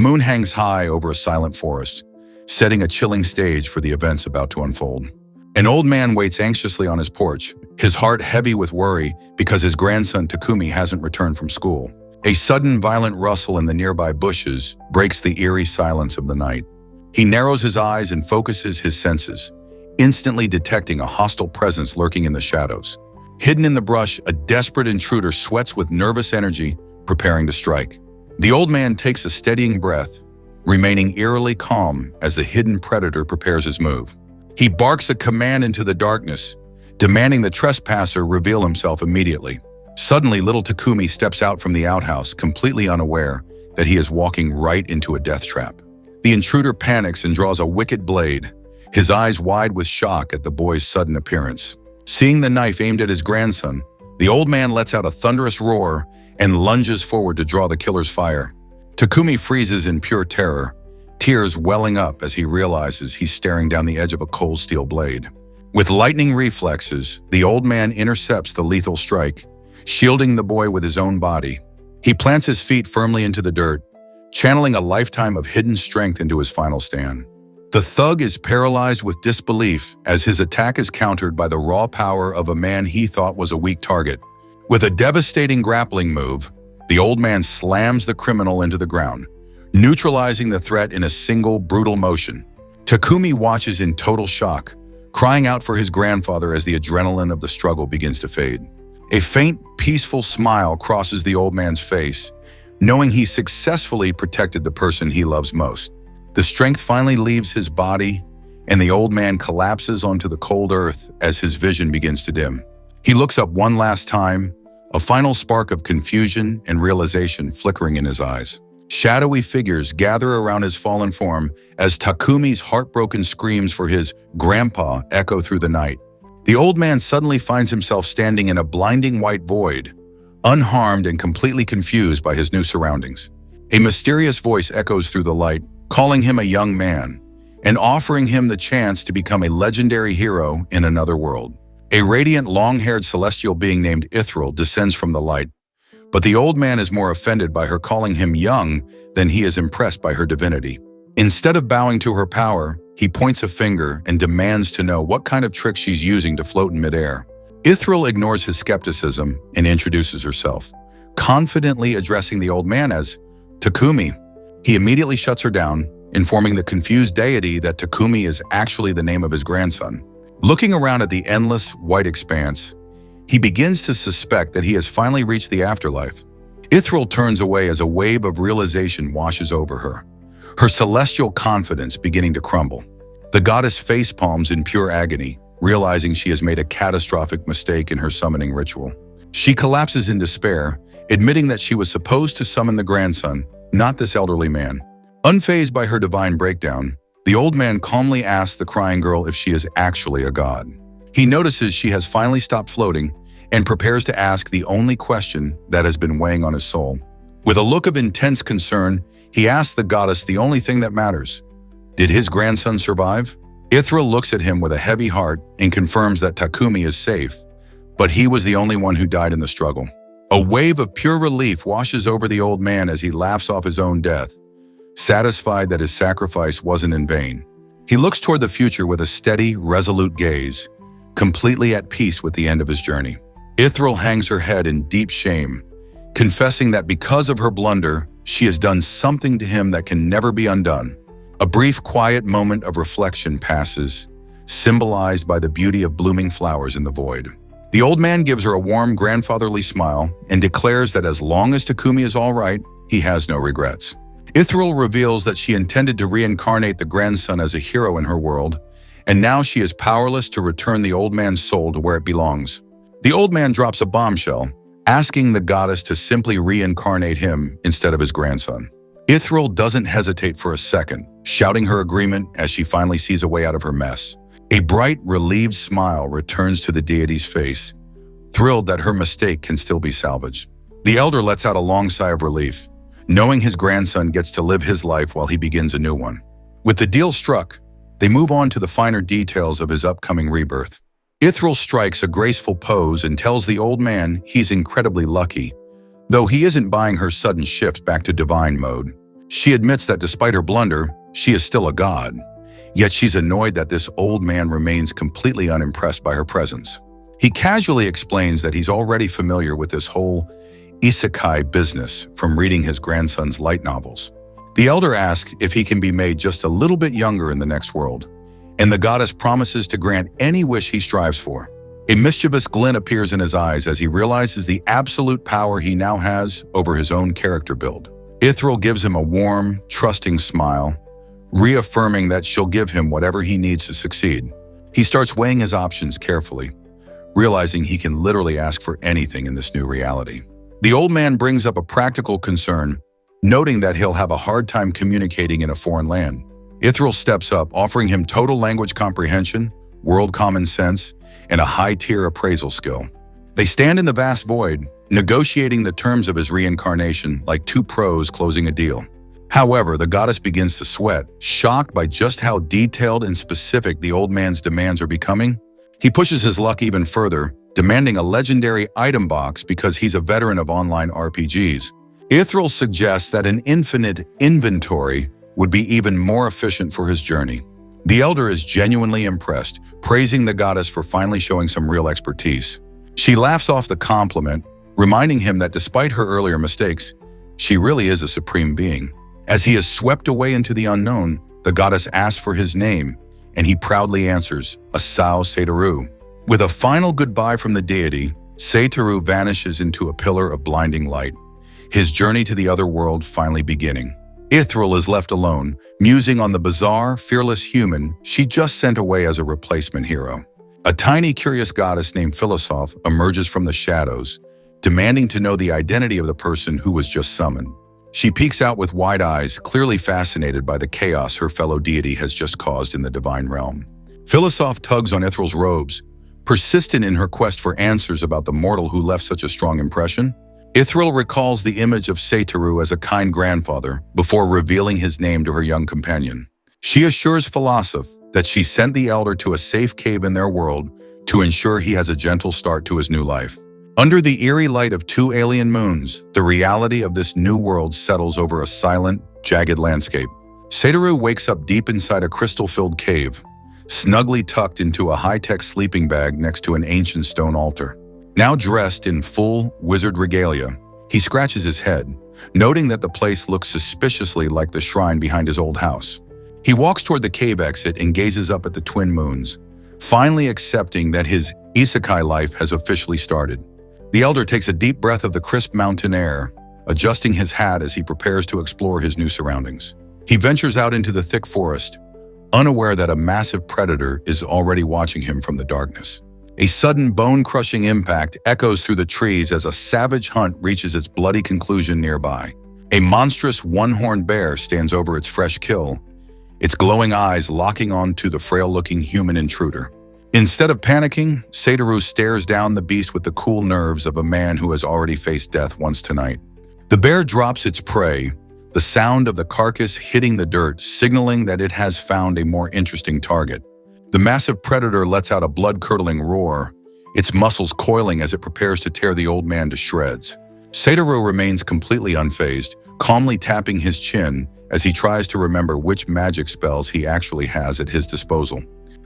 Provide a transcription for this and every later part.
moon hangs high over a silent forest, setting a chilling stage for the events about to unfold. An old man waits anxiously on his porch, his heart heavy with worry because his grandson Takumi hasn't returned from school. A sudden violent rustle in the nearby bushes breaks the eerie silence of the night. He narrows his eyes and focuses his senses, instantly detecting a hostile presence lurking in the shadows. Hidden in the brush, a desperate intruder sweats with nervous energy, preparing to strike. The old man takes a steadying breath, remaining eerily calm as the hidden predator prepares his move. He barks a command into the darkness, demanding the trespasser reveal himself immediately. Suddenly, little Takumi steps out from the outhouse, completely unaware that he is walking right into a death trap. The intruder panics and draws a wicked blade, his eyes wide with shock at the boy's sudden appearance. Seeing the knife aimed at his grandson, the old man lets out a thunderous roar and lunges forward to draw the killer's fire. Takumi freezes in pure terror, tears welling up as he realizes he's staring down the edge of a cold steel blade. With lightning reflexes, the old man intercepts the lethal strike, shielding the boy with his own body. He plants his feet firmly into the dirt, channeling a lifetime of hidden strength into his final stand. The thug is paralyzed with disbelief as his attack is countered by the raw power of a man he thought was a weak target. With a devastating grappling move, the old man slams the criminal into the ground, neutralizing the threat in a single brutal motion. Takumi watches in total shock, crying out for his grandfather as the adrenaline of the struggle begins to fade. A faint, peaceful smile crosses the old man's face, knowing he successfully protected the person he loves most. The strength finally leaves his body, and the old man collapses onto the cold earth as his vision begins to dim. He looks up one last time, a final spark of confusion and realization flickering in his eyes. Shadowy figures gather around his fallen form as Takumi's heartbroken screams for his grandpa echo through the night. The old man suddenly finds himself standing in a blinding white void, unharmed and completely confused by his new surroundings. A mysterious voice echoes through the light, calling him a young man and offering him the chance to become a legendary hero in another world. A radiant, long-haired celestial being named Ithril descends from the light, but the old man is more offended by her calling him young than he is impressed by her divinity. Instead of bowing to her power, he points a finger and demands to know what kind of trick she's using to float in midair. Ithril ignores his skepticism and introduces herself, confidently addressing the old man as Takumi. He immediately shuts her down, informing the confused deity that Takumi is actually the name of his grandson. Looking around at the endless white expanse, he begins to suspect that he has finally reached the afterlife. Ithril turns away as a wave of realization washes over her, her celestial confidence beginning to crumble. The goddess facepalms in pure agony, realizing she has made a catastrophic mistake in her summoning ritual. She collapses in despair, admitting that she was supposed to summon the grandson, not this elderly man. Unfazed by her divine breakdown, the old man calmly asks the crying girl if she is actually a god. He notices she has finally stopped floating and prepares to ask the only question that has been weighing on his soul. With a look of intense concern, he asks the goddess the only thing that matters. Did his grandson survive? Ithril looks at him with a heavy heart and confirms that Takumi is safe, but he was the only one who died in the struggle. A wave of pure relief washes over the old man as he laughs off his own death, satisfied that his sacrifice wasn't in vain. He looks toward the future with a steady, resolute gaze, completely at peace with the end of his journey. Ithril hangs her head in deep shame, confessing that because of her blunder, she has done something to him that can never be undone. A brief, quiet moment of reflection passes, symbolized by the beauty of blooming flowers in the void. The old man gives her a warm, grandfatherly smile and declares that as long as Takumi is all right, he has no regrets. Ithril reveals that she intended to reincarnate the grandson as a hero in her world, and now she is powerless to return the old man's soul to where it belongs. The old man drops a bombshell, asking the goddess to simply reincarnate him instead of his grandson. Ithril doesn't hesitate for a second, shouting her agreement as she finally sees a way out of her mess. A bright, relieved smile returns to the deity's face, thrilled that her mistake can still be salvaged. The elder lets out a long sigh of relief, knowing his grandson gets to live his life while he begins a new one. With the deal struck, they move on to the finer details of his upcoming rebirth. Ithril strikes a graceful pose and tells the old man he's incredibly lucky, though he isn't buying her sudden shift back to divine mode. She admits that despite her blunder, she is still a god. Yet she's annoyed that this old man remains completely unimpressed by her presence. He casually explains that he's already familiar with this whole isekai business from reading his grandson's light novels. The elder asks if he can be made just a little bit younger in the next world, and the goddess promises to grant any wish he strives for. A mischievous glint appears in his eyes as he realizes the absolute power he now has over his own character build. Ithril gives him a warm, trusting smile, reaffirming that she'll give him whatever he needs to succeed. He starts weighing his options carefully, realizing he can literally ask for anything in this new reality. The old man brings up a practical concern, noting that he'll have a hard time communicating in a foreign land. Ithril steps up, offering him total language comprehension, world common sense, and a high-tier appraisal skill. They stand in the vast void, negotiating the terms of his reincarnation like two pros closing a deal. However, the goddess begins to sweat, shocked by just how detailed and specific the old man's demands are becoming. He pushes his luck even further, demanding a legendary item box because he's a veteran of online RPGs. Ithril suggests that an infinite inventory would be even more efficient for his journey. The elder is genuinely impressed, praising the goddess for finally showing some real expertise. She laughs off the compliment, reminding him that despite her earlier mistakes, she really is a supreme being. As he is swept away into the unknown, the goddess asks for his name, and he proudly answers, Asao Seidaru. With a final goodbye from the deity, Seidaru vanishes into a pillar of blinding light, his journey to the other world finally beginning. Ithril is left alone, musing on the bizarre, fearless human she just sent away as a replacement hero. A tiny, curious goddess named Philosoph emerges from the shadows, demanding to know the identity of the person who was just summoned. She peeks out with wide eyes, clearly fascinated by the chaos her fellow deity has just caused in the divine realm. Philosoph tugs on Ithril's robes, persistent in her quest for answers about the mortal who left such a strong impression. Ithril recalls the image of Seidaru as a kind grandfather before revealing his name to her young companion. She assures Philosoph that she sent the elder to a safe cave in their world to ensure he has a gentle start to his new life. Under the eerie light of two alien moons, the reality of this new world settles over a silent, jagged landscape. Seidaru wakes up deep inside a crystal-filled cave, snugly tucked into a high-tech sleeping bag next to an ancient stone altar. Now dressed in full wizard regalia, he scratches his head, noting that the place looks suspiciously like the shrine behind his old house. He walks toward the cave exit and gazes up at the twin moons, finally accepting that his isekai life has officially started. The elder takes a deep breath of the crisp mountain air, adjusting his hat as he prepares to explore his new surroundings. He ventures out into the thick forest, unaware that a massive predator is already watching him from the darkness. A sudden bone-crushing impact echoes through the trees as a savage hunt reaches its bloody conclusion nearby. A monstrous one-horned bear stands over its fresh kill, its glowing eyes locking onto the frail-looking human intruder. Instead of panicking, Seidaru stares down the beast with the cool nerves of a man who has already faced death once tonight. The bear drops its prey, the sound of the carcass hitting the dirt signaling that it has found a more interesting target. The massive predator lets out a blood-curdling roar, its muscles coiling as it prepares to tear the old man to shreds. Seidaru remains completely unfazed, calmly tapping his chin as he tries to remember which magic spells he actually has at his disposal.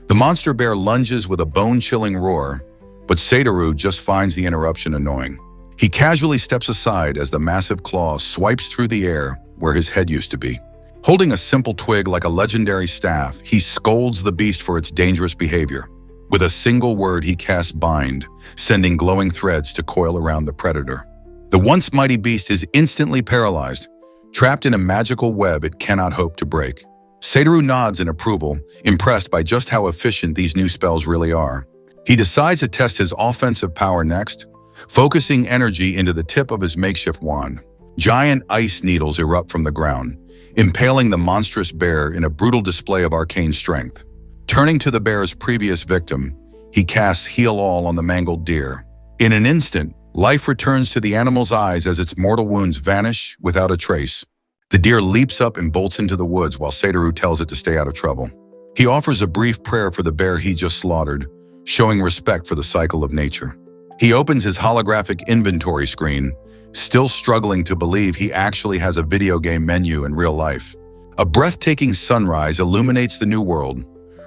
The monster bear lunges with a bone-chilling roar, but Seidaru just finds the interruption annoying. He casually steps aside as the massive claw swipes through the air where his head used to be. Holding a simple twig like a legendary staff, he scolds the beast for its dangerous behavior. With a single word, he casts Bind, sending glowing threads to coil around the predator. The once mighty beast is instantly paralyzed, trapped in a magical web it cannot hope to break. Seidaru nods in approval, impressed by just how efficient these new spells really are. He decides to test his offensive power next, focusing energy into the tip of his makeshift wand. Giant ice needles erupt from the ground, impaling the monstrous bear in a brutal display of arcane strength. Turning to the bear's previous victim, he casts Heal All on the mangled deer. In an instant, life returns to the animal's eyes as its mortal wounds vanish without a trace. The deer leaps up and bolts into the woods while Seidaru tells it to stay out of trouble. He offers a brief prayer for the bear he just slaughtered, showing respect for the cycle of nature. He opens his holographic inventory screen, still struggling to believe he actually has a video game menu in real life. A breathtaking sunrise illuminates the new world,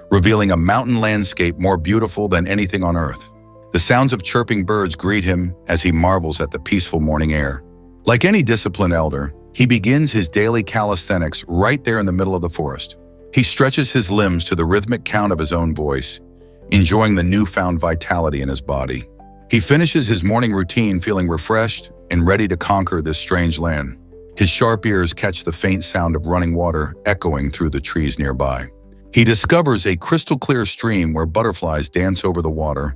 revealing a mountain landscape more beautiful than anything on Earth. The sounds of chirping birds greet him as he marvels at the peaceful morning air. Like any disciplined elder, he begins his daily calisthenics right there in the middle of the forest. He stretches his limbs to the rhythmic count of his own voice, enjoying the newfound vitality in his body. He finishes his morning routine feeling refreshed and ready to conquer this strange land. His sharp ears catch the faint sound of running water echoing through the trees nearby. He discovers a crystal-clear stream where butterflies dance over the water,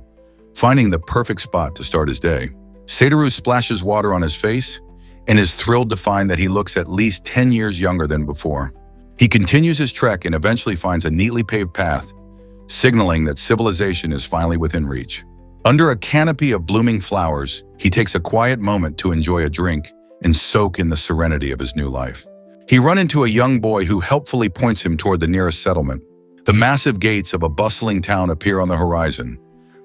finding the perfect spot to start his day. Satoru splashes water on his face and is thrilled to find that he looks at least 10 years younger than before. He continues his trek and eventually finds a neatly paved path, signaling that civilization is finally within reach. Under a canopy of blooming flowers, he takes a quiet moment to enjoy a drink and soak in the serenity of his new life. He runs into a young boy who helpfully points him toward the nearest settlement. The massive gates of a bustling town appear on the horizon,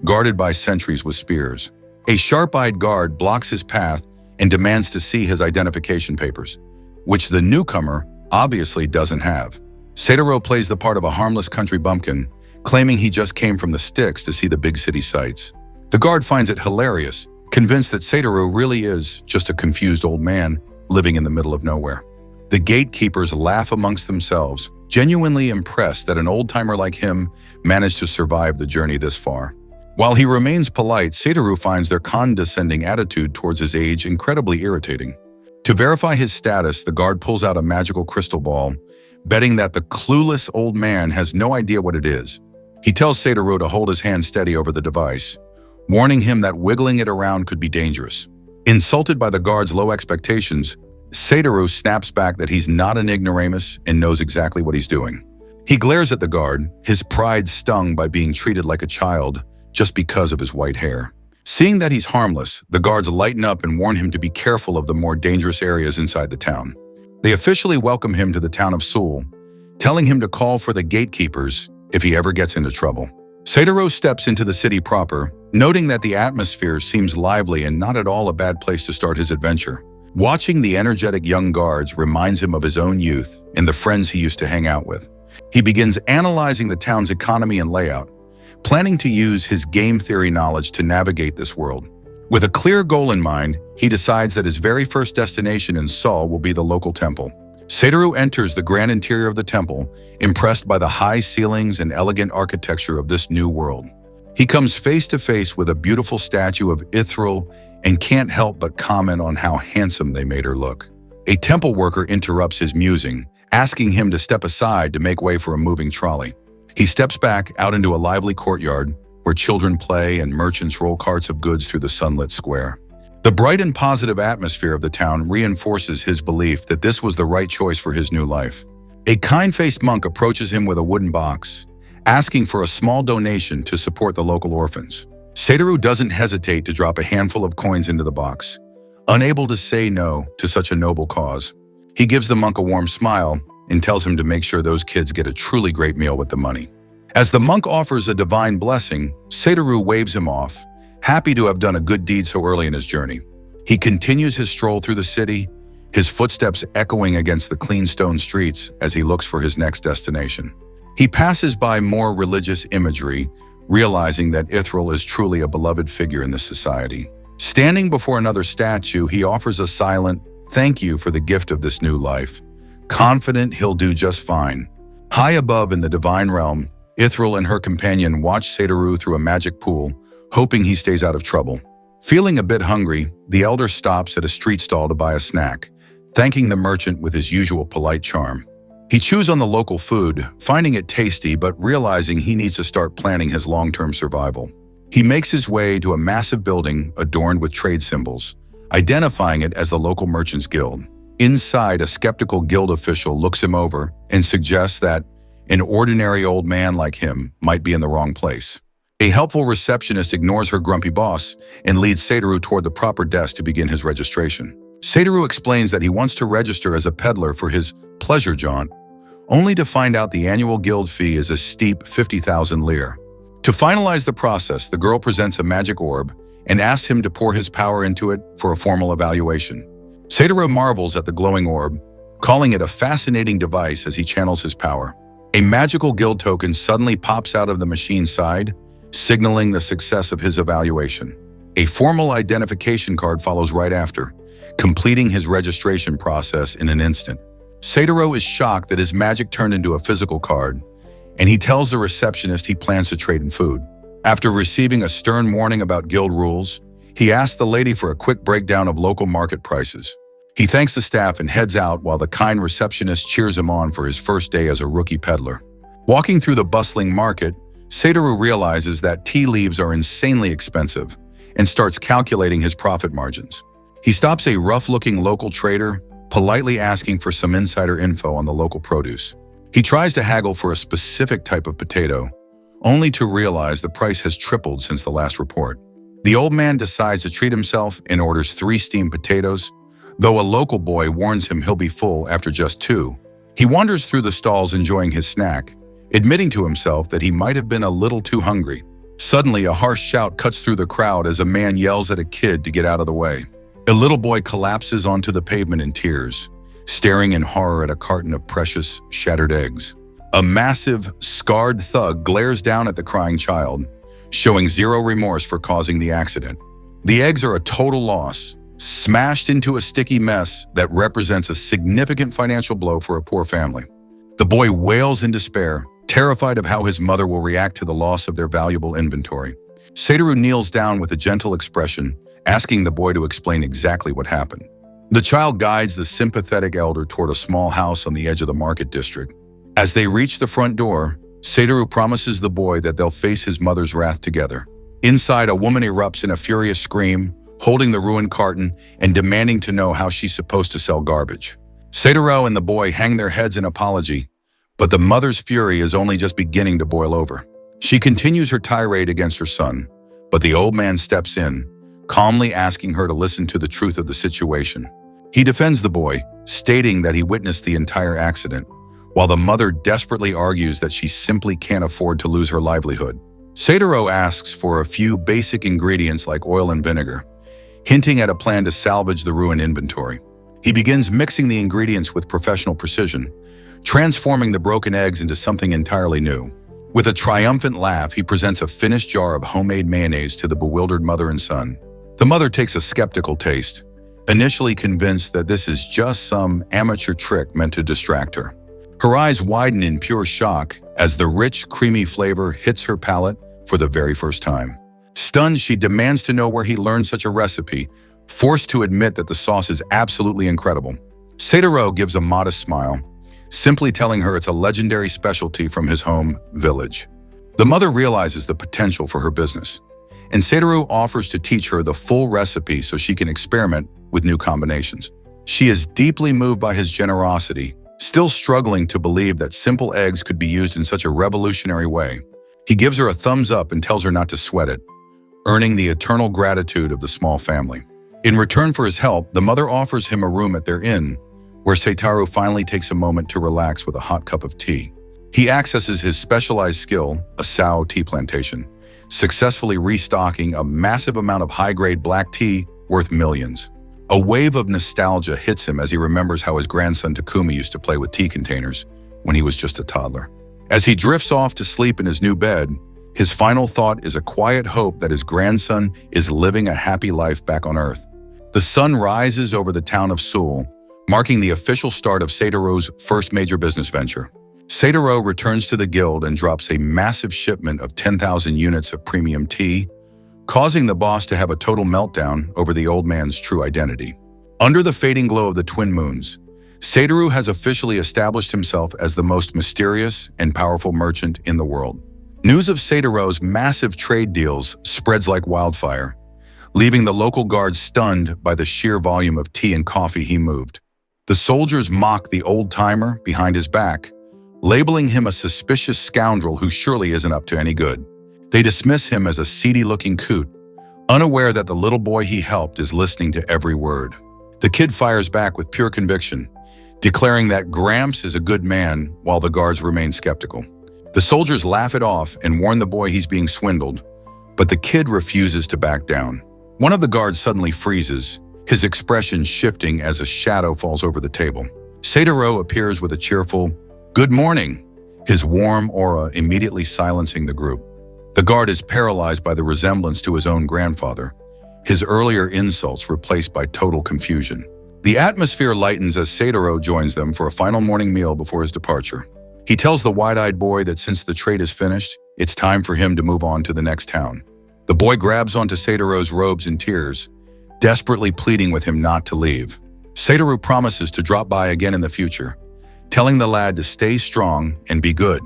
guarded by sentries with spears. A sharp-eyed guard blocks his path and demands to see his identification papers, which the newcomer obviously doesn't have. Satoru plays the part of a harmless country bumpkin, claiming he just came from the sticks to see the big city sights. The guard finds it hilarious, convinced that Satoru really is just a confused old man living in the middle of nowhere. The gatekeepers laugh amongst themselves, genuinely impressed that an old-timer like him managed to survive the journey this far. While he remains polite, Satoru finds their condescending attitude towards his age incredibly irritating. To verify his status, the guard pulls out a magical crystal ball, betting that the clueless old man has no idea what it is. He tells Satoru to hold his hand steady over the device, warning him that wiggling it around could be dangerous. Insulted by the guard's low expectations, Satoru snaps back that he's not an ignoramus and knows exactly what he's doing. He glares at the guard, his pride stung by being treated like a child just because of his white hair. Seeing that he's harmless, the guards lighten up and warn him to be careful of the more dangerous areas inside the town. They officially welcome him to the town of Seoul, telling him to call for the gatekeepers if he ever gets into trouble. Satoru steps into the city proper, noting that the atmosphere seems lively and not at all a bad place to start his adventure. Watching the energetic young guards reminds him of his own youth and the friends he used to hang out with. He begins analyzing the town's economy and layout, planning to use his game theory knowledge to navigate this world. With a clear goal in mind, he decides that his very first destination in Seoul will be the local temple. Satoru enters the grand interior of the temple, impressed by the high ceilings and elegant architecture of this new world. He comes face to face with a beautiful statue of Ithril and can't help but comment on how handsome they made her look. A temple worker interrupts his musing, asking him to step aside to make way for a moving trolley. He steps back out into a lively courtyard where children play and merchants roll carts of goods through the sunlit square. The bright and positive atmosphere of the town reinforces his belief that this was the right choice for his new life. A kind-faced monk approaches him with a wooden box, asking for a small donation to support the local orphans. Satoru doesn't hesitate to drop a handful of coins into the box, unable to say no to such a noble cause. He gives the monk a warm smile and tells him to make sure those kids get a truly great meal with the money. As the monk offers a divine blessing, Satoru waves him off, happy to have done a good deed so early in his journey. He continues his stroll through the city, his footsteps echoing against the clean stone streets as he looks for his next destination. He passes by more religious imagery, realizing that Ithril is truly a beloved figure in this society. Standing before another statue, he offers a silent thank you for the gift of this new life, confident he'll do just fine. High above in the divine realm, Ithril and her companion watch Satoru through a magic pool, hoping he stays out of trouble. Feeling a bit hungry, the elder stops at a street stall to buy a snack, thanking the merchant with his usual polite charm. He chews on the local food, finding it tasty but realizing he needs to start planning his long-term survival. He makes his way to a massive building adorned with trade symbols, identifying it as the local merchants guild. Inside, a skeptical guild official looks him over and suggests that an ordinary old man like him might be in the wrong place. A helpful receptionist ignores her grumpy boss and leads Satoru toward the proper desk to begin his registration. Satoru explains that he wants to register as a peddler for his pleasure jaunt, only to find out the annual guild fee is a steep 50,000 lire. To finalize the process, the girl presents a magic orb, and asks him to pour his power into it for a formal evaluation. Satoru marvels at the glowing orb, calling it a fascinating device as he channels his power. A magical guild token suddenly pops out of the machine's side, signaling the success of his evaluation. A formal identification card follows right after, completing his registration process in an instant. Satoru is shocked that his magic turned into a physical card, and he tells the receptionist he plans to trade in food. After receiving a stern warning about guild rules, he asks the lady for a quick breakdown of local market prices. He thanks the staff and heads out while the kind receptionist cheers him on for his first day as a rookie peddler. Walking through the bustling market, Satoru realizes that tea leaves are insanely expensive and starts calculating his profit margins. He stops a rough-looking local trader, politely asking for some insider info on the local produce. He tries to haggle for a specific type of potato, only to realize the price has tripled since the last report. The old man decides to treat himself and orders 3 steamed potatoes, though a local boy warns him he'll be full after just 2. He wanders through the stalls enjoying his snack, admitting to himself that he might have been a little too hungry. Suddenly, a harsh shout cuts through the crowd as a man yells at a kid to get out of the way. A little boy collapses onto the pavement in tears, staring in horror at a carton of precious, shattered eggs. A massive, scarred thug glares down at the crying child, showing zero remorse for causing the accident. The eggs are a total loss, smashed into a sticky mess that represents a significant financial blow for a poor family. The boy wails in despair, terrified of how his mother will react to the loss of their valuable inventory. Satoru kneels down with a gentle expression, asking the boy to explain exactly what happened. The child guides the sympathetic elder toward a small house on the edge of the market district. As they reach the front door, Satoru promises the boy that they'll face his mother's wrath together. Inside, a woman erupts in a furious scream, holding the ruined carton and demanding to know how she's supposed to sell garbage. Satoru and the boy hang their heads in apology, but the mother's fury is only just beginning to boil over. She continues her tirade against her son, but the old man steps in, calmly asking her to listen to the truth of the situation. He defends the boy, stating that he witnessed the entire accident, while the mother desperately argues that she simply can't afford to lose her livelihood. Satoru asks for a few basic ingredients like oil and vinegar, hinting at a plan to salvage the ruined inventory. He begins mixing the ingredients with professional precision, transforming the broken eggs into something entirely new. With a triumphant laugh, he presents a finished jar of homemade mayonnaise to the bewildered mother and son. The mother takes a skeptical taste, initially convinced that this is just some amateur trick meant to distract her. Her eyes widen in pure shock as the rich, creamy flavor hits her palate for the very first time. Stunned, she demands to know where he learned such a recipe, forced to admit that the sauce is absolutely incredible. Satoru gives a modest smile, simply telling her it's a legendary specialty from his home village. The mother realizes the potential for her business, and Satoru offers to teach her the full recipe so she can experiment with new combinations. She is deeply moved by his generosity, still struggling to believe that simple eggs could be used in such a revolutionary way. He gives her a thumbs up and tells her not to sweat it, earning the eternal gratitude of the small family. In return for his help, the mother offers him a room at their inn, where Satoru finally takes a moment to relax with a hot cup of tea. He accesses his specialized skill, a sao tea plantation, successfully restocking a massive amount of high-grade black tea worth millions. A wave of nostalgia hits him as he remembers how his grandson Takumi used to play with tea containers when he was just a toddler. As he drifts off to sleep in his new bed, his final thought is a quiet hope that his grandson is living a happy life back on Earth. The sun rises over the town of Seoul, marking the official start of Satoru's first major business venture. Satoru returns to the guild and drops a massive shipment of 10,000 units of premium tea, causing the boss to have a total meltdown over the old man's true identity. Under the fading glow of the twin moons, Satoru has officially established himself as the most mysterious and powerful merchant in the world. News of Satoru's massive trade deals spreads like wildfire, leaving the local guards stunned by the sheer volume of tea and coffee he moved. The soldiers mock the old-timer behind his back, labeling him a suspicious scoundrel who surely isn't up to any good. They dismiss him as a seedy-looking coot, unaware that the little boy he helped is listening to every word. The kid fires back with pure conviction, declaring that Gramps is a good man while the guards remain skeptical. The soldiers laugh it off and warn the boy he's being swindled, but the kid refuses to back down. One of the guards suddenly freezes, his expression shifting as a shadow falls over the table. Satoru appears with a cheerful, "Good morning," his warm aura immediately silencing the group. The guard is paralyzed by the resemblance to his own grandfather, his earlier insults replaced by total confusion. The atmosphere lightens as Satoru joins them for a final morning meal before his departure. He tells the wide-eyed boy that since the trade is finished, it's time for him to move on to the next town. The boy grabs onto Satoru's robes in tears, desperately pleading with him not to leave. Satoru promises to drop by again in the future, telling the lad to stay strong and be good.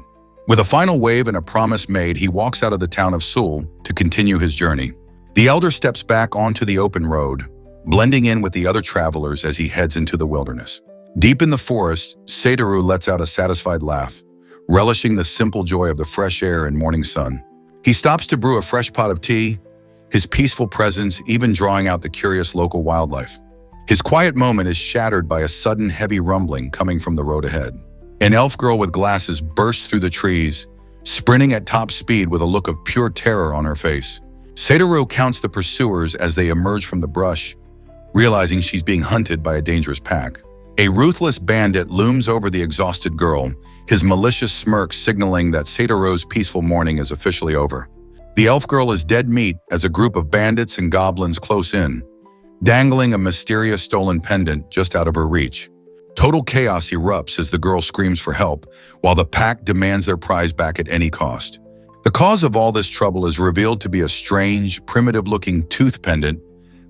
With a final wave and a promise made, he walks out of the town of Seoul to continue his journey. The elder steps back onto the open road, blending in with the other travelers as he heads into the wilderness. Deep in the forest, Satoru lets out a satisfied laugh, relishing the simple joy of the fresh air and morning sun. He stops to brew a fresh pot of tea, his peaceful presence even drawing out the curious local wildlife. His quiet moment is shattered by a sudden heavy rumbling coming from the road ahead. An elf girl with glasses bursts through the trees, sprinting at top speed with a look of pure terror on her face. Satoru counts the pursuers as they emerge from the brush, realizing she's being hunted by a dangerous pack. A ruthless bandit looms over the exhausted girl, his malicious smirk signaling that Satoru's peaceful morning is officially over. The elf girl is dead meat as a group of bandits and goblins close in, dangling a mysterious stolen pendant just out of her reach. Total chaos erupts as the girl screams for help, while the pack demands their prize back at any cost. The cause of all this trouble is revealed to be a strange, primitive-looking tooth pendant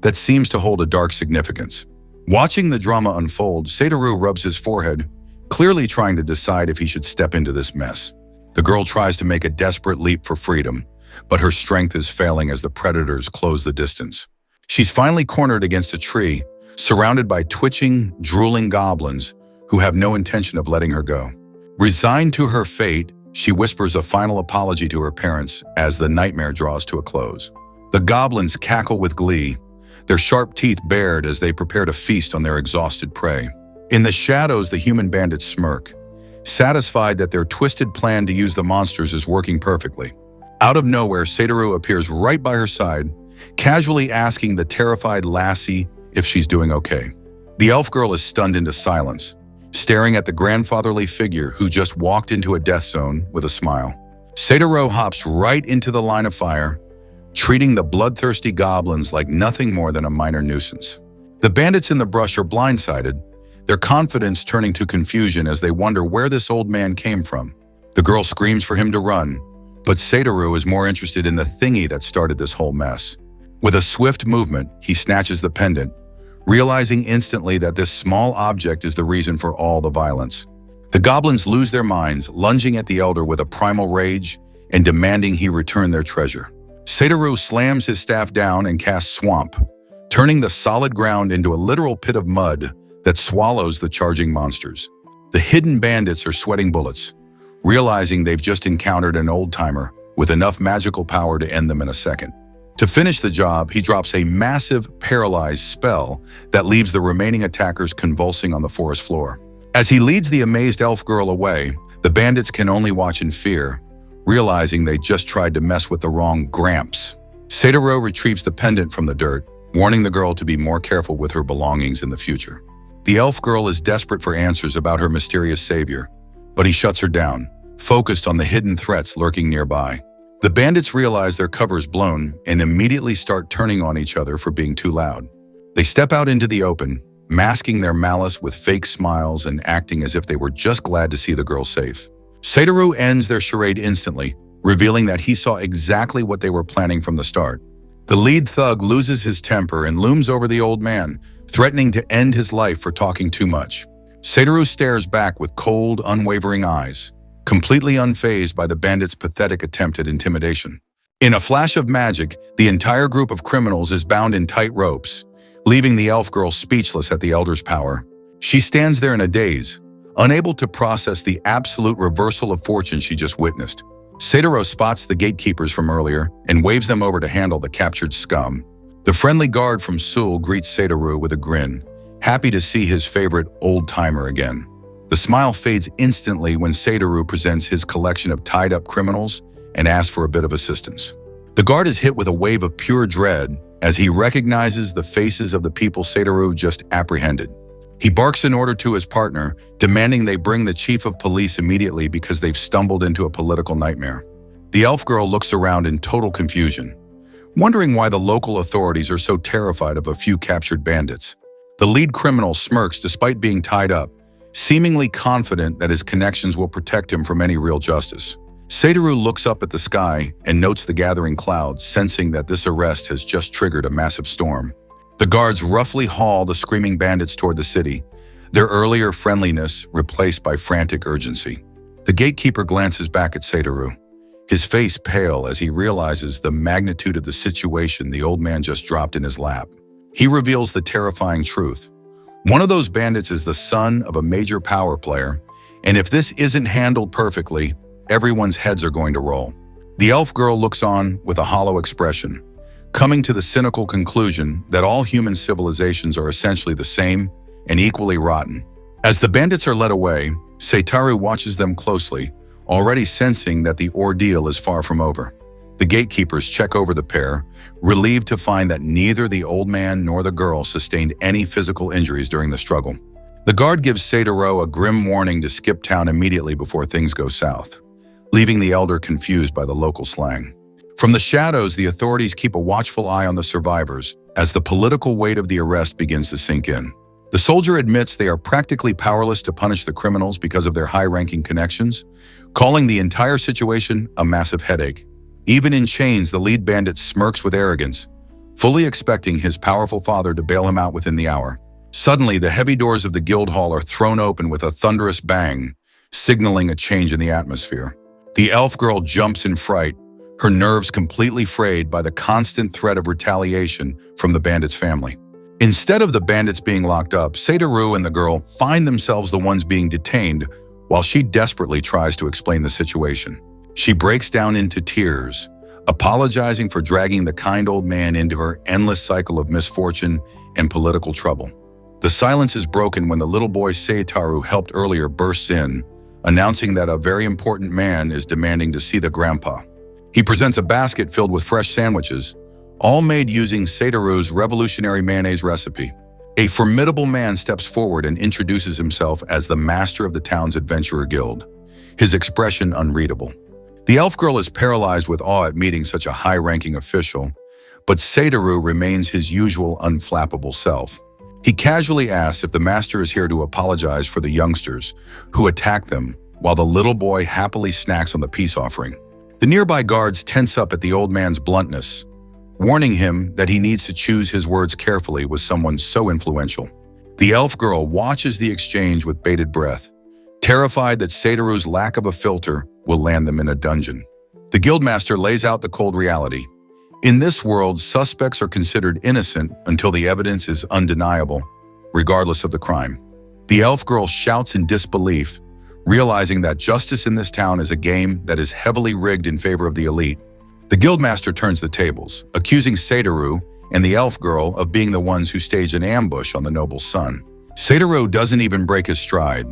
that seems to hold a dark significance. Watching the drama unfold, Satoru rubs his forehead, clearly trying to decide if he should step into this mess. The girl tries to make a desperate leap for freedom, but her strength is failing as the predators close the distance. She's finally cornered against a tree, surrounded by twitching, drooling goblins who have no intention of letting her go. Resigned to her fate, she whispers a final apology to her parents as the nightmare draws to a close. The goblins cackle with glee, their sharp teeth bared as they prepare to feast on their exhausted prey. In the shadows, the human bandits smirk, satisfied that their twisted plan to use the monsters is working perfectly. Out of nowhere, Satoru appears right by her side, casually asking the terrified lassie if she's doing okay. The elf girl is stunned into silence, staring at the grandfatherly figure who just walked into a death zone with a smile. Satoru hops right into the line of fire, treating the bloodthirsty goblins like nothing more than a minor nuisance. The bandits in the brush are blindsided, their confidence turning to confusion as they wonder where this old man came from. The girl screams for him to run, but Satoru is more interested in the thingy that started this whole mess. With a swift movement, he snatches the pendant, realizing instantly that this small object is the reason for all the violence. The goblins lose their minds, lunging at the elder with a primal rage and demanding he return their treasure. Satoru slams his staff down and casts Swamp, turning the solid ground into a literal pit of mud that swallows the charging monsters. The hidden bandits are sweating bullets, realizing they've just encountered an old-timer with enough magical power to end them in a second. To finish the job, he drops a massive paralyzed spell that leaves the remaining attackers convulsing on the forest floor. As he leads the amazed elf girl away, the bandits can only watch in fear, realizing they just tried to mess with the wrong Gramps. Satoru retrieves the pendant from the dirt, warning the girl to be more careful with her belongings in the future. The elf girl is desperate for answers about her mysterious savior, but he shuts her down, focused on the hidden threats lurking nearby. The bandits realize their cover's blown and immediately start turning on each other for being too loud. They step out into the open, masking their malice with fake smiles and acting as if they were just glad to see the girl safe. Satoru ends their charade instantly, revealing that he saw exactly what they were planning from the start. The lead thug loses his temper and looms over the old man, threatening to end his life for talking too much. Satoru stares back with cold, unwavering eyes, completely unfazed by the bandits' pathetic attempt at intimidation. In a flash of magic, the entire group of criminals is bound in tight ropes, leaving the elf girl speechless at the elder's power. She stands there in a daze, unable to process the absolute reversal of fortune she just witnessed. Satoru spots the gatekeepers from earlier and waves them over to handle the captured scum. The friendly guard from Seoul greets Satoru with a grin, happy to see his favorite old-timer again. The smile fades instantly when Satoru presents his collection of tied-up criminals and asks for a bit of assistance. The guard is hit with a wave of pure dread as he recognizes the faces of the people Satoru just apprehended. He barks an order to his partner, demanding they bring the chief of police immediately because they've stumbled into a political nightmare. The elf girl looks around in total confusion, wondering why the local authorities are so terrified of a few captured bandits. The lead criminal smirks despite being tied up, seemingly confident that his connections will protect him from any real justice. Satoru looks up at the sky and notes the gathering clouds, sensing that this arrest has just triggered a massive storm. The guards roughly haul the screaming bandits toward the city, their earlier friendliness replaced by frantic urgency. The gatekeeper glances back at Satoru, his face pale as he realizes the magnitude of the situation the old man just dropped in his lap. He reveals the terrifying truth. One of those bandits is the son of a major power player, and if this isn't handled perfectly, everyone's heads are going to roll. The elf girl looks on with a hollow expression, coming to the cynical conclusion that all human civilizations are essentially the same and equally rotten. As the bandits are led away, Satoru watches them closely, already sensing that the ordeal is far from over. The gatekeepers check over the pair, relieved to find that neither the old man nor the girl sustained any physical injuries during the struggle. The guard gives Satoru a grim warning to skip town immediately before things go south, leaving the elder confused by the local slang. From the shadows, the authorities keep a watchful eye on the survivors as the political weight of the arrest begins to sink in. The soldier admits they are practically powerless to punish the criminals because of their high-ranking connections, calling the entire situation a massive headache. Even in chains, the lead bandit smirks with arrogance, fully expecting his powerful father to bail him out within the hour. Suddenly, the heavy doors of the guild hall are thrown open with a thunderous bang, signaling a change in the atmosphere. The elf girl jumps in fright, her nerves completely frayed by the constant threat of retaliation from the bandit's family. Instead of the bandits being locked up, Satoru and the girl find themselves the ones being detained while she desperately tries to explain the situation. She breaks down into tears, apologizing for dragging the kind old man into her endless cycle of misfortune and political trouble. The silence is broken when the little boy Satoru helped earlier bursts in, announcing that a very important man is demanding to see the grandpa. He presents a basket filled with fresh sandwiches, all made using Satoru's revolutionary mayonnaise recipe. A formidable man steps forward and introduces himself as the master of the town's adventurer guild, his expression unreadable. The elf girl is paralyzed with awe at meeting such a high-ranking official, but Satoru remains his usual unflappable self. He casually asks if the master is here to apologize for the youngsters who attacked them, while the little boy happily snacks on the peace offering. The nearby guards tense up at the old man's bluntness, warning him that he needs to choose his words carefully with someone so influential. The elf girl watches the exchange with bated breath, terrified that Satoru's lack of a filter will land them in a dungeon. The guildmaster lays out the cold reality. In this world, suspects are considered innocent until the evidence is undeniable, regardless of the crime. The elf girl shouts in disbelief, realizing that justice in this town is a game that is heavily rigged in favor of the elite. The guildmaster turns the tables, accusing Satoru and the elf girl of being the ones who staged an ambush on the noble's son. Satoru doesn't even break his stride,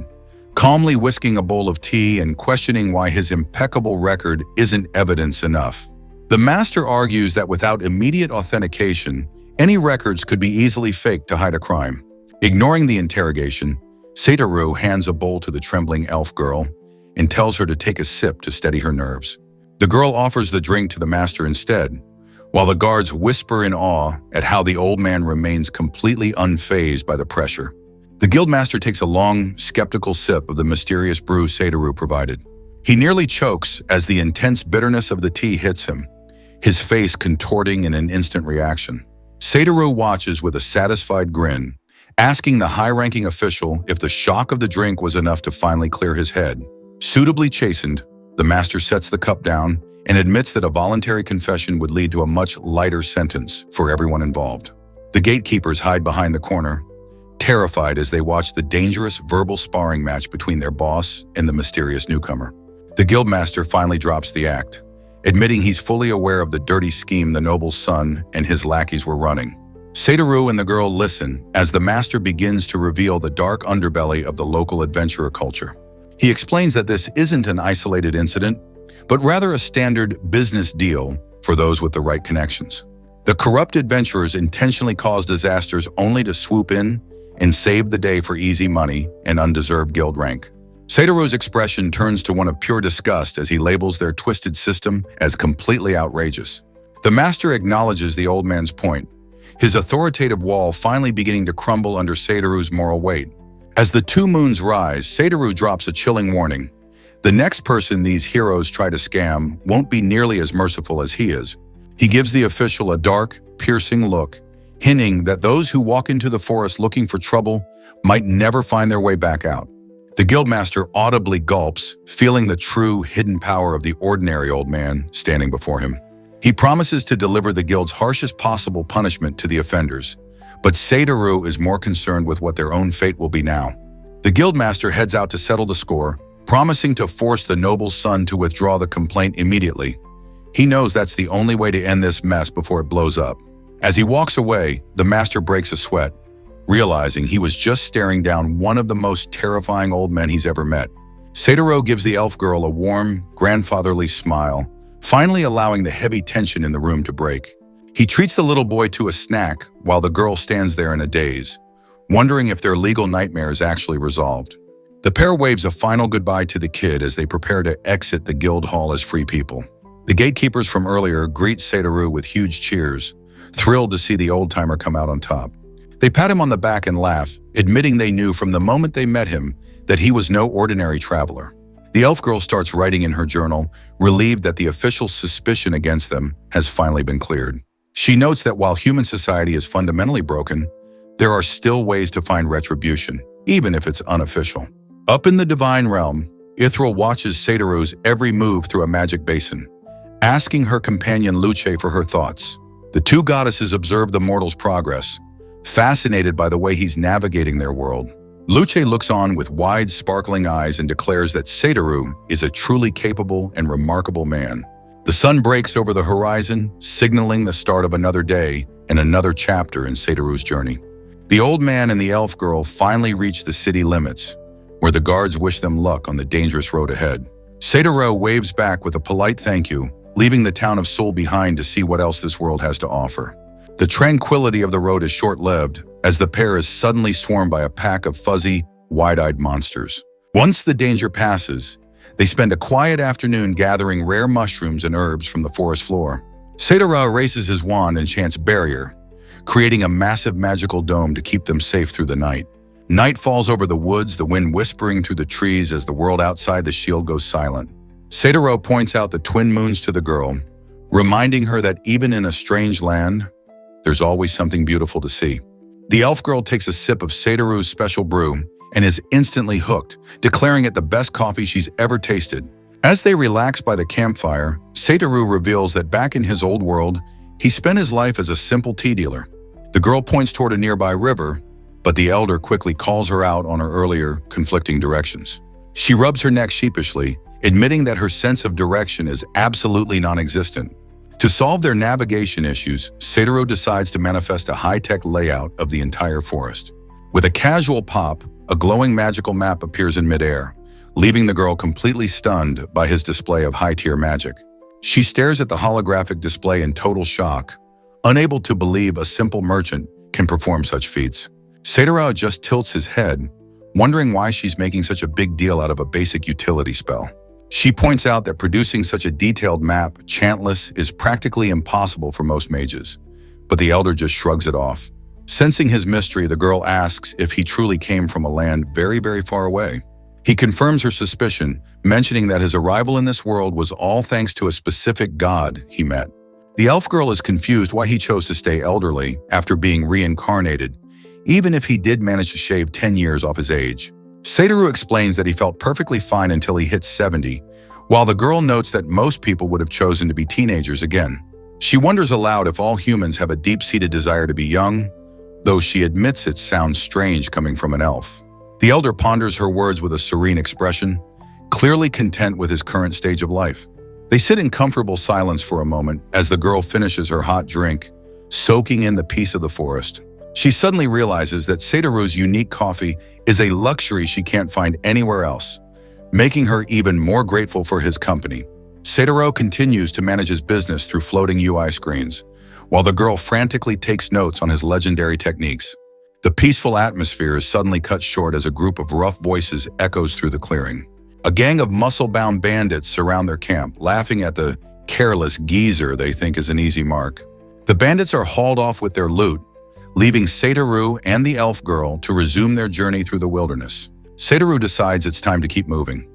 calmly whisking a bowl of tea and questioning why his impeccable record isn't evidence enough. The master argues that without immediate authentication, any records could be easily faked to hide a crime. Ignoring the interrogation, Satoru hands a bowl to the trembling elf girl and tells her to take a sip to steady her nerves. The girl offers the drink to the master instead, while the guards whisper in awe at how the old man remains completely unfazed by the pressure. The guildmaster takes a long, skeptical sip of the mysterious brew Satoru provided. He nearly chokes as the intense bitterness of the tea hits him, his face contorting in an instant reaction. Satoru watches with a satisfied grin, asking the high-ranking official if the shock of the drink was enough to finally clear his head. Suitably chastened, the master sets the cup down and admits that a voluntary confession would lead to a much lighter sentence for everyone involved. The gatekeepers hide behind the corner, terrified as they watch the dangerous verbal sparring match between their boss and the mysterious newcomer. The guildmaster finally drops the act, admitting he's fully aware of the dirty scheme the noble's son and his lackeys were running. Satoru and the girl listen as the master begins to reveal the dark underbelly of the local adventurer culture. He explains that this isn't an isolated incident, but rather a standard business deal for those with the right connections. The corrupt adventurers intentionally cause disasters only to swoop in and save the day for easy money and undeserved guild rank. Satoru's expression turns to one of pure disgust as he labels their twisted system as completely outrageous. The master acknowledges the old man's point, his authoritative wall finally beginning to crumble under Satoru's moral weight. As the two moons rise, Satoru drops a chilling warning. The next person these heroes try to scam won't be nearly as merciful as he is. He gives the official a dark, piercing look, hinting that those who walk into the forest looking for trouble might never find their way back out. The guildmaster audibly gulps, feeling the true hidden power of the ordinary old man standing before him. He promises to deliver the guild's harshest possible punishment to the offenders, but Satoru is more concerned with what their own fate will be now. The guildmaster heads out to settle the score, promising to force the noble's son to withdraw the complaint immediately. He knows that's the only way to end this mess before it blows up. As he walks away, the master breaks a sweat, realizing he was just staring down one of the most terrifying old men he's ever met. Satoru gives the elf girl a warm, grandfatherly smile, finally allowing the heavy tension in the room to break. He treats the little boy to a snack while the girl stands there in a daze, wondering if their legal nightmare is actually resolved. The pair waves a final goodbye to the kid as they prepare to exit the guild hall as free people. The gatekeepers from earlier greet Satoru with huge cheers, thrilled to see the old-timer come out on top. They pat him on the back and laugh, admitting they knew from the moment they met him that he was no ordinary traveler. The elf girl starts writing in her journal, relieved that the official suspicion against them has finally been cleared. She notes that while human society is fundamentally broken, there are still ways to find retribution, even if it's unofficial. Up in the divine realm, Ithril watches Satoru's every move through a magic basin, asking her companion Luce for her thoughts. The two goddesses observe the mortal's progress, fascinated by the way he's navigating their world. Luce looks on with wide, sparkling eyes and declares that Satoru is a truly capable and remarkable man. The sun breaks over the horizon, signaling the start of another day and another chapter in Satoru's journey. The old man and the elf girl finally reach the city limits, where the guards wish them luck on the dangerous road ahead. Satoru waves back with a polite thank you, leaving the town of Seoul behind to see what else this world has to offer. The tranquility of the road is short-lived, as the pair is suddenly swarmed by a pack of fuzzy, wide-eyed monsters. Once the danger passes, they spend a quiet afternoon gathering rare mushrooms and herbs from the forest floor. Satoru raises his wand and chants barrier, creating a massive magical dome to keep them safe through the night. Night falls over the woods, the wind whispering through the trees as the world outside the shield goes silent. Satoru points out the twin moons to the girl, reminding her that even in a strange land, there's always something beautiful to see. The elf girl takes a sip of Satoru's special brew and is instantly hooked, declaring it the best coffee she's ever tasted. As they relax by the campfire, Satoru reveals that back in his old world, he spent his life as a simple tea dealer. The girl points toward a nearby river, but the elder quickly calls her out on her earlier conflicting directions. She rubs her neck sheepishly, admitting that her sense of direction is absolutely non-existent. To solve their navigation issues, Satoru decides to manifest a high-tech layout of the entire forest. With a casual pop, a glowing magical map appears in midair, leaving the girl completely stunned by his display of high-tier magic. She stares at the holographic display in total shock, unable to believe a simple merchant can perform such feats. Satoru just tilts his head, wondering why she's making such a big deal out of a basic utility spell. She points out that producing such a detailed map, chantless, is practically impossible for most mages, but the elder just shrugs it off. Sensing his mystery, the girl asks if he truly came from a land very, very far away. He confirms her suspicion, mentioning that his arrival in this world was all thanks to a specific god he met. The elf girl is confused why he chose to stay elderly after being reincarnated, even if he did manage to shave 10 years off his age. Satoru explains that he felt perfectly fine until he hit 70, while the girl notes that most people would have chosen to be teenagers again. She wonders aloud if all humans have a deep-seated desire to be young, though she admits it sounds strange coming from an elf. The elder ponders her words with a serene expression, clearly content with his current stage of life. They sit in comfortable silence for a moment as the girl finishes her hot drink, soaking in the peace of the forest. She suddenly realizes that Satoru's unique coffee is a luxury she can't find anywhere else, making her even more grateful for his company. Satoru continues to manage his business through floating UI screens, while the girl frantically takes notes on his legendary techniques. The peaceful atmosphere is suddenly cut short as a group of rough voices echoes through the clearing. A gang of muscle-bound bandits surround their camp, laughing at the careless geezer they think is an easy mark. The bandits are hauled off with their loot, leaving Satoru and the elf girl to resume their journey through the wilderness. Satoru decides it's time to keep moving,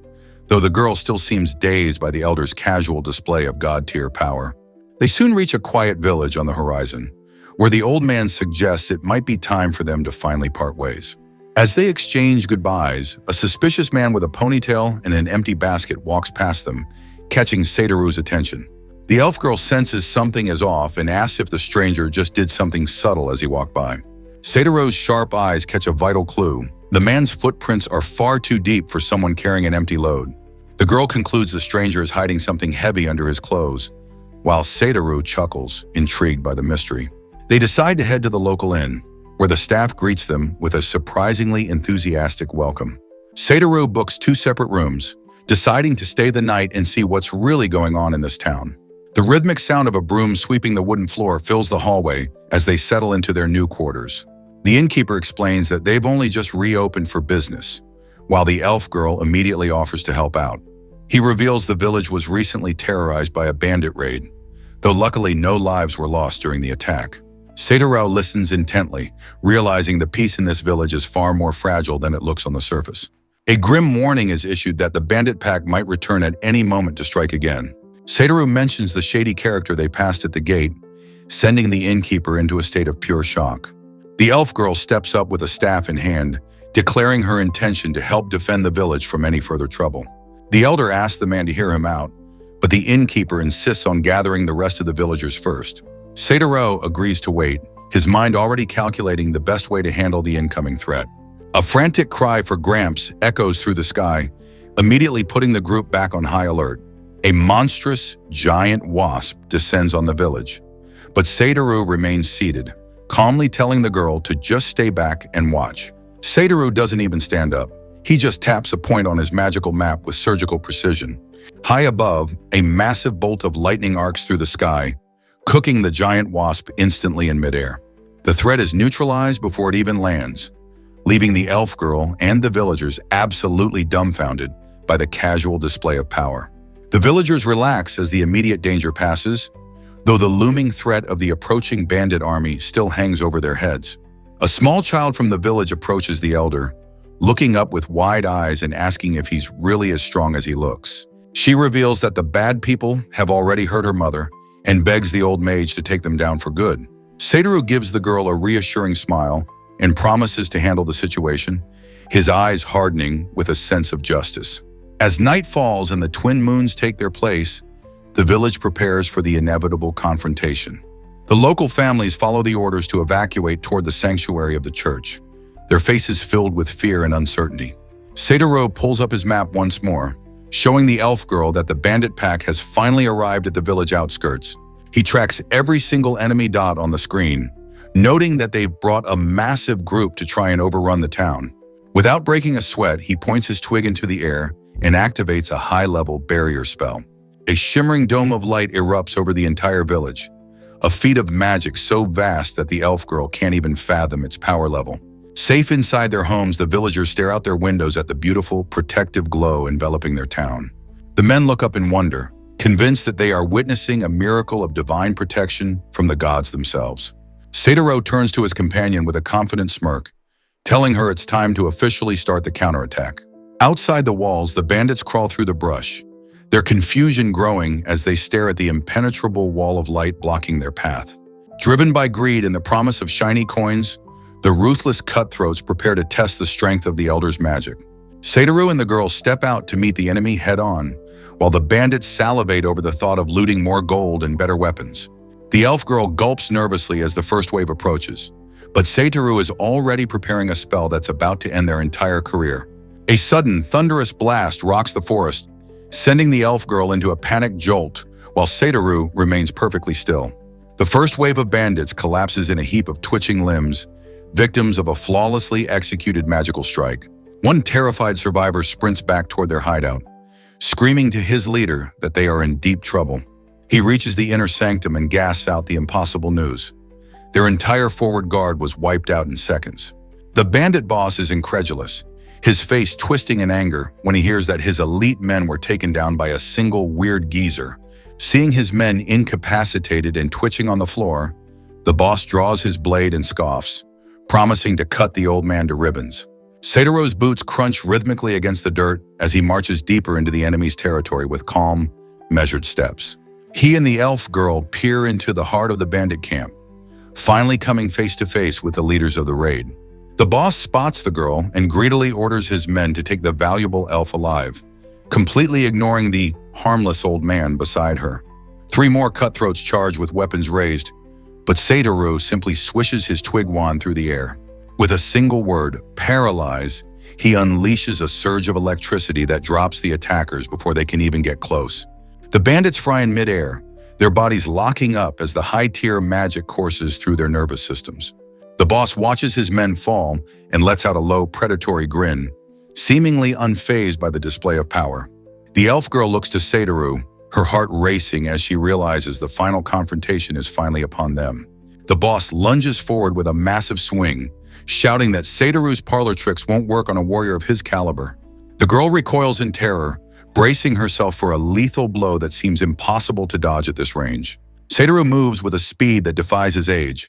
though the girl still seems dazed by the elder's casual display of god-tier power. They soon reach a quiet village on the horizon, where the old man suggests it might be time for them to finally part ways. As they exchange goodbyes, a suspicious man with a ponytail and an empty basket walks past them, catching Satoru's attention. The elf girl senses something is off and asks if the stranger just did something subtle as he walked by. Satoru's sharp eyes catch a vital clue. The man's footprints are far too deep for someone carrying an empty load. The girl concludes the stranger is hiding something heavy under his clothes, while Satoru chuckles, intrigued by the mystery. They decide to head to the local inn, where the staff greets them with a surprisingly enthusiastic welcome. Satoru books 2 separate rooms, deciding to stay the night and see what's really going on in this town. The rhythmic sound of a broom sweeping the wooden floor fills the hallway as they settle into their new quarters. The innkeeper explains that they've only just reopened for business, while the elf girl immediately offers to help out. He reveals the village was recently terrorized by a bandit raid, though luckily no lives were lost during the attack. Satoru listens intently, realizing the peace in this village is far more fragile than it looks on the surface. A grim warning is issued that the bandit pack might return at any moment to strike again. Satoru mentions the shady character they passed at the gate, sending the innkeeper into a state of pure shock. The elf girl steps up with a staff in hand, declaring her intention to help defend the village from any further trouble. The elder asks the man to hear him out, but the innkeeper insists on gathering the rest of the villagers first. Satoru agrees to wait, his mind already calculating the best way to handle the incoming threat. A frantic cry for Gramps echoes through the sky, immediately putting the group back on high alert. A monstrous, giant wasp descends on the village, but Satoru remains seated, calmly telling the girl to just stay back and watch. Satoru doesn't even stand up. He just taps a point on his magical map with surgical precision. High above, a massive bolt of lightning arcs through the sky, cooking the giant wasp instantly in midair. The threat is neutralized before it even lands, leaving the elf girl and the villagers absolutely dumbfounded by the casual display of power. The villagers relax as the immediate danger passes, though the looming threat of the approaching bandit army still hangs over their heads. A small child from the village approaches the elder, looking up with wide eyes and asking if he's really as strong as he looks. She reveals that the bad people have already hurt her mother and begs the old mage to take them down for good. Satoru gives the girl a reassuring smile and promises to handle the situation, his eyes hardening with a sense of justice. As night falls and the twin moons take their place, the village prepares for the inevitable confrontation. The local families follow the orders to evacuate toward the sanctuary of the church, their faces filled with fear and uncertainty. Satoru pulls up his map once more, showing the elf girl that the bandit pack has finally arrived at the village outskirts. He tracks every single enemy dot on the screen, noting that they've brought a massive group to try and overrun the town. Without breaking a sweat, he points his twig into the air and activates a high-level barrier spell. A shimmering dome of light erupts over the entire village, a feat of magic so vast that the elf girl can't even fathom its power level. Safe inside their homes, the villagers stare out their windows at the beautiful, protective glow enveloping their town. The men look up in wonder, convinced that they are witnessing a miracle of divine protection from the gods themselves. Satoru turns to his companion with a confident smirk, telling her it's time to officially start the counterattack. Outside the walls, the bandits crawl through the brush, their confusion growing as they stare at the impenetrable wall of light blocking their path. Driven by greed and the promise of shiny coins, the ruthless cutthroats prepare to test the strength of the elder's magic. Satoru and the girl step out to meet the enemy head-on, while the bandits salivate over the thought of looting more gold and better weapons. The elf girl gulps nervously as the first wave approaches, but Satoru is already preparing a spell that's about to end their entire career. A sudden, thunderous blast rocks the forest, sending the elf girl into a panicked jolt, while Satoru remains perfectly still. The first wave of bandits collapses in a heap of twitching limbs, victims of a flawlessly executed magical strike. One terrified survivor sprints back toward their hideout, screaming to his leader that they are in deep trouble. He reaches the inner sanctum and gasps out the impossible news. Their entire forward guard was wiped out in seconds. The bandit boss is incredulous, his face twisting in anger when he hears that his elite men were taken down by a single weird geezer. Seeing his men incapacitated and twitching on the floor, the boss draws his blade and scoffs, promising to cut the old man to ribbons. Satoru's boots crunch rhythmically against the dirt as he marches deeper into the enemy's territory with calm, measured steps. He and the elf girl peer into the heart of the bandit camp, finally coming face to face with the leaders of the raid. The boss spots the girl and greedily orders his men to take the valuable elf alive, completely ignoring the harmless old man beside her. 3 more cutthroats charge with weapons raised, but Satoru simply swishes his twig wand through the air. With a single word, paralyze, he unleashes a surge of electricity that drops the attackers before they can even get close. The bandits fry in midair, their bodies locking up as the high-tier magic courses through their nervous systems. The boss watches his men fall and lets out a low, predatory grin, seemingly unfazed by the display of power. The elf girl looks to Satoru, her heart racing as she realizes the final confrontation is finally upon them. The boss lunges forward with a massive swing, shouting that Satoru's parlor tricks won't work on a warrior of his caliber. The girl recoils in terror, bracing herself for a lethal blow that seems impossible to dodge at this range. Satoru moves with a speed that defies his age,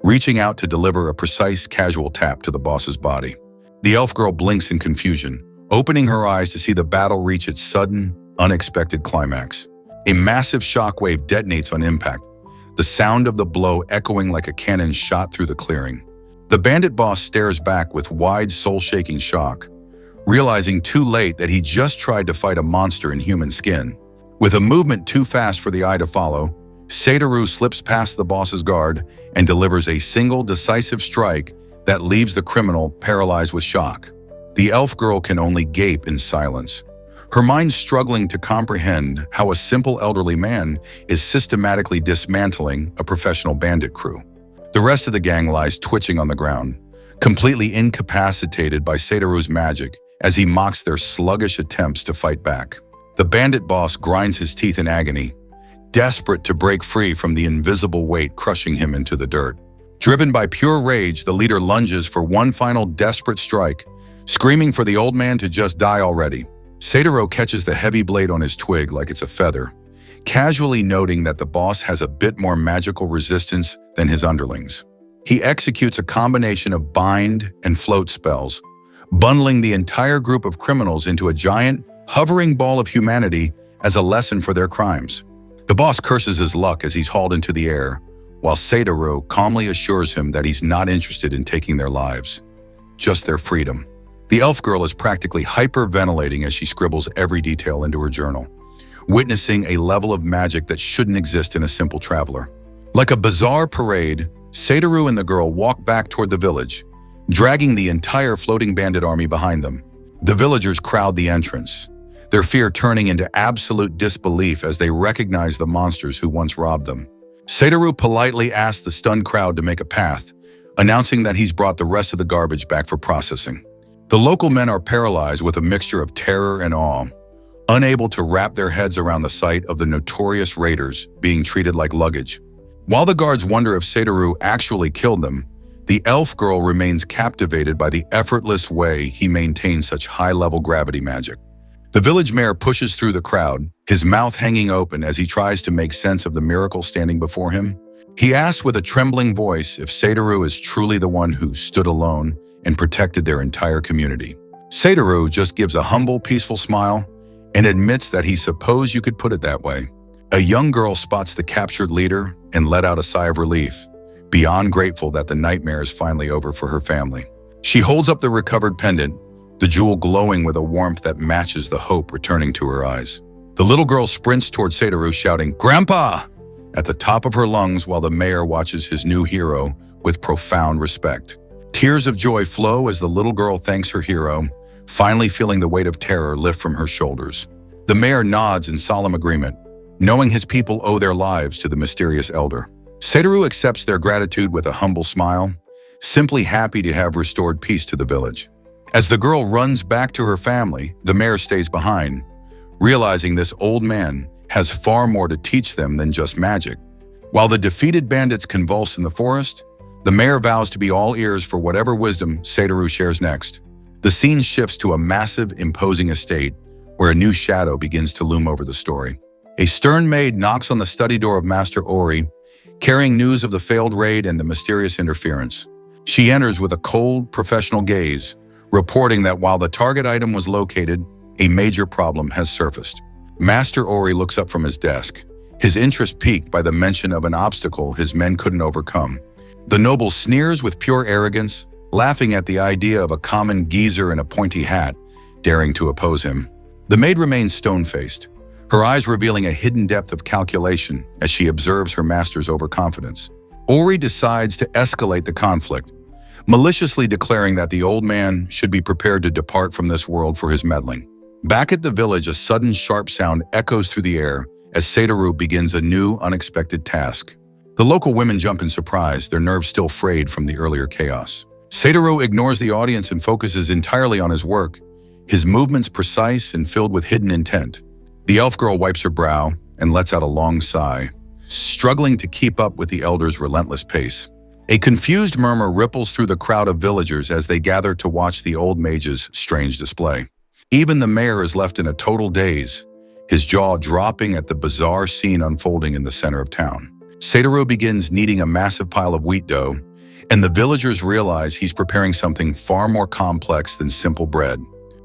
reaching out to deliver a precise, casual tap to the boss's body. The elf girl blinks in confusion, opening her eyes to see the battle reach its sudden, unexpected climax. A massive shockwave detonates on impact, the sound of the blow echoing like a cannon shot through the clearing. The bandit boss stares back with wide, soul-shaking shock, realizing too late that he just tried to fight a monster in human skin. With a movement too fast for the eye to follow, Satoru slips past the boss's guard and delivers a single decisive strike that leaves the criminal paralyzed with shock. The elf girl can only gape in silence, her mind struggling to comprehend how a simple elderly man is systematically dismantling a professional bandit crew. The rest of the gang lies twitching on the ground, completely incapacitated by Satoru's magic as he mocks their sluggish attempts to fight back. The bandit boss grinds his teeth in agony, desperate to break free from the invisible weight crushing him into the dirt. Driven by pure rage, the leader lunges for one final desperate strike, screaming for the old man to just die already. Satoru catches the heavy blade on his twig like it's a feather, casually noting that the boss has a bit more magical resistance than his underlings. He executes a combination of bind and float spells, bundling the entire group of criminals into a giant, hovering ball of humanity as a lesson for their crimes. The boss curses his luck as he's hauled into the air, while Satoru calmly assures him that he's not interested in taking their lives, just their freedom. The elf girl is practically hyperventilating as she scribbles every detail into her journal, witnessing a level of magic that shouldn't exist in a simple traveler. Like a bizarre parade, Satoru and the girl walk back toward the village, dragging the entire floating bandit army behind them. The villagers crowd the entrance, their fear turning into absolute disbelief as they recognize the monsters who once robbed them. Satoru politely asks the stunned crowd to make a path, announcing that he's brought the rest of the garbage back for processing. The local men are paralyzed with a mixture of terror and awe, unable to wrap their heads around the sight of the notorious raiders being treated like luggage. While the guards wonder if Satoru actually killed them, the elf girl remains captivated by the effortless way he maintains such high-level gravity magic. The village mayor pushes through the crowd, his mouth hanging open as he tries to make sense of the miracle standing before him. He asks with a trembling voice if Satoru is truly the one who stood alone and protected their entire community. Satoru just gives a humble, peaceful smile and admits that he supposed you could put it that way. A young girl spots the captured leader and let out a sigh of relief, beyond grateful that the nightmare is finally over for her family. She holds up the recovered pendant, the jewel glowing with a warmth that matches the hope returning to her eyes. The little girl sprints toward Satoru, shouting, "Grandpa!" at the top of her lungs while the mayor watches his new hero with profound respect. Tears of joy flow as the little girl thanks her hero, finally feeling the weight of terror lift from her shoulders. The mayor nods in solemn agreement, knowing his people owe their lives to the mysterious elder. Satoru accepts their gratitude with a humble smile, simply happy to have restored peace to the village. As the girl runs back to her family, the mayor stays behind, realizing this old man has far more to teach them than just magic. While the defeated bandits convulse in the forest, the mayor vows to be all ears for whatever wisdom Satoru shares next. The scene shifts to a massive, imposing estate where a new shadow begins to loom over the story. A stern maid knocks on the study door of Master Ori, carrying news of the failed raid and the mysterious interference. She enters with a cold, professional gaze, reporting that while the target item was located, a major problem has surfaced. Master Ori looks up from his desk, his interest piqued by the mention of an obstacle his men couldn't overcome. The noble sneers with pure arrogance, laughing at the idea of a common geezer in a pointy hat daring to oppose him. The maid remains stone-faced, her eyes revealing a hidden depth of calculation as she observes her master's overconfidence. Ori decides to escalate the conflict, maliciously declaring that the old man should be prepared to depart from this world for his meddling. Back at the village, a sudden sharp sound echoes through the air as Satoru begins a new, unexpected task. The local women jump in surprise, their nerves still frayed from the earlier chaos. Satoru ignores the audience and focuses entirely on his work, his movements precise and filled with hidden intent. The elf girl wipes her brow and lets out a long sigh, struggling to keep up with the elder's relentless pace. A confused murmur ripples through the crowd of villagers as they gather to watch the old mage's strange display. Even the mayor is left in a total daze, his jaw dropping at the bizarre scene unfolding in the center of town. Satoru begins kneading a massive pile of wheat dough, and the villagers realize he's preparing something far more complex than simple bread.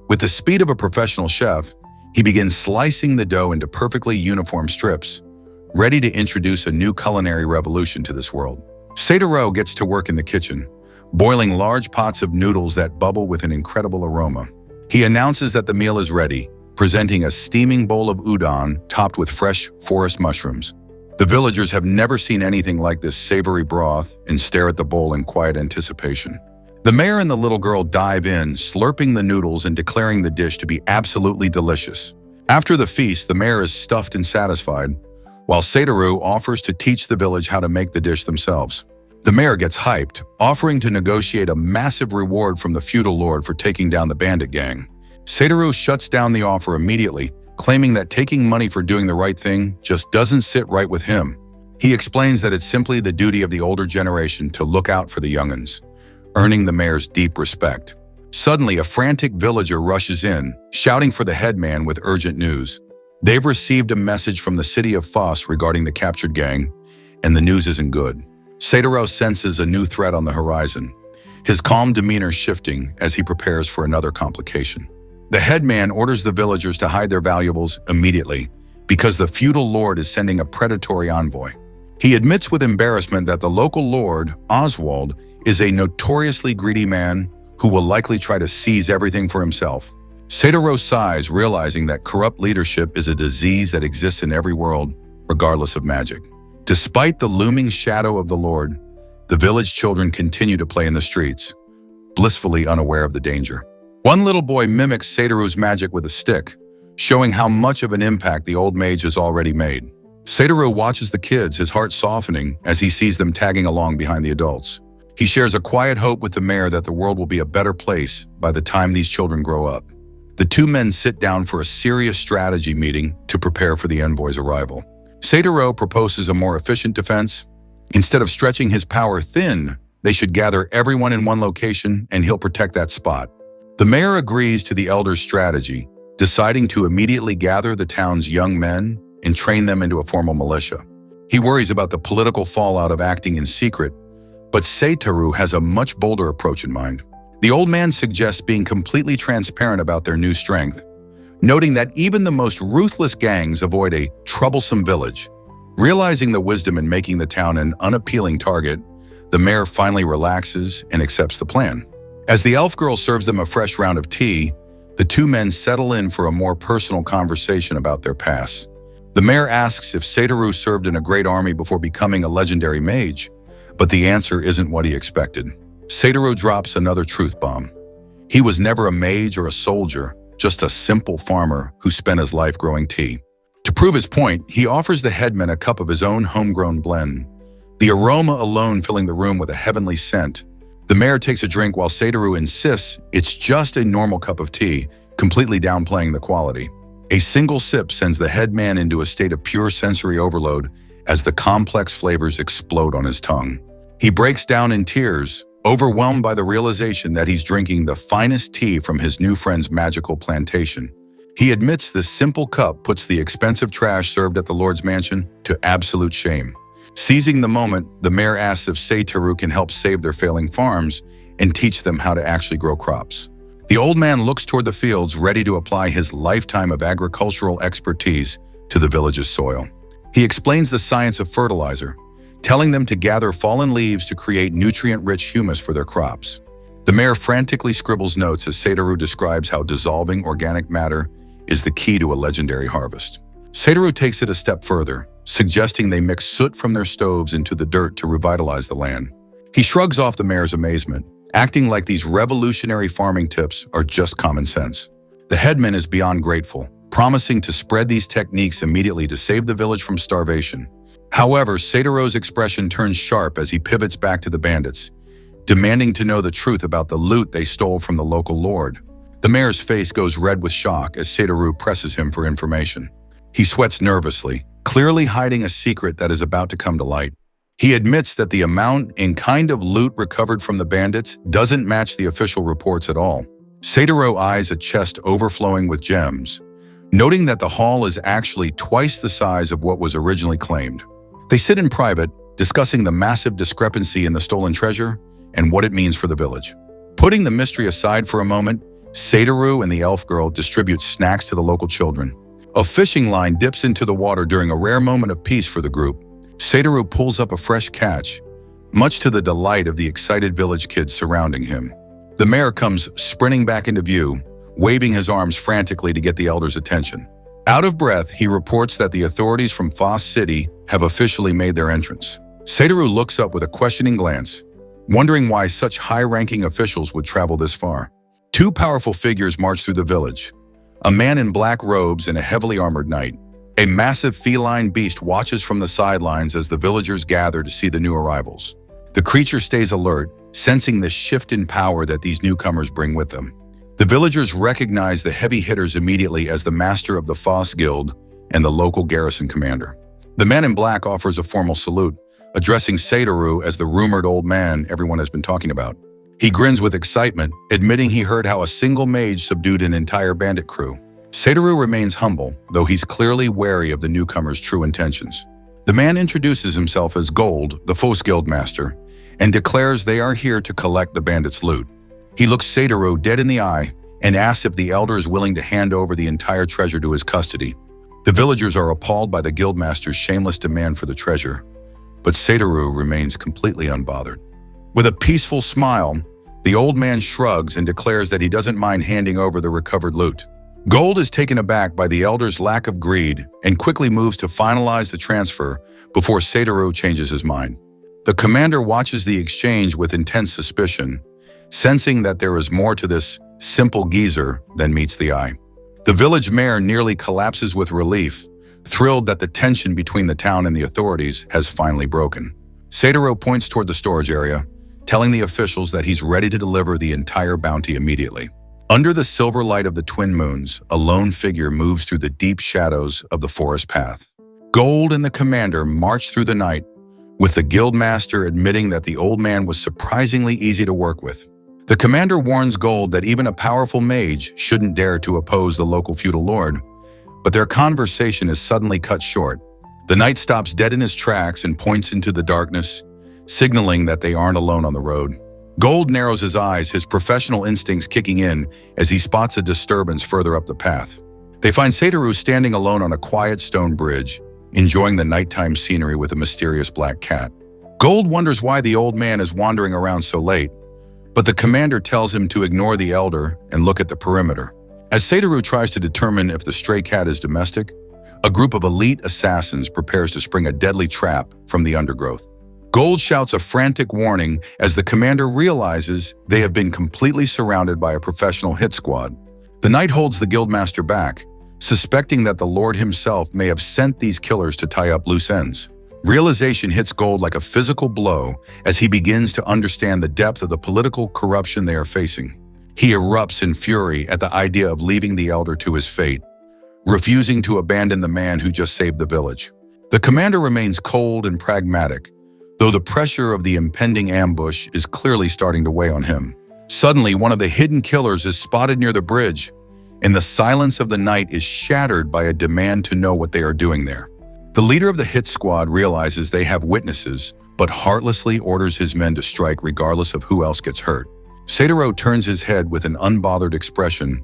With the speed of a professional chef, he begins slicing the dough into perfectly uniform strips, ready to introduce a new culinary revolution to this world. Satoru gets to work in the kitchen, boiling large pots of noodles that bubble with an incredible aroma. He announces that the meal is ready, presenting a steaming bowl of udon topped with fresh forest mushrooms. The villagers have never seen anything like this savory broth and stare at the bowl in quiet anticipation. The mayor and the little girl dive in, slurping the noodles and declaring the dish to be absolutely delicious. After the feast, the mayor is stuffed and satisfied, while Satoru offers to teach the village how to make the dish themselves. The mayor gets hyped, offering to negotiate a massive reward from the feudal lord for taking down the bandit gang. Satoru shuts down the offer immediately, claiming that taking money for doing the right thing just doesn't sit right with him. He explains that it's simply the duty of the older generation to look out for the young'uns, earning the mayor's deep respect. Suddenly, a frantic villager rushes in, shouting for the headman with urgent news. They've received a message from the city of Foss regarding the captured gang, and the news isn't good. Satoru senses a new threat on the horizon, his calm demeanor shifting as he prepares for another complication. The headman orders the villagers to hide their valuables immediately because the feudal lord is sending a predatory envoy. He admits with embarrassment that the local lord, Oswald, is a notoriously greedy man who will likely try to seize everything for himself. Satoru sighs, realizing that corrupt leadership is a disease that exists in every world, regardless of magic. Despite the looming shadow of the Lord, the village children continue to play in the streets, blissfully unaware of the danger. One little boy mimics Satoru's magic with a stick, showing how much of an impact the old mage has already made. Satoru watches the kids, his heart softening as he sees them tagging along behind the adults. He shares a quiet hope with the mayor that the world will be a better place by the time these children grow up. The two men sit down for a serious strategy meeting to prepare for the envoy's arrival. Satoru proposes a more efficient defense. Instead of stretching his power thin, they should gather everyone in one location and he'll protect that spot. The mayor agrees to the elder's strategy, deciding to immediately gather the town's young men and train them into a formal militia. He worries about the political fallout of acting in secret, but Satoru has a much bolder approach in mind. The old man suggests being completely transparent about their new strength, noting that even the most ruthless gangs avoid a troublesome village. Realizing the wisdom in making the town an unappealing target, the mayor finally relaxes and accepts the plan. As the elf girl serves them a fresh round of tea, the two men settle in for a more personal conversation about their past. The mayor asks if Satoru served in a great army before becoming a legendary mage, but the answer isn't what he expected. Satoru drops another truth bomb. He was never a mage or a soldier, just a simple farmer who spent his life growing tea. To prove his point, he offers the headman a cup of his own homegrown blend, the aroma alone filling the room with a heavenly scent. The mayor takes a drink while Satoru insists it's just a normal cup of tea, completely downplaying the quality. A single sip sends the headman into a state of pure sensory overload as the complex flavors explode on his tongue. He breaks down in tears, overwhelmed by the realization that he's drinking the finest tea from his new friend's magical plantation. He admits this simple cup puts the expensive trash served at the Lord's mansion to absolute shame. Seizing the moment, the mayor asks if Satoru can help save their failing farms and teach them how to actually grow crops. The old man looks toward the fields, ready to apply his lifetime of agricultural expertise to the village's soil. He explains the science of fertilizer, telling them to gather fallen leaves to create nutrient-rich humus for their crops. The mayor frantically scribbles notes as Satoru describes how dissolving organic matter is the key to a legendary harvest. Satoru takes it a step further, suggesting they mix soot from their stoves into the dirt to revitalize the land. He shrugs off the mayor's amazement, acting like these revolutionary farming tips are just common sense. The headman is beyond grateful, promising to spread these techniques immediately to save the village from starvation. However, Satoru's expression turns sharp as he pivots back to the bandits, demanding to know the truth about the loot they stole from the local lord. The mayor's face goes red with shock as Satoru presses him for information. He sweats nervously, clearly hiding a secret that is about to come to light. He admits that the amount and kind of loot recovered from the bandits doesn't match the official reports at all. Satoru eyes a chest overflowing with gems, noting that the haul is actually twice the size of what was originally claimed. They sit in private, discussing the massive discrepancy in the stolen treasure and what it means for the village. Putting the mystery aside for a moment, Satoru and the elf girl distribute snacks to the local children. A fishing line dips into the water during a rare moment of peace for the group. Satoru pulls up a fresh catch, much to the delight of the excited village kids surrounding him. The mayor comes sprinting back into view, waving his arms frantically to get the elders' attention. Out of breath, he reports that the authorities from Foss City have officially made their entrance. Satoru looks up with a questioning glance, wondering why such high-ranking officials would travel this far. Two powerful figures march through the village. A man in black robes and a heavily armored knight. A massive feline beast watches from the sidelines as the villagers gather to see the new arrivals. The creature stays alert, sensing the shift in power that these newcomers bring with them. The villagers recognize the heavy hitters immediately as the master of the Foss Guild and the local garrison commander. The man in black offers a formal salute, addressing Satoru as the rumored old man everyone has been talking about. He grins with excitement, admitting he heard how a single mage subdued an entire bandit crew. Satoru remains humble, though he's clearly wary of the newcomer's true intentions. The man introduces himself as Gold, the Foss Guild master, and declares they are here to collect the bandits' loot. He looks Satoru dead in the eye and asks if the elder is willing to hand over the entire treasure to his custody. The villagers are appalled by the guildmaster's shameless demand for the treasure, but Satoru remains completely unbothered. With a peaceful smile, the old man shrugs and declares that he doesn't mind handing over the recovered loot. Gold is taken aback by the elder's lack of greed and quickly moves to finalize the transfer before Satoru changes his mind. The commander watches the exchange with intense suspicion, sensing that there is more to this simple geezer than meets the eye. The village mayor nearly collapses with relief, thrilled that the tension between the town and the authorities has finally broken. Satoru points toward the storage area, telling the officials that he's ready to deliver the entire bounty immediately. Under the silver light of the twin moons, a lone figure moves through the deep shadows of the forest path. Gold and the commander march through the night, with the guildmaster admitting that the old man was surprisingly easy to work with. The commander warns Gold that even a powerful mage shouldn't dare to oppose the local feudal lord, but their conversation is suddenly cut short. The knight stops dead in his tracks and points into the darkness, signaling that they aren't alone on the road. Gold narrows his eyes, his professional instincts kicking in as he spots a disturbance further up the path. They find Satoru standing alone on a quiet stone bridge, enjoying the nighttime scenery with a mysterious black cat. Gold wonders why the old man is wandering around so late, but the commander tells him to ignore the elder and look at the perimeter. As Satoru tries to determine if the stray cat is domestic, a group of elite assassins prepares to spring a deadly trap from the undergrowth. Gold shouts a frantic warning as the commander realizes they have been completely surrounded by a professional hit squad. The knight holds the guildmaster back, suspecting that the lord himself may have sent these killers to tie up loose ends. Realization hits Gold like a physical blow as he begins to understand the depth of the political corruption they are facing. He erupts in fury at the idea of leaving the elder to his fate, refusing to abandon the man who just saved the village. The commander remains cold and pragmatic, though the pressure of the impending ambush is clearly starting to weigh on him. Suddenly, one of the hidden killers is spotted near the bridge, and the silence of the night is shattered by a demand to know what they are doing there. The leader of the hit squad realizes they have witnesses, but heartlessly orders his men to strike regardless of who else gets hurt. Satoru turns his head with an unbothered expression,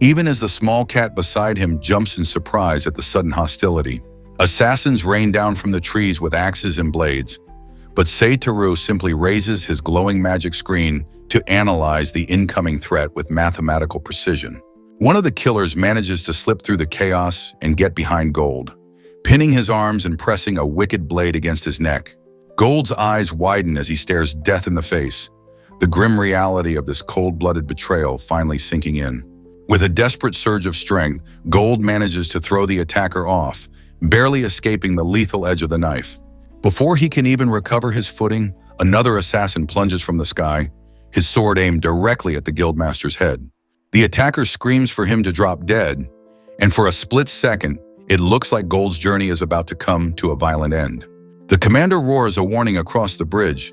even as the small cat beside him jumps in surprise at the sudden hostility. Assassins rain down from the trees with axes and blades, but Satoru simply raises his glowing magic screen to analyze the incoming threat with mathematical precision. One of the killers manages to slip through the chaos and get behind Gold, pinning his arms and pressing a wicked blade against his neck. Gold's eyes widen as he stares death in the face, the grim reality of this cold-blooded betrayal finally sinking in. With a desperate surge of strength, Gold manages to throw the attacker off, barely escaping the lethal edge of the knife. Before he can even recover his footing, another assassin plunges from the sky, his sword aimed directly at the guildmaster's head. The attacker screams for him to drop dead, and for a split second, it looks like Gold's journey is about to come to a violent end. The commander roars a warning across the bridge,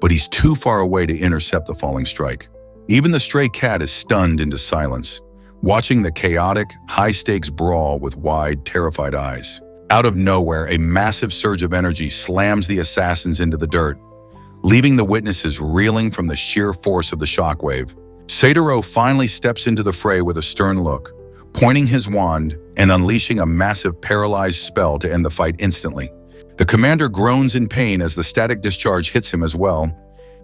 but he's too far away to intercept the falling strike. Even the stray cat is stunned into silence, watching the chaotic, high-stakes brawl with wide, terrified eyes. Out of nowhere, a massive surge of energy slams the assassins into the dirt, leaving the witnesses reeling from the sheer force of the shockwave. Satoru finally steps into the fray with a stern look, pointing his wand and unleashing a massive paralyzed spell to end the fight instantly. The commander groans in pain as the static discharge hits him as well,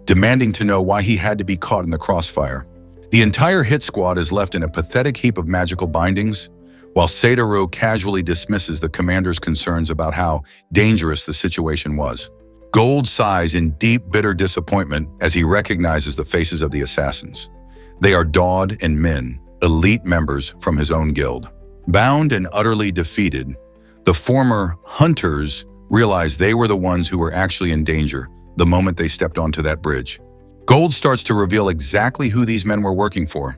demanding to know why he had to be caught in the crossfire. The entire hit squad is left in a pathetic heap of magical bindings, while Satoru casually dismisses the commander's concerns about how dangerous the situation was. Gold sighs in deep, bitter disappointment as he recognizes the faces of the assassins. They are Daud and Min, elite members from his own guild. Bound and utterly defeated, the former hunters realize they were the ones who were actually in danger the moment they stepped onto that bridge. Gold starts to reveal exactly who these men were working for,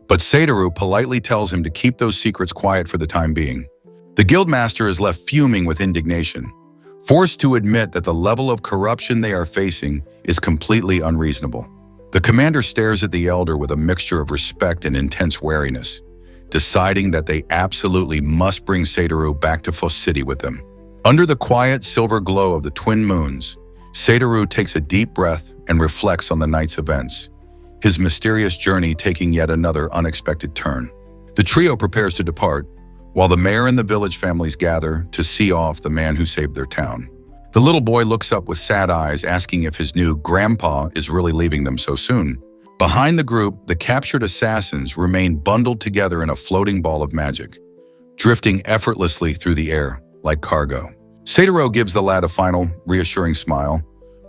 but Satoru politely tells him to keep those secrets quiet for the time being. The guildmaster is left fuming with indignation, forced to admit that the level of corruption they are facing is completely unreasonable. The commander stares at the elder with a mixture of respect and intense wariness, deciding that they absolutely must bring Satoru back to Foss City with them. Under the quiet silver glow of the twin moons, Satoru takes a deep breath and reflects on the night's events, his mysterious journey taking yet another unexpected turn. The trio prepares to depart, while the mayor and the village families gather to see off the man who saved their town. The little boy looks up with sad eyes, asking if his new grandpa is really leaving them so soon. Behind the group, the captured assassins remain bundled together in a floating ball of magic, drifting effortlessly through the air like cargo. Satoru gives the lad a final, reassuring smile,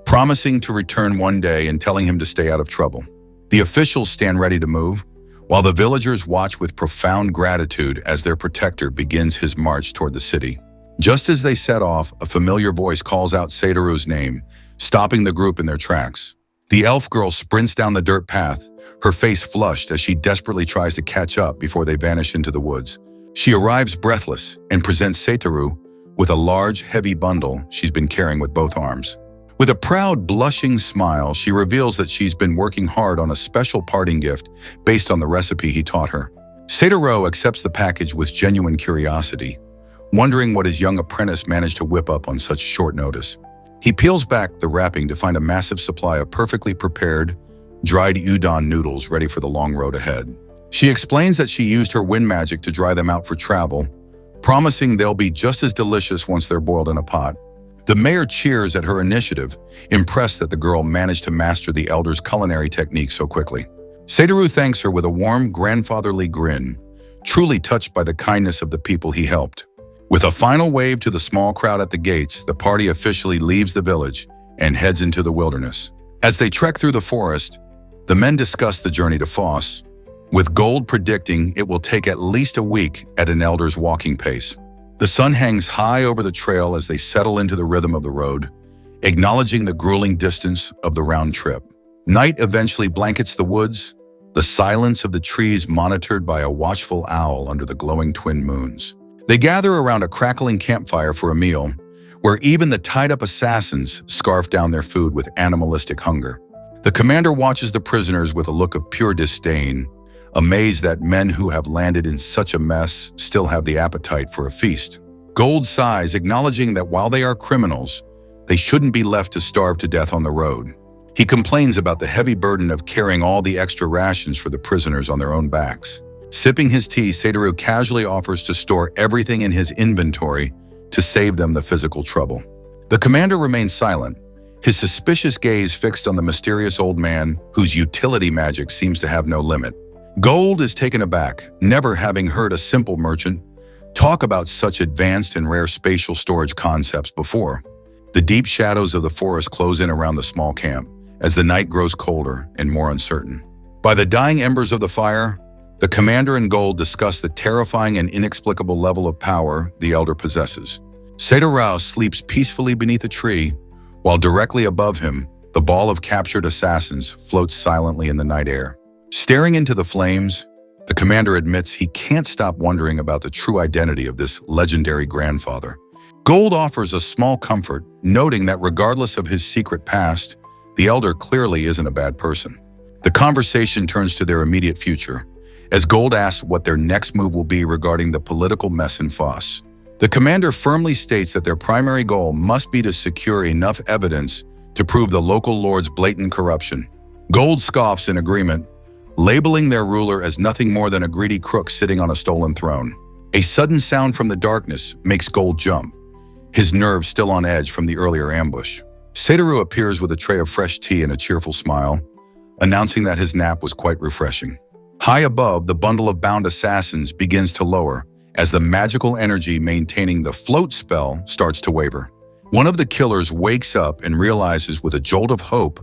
promising to return one day and telling him to stay out of trouble. The officials stand ready to move, while the villagers watch with profound gratitude as their protector begins his march toward the city. Just as they set off, a familiar voice calls out Satoru's name, stopping the group in their tracks. The elf girl sprints down the dirt path, her face flushed as she desperately tries to catch up before they vanish into the woods. She arrives breathless and presents Satoru with a large, heavy bundle she's been carrying with both arms. With a proud, blushing smile, she reveals that she's been working hard on a special parting gift based on the recipe he taught her. Satoru accepts the package with genuine curiosity, wondering what his young apprentice managed to whip up on such short notice. He peels back the wrapping to find a massive supply of perfectly prepared, dried udon noodles ready for the long road ahead. She explains that she used her wind magic to dry them out for travel, promising they'll be just as delicious once they're boiled in a pot. The mayor cheers at her initiative, impressed that the girl managed to master the elder's culinary technique so quickly. Satoru thanks her with a warm, grandfatherly grin, truly touched by the kindness of the people he helped. With a final wave to the small crowd at the gates, the party officially leaves the village and heads into the wilderness. As they trek through the forest, the men discuss the journey to Foss, with Gold predicting it will take at least a week at an elder's walking pace. The sun hangs high over the trail as they settle into the rhythm of the road, acknowledging the grueling distance of the round trip. Night eventually blankets the woods, the silence of the trees monitored by a watchful owl under the glowing twin moons. They gather around a crackling campfire for a meal, where even the tied-up assassins scarf down their food with animalistic hunger. The commander watches the prisoners with a look of pure disdain, amazed that men who have landed in such a mess still have the appetite for a feast. Gold sighs, acknowledging that while they are criminals, they shouldn't be left to starve to death on the road. He complains about the heavy burden of carrying all the extra rations for the prisoners on their own backs. Sipping his tea, Satoru casually offers to store everything in his inventory to save them the physical trouble. The commander remains silent, his suspicious gaze fixed on the mysterious old man whose utility magic seems to have no limit. Gold is taken aback, never having heard a simple merchant talk about such advanced and rare spatial storage concepts before. The deep shadows of the forest close in around the small camp as the night grows colder and more uncertain. By the dying embers of the fire, the commander and Gold discuss the terrifying and inexplicable level of power the elder possesses. Satoru sleeps peacefully beneath a tree, while directly above him, the ball of captured assassins floats silently in the night air. Staring into the flames, the commander admits he can't stop wondering about the true identity of this legendary grandfather. Gold offers a small comfort, noting that regardless of his secret past, the elder clearly isn't a bad person. The conversation turns to their immediate future, as Gold asks what their next move will be regarding the political mess in Foss. The commander firmly states that their primary goal must be to secure enough evidence to prove the local lord's blatant corruption. Gold scoffs in agreement, labeling their ruler as nothing more than a greedy crook sitting on a stolen throne. A sudden sound from the darkness makes Gold jump, his nerves still on edge from the earlier ambush. Satoru appears with a tray of fresh tea and a cheerful smile, announcing that his nap was quite refreshing. High above, the bundle of bound assassins begins to lower as the magical energy maintaining the float spell starts to waver. One of the killers wakes up and realizes with a jolt of hope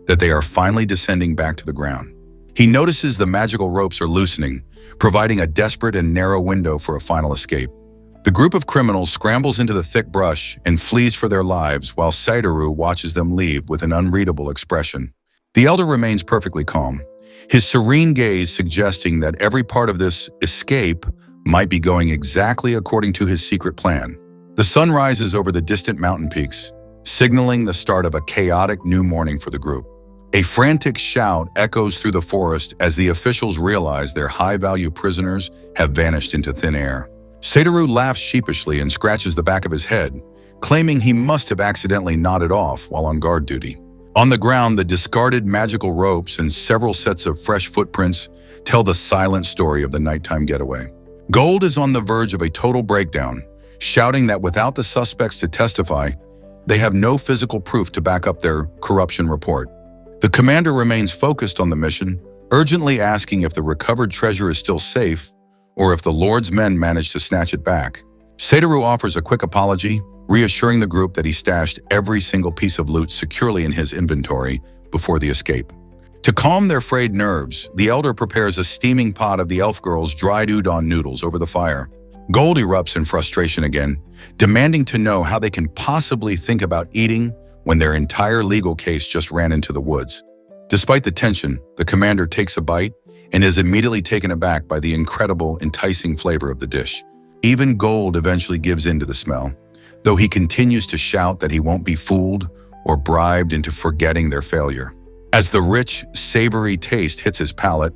that they are finally descending back to the ground. He notices the magical ropes are loosening, providing a desperate and narrow window for a final escape. The group of criminals scrambles into the thick brush and flees for their lives while Satoru watches them leave with an unreadable expression. The elder remains perfectly calm, his serene gaze suggesting that every part of this escape might be going exactly according to his secret plan. The sun rises over the distant mountain peaks, signaling the start of a chaotic new morning for the group. A frantic shout echoes through the forest as the officials realize their high-value prisoners have vanished into thin air. Satoru laughs sheepishly and scratches the back of his head, claiming he must have accidentally nodded off while on guard duty. On the ground, the discarded magical ropes and several sets of fresh footprints tell the silent story of the nighttime getaway. Gold is on the verge of a total breakdown, shouting that without the suspects to testify, they have no physical proof to back up their corruption report. The commander remains focused on the mission, urgently asking if the recovered treasure is still safe or if the Lord's men managed to snatch it back. Satoru offers a quick apology, reassuring the group that he stashed every single piece of loot securely in his inventory before the escape. To calm their frayed nerves, the elder prepares a steaming pot of the elf girl's dried udon noodles over the fire. Gold erupts in frustration again, demanding to know how they can possibly think about eating when their entire legal case just ran into the woods. Despite the tension, the commander takes a bite and is immediately taken aback by the incredible, enticing flavor of the dish. Even Gold eventually gives in to the smell, though he continues to shout that he won't be fooled or bribed into forgetting their failure. As the rich, savory taste hits his palate,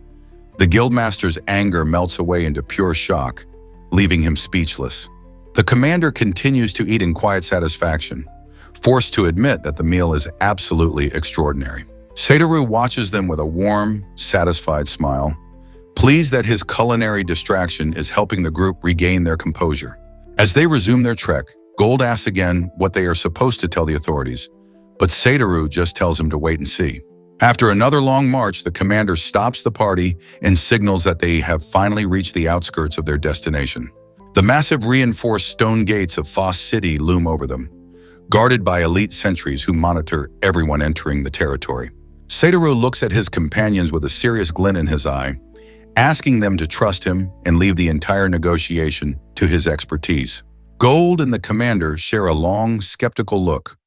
the guildmaster's anger melts away into pure shock, leaving him speechless. The commander continues to eat in quiet satisfaction, forced to admit that the meal is absolutely extraordinary. Satoru watches them with a warm, satisfied smile, pleased that his culinary distraction is helping the group regain their composure. As they resume their trek, Gold asks again what they are supposed to tell the authorities, but Satoru just tells him to wait and see. After another long march, the commander stops the party and signals that they have finally reached the outskirts of their destination. The massive reinforced stone gates of Foss City loom over them, guarded by elite sentries who monitor everyone entering the territory. Satoru looks at his companions with a serious glint in his eye, asking them to trust him and leave the entire negotiation to his expertise. Gold and the commander share a long, skeptical look,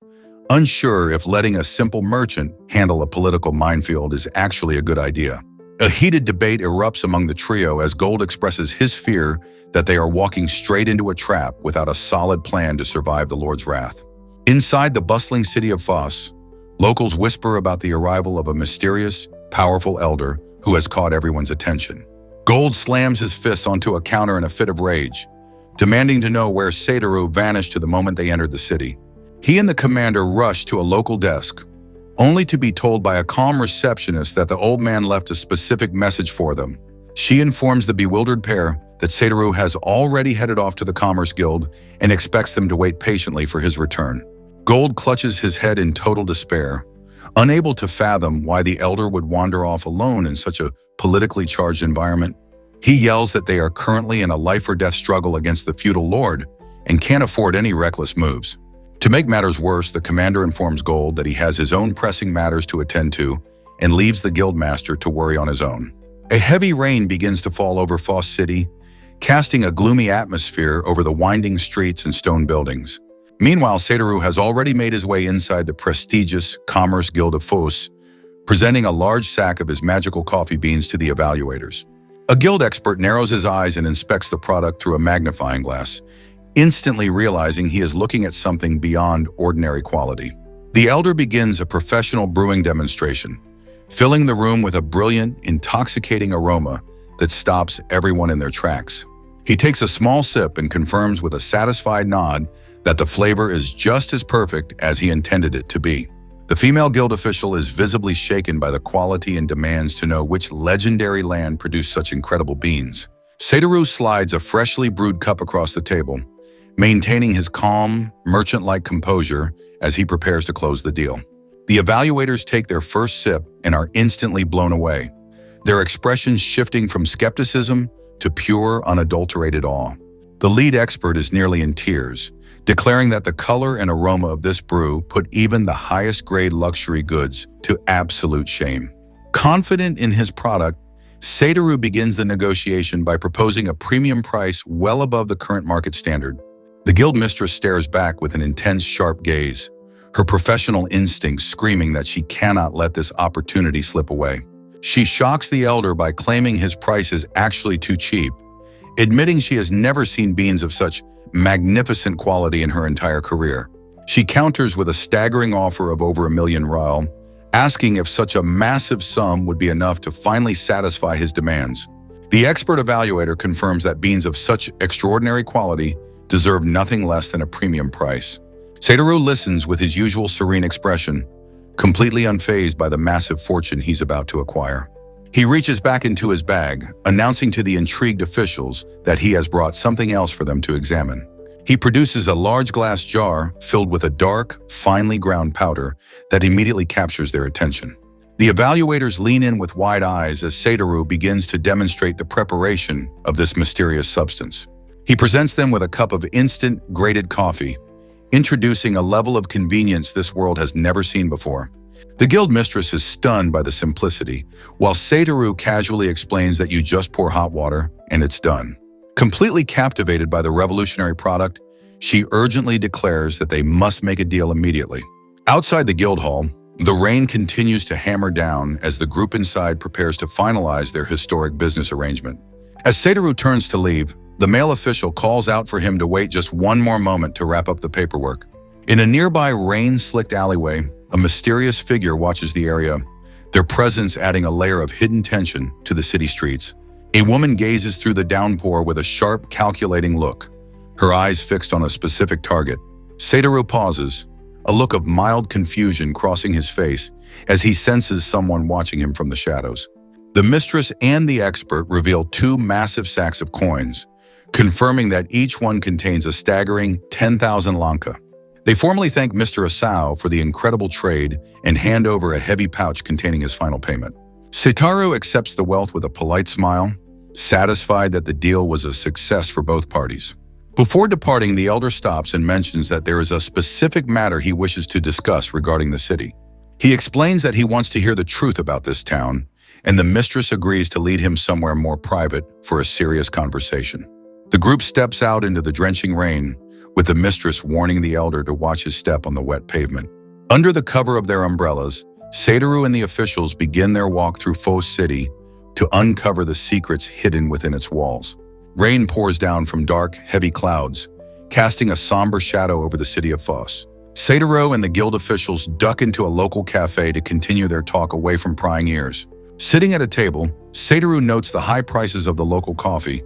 unsure if letting a simple merchant handle a political minefield is actually a good idea. A heated debate erupts among the trio as Gold expresses his fear that they are walking straight into a trap without a solid plan to survive the Lord's wrath. Inside the bustling city of Foss, locals whisper about the arrival of a mysterious, powerful elder who has caught everyone's attention. Gold slams his fists onto a counter in a fit of rage, demanding to know where Satoru vanished to the moment they entered the city. He and the commander rush to a local desk, only to be told by a calm receptionist that the old man left a specific message for them. She informs the bewildered pair that Satoru has already headed off to the Commerce Guild and expects them to wait patiently for his return. Gold clutches his head in total despair, unable to fathom why the elder would wander off alone in such a politically charged environment. He yells that they are currently in a life-or-death struggle against the feudal lord and can't afford any reckless moves. To make matters worse, the commander informs Gold that he has his own pressing matters to attend to and leaves the guildmaster to worry on his own. A heavy rain begins to fall over Foss City, casting a gloomy atmosphere over the winding streets and stone buildings. Meanwhile, Satoru has already made his way inside the prestigious Commerce Guild of Foss, presenting a large sack of his magical coffee beans to the evaluators. A guild expert narrows his eyes and inspects the product through a magnifying glass, instantly realizing he is looking at something beyond ordinary quality. The elder begins a professional brewing demonstration, filling the room with a brilliant, intoxicating aroma that stops everyone in their tracks. He takes a small sip and confirms with a satisfied nod that the flavor is just as perfect as he intended it to be. The female guild official is visibly shaken by the quality and demands to know which legendary land produced such incredible beans. Satoru slides a freshly brewed cup across the table, maintaining his calm, merchant-like composure as he prepares to close the deal. The evaluators take their first sip and are instantly blown away, their expressions shifting from skepticism to pure, unadulterated awe. The lead expert is nearly in tears, declaring that the color and aroma of this brew put even the highest-grade luxury goods to absolute shame. Confident in his product, Satoru begins the negotiation by proposing a premium price well above the current market standard. The guild mistress stares back with an intense, sharp gaze, her professional instincts screaming that she cannot let this opportunity slip away. She shocks the elder by claiming his price is actually too cheap, admitting she has never seen beans of such magnificent quality in her entire career. She counters with a staggering offer of over 1 million rial, asking if such a massive sum would be enough to finally satisfy his demands. The expert evaluator confirms that beans of such extraordinary quality deserve nothing less than a premium price. Satoru listens with his usual serene expression, completely unfazed by the massive fortune he's about to acquire. He reaches back into his bag, announcing to the intrigued officials that he has brought something else for them to examine. He produces a large glass jar filled with a dark, finely ground powder that immediately captures their attention. The evaluators lean in with wide eyes as Satoru begins to demonstrate the preparation of this mysterious substance. He presents them with a cup of instant, grated coffee, introducing a level of convenience this world has never seen before. The guild mistress is stunned by the simplicity, while Satoru casually explains that you just pour hot water and it's done. Completely captivated by the revolutionary product, she urgently declares that they must make a deal immediately. Outside the guild hall, the rain continues to hammer down as the group inside prepares to finalize their historic business arrangement. As Satoru turns to leave, the male official calls out for him to wait just one more moment to wrap up the paperwork. In a nearby rain-slicked alleyway, a mysterious figure watches the area, their presence adding a layer of hidden tension to the city streets. A woman gazes through the downpour with a sharp, calculating look, her eyes fixed on a specific target. Satoru pauses, a look of mild confusion crossing his face as he senses someone watching him from the shadows. The mistress and the expert reveal 2 massive sacks of coins, confirming that each one contains a staggering 10,000 lanka. They formally thank Mr. Asao for the incredible trade and hand over a heavy pouch containing his final payment. Satoru accepts the wealth with a polite smile, satisfied that the deal was a success for both parties. Before departing, the elder stops and mentions that there is a specific matter he wishes to discuss regarding the city. He explains that he wants to hear the truth about this town, and the mistress agrees to lead him somewhere more private for a serious conversation. The group steps out into the drenching rain, with the mistress warning the elder to watch his step on the wet pavement. Under the cover of their umbrellas, Satoru and the officials begin their walk through Foss City to uncover the secrets hidden within its walls. Rain pours down from dark, heavy clouds, casting a somber shadow over the city of Foss. Satoru and the guild officials duck into a local cafe to continue their talk away from prying ears. Sitting at a table, Satoru notes the high prices of the local coffee,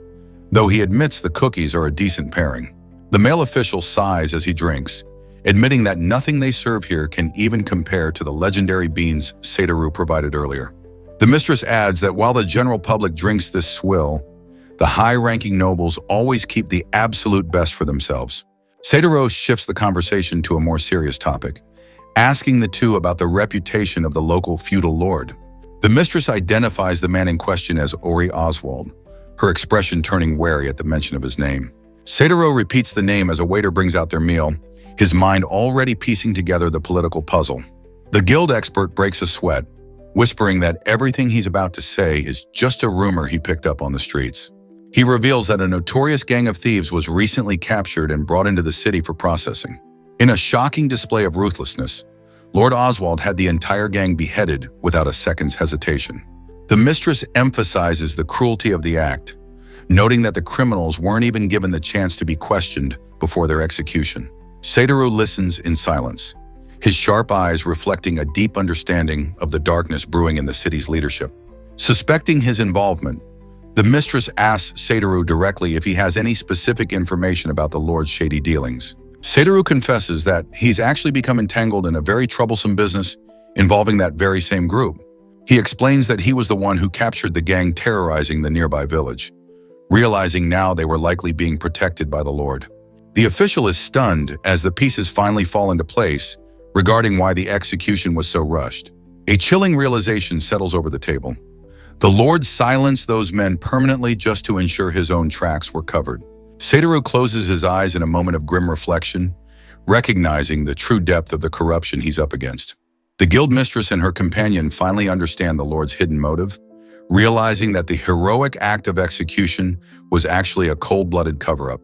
though he admits the cookies are a decent pairing. The male official sighs as he drinks, admitting that nothing they serve here can even compare to the legendary beans Satoru provided earlier. The mistress adds that while the general public drinks this swill, the high-ranking nobles always keep the absolute best for themselves. Satoru shifts the conversation to a more serious topic, asking the two about the reputation of the local feudal lord. The mistress identifies the man in question as Ori Oswald, her expression turning wary at the mention of his name. Satoru repeats the name as a waiter brings out their meal, his mind already piecing together the political puzzle. The guild expert breaks a sweat, whispering that everything he's about to say is just a rumor he picked up on the streets. He reveals that a notorious gang of thieves was recently captured and brought into the city for processing. In a shocking display of ruthlessness, Lord Oswald had the entire gang beheaded without a second's hesitation. The mistress emphasizes the cruelty of the act, noting that the criminals weren't even given the chance to be questioned before their execution. Satoru listens in silence, his sharp eyes reflecting a deep understanding of the darkness brewing in the city's leadership. Suspecting his involvement, the mistress asks Satoru directly if he has any specific information about the Lord's shady dealings. Satoru confesses that he's actually become entangled in a very troublesome business involving that very same group. He explains that he was the one who captured the gang terrorizing the nearby village, realizing now they were likely being protected by the Lord. The official is stunned as the pieces finally fall into place regarding why the execution was so rushed. A chilling realization settles over the table. The Lord silenced those men permanently just to ensure his own tracks were covered. Satoru closes his eyes in a moment of grim reflection, recognizing the true depth of the corruption he's up against. The guild mistress and her companion finally understand the Lord's hidden motive, realizing that the heroic act of execution was actually a cold-blooded cover-up.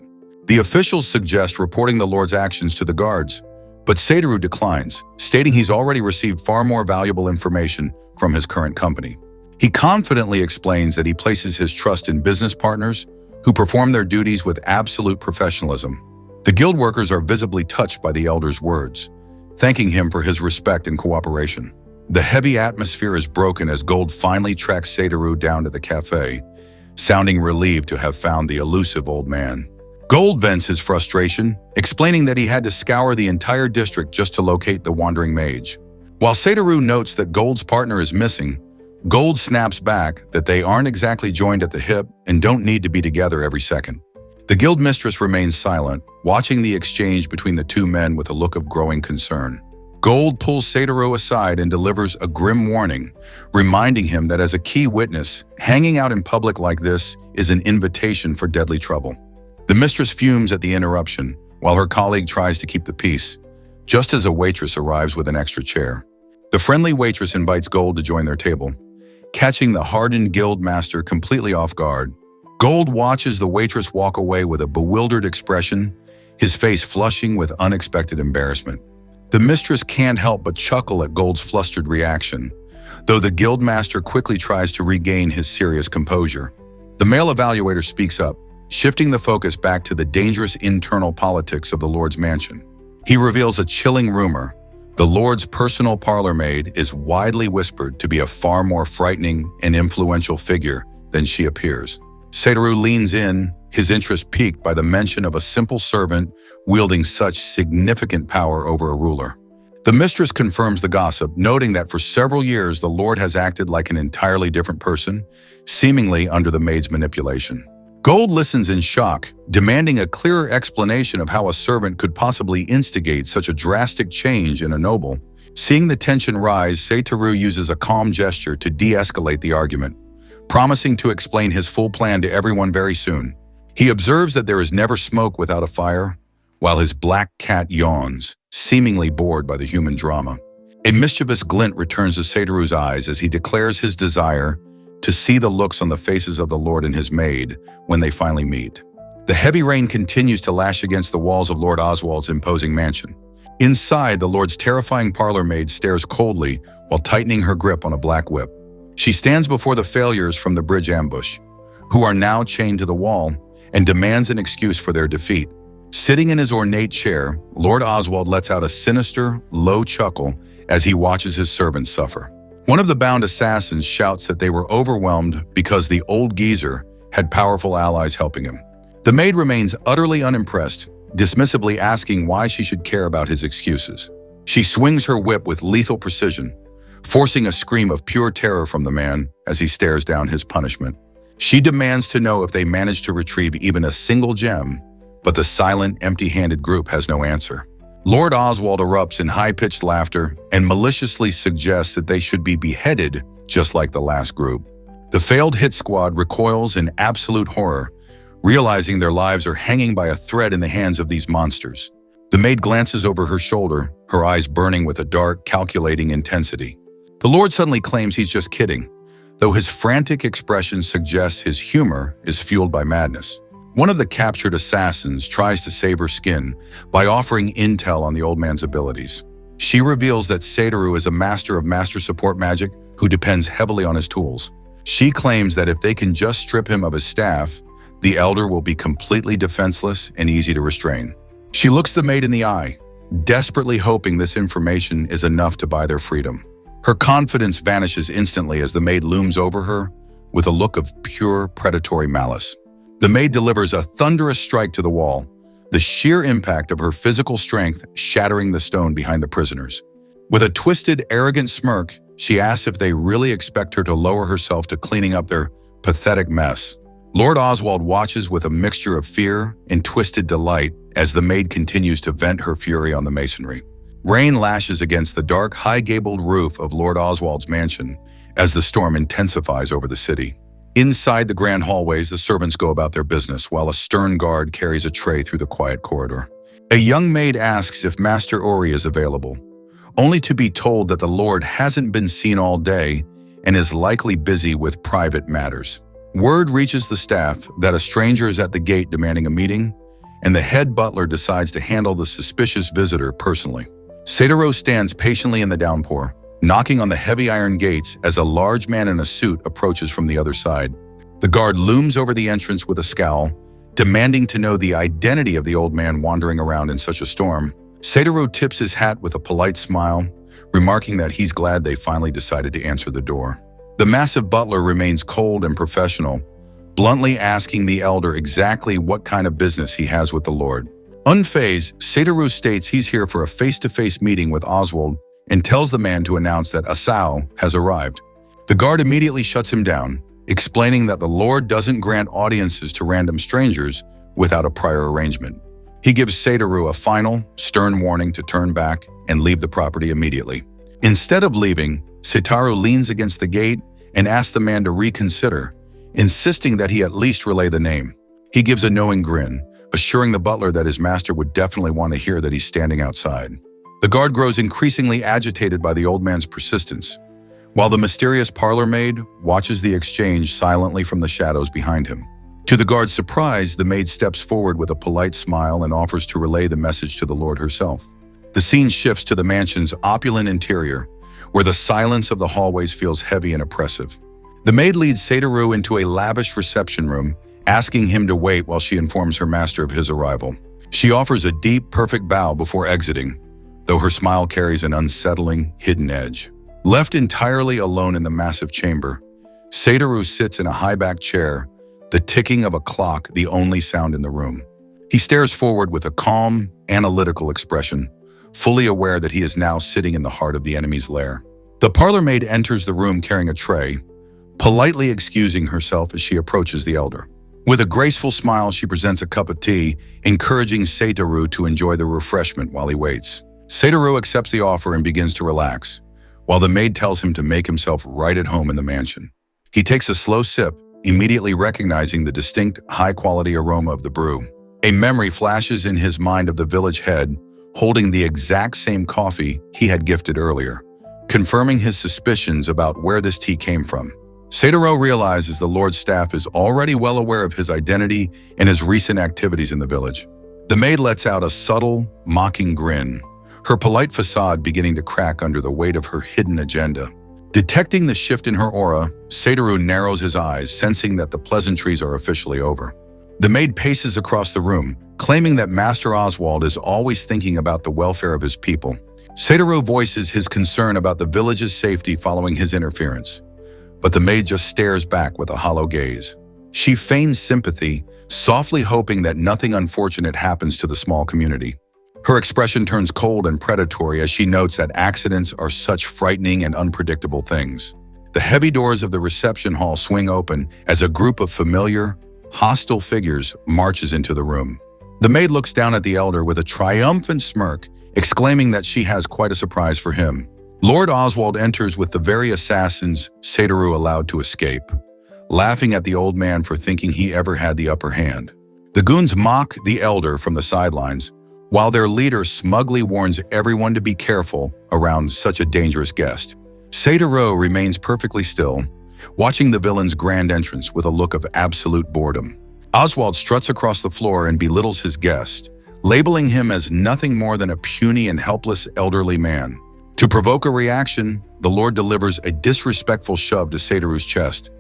The officials suggest reporting the Lord's actions to the guards, but Satoru declines, stating he's already received far more valuable information from his current company. He confidently explains that he places his trust in business partners who perform their duties with absolute professionalism. The guild workers are visibly touched by the elder's words, thanking him for his respect and cooperation. The heavy atmosphere is broken as Gold finally tracks Satoru down to the cafe, sounding relieved to have found the elusive old man. Gold vents his frustration, explaining that he had to scour the entire district just to locate the wandering mage. While Satoru notes that Gold's partner is missing, Gold snaps back that they aren't exactly joined at the hip and don't need to be together every second. The guild mistress remains silent, watching the exchange between the two men with a look of growing concern. Gold pulls Satoru aside and delivers a grim warning, reminding him that as a key witness, hanging out in public like this is an invitation for deadly trouble. The mistress fumes at the interruption, while her colleague tries to keep the peace, just as a waitress arrives with an extra chair. The friendly waitress invites Gold to join their table, catching the hardened guild master completely off guard. Gold watches the waitress walk away with a bewildered expression, his face flushing with unexpected embarrassment. The mistress can't help but chuckle at Gold's flustered reaction, though the guild master quickly tries to regain his serious composure. The male evaluator speaks up, shifting the focus back to the dangerous internal politics of the Lord's mansion. He reveals a chilling rumor. The Lord's personal parlor maid is widely whispered to be a far more frightening and influential figure than she appears. Satoru leans in, his interest piqued by the mention of a simple servant wielding such significant power over a ruler. The mistress confirms the gossip, noting that for several years the Lord has acted like an entirely different person, seemingly under the maid's manipulation. Gold listens in shock, demanding a clearer explanation of how a servant could possibly instigate such a drastic change in a noble. Seeing the tension rise, Satoru uses a calm gesture to de-escalate the argument, promising to explain his full plan to everyone very soon. He observes that there is never smoke without a fire, while his black cat yawns, seemingly bored by the human drama. A mischievous glint returns to Satoru's eyes as he declares his desire to see the looks on the faces of the Lord and his maid when they finally meet. The heavy rain continues to lash against the walls of Lord Oswald's imposing mansion. Inside, the Lord's terrifying parlor maid stares coldly while tightening her grip on a black whip. She stands before the failures from the bridge ambush, who are now chained to the wall, and demands an excuse for their defeat. Sitting in his ornate chair, Lord Oswald lets out a sinister, low chuckle as he watches his servants suffer. One of the bound assassins shouts that they were overwhelmed because the old geezer had powerful allies helping him. The maid remains utterly unimpressed, dismissively asking why she should care about his excuses. She swings her whip with lethal precision, forcing a scream of pure terror from the man as he stares down his punishment. She demands to know if they managed to retrieve even a single gem, but the silent, empty-handed group has no answer. Lord Oswald erupts in high-pitched laughter and maliciously suggests that they should be beheaded just like the last group. The failed hit squad recoils in absolute horror, realizing their lives are hanging by a thread in the hands of these monsters. The maid glances over her shoulder, her eyes burning with a dark, calculating intensity. The Lord suddenly claims he's just kidding, though his frantic expression suggests his humor is fueled by madness. One of the captured assassins tries to save her skin by offering intel on the old man's abilities. She reveals that Satoru is a master of master support magic who depends heavily on his tools. She claims that if they can just strip him of his staff, the elder will be completely defenseless and easy to restrain. She looks the maid in the eye, desperately hoping this information is enough to buy their freedom. Her confidence vanishes instantly as the maid looms over her with a look of pure predatory malice. The maid delivers a thunderous strike to the wall, the sheer impact of her physical strength shattering the stone behind the prisoners. With a twisted, arrogant smirk, she asks if they really expect her to lower herself to cleaning up their pathetic mess. Lord Oswald watches with a mixture of fear and twisted delight as the maid continues to vent her fury on the masonry. Rain lashes against the dark, high-gabled roof of Lord Oswald's mansion as the storm intensifies over the city. Inside the grand hallways, the servants go about their business while a stern guard carries a tray through the quiet corridor. A young maid asks if Master Ori is available, only to be told that the Lord hasn't been seen all day and is likely busy with private matters. Word reaches the staff that a stranger is at the gate demanding a meeting, and the head butler decides to handle the suspicious visitor personally. Satoru stands patiently in the downpour, knocking on the heavy iron gates as a large man in a suit approaches from the other side. The guard looms over the entrance with a scowl, demanding to know the identity of the old man wandering around in such a storm. Satoru tips his hat with a polite smile, remarking that he's glad they finally decided to answer the door. The massive butler remains cold and professional, bluntly asking the elder exactly what kind of business he has with the Lord. Unfazed, Satoru states he's here for a face-to-face meeting with Oswald and tells the man to announce that Asao has arrived. The guard immediately shuts him down, explaining that the Lord doesn't grant audiences to random strangers without a prior arrangement. He gives Satoru a final, stern warning to turn back and leave the property immediately. Instead of leaving, Satoru leans against the gate and asks the man to reconsider, insisting that he at least relay the name. He gives a knowing grin, assuring the butler that his master would definitely want to hear that he's standing outside. The guard grows increasingly agitated by the old man's persistence, while the mysterious parlor maid watches the exchange silently from the shadows behind him. To the guard's surprise, the maid steps forward with a polite smile and offers to relay the message to the Lord herself. The scene shifts to the mansion's opulent interior, where the silence of the hallways feels heavy and oppressive. The maid leads Satoru into a lavish reception room, asking him to wait while she informs her master of his arrival. She offers a deep, perfect bow before exiting, though her smile carries an unsettling, hidden edge. Left entirely alone in the massive chamber, Satoru sits in a high-backed chair, the ticking of a clock the only sound in the room. He stares forward with a calm, analytical expression, fully aware that he is now sitting in the heart of the enemy's lair. The parlor maid enters the room carrying a tray, politely excusing herself as she approaches the elder. With a graceful smile, she presents a cup of tea, encouraging Satoru to enjoy the refreshment while he waits. Satoru accepts the offer and begins to relax, while the maid tells him to make himself right at home in the mansion. He takes a slow sip, immediately recognizing the distinct, high-quality aroma of the brew. A memory flashes in his mind of the village head, holding the exact same coffee he had gifted earlier, confirming his suspicions about where this tea came from. Satoru realizes the Lord's staff is already well aware of his identity and his recent activities in the village. The maid lets out a subtle, mocking grin, her polite facade beginning to crack under the weight of her hidden agenda. Detecting the shift in her aura, Satoru narrows his eyes, sensing that the pleasantries are officially over. The maid paces across the room, claiming that Master Oswald is always thinking about the welfare of his people. Satoru voices his concern about the village's safety following his interference, but the maid just stares back with a hollow gaze. She feigns sympathy, softly hoping that nothing unfortunate happens to the small community. Her expression turns cold and predatory as she notes that accidents are such frightening and unpredictable things. The heavy doors of the reception hall swing open as a group of familiar, hostile figures marches into the room. The maid looks down at the elder with a triumphant smirk, exclaiming that she has quite a surprise for him. Lord Oswald enters with the very assassins Satoru allowed to escape, laughing at the old man for thinking he ever had the upper hand. The goons mock the elder from the sidelines, while their leader smugly warns everyone to be careful around such a dangerous guest. Satoru remains perfectly still, watching the villain's grand entrance with a look of absolute boredom. Oswald struts across the floor and belittles his guest, labeling him as nothing more than a puny and helpless elderly man. To provoke a reaction, the Lord delivers a disrespectful shove to Satoru's chest,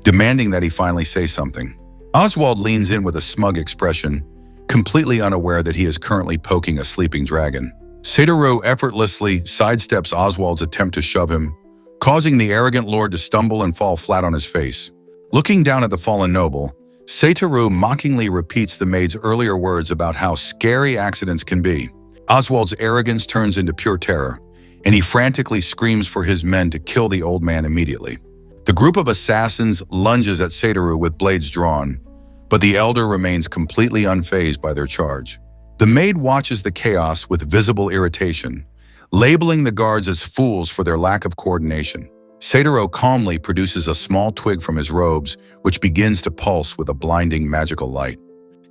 demanding that he finally say something. Oswald leans in with a smug expression, completely unaware that he is currently poking a sleeping dragon. Satoru effortlessly sidesteps Oswald's attempt to shove him, causing the arrogant lord to stumble and fall flat on his face. Looking down at the fallen noble, Satoru mockingly repeats the maid's earlier words about how scary accidents can be. Oswald's arrogance turns into pure terror, and he frantically screams for his men to kill the old man immediately. The group of assassins lunges at Satoru with blades drawn, but the elder remains completely unfazed by their charge. The maid watches the chaos with visible irritation, labeling the guards as fools for their lack of coordination. Satoru calmly produces a small twig from his robes, which begins to pulse with a blinding magical light.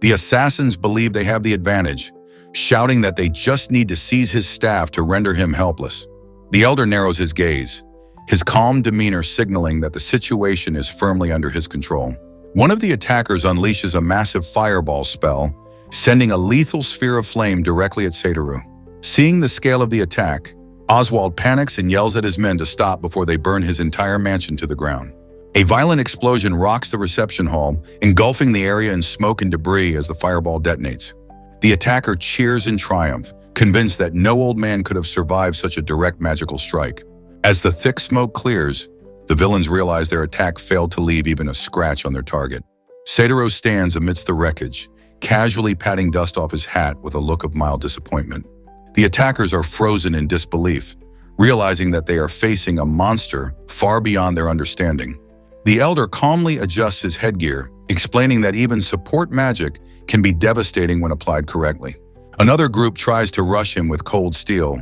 The assassins believe they have the advantage, shouting that they just need to seize his staff to render him helpless. The elder narrows his gaze, his calm demeanor signaling that the situation is firmly under his control. One of the attackers unleashes a massive fireball spell, sending a lethal sphere of flame directly at Satoru. Seeing the scale of the attack, Oswald panics and yells at his men to stop before they burn his entire mansion to the ground. A violent explosion rocks the reception hall, engulfing the area in smoke and debris as the fireball detonates. The attacker cheers in triumph, convinced that no old man could have survived such a direct magical strike. As the thick smoke clears, the villains realize their attack failed to leave even a scratch on their target. Satoru stands amidst the wreckage, casually patting dust off his hat with a look of mild disappointment. The attackers are frozen in disbelief, realizing that they are facing a monster far beyond their understanding. The elder calmly adjusts his headgear, explaining that even support magic can be devastating when applied correctly. Another group tries to rush him with cold steel,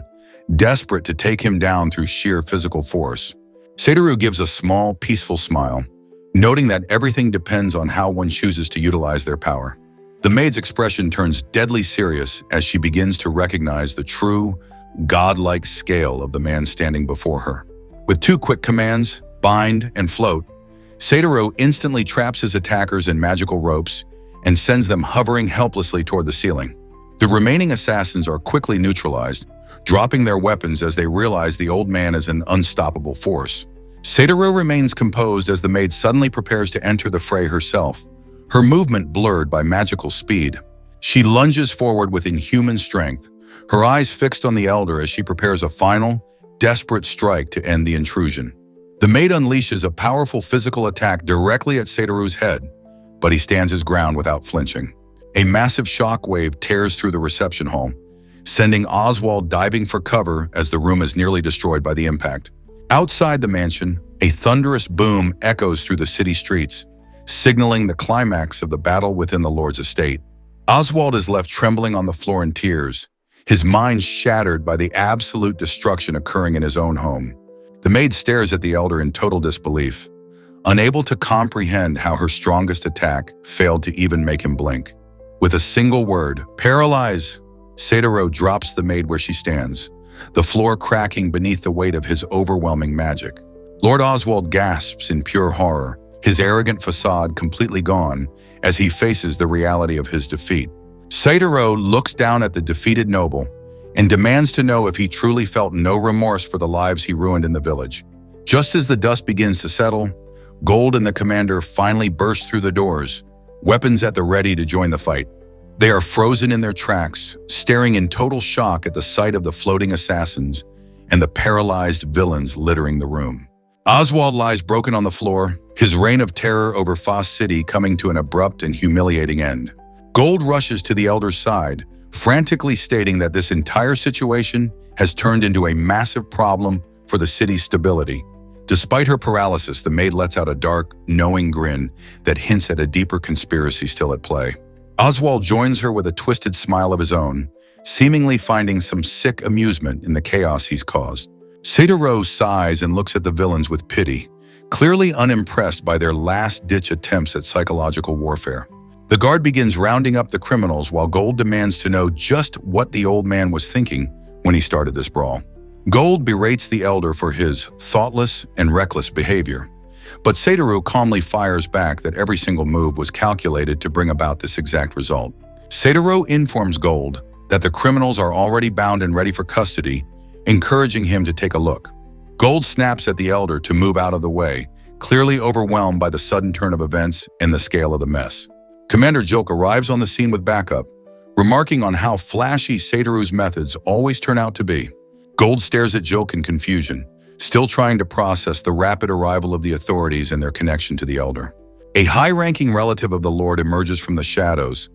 desperate to take him down through sheer physical force. Satoru gives a small, peaceful smile, noting that everything depends on how one chooses to utilize their power. The maid's expression turns deadly serious as she begins to recognize the true, godlike scale of the man standing before her. With two quick commands, bind and float, Satoru instantly traps his attackers in magical ropes and sends them hovering helplessly toward the ceiling. The remaining assassins are quickly neutralized, dropping their weapons as they realize the old man is an unstoppable force. Satoru remains composed as the maid suddenly prepares to enter the fray herself, her movement blurred by magical speed. She lunges forward with inhuman strength, her eyes fixed on the elder as she prepares a final, desperate strike to end the intrusion. The maid unleashes a powerful physical attack directly at Satoru's head, but he stands his ground without flinching. A massive shockwave tears through the reception hall, sending Oswald diving for cover as the room is nearly destroyed by the impact. Outside the mansion, a thunderous boom echoes through the city streets, signaling the climax of the battle within the Lord's estate. Oswald is left trembling on the floor in tears, his mind shattered by the absolute destruction occurring in his own home. The maid stares at the elder in total disbelief, unable to comprehend how her strongest attack failed to even make him blink. With a single word, "Paralyze!" Satoru drops the maid where she stands, the floor cracking beneath the weight of his overwhelming magic. Lord Oswald gasps in pure horror, his arrogant facade completely gone as he faces the reality of his defeat. Satoru looks down at the defeated noble and demands to know if he truly felt no remorse for the lives he ruined in the village. Just as the dust begins to settle, Gold and the commander finally burst through the doors, weapons at the ready to join the fight. They are frozen in their tracks, staring in total shock at the sight of the floating assassins and the paralyzed villains littering the room. Oswald lies broken on the floor, his reign of terror over Foss City coming to an abrupt and humiliating end. Gold rushes to the elder's side, frantically stating that this entire situation has turned into a massive problem for the city's stability. Despite her paralysis, the maid lets out a dark, knowing grin that hints at a deeper conspiracy still at play. Oswald joins her with a twisted smile of his own, seemingly finding some sick amusement in the chaos he's caused. Satoru sighs and looks at the villains with pity, clearly unimpressed by their last-ditch attempts at psychological warfare. The guard begins rounding up the criminals while Gold demands to know just what the old man was thinking when he started this brawl. Gold berates the elder for his thoughtless and reckless behavior, but Satoru calmly fires back that every single move was calculated to bring about this exact result. Satoru informs Gold that the criminals are already bound and ready for custody, encouraging him to take a look. Gold snaps at the elder to move out of the way, clearly overwhelmed by the sudden turn of events and the scale of the mess. Commander Joke arrives on the scene with backup, remarking on how flashy Satoru's methods always turn out to be. Gold stares at Joke in confusion, still trying to process the rapid arrival of the authorities and their connection to the elder. A high-ranking relative of the Lord emerges from the shadows,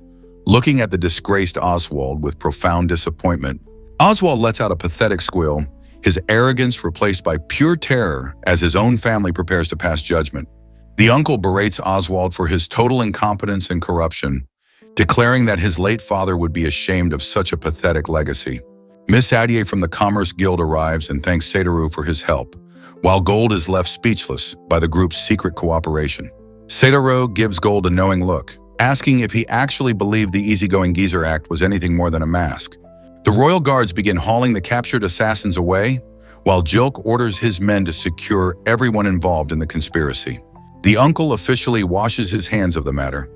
looking at the disgraced Oswald with profound disappointment. Oswald lets out a pathetic squeal, his arrogance replaced by pure terror as his own family prepares to pass judgment. The uncle berates Oswald for his total incompetence and corruption, declaring that his late father would be ashamed of such a pathetic legacy. Miss Adier from the Commerce Guild arrives and thanks Satoru for his help, while Gold is left speechless by the group's secret cooperation. Satoru gives Gold a knowing look, asking if he actually believed the easygoing geezer act was anything more than a mask. The royal guards begin hauling the captured assassins away, while Joke orders his men to secure everyone involved in the conspiracy. The uncle officially washes his hands of the matter,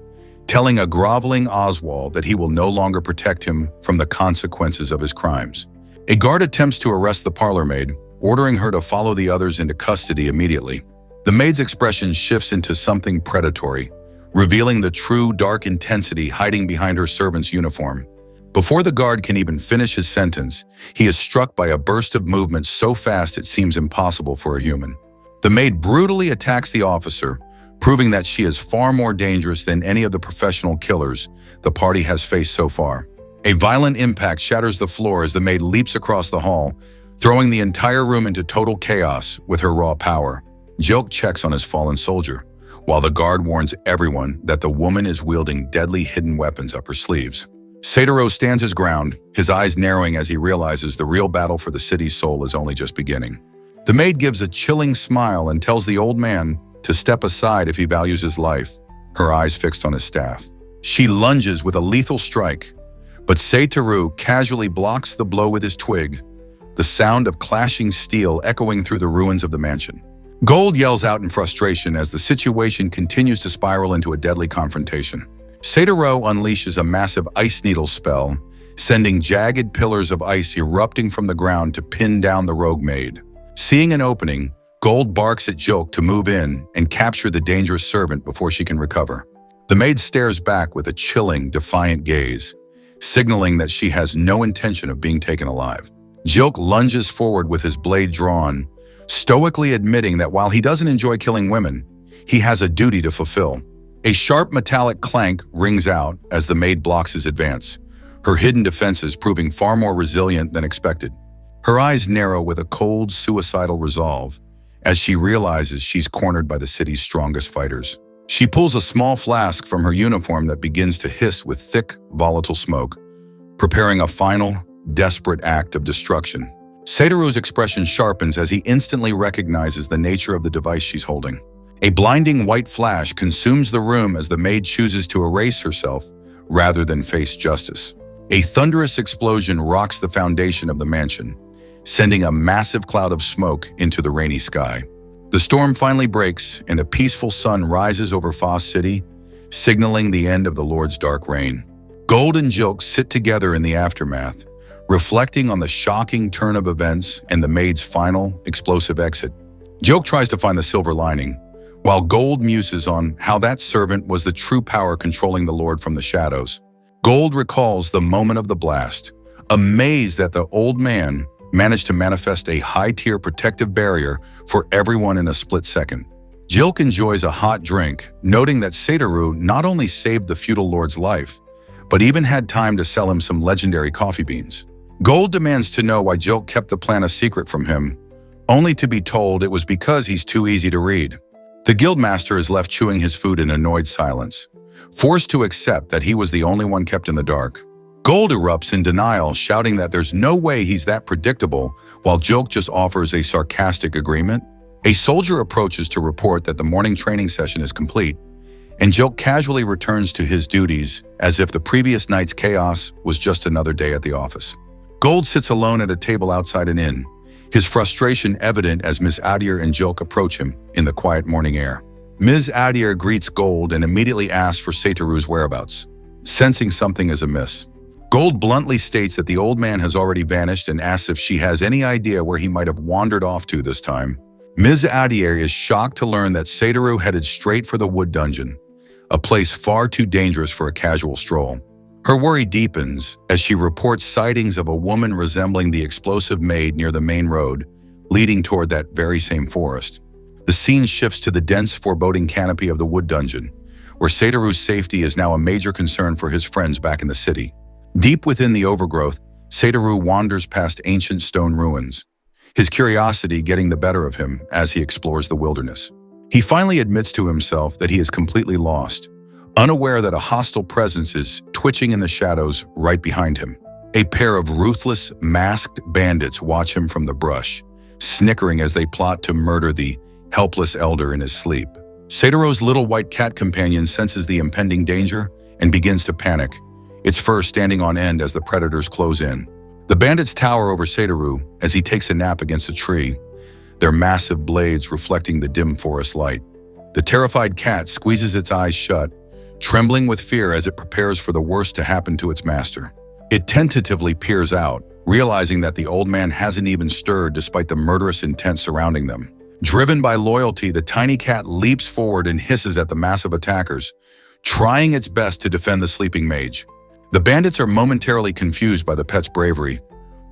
telling a groveling Oswald that he will no longer protect him from the consequences of his crimes. A guard attempts to arrest the parlor maid, ordering her to follow the others into custody immediately. The maid's expression shifts into something predatory, revealing the true dark intensity hiding behind her servant's uniform. Before the guard can even finish his sentence, he is struck by a burst of movement so fast it seems impossible for a human. The maid brutally attacks the officer, proving that she is far more dangerous than any of the professional killers the party has faced so far. A violent impact shatters the floor as the maid leaps across the hall, throwing the entire room into total chaos with her raw power. Joke checks on his fallen soldier, while the guard warns everyone that the woman is wielding deadly hidden weapons up her sleeves. Satoru stands his ground, his eyes narrowing as he realizes the real battle for the city's soul is only just beginning. The maid gives a chilling smile and tells the old man to step aside if he values his life, her eyes fixed on his staff. She lunges with a lethal strike, but Satoru casually blocks the blow with his twig, the sound of clashing steel echoing through the ruins of the mansion. Gold yells out in frustration as the situation continues to spiral into a deadly confrontation. Satoru unleashes a massive ice needle spell, sending jagged pillars of ice erupting from the ground to pin down the rogue maid. Seeing an opening, Gold barks at Joke to move in and capture the dangerous servant before she can recover. The maid stares back with a chilling, defiant gaze, signaling that she has no intention of being taken alive. Joke lunges forward with his blade drawn, stoically admitting that while he doesn't enjoy killing women, he has a duty to fulfill. A sharp metallic clank rings out as the maid blocks his advance, her hidden defenses proving far more resilient than expected. Her eyes narrow with a cold, suicidal resolve as she realizes she's cornered by the city's strongest fighters. She pulls a small flask from her uniform that begins to hiss with thick, volatile smoke, preparing a final, desperate act of destruction. Satoru's expression sharpens as he instantly recognizes the nature of the device she's holding. A blinding white flash consumes the room as the maid chooses to erase herself rather than face justice. A thunderous explosion rocks the foundation of the mansion, sending a massive cloud of smoke into the rainy sky. The storm finally breaks and a peaceful sun rises over Foss City, signaling the end of the Lord's dark reign. Gold and Joke sit together in the aftermath, reflecting on the shocking turn of events and the maid's final, explosive exit. Joke tries to find the silver lining, while Gold muses on how that servant was the true power controlling the Lord from the shadows. Gold recalls the moment of the blast, amazed that the old man managed to manifest a high-tier protective barrier for everyone in a split second. Jilk enjoys a hot drink, noting that Satoru not only saved the feudal lord's life, but even had time to sell him some legendary coffee beans. Gold demands to know why Jilk kept the plan a secret from him, only to be told it was because he's too easy to read. The guildmaster is left chewing his food in annoyed silence, forced to accept that he was the only one kept in the dark. Gold erupts in denial, shouting that there's no way he's that predictable, while Jilk just offers a sarcastic agreement. A soldier approaches to report that the morning training session is complete, and Jilk casually returns to his duties as if the previous night's chaos was just another day at the office. Gold sits alone at a table outside an inn, his frustration evident as Ms. Adir and Jilk approach him in the quiet morning air. Ms. Adir greets Gold and immediately asks for Satoru's whereabouts, sensing something is amiss. Gold bluntly states that the old man has already vanished and asks if she has any idea where he might have wandered off to this time. Ms. Adir is shocked to learn that Satoru headed straight for the wood dungeon, a place far too dangerous for a casual stroll. Her worry deepens as she reports sightings of a woman resembling the explosive maid near the main road, leading toward that very same forest. The scene shifts to the dense, foreboding canopy of the wood dungeon, where Satoru's safety is now a major concern for his friends back in the city. Deep within the overgrowth, Satoru wanders past ancient stone ruins, his curiosity getting the better of him as he explores the wilderness. He finally admits to himself that he is completely lost, unaware that a hostile presence is twitching in the shadows right behind him. A pair of ruthless, masked bandits watch him from the brush, snickering as they plot to murder the helpless elder in his sleep. Satoru's little white cat companion senses the impending danger and begins to panic, its fur standing on end as the predators close in. The bandits tower over Satoru as he takes a nap against a tree, their massive blades reflecting the dim forest light. The terrified cat squeezes its eyes shut, trembling with fear as it prepares for the worst to happen to its master. It tentatively peers out, realizing that the old man hasn't even stirred despite the murderous intent surrounding them. Driven by loyalty, the tiny cat leaps forward and hisses at the massive attackers, trying its best to defend the sleeping mage. The bandits are momentarily confused by the pet's bravery,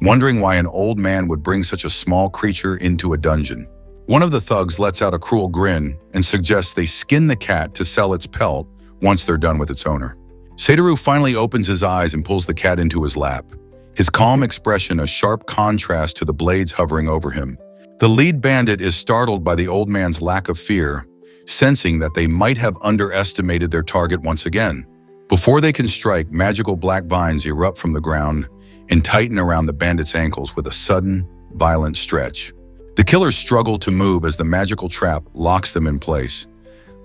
wondering why an old man would bring such a small creature into a dungeon. One of the thugs lets out a cruel grin and suggests they skin the cat to sell its pelt once they're done with its owner. Satoru finally opens his eyes and pulls the cat into his lap, his calm expression a sharp contrast to the blades hovering over him. The lead bandit is startled by the old man's lack of fear, sensing that they might have underestimated their target once again. Before they can strike, magical black vines erupt from the ground and tighten around the bandit's ankles with a sudden, violent stretch. The killers struggle to move as the magical trap locks them in place,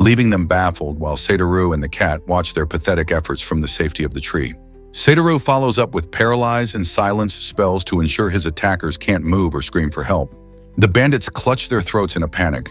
leaving them baffled while Satoru and the cat watch their pathetic efforts from the safety of the tree. Satoru follows up with paralyze and silence spells to ensure his attackers can't move or scream for help. The bandits clutch their throats in a panic,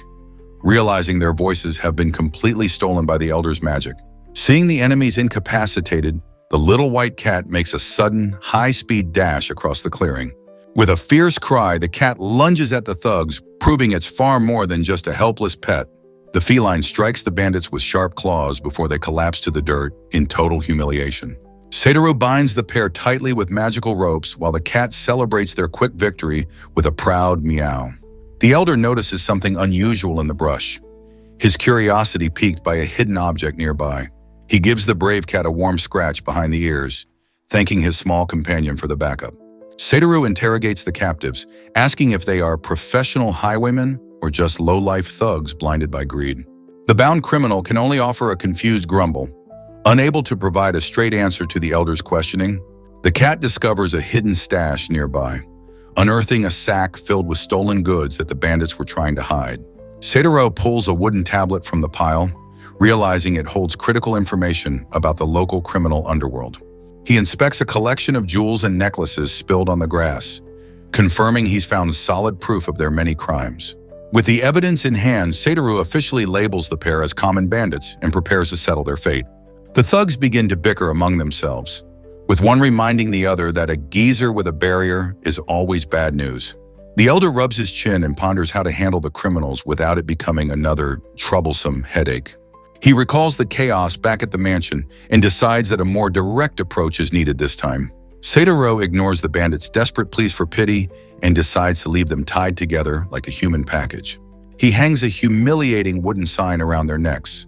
realizing their voices have been completely stolen by the elder's magic. Seeing the enemies incapacitated, the little white cat makes a sudden, high-speed dash across the clearing. With a fierce cry, the cat lunges at the thugs, proving it's far more than just a helpless pet. The feline strikes the bandits with sharp claws before they collapse to the dirt in total humiliation. Satoru binds the pair tightly with magical ropes while the cat celebrates their quick victory with a proud meow. The elder notices something unusual in the brush, his curiosity piqued by a hidden object nearby. He gives the brave cat a warm scratch behind the ears, thanking his small companion for the backup. Satoru interrogates the captives, asking if they are professional highwaymen or just low-life thugs blinded by greed. The bound criminal can only offer a confused grumble. Unable to provide a straight answer to the elder's questioning, the cat discovers a hidden stash nearby, unearthing a sack filled with stolen goods that the bandits were trying to hide. Satoru pulls a wooden tablet from the pile, realizing it holds critical information about the local criminal underworld. He inspects a collection of jewels and necklaces spilled on the grass, confirming he's found solid proof of their many crimes. With the evidence in hand, Satoru officially labels the pair as common bandits and prepares to settle their fate. The thugs begin to bicker among themselves, with one reminding the other that a geezer with a barrier is always bad news. The elder rubs his chin and ponders how to handle the criminals without it becoming another troublesome headache. He recalls the chaos back at the mansion and decides that a more direct approach is needed this time. Satoru ignores the bandits' desperate pleas for pity and decides to leave them tied together like a human package. He hangs a humiliating wooden sign around their necks,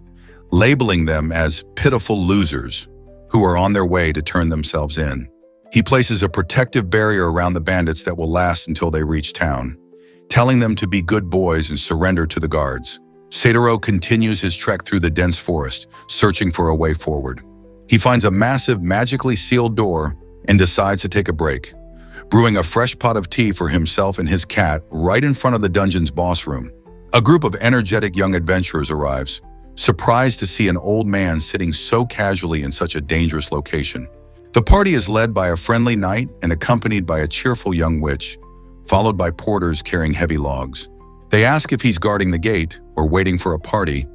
labeling them as pitiful losers who are on their way to turn themselves in. He places a protective barrier around the bandits that will last until they reach town, telling them to be good boys and surrender to the guards. Satoru continues his trek through the dense forest, searching for a way forward. He finds a massive, magically sealed door and decides to take a break, brewing a fresh pot of tea for himself and his cat right in front of the dungeon's boss room. A group of energetic young adventurers arrives, surprised to see an old man sitting so casually in such a dangerous location. The party is led by a friendly knight and accompanied by a cheerful young witch, followed by porters carrying heavy logs. They ask if he's guarding the gate or waiting for a party,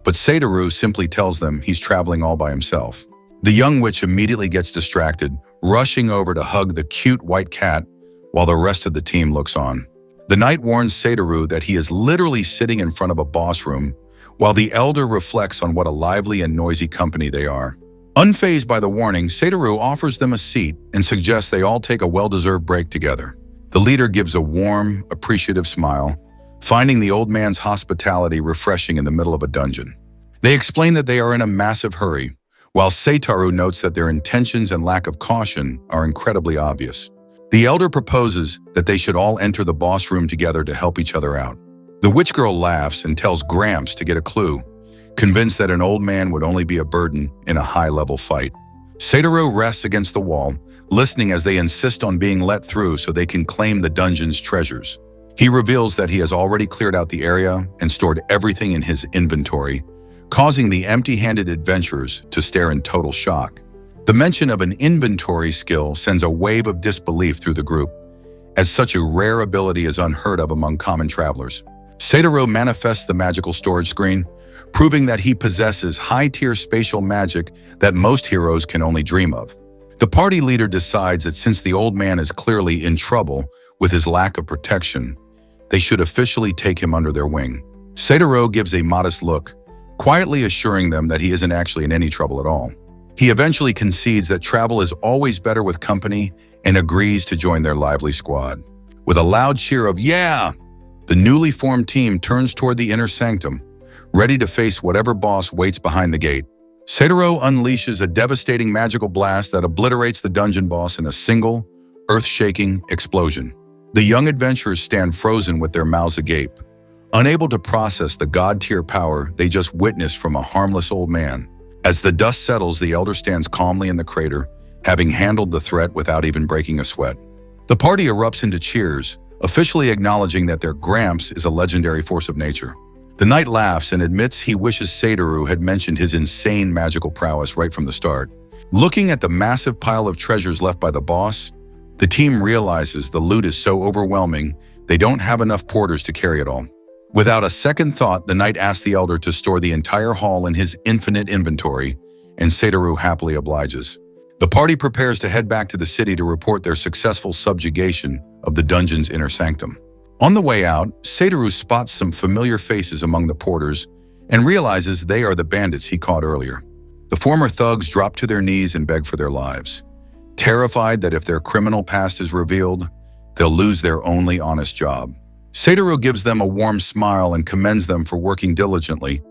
but Satoru simply tells them he's traveling all by himself. The young witch immediately gets distracted, rushing over to hug the cute white cat while the rest of the team looks on. The knight warns Satoru that he is literally sitting in front of a boss room, while the elder reflects on what a lively and noisy company they are. Unfazed by the warning, Satoru offers them a seat and suggests they all take a well-deserved break together. The leader gives a warm, appreciative smile, finding the old man's hospitality refreshing in the middle of a dungeon. They explain that they are in a massive hurry, while Satoru notes that their intentions and lack of caution are incredibly obvious. The elder proposes that they should all enter the boss room together to help each other out. The witch girl laughs and tells Gramps to get a clue, convinced that an old man would only be a burden in a high-level fight. Satoru rests against the wall, listening as they insist on being let through so they can claim the dungeon's treasures. He reveals that he has already cleared out the area and stored everything in his inventory, causing the empty-handed adventurers to stare in total shock. The mention of an inventory skill sends a wave of disbelief through the group, as such a rare ability is unheard of among common travelers. Satoru manifests the magical storage screen, proving that he possesses high-tier spatial magic that most heroes can only dream of. The party leader decides that since the old man is clearly in trouble with his lack of protection, they should officially take him under their wing. Satoru gives a modest look, quietly assuring them that he isn't actually in any trouble at all. He eventually concedes that travel is always better with company and agrees to join their lively squad. With a loud cheer of "Yeah!", the newly formed team turns toward the inner sanctum, ready to face whatever boss waits behind the gate. Satoru unleashes a devastating magical blast that obliterates the dungeon boss in a single, earth-shaking explosion. The young adventurers stand frozen with their mouths agape, unable to process the god-tier power they just witnessed from a harmless old man. As the dust settles, the elder stands calmly in the crater, having handled the threat without even breaking a sweat. The party erupts into cheers, officially acknowledging that their Gramps is a legendary force of nature. The knight laughs and admits he wishes Satoru had mentioned his insane magical prowess right from the start. Looking at the massive pile of treasures left by the boss, the team realizes the loot is so overwhelming they don't have enough porters to carry it all. Without a second thought, the knight asks the elder to store the entire haul in his infinite inventory, and Satoru happily obliges. The party prepares to head back to the city to report their successful subjugation of the dungeon's inner sanctum. On the way out, Satoru spots some familiar faces among the porters and realizes they are the bandits he caught earlier. The former thugs drop to their knees and beg for their lives, terrified that if their criminal past is revealed, they'll lose their only honest job. Satoru gives them a warm smile and commends them for working diligently,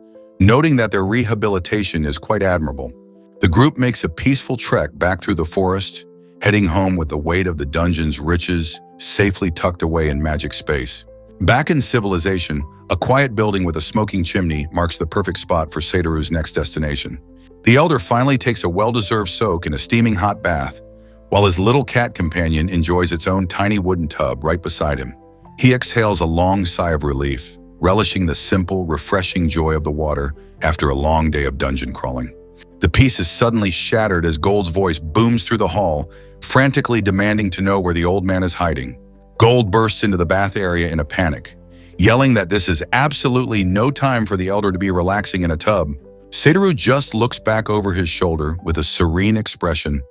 noting that their rehabilitation is quite admirable. The group makes a peaceful trek back through the forest, heading home with the weight of the dungeon's riches safely tucked away in magic space. Back in civilization, a quiet building with a smoking chimney marks the perfect spot for Satoru's next destination. The elder finally takes a well-deserved soak in a steaming hot bath, while his little cat companion enjoys its own tiny wooden tub right beside him. He exhales a long sigh of relief, relishing the simple, refreshing joy of the water after a long day of dungeon crawling. The peace is suddenly shattered as Gold's voice booms through the hall, frantically demanding to know where the old man is hiding. Gold bursts into the bath area in a panic, yelling that this is absolutely no time for the elder to be relaxing in a tub. Satoru just looks back over his shoulder with a serene expression,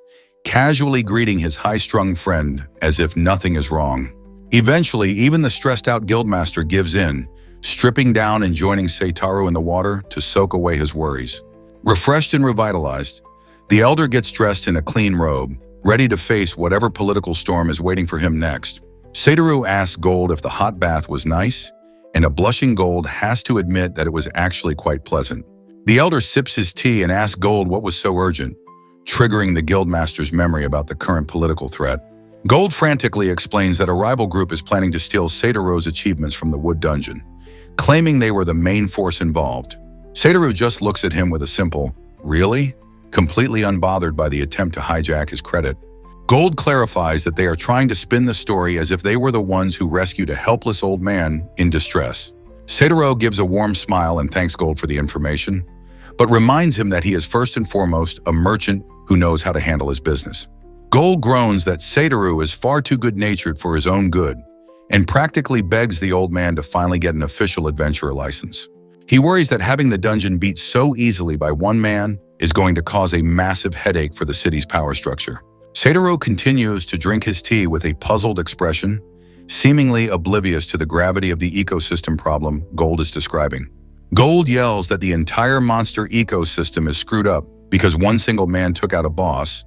casually greeting his high-strung friend as if nothing is wrong. Eventually, even the stressed-out guildmaster gives in, stripping down and joining Seitaru in the water to soak away his worries. Refreshed and revitalized, the elder gets dressed in a clean robe, ready to face whatever political storm is waiting for him next. Seitaru asks Gold if the hot bath was nice, and a blushing Gold has to admit that it was actually quite pleasant. The elder sips his tea and asks Gold what was so urgent, triggering the guildmaster's memory about the current political threat. Gold frantically explains that a rival group is planning to steal Seitaru's achievements from the wood dungeon, claiming they were the main force involved. Seitaru just looks at him with a simple, "Really?" completely unbothered by the attempt to hijack his credit. Gold clarifies that they are trying to spin the story as if they were the ones who rescued a helpless old man in distress. Seitaru gives a warm smile and thanks Gold for the information, but reminds him that he is first and foremost a merchant who knows how to handle his business. Gold groans that Seitaru is far too good-natured for his own good and practically begs the old man to finally get an official adventurer license. He worries that having the dungeon beat so easily by one man is going to cause a massive headache for the city's power structure. Seitaru continues to drink his tea with a puzzled expression, seemingly oblivious to the gravity of the ecosystem problem Gold is describing. Gold yells that the entire monster ecosystem is screwed up because one single man took out a boss,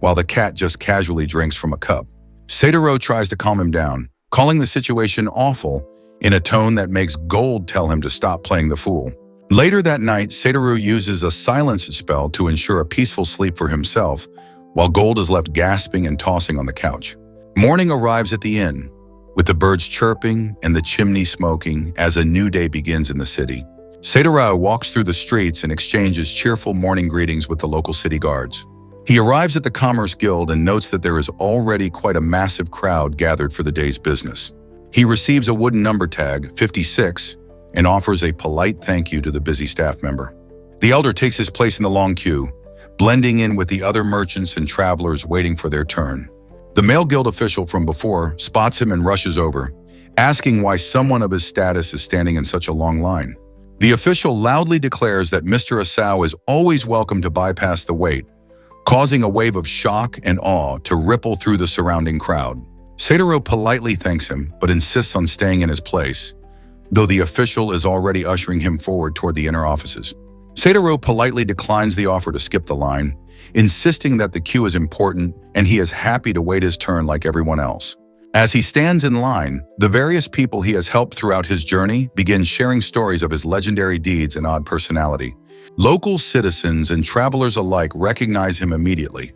while the cat just casually drinks from a cup. Seitaru tries to calm him down, calling the situation awful in a tone that makes Gold tell him to stop playing the fool. Later that night, Seitaru uses a silence spell to ensure a peaceful sleep for himself, while Gold is left gasping and tossing on the couch. Morning arrives at the inn, with the birds chirping and the chimney smoking as a new day begins in the city. Seitaru walks through the streets and exchanges cheerful morning greetings with the local city guards. He arrives at the Commerce Guild and notes that there is already quite a massive crowd gathered for the day's business. He receives a wooden number tag, 56, and offers a polite thank you to the busy staff member. The elder takes his place in the long queue, blending in with the other merchants and travelers waiting for their turn. The male guild official from before spots him and rushes over, asking why someone of his status is standing in such a long line. The official loudly declares that Mr. Asao is always welcome to bypass the wait, causing a wave of shock and awe to ripple through the surrounding crowd. Seitaru politely thanks him, but insists on staying in his place, though the official is already ushering him forward toward the inner offices. Seitaru politely declines the offer to skip the line, insisting that the queue is important and he is happy to wait his turn like everyone else. As he stands in line, the various people he has helped throughout his journey begin sharing stories of his legendary deeds and odd personality. Local citizens and travelers alike recognize him immediately,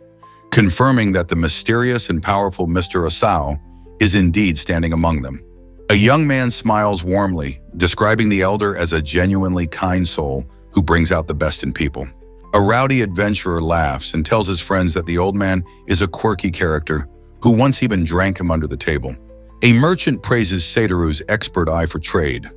confirming that the mysterious and powerful Mr. Asao is indeed standing among them. A young man smiles warmly, describing the elder as a genuinely kind soul who brings out the best in people. A rowdy adventurer laughs and tells his friends that the old man is a quirky character who once even drank him under the table. A merchant praises Seitaru's expert eye for trade,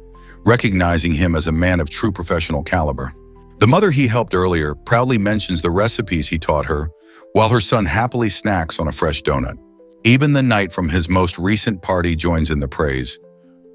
recognizing him as a man of true professional caliber. The mother he helped earlier proudly mentions the recipes he taught her, while her son happily snacks on a fresh donut. Even the knight from his most recent party joins in the praise,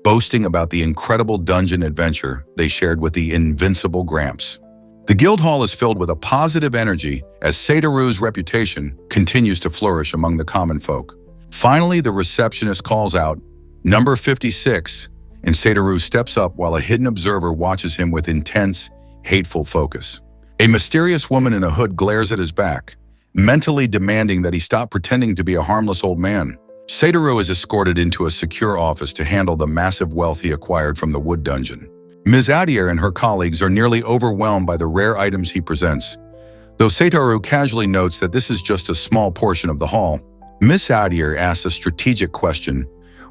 boasting about the incredible dungeon adventure they shared with the invincible Gramps. The guild hall is filled with a positive energy as Seitaru's reputation continues to flourish among the common folk. Finally, the receptionist calls out, "Number 56, and Seitaru steps up while a hidden observer watches him with intense, hateful focus. A mysterious woman in a hood glares at his back, mentally demanding that he stop pretending to be a harmless old man. Seitaru is escorted into a secure office to handle the massive wealth he acquired from the wood dungeon. Ms. Adier and her colleagues are nearly overwhelmed by the rare items he presents, though Seitaru casually notes that this is just a small portion of the haul. Ms. Adier asks a strategic question,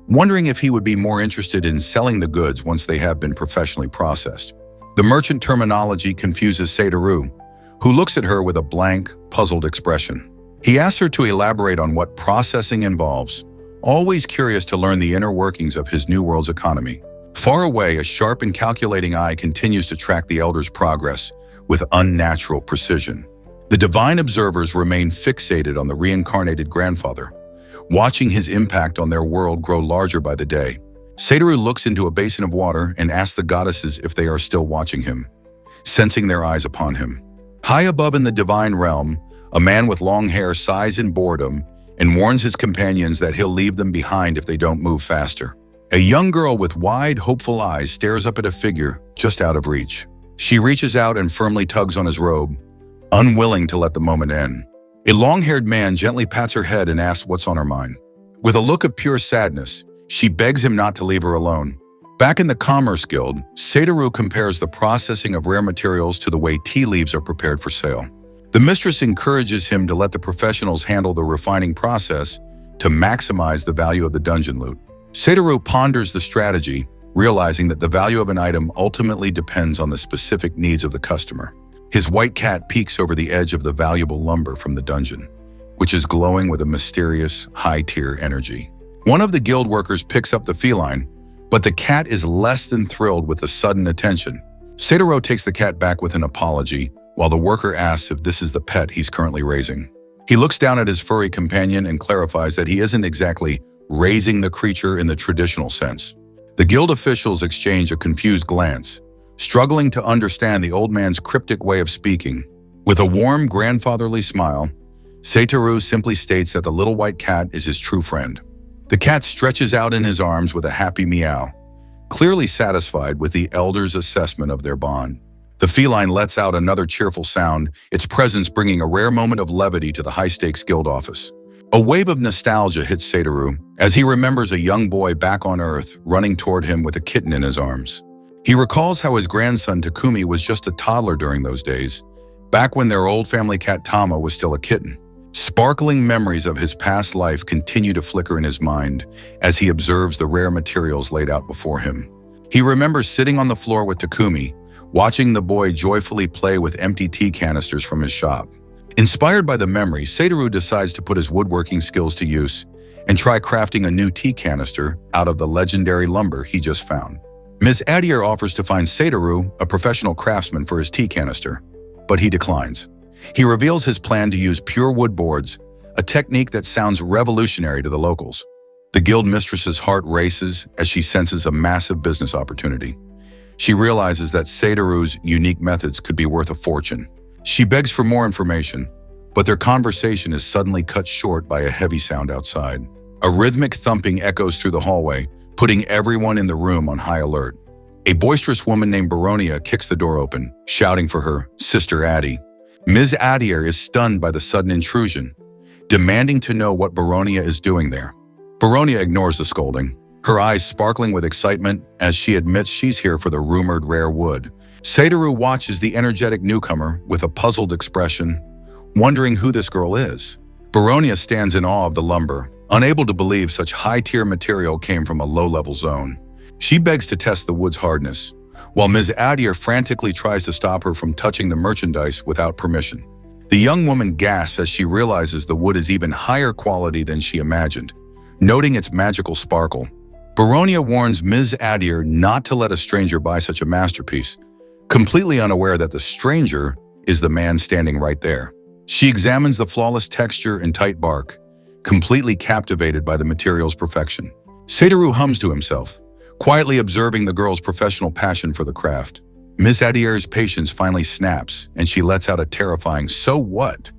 wondering if he would be more interested in selling the goods once they have been professionally processed. The merchant terminology confuses Seitaru, who looks at her with a blank, puzzled expression. He asks her to elaborate on what processing involves, always curious to learn the inner workings of his new world's economy. Far away, a sharp and calculating eye continues to track the elder's progress with unnatural precision. The divine observers remain fixated on the reincarnated grandfather, watching his impact on their world grow larger by the day. Seitaru looks into a basin of water and asks the goddesses if they are still watching him, sensing their eyes upon him. High above in the divine realm, a man with long hair sighs in boredom and warns his companions that he'll leave them behind if they don't move faster. A young girl with wide, hopeful eyes stares up at a figure just out of reach. She reaches out and firmly tugs on his robe, unwilling to let the moment end. A long-haired man gently pats her head and asks what's on her mind. With a look of pure sadness, she begs him not to leave her alone. Back in the Commerce Guild, Satoru compares the processing of rare materials to the way tea leaves are prepared for sale. The mistress encourages him to let the professionals handle the refining process to maximize the value of the dungeon loot. Satoru ponders the strategy, realizing that the value of an item ultimately depends on the specific needs of the customer. His white cat peeks over the edge of the valuable lumber from the dungeon, which is glowing with a mysterious, high-tier energy. One of the guild workers picks up the feline, but the cat is less than thrilled with the sudden attention. Satoru takes the cat back with an apology, while the worker asks if this is the pet he's currently raising. He looks down at his furry companion and clarifies that he isn't exactly raising the creature in the traditional sense. The guild officials exchange a confused glance, struggling to understand the old man's cryptic way of speaking. With a warm, grandfatherly smile, Satoru simply states that the little white cat is his true friend. The cat stretches out in his arms with a happy meow, clearly satisfied with the elder's assessment of their bond. The feline lets out another cheerful sound, its presence bringing a rare moment of levity to the high-stakes guild office. A wave of nostalgia hits Satoru as he remembers a young boy back on Earth running toward him with a kitten in his arms. He recalls how his grandson Takumi was just a toddler during those days, back when their old family cat Tama was still a kitten. Sparkling memories of his past life continue to flicker in his mind as he observes the rare materials laid out before him. He remembers sitting on the floor with Takumi, watching the boy joyfully play with empty tea canisters from his shop. Inspired by the memory, Satoru decides to put his woodworking skills to use and try crafting a new tea canister out of the legendary lumber he just found. Ms. Adier offers to find Satoru a professional craftsman for his tea canister, but he declines. He reveals his plan to use pure wood boards, a technique that sounds revolutionary to the locals. The guild mistress's heart races as she senses a massive business opportunity. She realizes that Satoru's unique methods could be worth a fortune. She begs for more information, but their conversation is suddenly cut short by a heavy sound outside. A rhythmic thumping echoes through the hallway, putting everyone in the room on high alert. A boisterous woman named Baronia kicks the door open, shouting for her sister Addie. Ms. Adier is stunned by the sudden intrusion, demanding to know what Baronia is doing there. Baronia ignores the scolding, her eyes sparkling with excitement as she admits she's here for the rumored rare wood. Satoru watches the energetic newcomer with a puzzled expression, wondering who this girl is. Baronia stands in awe of the lumber, unable to believe such high-tier material came from a low-level zone. She begs to test the wood's hardness, while Ms. Adier frantically tries to stop her from touching the merchandise without permission. The young woman gasps as she realizes the wood is even higher quality than she imagined, noting its magical sparkle. Baronia warns Ms. Adier not to let a stranger buy such a masterpiece, completely unaware that the stranger is the man standing right there. She examines the flawless texture and tight bark, completely captivated by the material's perfection. Satoru hums to himself, quietly observing the girl's professional passion for the craft. Ms. Adier's patience finally snaps, and she lets out a terrifying "so what?"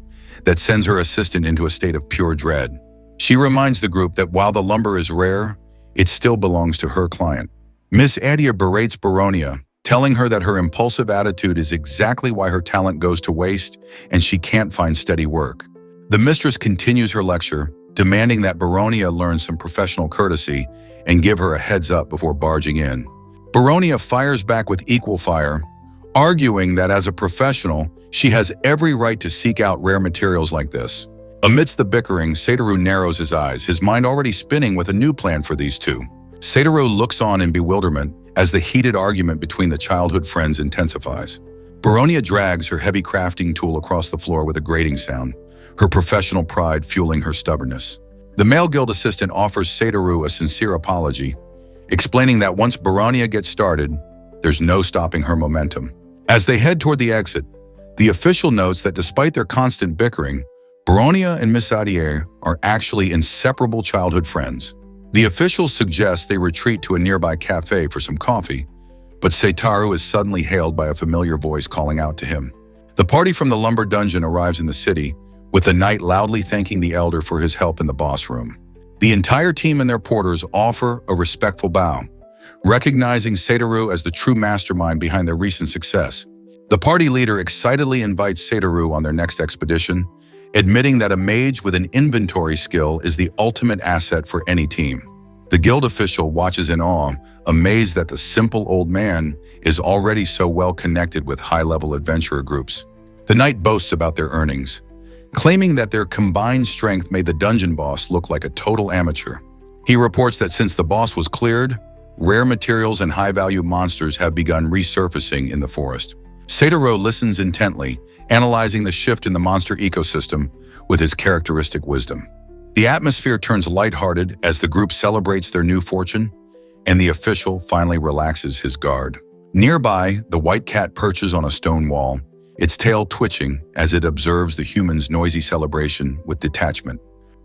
that sends her assistant into a state of pure dread. She reminds the group that while the lumber is rare, it still belongs to her client. Ms. Adier berates Baronia, telling her that her impulsive attitude is exactly why her talent goes to waste and she can't find steady work. The mistress continues her lecture, demanding that Baronia learn some professional courtesy and give her a heads up before barging in. Baronia fires back with equal fire, arguing that as a professional, she has every right to seek out rare materials like this. Amidst the bickering, Satoru narrows his eyes, his mind already spinning with a new plan for these two. Satoru looks on in bewilderment as the heated argument between the childhood friends intensifies. Baronia drags her heavy crafting tool across the floor with a grating sound, her professional pride fueling her stubbornness. The male guild assistant offers Satoru a sincere apology, explaining that once Baronia gets started, there's no stopping her momentum. As they head toward the exit, the official notes that despite their constant bickering, Baronia and Miss Adier are actually inseparable childhood friends. The officials suggest they retreat to a nearby cafe for some coffee, but Satoru is suddenly hailed by a familiar voice calling out to him. The party from the lumber dungeon arrives in the city, with the knight loudly thanking the elder for his help in the boss room. The entire team and their porters offer a respectful bow, recognizing Satoru as the true mastermind behind their recent success. The party leader excitedly invites Satoru on their next expedition, admitting that a mage with an inventory skill is the ultimate asset for any team. The guild official watches in awe, amazed that the simple old man is already so well connected with high-level adventurer groups. The knight boasts about their earnings, claiming that their combined strength made the dungeon boss look like a total amateur. He reports that since the boss was cleared, rare materials and high-value monsters have begun resurfacing in the forest. Satoru listens intently, analyzing the shift in the monster ecosystem with his characteristic wisdom. The atmosphere turns lighthearted as the group celebrates their new fortune, and the official finally relaxes his guard. Nearby, the white cat perches on a stone wall, its tail twitching as it observes the humans' noisy celebration with detachment.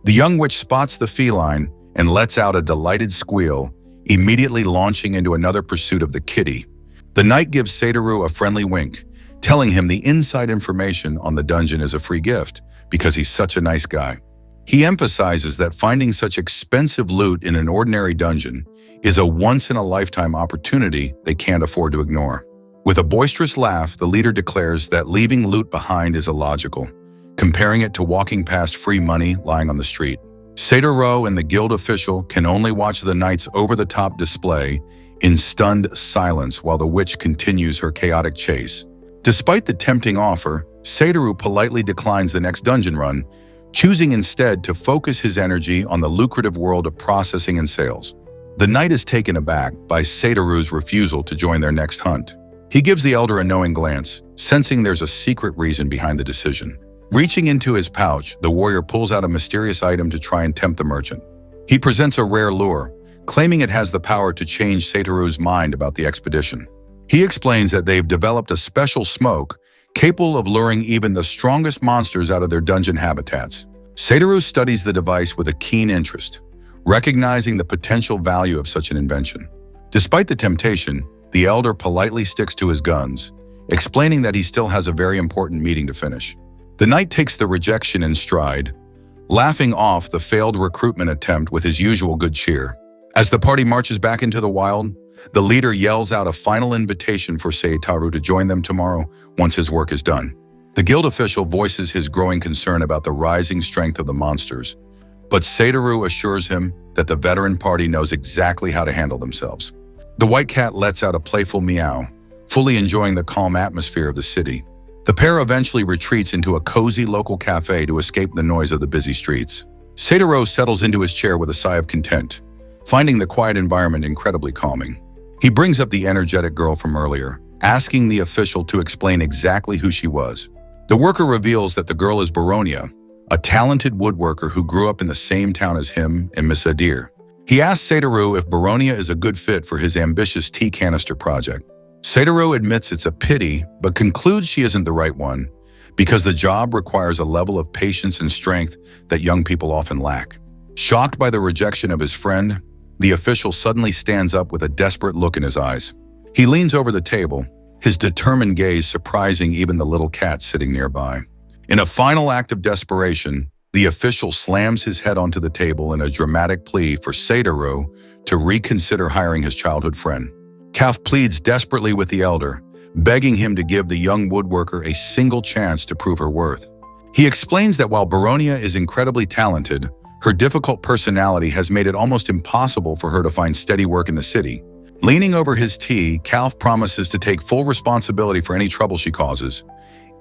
The young witch spots the feline and lets out a delighted squeal, immediately launching into another pursuit of the kitty. The knight gives Satoru a friendly wink, telling him the inside information on the dungeon is a free gift because he's such a nice guy. He emphasizes that finding such expensive loot in an ordinary dungeon is a once-in-a-lifetime opportunity they can't afford to ignore. With a boisterous laugh, the leader declares that leaving loot behind is illogical, comparing it to walking past free money lying on the street. Satoru and the guild official can only watch the knight's over-the-top display in stunned silence while the witch continues her chaotic chase. Despite the tempting offer, Satoru politely declines the next dungeon run, choosing instead to focus his energy on the lucrative world of processing and sales. The knight is taken aback by Satoru's refusal to join their next hunt. He gives the elder a knowing glance, sensing there's a secret reason behind the decision. Reaching into his pouch, the warrior pulls out a mysterious item to try and tempt the merchant. He presents a rare lure, claiming it has the power to change Satoru's mind about the expedition. He explains that they've developed a special smoke capable of luring even the strongest monsters out of their dungeon habitats. Satoru studies the device with a keen interest, recognizing the potential value of such an invention. Despite the temptation, the elder politely sticks to his guns, explaining that he still has a very important meeting to finish. The knight takes the rejection in stride, laughing off the failed recruitment attempt with his usual good cheer. As the party marches back into the wild, the leader yells out a final invitation for Satoru to join them tomorrow once his work is done. The guild official voices his growing concern about the rising strength of the monsters, but Satoru assures him that the veteran party knows exactly how to handle themselves. The white cat lets out a playful meow, fully enjoying the calm atmosphere of the city. The pair eventually retreats into a cozy local cafe to escape the noise of the busy streets. Satoru settles into his chair with a sigh of content, finding the quiet environment incredibly calming. He brings up the energetic girl from earlier, asking the official to explain exactly who she was. The worker reveals that the girl is Baronia, a talented woodworker who grew up in the same town as him and Miss Adir. He asks Satoru if Baronia is a good fit for his ambitious tea canister project. Satoru admits it's a pity, but concludes she isn't the right one, because the job requires a level of patience and strength that young people often lack. Shocked by the rejection of his friend, the official suddenly stands up with a desperate look in his eyes. He leans over the table, his determined gaze surprising even the little cat sitting nearby. In a final act of desperation, the official slams his head onto the table in a dramatic plea for Satoru to reconsider hiring his childhood friend. Calf pleads desperately with the elder, begging him to give the young woodworker a single chance to prove her worth. He explains that while Baronia is incredibly talented, her difficult personality has made it almost impossible for her to find steady work in the city. Leaning over his tea, Calf promises to take full responsibility for any trouble she causes,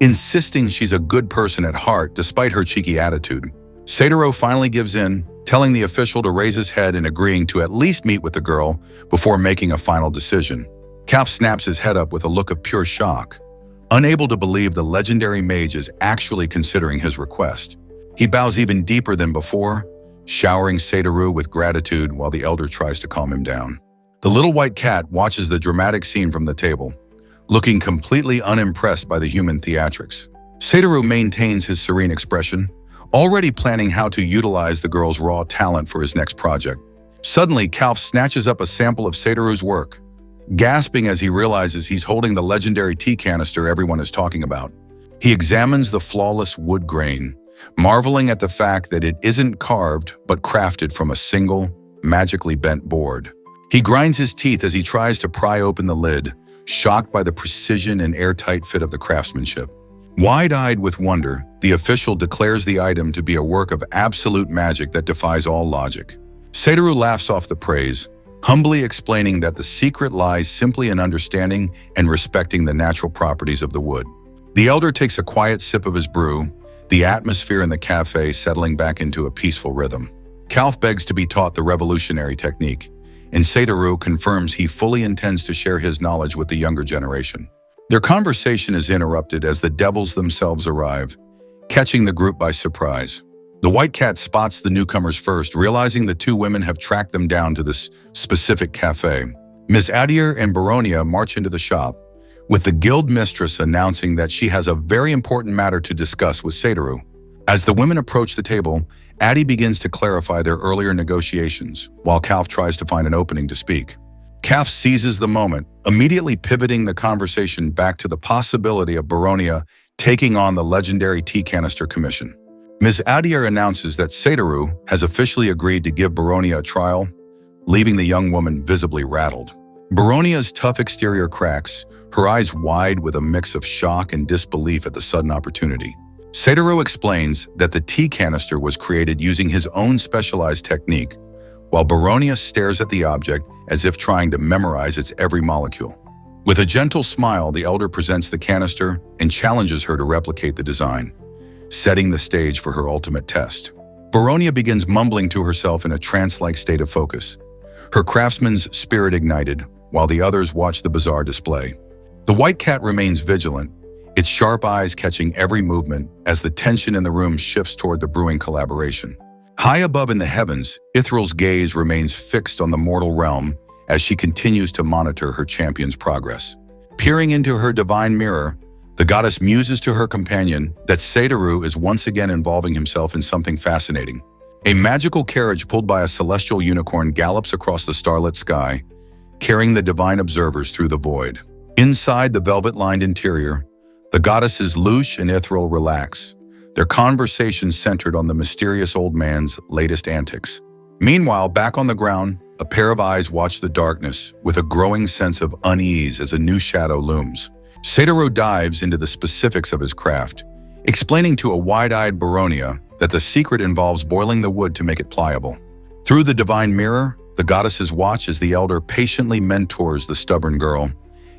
insisting she's a good person at heart despite her cheeky attitude. Satoru finally gives in, telling the official to raise his head and agreeing to at least meet with the girl before making a final decision. Calf snaps his head up with a look of pure shock, unable to believe the legendary mage is actually considering his request. He bows even deeper than before, showering Satoru with gratitude while the elder tries to calm him down. The little white cat watches the dramatic scene from the table, looking completely unimpressed by the human theatrics. Satoru maintains his serene expression, already planning how to utilize the girl's raw talent for his next project. Suddenly, Calf snatches up a sample of Satoru's work, gasping as he realizes he's holding the legendary tea canister everyone is talking about. He examines the flawless wood grain, marveling at the fact that it isn't carved but crafted from a single, magically bent board. He grinds his teeth as he tries to pry open the lid, shocked by the precision and airtight fit of the craftsmanship. Wide-eyed with wonder, the official declares the item to be a work of absolute magic that defies all logic. Satoru laughs off the praise, humbly explaining that the secret lies simply in understanding and respecting the natural properties of the wood. The elder takes a quiet sip of his brew, the atmosphere in the cafe settling back into a peaceful rhythm. Calf begs to be taught the revolutionary technique, and Satoru confirms he fully intends to share his knowledge with the younger generation. Their conversation is interrupted as the devils themselves arrive, catching the group by surprise. The white cat spots the newcomers first, realizing the two women have tracked them down to this specific cafe. Ms. Adair and Baronia march into the shop, with the guild mistress announcing that she has a very important matter to discuss with Satoru. As the women approach the table, Addie begins to clarify their earlier negotiations, while Calf tries to find an opening to speak. Calf seizes the moment, immediately pivoting the conversation back to the possibility of Baronia taking on the legendary tea canister commission. Ms. Adair announces that Satoru has officially agreed to give Baronia a trial, leaving the young woman visibly rattled. Baronia's tough exterior cracks, her eyes wide with a mix of shock and disbelief at the sudden opportunity. Satoru explains that the tea canister was created using his own specialized technique, while Baronia stares at the object as if trying to memorize its every molecule. With a gentle smile, the elder presents the canister and challenges her to replicate the design, setting the stage for her ultimate test. Baronia begins mumbling to herself in a trance-like state of focus, her craftsman's spirit ignited, while the others watch the bizarre display. The white cat remains vigilant, its sharp eyes catching every movement as the tension in the room shifts toward the brewing collaboration. High above in the heavens, Ithril's gaze remains fixed on the mortal realm as she continues to monitor her champion's progress. Peering into her divine mirror, the goddess muses to her companion that Satoru is once again involving himself in something fascinating. A magical carriage pulled by a celestial unicorn gallops across the starlit sky, carrying the divine observers through the void. Inside the velvet-lined interior, the goddesses Lush and Ithril relax, their conversation centered on the mysterious old man's latest antics. Meanwhile, back on the ground, a pair of eyes watch the darkness with a growing sense of unease as a new shadow looms. Satoru dives into the specifics of his craft, explaining to a wide-eyed Baronia that the secret involves boiling the wood to make it pliable. Through the divine mirror, the goddesses watch as the elder patiently mentors the stubborn girl,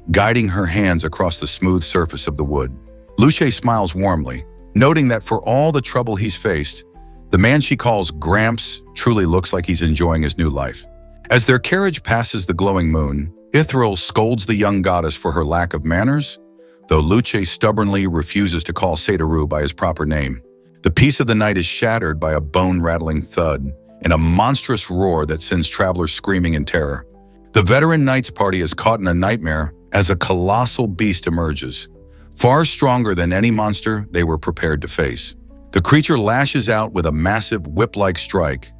guiding her hands across the smooth surface of the wood. Luce smiles warmly, noting that for all the trouble he's faced, the man she calls Gramps truly looks like he's enjoying his new life. As their carriage passes the glowing moon, Ithril scolds the young goddess for her lack of manners, though Luce stubbornly refuses to call Satoru by his proper name. The peace of the night is shattered by a bone-rattling thud and a monstrous roar that sends travelers screaming in terror. The veteran knights party is caught in a nightmare as a colossal beast emerges, far stronger than any monster they were prepared to face. The creature lashes out with a massive whip-like strike,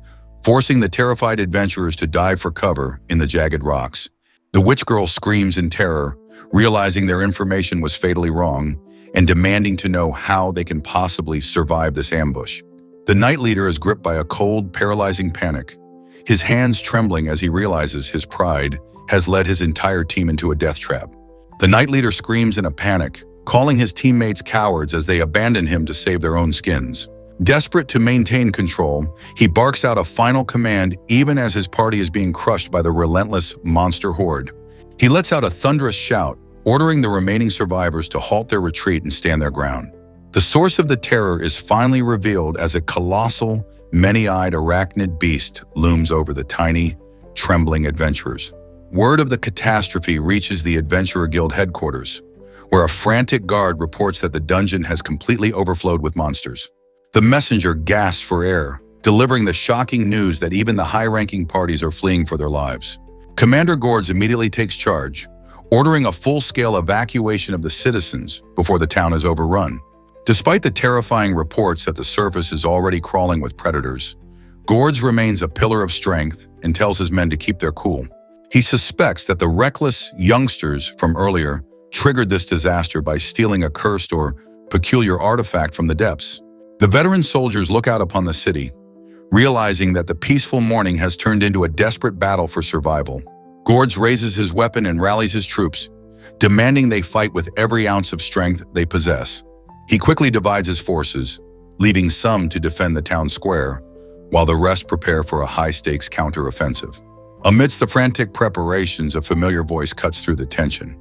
forcing the terrified adventurers to dive for cover in the jagged rocks. The witch girl screams in terror, realizing their information was fatally wrong, and demanding to know how they can possibly survive this ambush. The knight leader is gripped by a cold, paralyzing panic, his hands trembling as he realizes his pride has led his entire team into a death trap. The knight leader screams in a panic, calling his teammates cowards as they abandon him to save their own skins. Desperate to maintain control, he barks out a final command even as his party is being crushed by the relentless monster horde. He lets out a thunderous shout, ordering the remaining survivors to halt their retreat and stand their ground. The source of the terror is finally revealed as a colossal, many-eyed arachnid beast looms over the tiny, trembling adventurers. Word of the catastrophe reaches the Adventurer Guild headquarters, where a frantic guard reports that the dungeon has completely overflowed with monsters. The messenger gasps for air, delivering the shocking news that even the high-ranking parties are fleeing for their lives. Commander Gords immediately takes charge, ordering a full-scale evacuation of the citizens before the town is overrun. Despite the terrifying reports that the surface is already crawling with predators, Gords remains a pillar of strength and tells his men to keep their cool. He suspects that the reckless youngsters from earlier triggered this disaster by stealing a cursed or peculiar artifact from the depths. The veteran soldiers look out upon the city, realizing that the peaceful morning has turned into a desperate battle for survival. Gords raises his weapon and rallies his troops, demanding they fight with every ounce of strength they possess. He quickly divides his forces, leaving some to defend the town square, while the rest prepare for a high-stakes counter-offensive. Amidst the frantic preparations, a familiar voice cuts through the tension,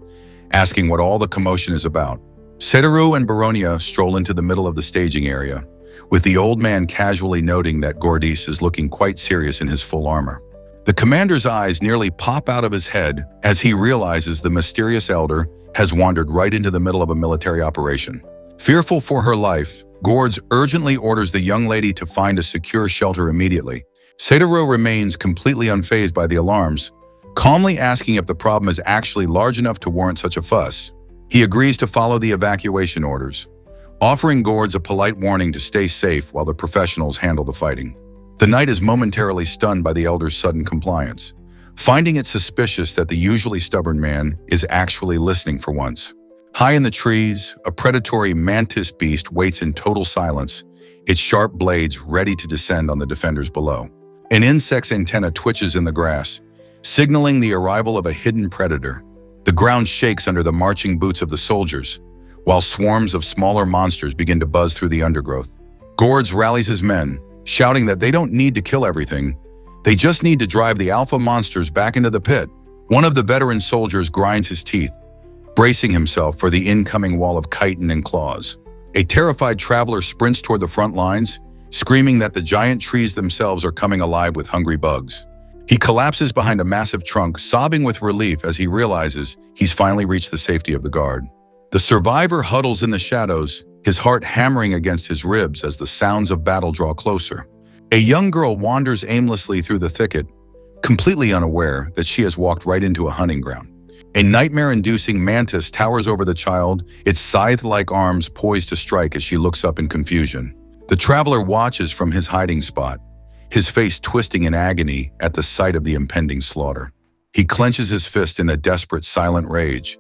asking what all the commotion is about. Satoru and Baronia stroll into the middle of the staging area, with the old man casually noting that Gordis is looking quite serious in his full armor. The commander's eyes nearly pop out of his head as he realizes the mysterious elder has wandered right into the middle of a military operation. Fearful for her life, Gords urgently orders the young lady to find a secure shelter immediately. Satoru remains completely unfazed by the alarms, calmly asking if the problem is actually large enough to warrant such a fuss. He agrees to follow the evacuation orders, offering Gords a polite warning to stay safe while the professionals handle the fighting. The knight is momentarily stunned by the elder's sudden compliance, finding it suspicious that the usually stubborn man is actually listening for once. High in the trees, a predatory mantis beast waits in total silence, its sharp blades ready to descend on the defenders below. An insect's antenna twitches in the grass, signaling the arrival of a hidden predator. The ground shakes under the marching boots of the soldiers, while swarms of smaller monsters begin to buzz through the undergrowth. Gords rallies his men, shouting that they don't need to kill everything, they just need to drive the alpha monsters back into the pit. One of the veteran soldiers grinds his teeth, bracing himself for the incoming wall of chitin and claws. A terrified traveler sprints toward the front lines, screaming that the giant trees themselves are coming alive with hungry bugs. He collapses behind a massive trunk, sobbing with relief as he realizes he's finally reached the safety of the guard. The survivor huddles in the shadows, his heart hammering against his ribs as the sounds of battle draw closer. A young girl wanders aimlessly through the thicket, completely unaware that she has walked right into a hunting ground. A nightmare-inducing mantis towers over the child, its scythe-like arms poised to strike as she looks up in confusion. The traveler watches from his hiding spot, his face twisting in agony at the sight of the impending slaughter. He clenches his fist in a desperate, silent rage,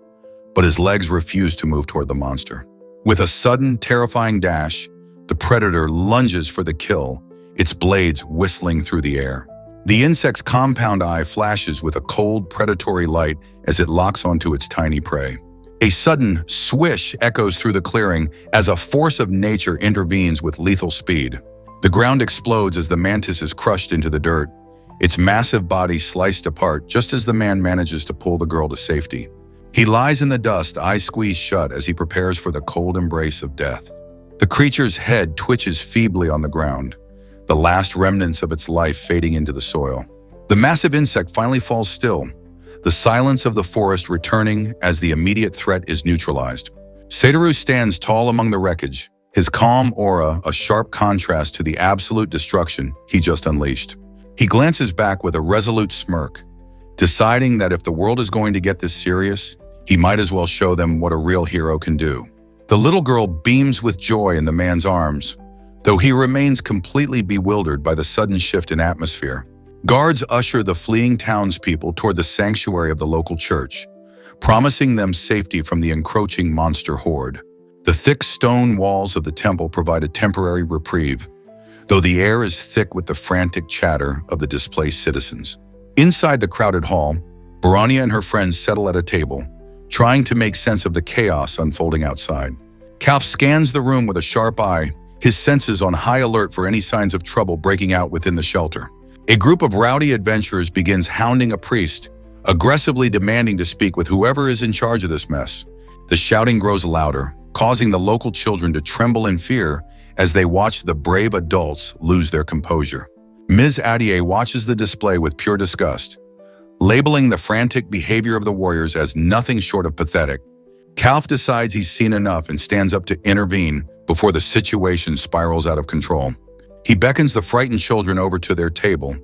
but his legs refuse to move toward the monster. With a sudden, terrifying dash, the predator lunges for the kill, its blades whistling through the air. The insect's compound eye flashes with a cold, predatory light as it locks onto its tiny prey. A sudden swish echoes through the clearing as a force of nature intervenes with lethal speed. The ground explodes as the mantis is crushed into the dirt, its massive body sliced apart just as the man manages to pull the girl to safety. He lies in the dust, eyes squeezed shut as he prepares for the cold embrace of death. The creature's head twitches feebly on the ground, the last remnants of its life fading into the soil. The massive insect finally falls still, the silence of the forest returning as the immediate threat is neutralized. Satoru stands tall among the wreckage, his calm aura a sharp contrast to the absolute destruction he just unleashed. He glances back with a resolute smirk, deciding that if the world is going to get this serious, he might as well show them what a real hero can do. The little girl beams with joy in the man's arms, though he remains completely bewildered by the sudden shift in atmosphere. Guards usher the fleeing townspeople toward the sanctuary of the local church, promising them safety from the encroaching monster horde. The thick stone walls of the temple provide a temporary reprieve, though the air is thick with the frantic chatter of the displaced citizens. Inside the crowded hall, Baronia and her friends settle at a table, trying to make sense of the chaos unfolding outside. Calf scans the room with a sharp eye, his senses on high alert for any signs of trouble breaking out within the shelter. A group of rowdy adventurers begins hounding a priest, aggressively demanding to speak with whoever is in charge of this mess. The shouting grows louder, causing the local children to tremble in fear as they watch the brave adults lose their composure. Ms. Adier watches the display with pure disgust, labeling the frantic behavior of the warriors as nothing short of pathetic. Calf decides he's seen enough and stands up to intervene before the situation spirals out of control. He beckons the frightened children over to their table,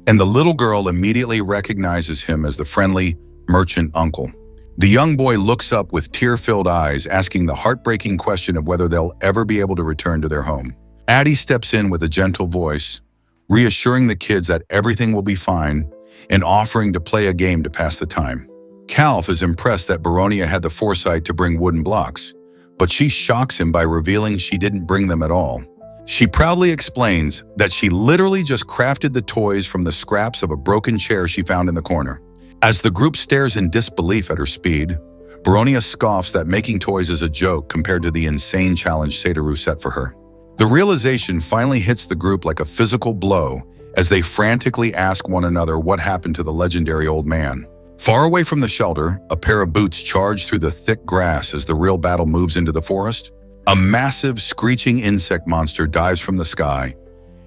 and the little girl immediately recognizes him as the friendly merchant uncle. The young boy looks up with tear-filled eyes, asking the heartbreaking question of whether they'll ever be able to return to their home. Addie steps in with a gentle voice, reassuring the kids that everything will be fine and offering to play a game to pass the time. Calf is impressed that Baronia had the foresight to bring wooden blocks, but she shocks him by revealing she didn't bring them at all. She proudly explains that she literally just crafted the toys from the scraps of a broken chair she found in the corner. As the group stares in disbelief at her speed, Baronia scoffs that making toys is a joke compared to the insane challenge Satoru set for her. The realization finally hits the group like a physical blow as they frantically ask one another what happened to the legendary old man. Far away from the shelter, a pair of boots charge through the thick grass as the real battle moves into the forest. A massive, screeching insect monster dives from the sky,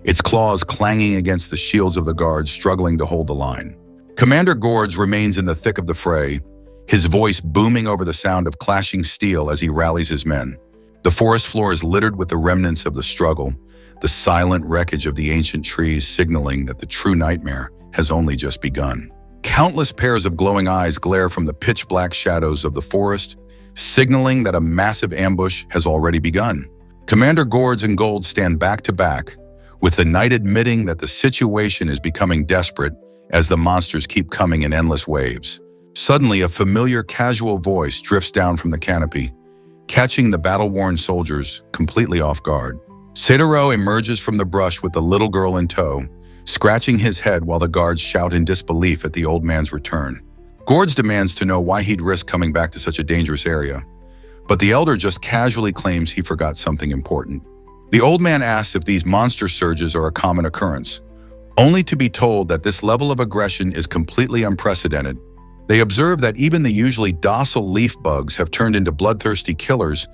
its claws clanging against the shields of the guards struggling to hold the line. Commander Gords remains in the thick of the fray, his voice booming over the sound of clashing steel as he rallies his men. The forest floor is littered with the remnants of the struggle, the silent wreckage of the ancient trees signaling that the true nightmare has only just begun. Countless pairs of glowing eyes glare from the pitch-black shadows of the forest, signaling that a massive ambush has already begun. Commander Gords and Gold stand back to back, with the knight admitting that the situation is becoming desperate as the monsters keep coming in endless waves. Suddenly, a familiar casual voice drifts down from the canopy, catching the battle-worn soldiers completely off guard. Satoru emerges from the brush with the little girl in tow, scratching his head while the guards shout in disbelief at the old man's return. Gords demands to know why he'd risk coming back to such a dangerous area, but the elder just casually claims he forgot something important. The old man asks if these monster surges are a common occurrence, only to be told that this level of aggression is completely unprecedented. They observe that even the usually docile leaf bugs have turned into bloodthirsty killers,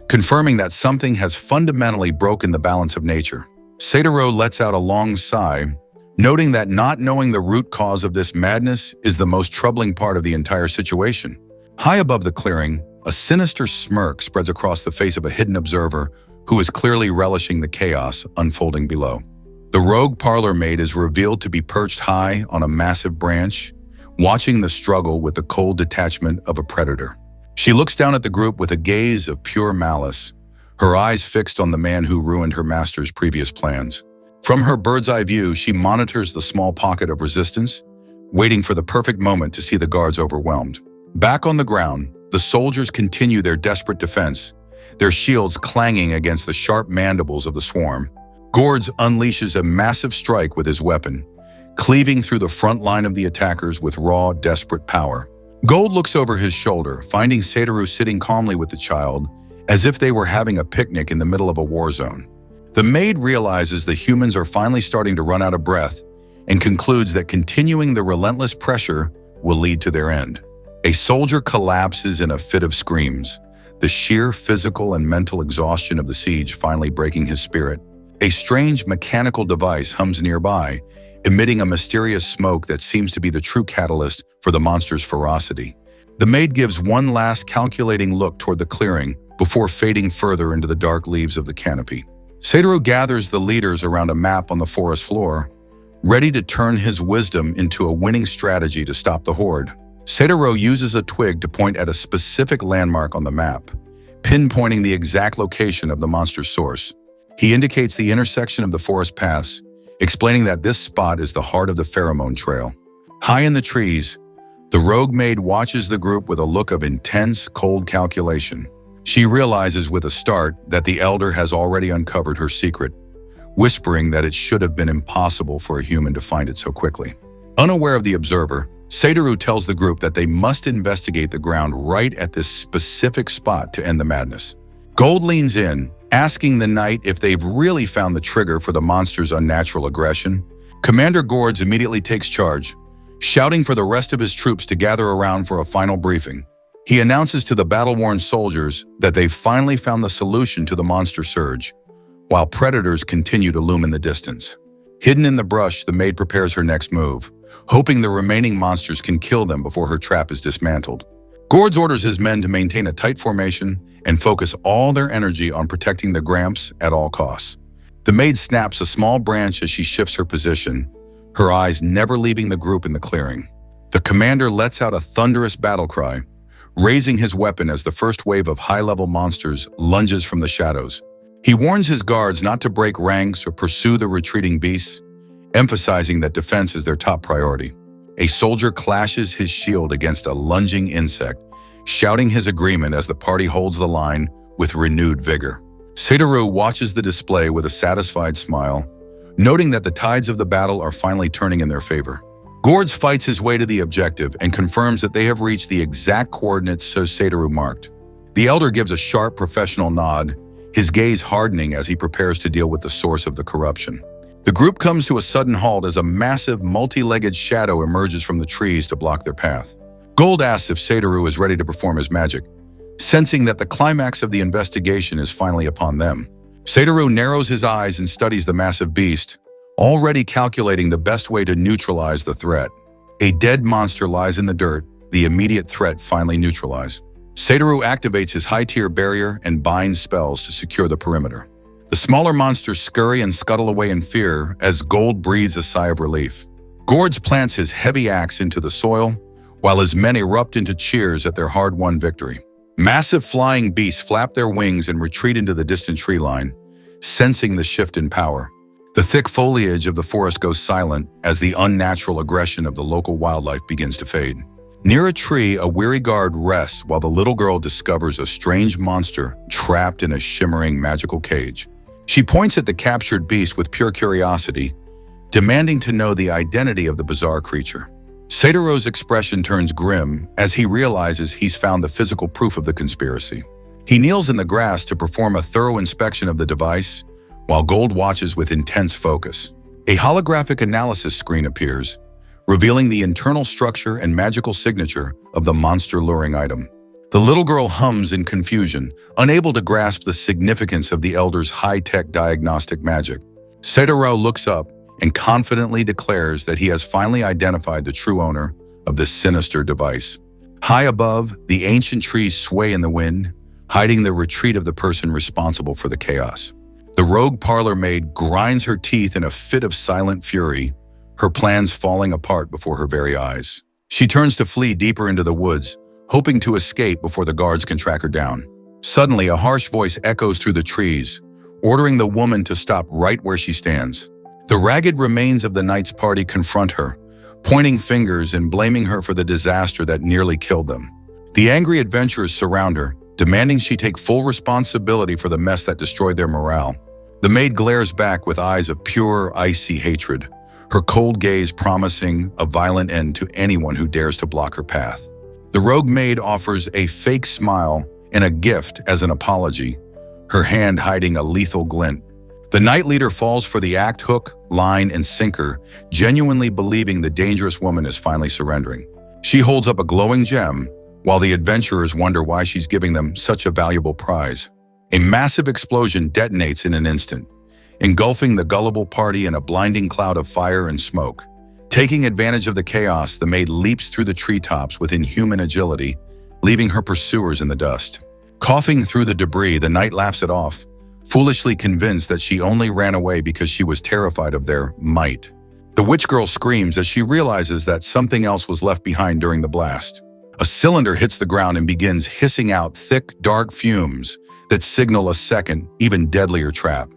confirming that something has fundamentally broken the balance of nature. Satoru lets out a long sigh, noting that not knowing the root cause of this madness is the most troubling part of the entire situation. High above the clearing, a sinister smirk spreads across the face of a hidden observer who is clearly relishing the chaos unfolding below. The rogue parlor maid is revealed to be perched high on a massive branch, watching the struggle with the cold detachment of a predator. She looks down at the group with a gaze of pure malice, her eyes fixed on the man who ruined her master's previous plans. From her bird's-eye view, she monitors the small pocket of resistance, waiting for the perfect moment to see the guards overwhelmed. Back on the ground, the soldiers continue their desperate defense, their shields clanging against the sharp mandibles of the swarm. Gords unleashes a massive strike with his weapon, cleaving through the front line of the attackers with raw, desperate power. Gold looks over his shoulder, finding Satoru sitting calmly with the child, as if they were having a picnic in the middle of a war zone. The maid realizes the humans are finally starting to run out of breath and concludes that continuing the relentless pressure will lead to their end. A soldier collapses in a fit of screams, the sheer physical and mental exhaustion of the siege finally breaking his spirit. A strange mechanical device hums nearby, emitting a mysterious smoke that seems to be the true catalyst for the monster's ferocity. The maid gives one last calculating look toward the clearing before fading further into the dark leaves of the canopy. Satoru gathers the leaders around a map on the forest floor, ready to turn his wisdom into a winning strategy to stop the horde. Satoru uses a twig to point at a specific landmark on the map, pinpointing the exact location of the monster's source. He indicates the intersection of the forest paths, explaining that this spot is the heart of the pheromone trail. High in the trees, the rogue maid watches the group with a look of intense, cold calculation. She realizes with a start that the elder has already uncovered her secret, whispering that it should have been impossible for a human to find it so quickly. Unaware of the observer, Satoru tells the group that they must investigate the ground right at this specific spot to end the madness. Gold leans in, asking the knight if they've really found the trigger for the monster's unnatural aggression. Commander Gords immediately takes charge, shouting for the rest of his troops to gather around for a final briefing. He announces to the battle-worn soldiers that they've finally found the solution to the monster surge, while predators continue to loom in the distance. Hidden in the brush, the maid prepares her next move, hoping the remaining monsters can kill them before her trap is dismantled. Gords orders his men to maintain a tight formation and focus all their energy on protecting the Gramps at all costs. The maid snaps a small branch as she shifts her position, her eyes never leaving the group in the clearing. The commander lets out a thunderous battle cry, raising his weapon as the first wave of high-level monsters lunges from the shadows. He warns his guards not to break ranks or pursue the retreating beasts, emphasizing that defense is their top priority. A soldier clashes his shield against a lunging insect, shouting his agreement as the party holds the line with renewed vigor. Satoru watches the display with a satisfied smile, noting that the tides of the battle are finally turning in their favor. Gourds fights his way to the objective and confirms that they have reached the exact coordinates so Satoru marked. The elder gives a sharp professional nod, his gaze hardening as he prepares to deal with the source of the corruption. The group comes to a sudden halt as a massive, multi-legged shadow emerges from the trees to block their path. Gold asks if Satoru is ready to perform his magic, sensing that the climax of the investigation is finally upon them. Satoru narrows his eyes and studies the massive beast, already calculating the best way to neutralize the threat. A dead monster lies in the dirt, the immediate threat finally neutralized. Satoru activates his high-tier barrier and binds spells to secure the perimeter. The smaller monsters scurry and scuttle away in fear as Gold breathes a sigh of relief. Gourds plants his heavy axe into the soil, while his men erupt into cheers at their hard-won victory. Massive flying beasts flap their wings and retreat into the distant tree line, sensing the shift in power. The thick foliage of the forest goes silent as the unnatural aggression of the local wildlife begins to fade. Near a tree, a weary guard rests while the little girl discovers a strange monster trapped in a shimmering magical cage. She points at the captured beast with pure curiosity, demanding to know the identity of the bizarre creature. Satoru's expression turns grim as he realizes he's found the physical proof of the conspiracy. He kneels in the grass to perform a thorough inspection of the device, while Gold watches with intense focus. A holographic analysis screen appears, revealing the internal structure and magical signature of the monster-luring item. The little girl hums in confusion, unable to grasp the significance of the elder's high-tech diagnostic magic. Satoru looks up and confidently declares that he has finally identified the true owner of this sinister device. High above, the ancient trees sway in the wind, hiding the retreat of the person responsible for the chaos. The rogue parlor maid grinds her teeth in a fit of silent fury, her plans falling apart before her very eyes. She turns to flee deeper into the woods, hoping to escape before the guards can track her down. Suddenly, a harsh voice echoes through the trees, ordering the woman to stop right where she stands. The ragged remains of the night's party confront her, pointing fingers and blaming her for the disaster that nearly killed them. The angry adventurers surround her, demanding she take full responsibility for the mess that destroyed their morale. The maid glares back with eyes of pure, icy hatred, her cold gaze promising a violent end to anyone who dares to block her path. The rogue maid offers a fake smile and a gift as an apology, her hand hiding a lethal glint. The night leader falls for the act hook, line, and sinker, genuinely believing the dangerous woman is finally surrendering. She holds up a glowing gem, while the adventurers wonder why she's giving them such a valuable prize. A massive explosion detonates in an instant, engulfing the gullible party in a blinding cloud of fire and smoke. Taking advantage of the chaos, the maid leaps through the treetops with inhuman agility, leaving her pursuers in the dust. Coughing through the debris, the knight laughs it off, foolishly convinced that she only ran away because she was terrified of their might. The witch girl screams as she realizes that something else was left behind during the blast. A cylinder hits the ground and begins hissing out thick, dark fumes that signal a second, even deadlier trap.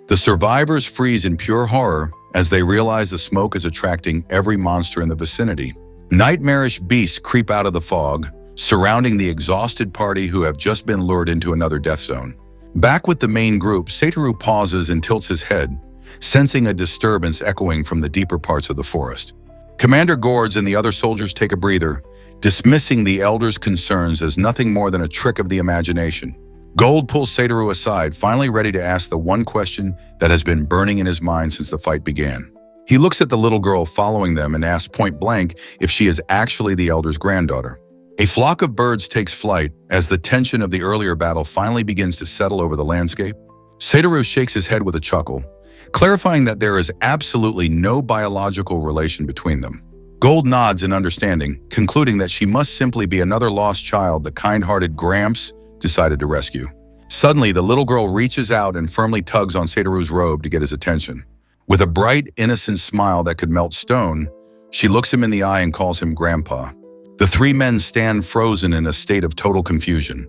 The survivors freeze in pure horror as they realize the smoke is attracting every monster in the vicinity. Nightmarish beasts creep out of the fog, surrounding the exhausted party who have just been lured into another death zone. Back with the main group, Satoru pauses and tilts his head, sensing a disturbance echoing from the deeper parts of the forest. Commander Gourds and the other soldiers take a breather, dismissing the elder's concerns as nothing more than a trick of the imagination. Gold pulls Satoru aside, finally ready to ask the one question that has been burning in his mind since the fight began. He looks at the little girl following them and asks point blank if she is actually the elder's granddaughter. A flock of birds takes flight as the tension of the earlier battle finally begins to settle over the landscape. Satoru shakes his head with a chuckle, clarifying that there is absolutely no biological relation between them. Gold nods in understanding, concluding that she must simply be another lost child the kind-hearted Gramps decided to rescue. Suddenly, the little girl reaches out and firmly tugs on Satoru's robe to get his attention. With a bright, innocent smile that could melt stone, she looks him in the eye and calls him Grandpa. The three men stand frozen in a state of total confusion,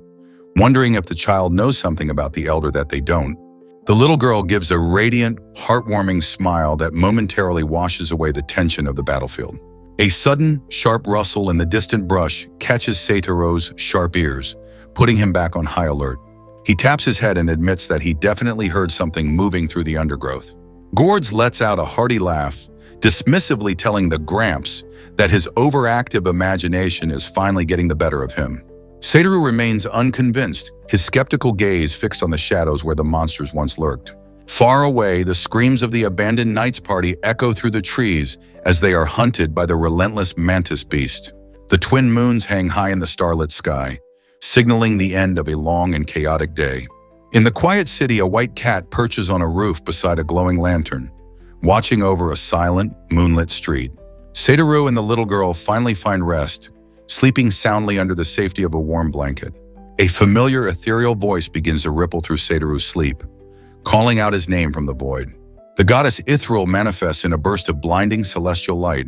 wondering if the child knows something about the elder that they don't. The little girl gives a radiant, heartwarming smile that momentarily washes away the tension of the battlefield. A sudden, sharp rustle in the distant brush catches Satoru's sharp ears, putting him back on high alert. He taps his head and admits that he definitely heard something moving through the undergrowth. Gourds lets out a hearty laugh, dismissively telling the Gramps that his overactive imagination is finally getting the better of him. Satoru remains unconvinced, his skeptical gaze fixed on the shadows where the monsters once lurked. Far away, the screams of the abandoned Knights party echo through the trees as they are hunted by the relentless mantis beast. The twin moons hang high in the starlit sky, signaling the end of a long and chaotic day. In the quiet city, a white cat perches on a roof beside a glowing lantern, watching over a silent, moonlit street. Satoru and the little girl finally find rest, sleeping soundly under the safety of a warm blanket. A familiar ethereal voice begins to ripple through Satoru's sleep, calling out his name from the void. The goddess Ithril manifests in a burst of blinding celestial light,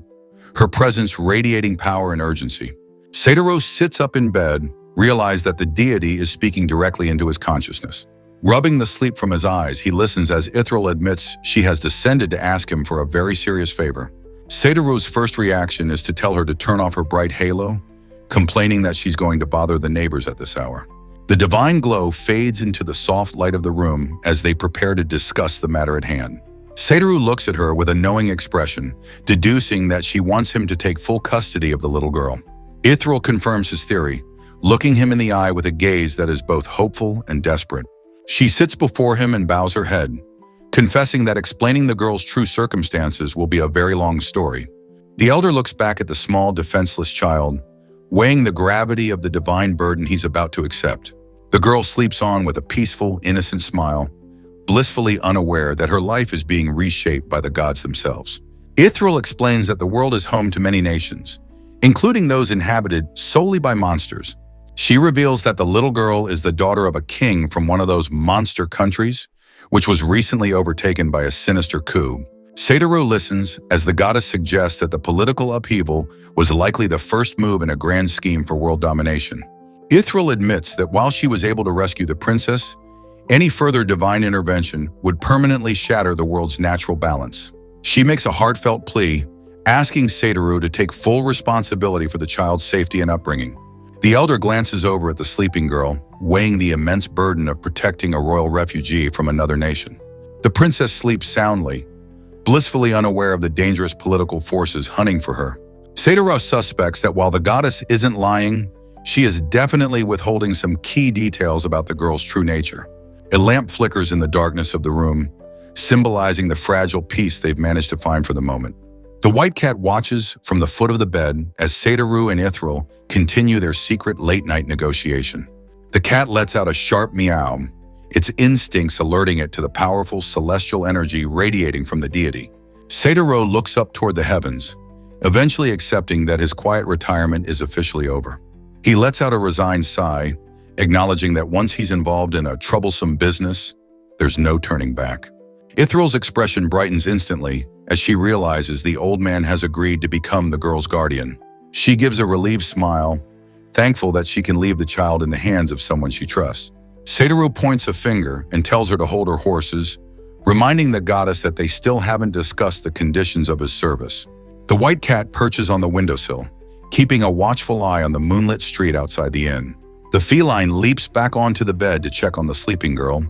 her presence radiating power and urgency. Satoru sits up in bed, realizes that the deity is speaking directly into his consciousness. Rubbing the sleep from his eyes, he listens as Ithril admits she has descended to ask him for a very serious favor. Satoru's first reaction is to tell her to turn off her bright halo, complaining that she's going to bother the neighbors at this hour. The divine glow fades into the soft light of the room as they prepare to discuss the matter at hand. Satoru looks at her with a knowing expression, deducing that she wants him to take full custody of the little girl. Ithril confirms his theory, looking him in the eye with a gaze that is both hopeful and desperate. She sits before him and bows her head, confessing that explaining the girl's true circumstances will be a very long story. The elder looks back at the small, defenseless child, weighing the gravity of the divine burden he's about to accept. The girl sleeps on with a peaceful, innocent smile, blissfully unaware that her life is being reshaped by the gods themselves. Ithril explains that the world is home to many nations, including those inhabited solely by monsters. She reveals that the little girl is the daughter of a king from one of those monster countries, which was recently overtaken by a sinister coup. Satoru listens as the goddess suggests that the political upheaval was likely the first move in a grand scheme for world domination. Ithril admits that while she was able to rescue the princess, any further divine intervention would permanently shatter the world's natural balance. She makes a heartfelt plea, asking Satoru to take full responsibility for the child's safety and upbringing. The elder glances over at the sleeping girl, weighing the immense burden of protecting a royal refugee from another nation. The princess sleeps soundly, blissfully unaware of the dangerous political forces hunting for her. Satoru suspects that while the goddess isn't lying, she is definitely withholding some key details about the girl's true nature. A lamp flickers in the darkness of the room, symbolizing the fragile peace they've managed to find for the moment. The white cat watches from the foot of the bed as Satoru and Ithril continue their secret late-night negotiation. The cat lets out a sharp meow, its instincts alerting it to the powerful celestial energy radiating from the deity. Satoru looks up toward the heavens, eventually accepting that his quiet retirement is officially over. He lets out a resigned sigh, acknowledging that once he's involved in a troublesome business, there's no turning back. Ithril's expression brightens instantly as she realizes the old man has agreed to become the girl's guardian. She gives a relieved smile, thankful that she can leave the child in the hands of someone she trusts. Satoru points a finger and tells her to hold her horses, reminding the goddess that they still haven't discussed the conditions of his service. The white cat perches on the windowsill, keeping a watchful eye on the moonlit street outside the inn. The feline leaps back onto the bed to check on the sleeping girl,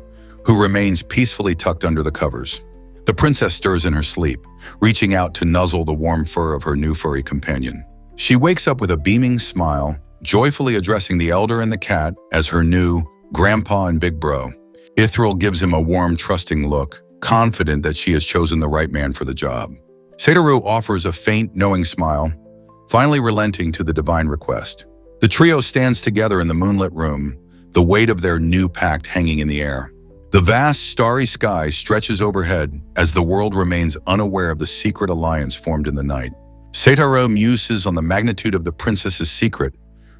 who remains peacefully tucked under the covers. The princess stirs in her sleep, reaching out to nuzzle the warm fur of her new furry companion. She wakes up with a beaming smile, joyfully addressing the elder and the cat as her new grandpa and big bro. Ithril gives him a warm, trusting look, confident that she has chosen the right man for the job. Satoru offers a faint, knowing smile, finally relenting to the divine request. The trio stands together in the moonlit room, the weight of their new pact hanging in the air. The vast, starry sky stretches overhead as the world remains unaware of the secret alliance formed in the night. Satoru muses on the magnitude of the princess's secret,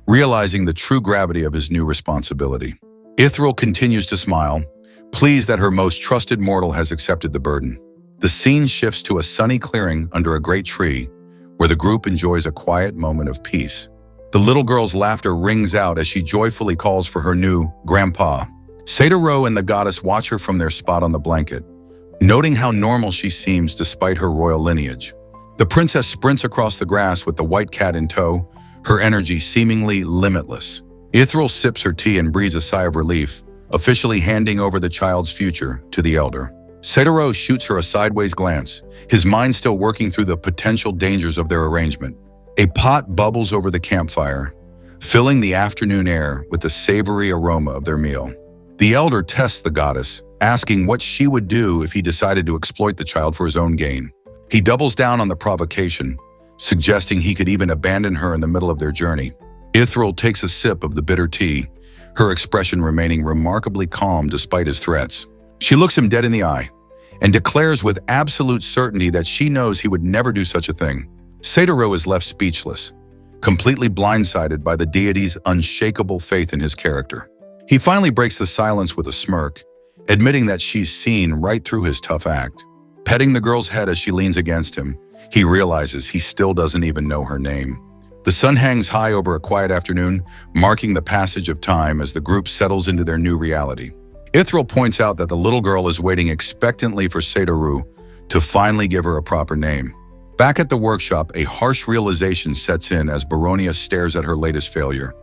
realizing the true gravity of his new responsibility. Ithril continues to smile, pleased that her most trusted mortal has accepted the burden. The scene shifts to a sunny clearing under a great tree, where the group enjoys a quiet moment of peace. The little girl's laughter rings out as she joyfully calls for her new grandpa. Satoru and the goddess watch her from their spot on the blanket, noting how normal she seems despite her royal lineage. The princess sprints across the grass with the white cat in tow, her energy seemingly limitless. Ithril sips her tea and breathes a sigh of relief, officially handing over the child's future to the elder. Satoru shoots her a sideways glance, his mind still working through the potential dangers of their arrangement. A pot bubbles over the campfire, filling the afternoon air with the savory aroma of their meal. The elder tests the goddess, asking what she would do if he decided to exploit the child for his own gain. He doubles down on the provocation, suggesting he could even abandon her in the middle of their journey. Ithral takes a sip of the bitter tea, her expression remaining remarkably calm despite his threats. She looks him dead in the eye and declares with absolute certainty that she knows he would never do such a thing. Satoru is left speechless, completely blindsided by the deity's unshakable faith in his character. He finally breaks the silence with a smirk, admitting that she's seen right through his tough act. Petting the girl's head as she leans against him, he realizes he still doesn't even know her name. The sun hangs high over a quiet afternoon, marking the passage of time as the group settles into their new reality. Ithral points out that the little girl is waiting expectantly for Satoru to finally give her a proper name. Back at the workshop, a harsh realization sets in as Baronia stares at her latest failure,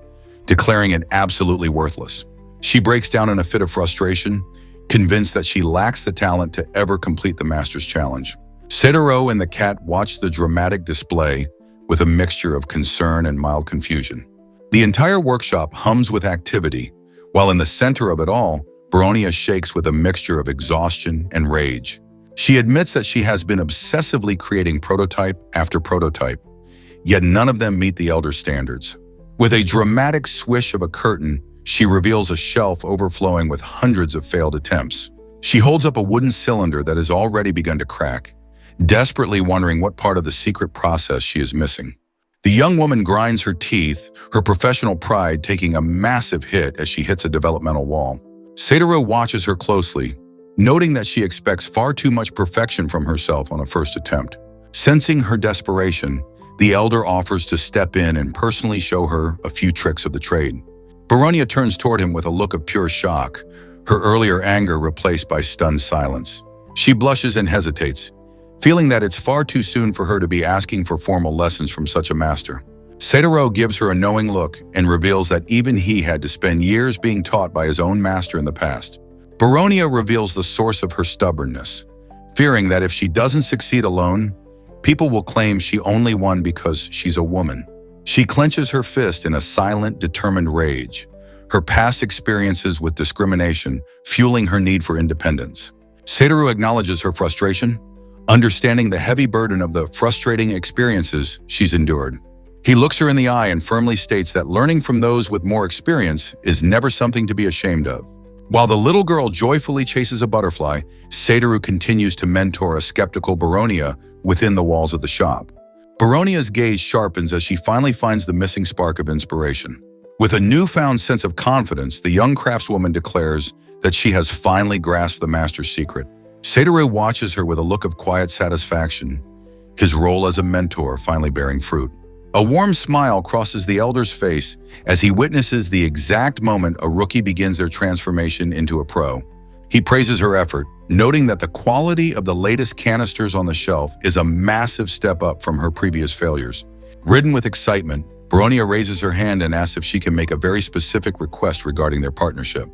declaring it absolutely worthless. She breaks down in a fit of frustration, convinced that she lacks the talent to ever complete the Master's Challenge. Satoru and the cat watch the dramatic display with a mixture of concern and mild confusion. The entire workshop hums with activity, while in the center of it all, Baronia shakes with a mixture of exhaustion and rage. She admits that she has been obsessively creating prototype after prototype, yet none of them meet the elder's standards. With a dramatic swish of a curtain, she reveals a shelf overflowing with hundreds of failed attempts. She holds up a wooden cylinder that has already begun to crack, desperately wondering what part of the secret process she is missing. The young woman grinds her teeth, her professional pride taking a massive hit as she hits a developmental wall. Satoru watches her closely, noting that she expects far too much perfection from herself on a first attempt. Sensing her desperation, the elder offers to step in and personally show her a few tricks of the trade. Baronia turns toward him with a look of pure shock, her earlier anger replaced by stunned silence. She blushes and hesitates, feeling that it's far too soon for her to be asking for formal lessons from such a master. Satoru gives her a knowing look and reveals that even he had to spend years being taught by his own master in the past. Baronia reveals the source of her stubbornness, fearing that if she doesn't succeed alone, people will claim she only won because she's a woman. She clenches her fist in a silent, determined rage, her past experiences with discrimination fueling her need for independence. Satoru acknowledges her frustration, understanding the heavy burden of the frustrating experiences she's endured. He looks her in the eye and firmly states that learning from those with more experience is never something to be ashamed of. While the little girl joyfully chases a butterfly, Satoru continues to mentor a skeptical Baronia within the walls of the shop. Baronia's gaze sharpens as she finally finds the missing spark of inspiration. With a newfound sense of confidence, the young craftswoman declares that she has finally grasped the master's secret. Satoru watches her with a look of quiet satisfaction, his role as a mentor finally bearing fruit. A warm smile crosses the elder's face as he witnesses the exact moment a rookie begins their transformation into a pro. He praises her effort, noting that the quality of the latest canisters on the shelf is a massive step up from her previous failures. Ridden with excitement, Baronia raises her hand and asks if she can make a very specific request regarding their partnership.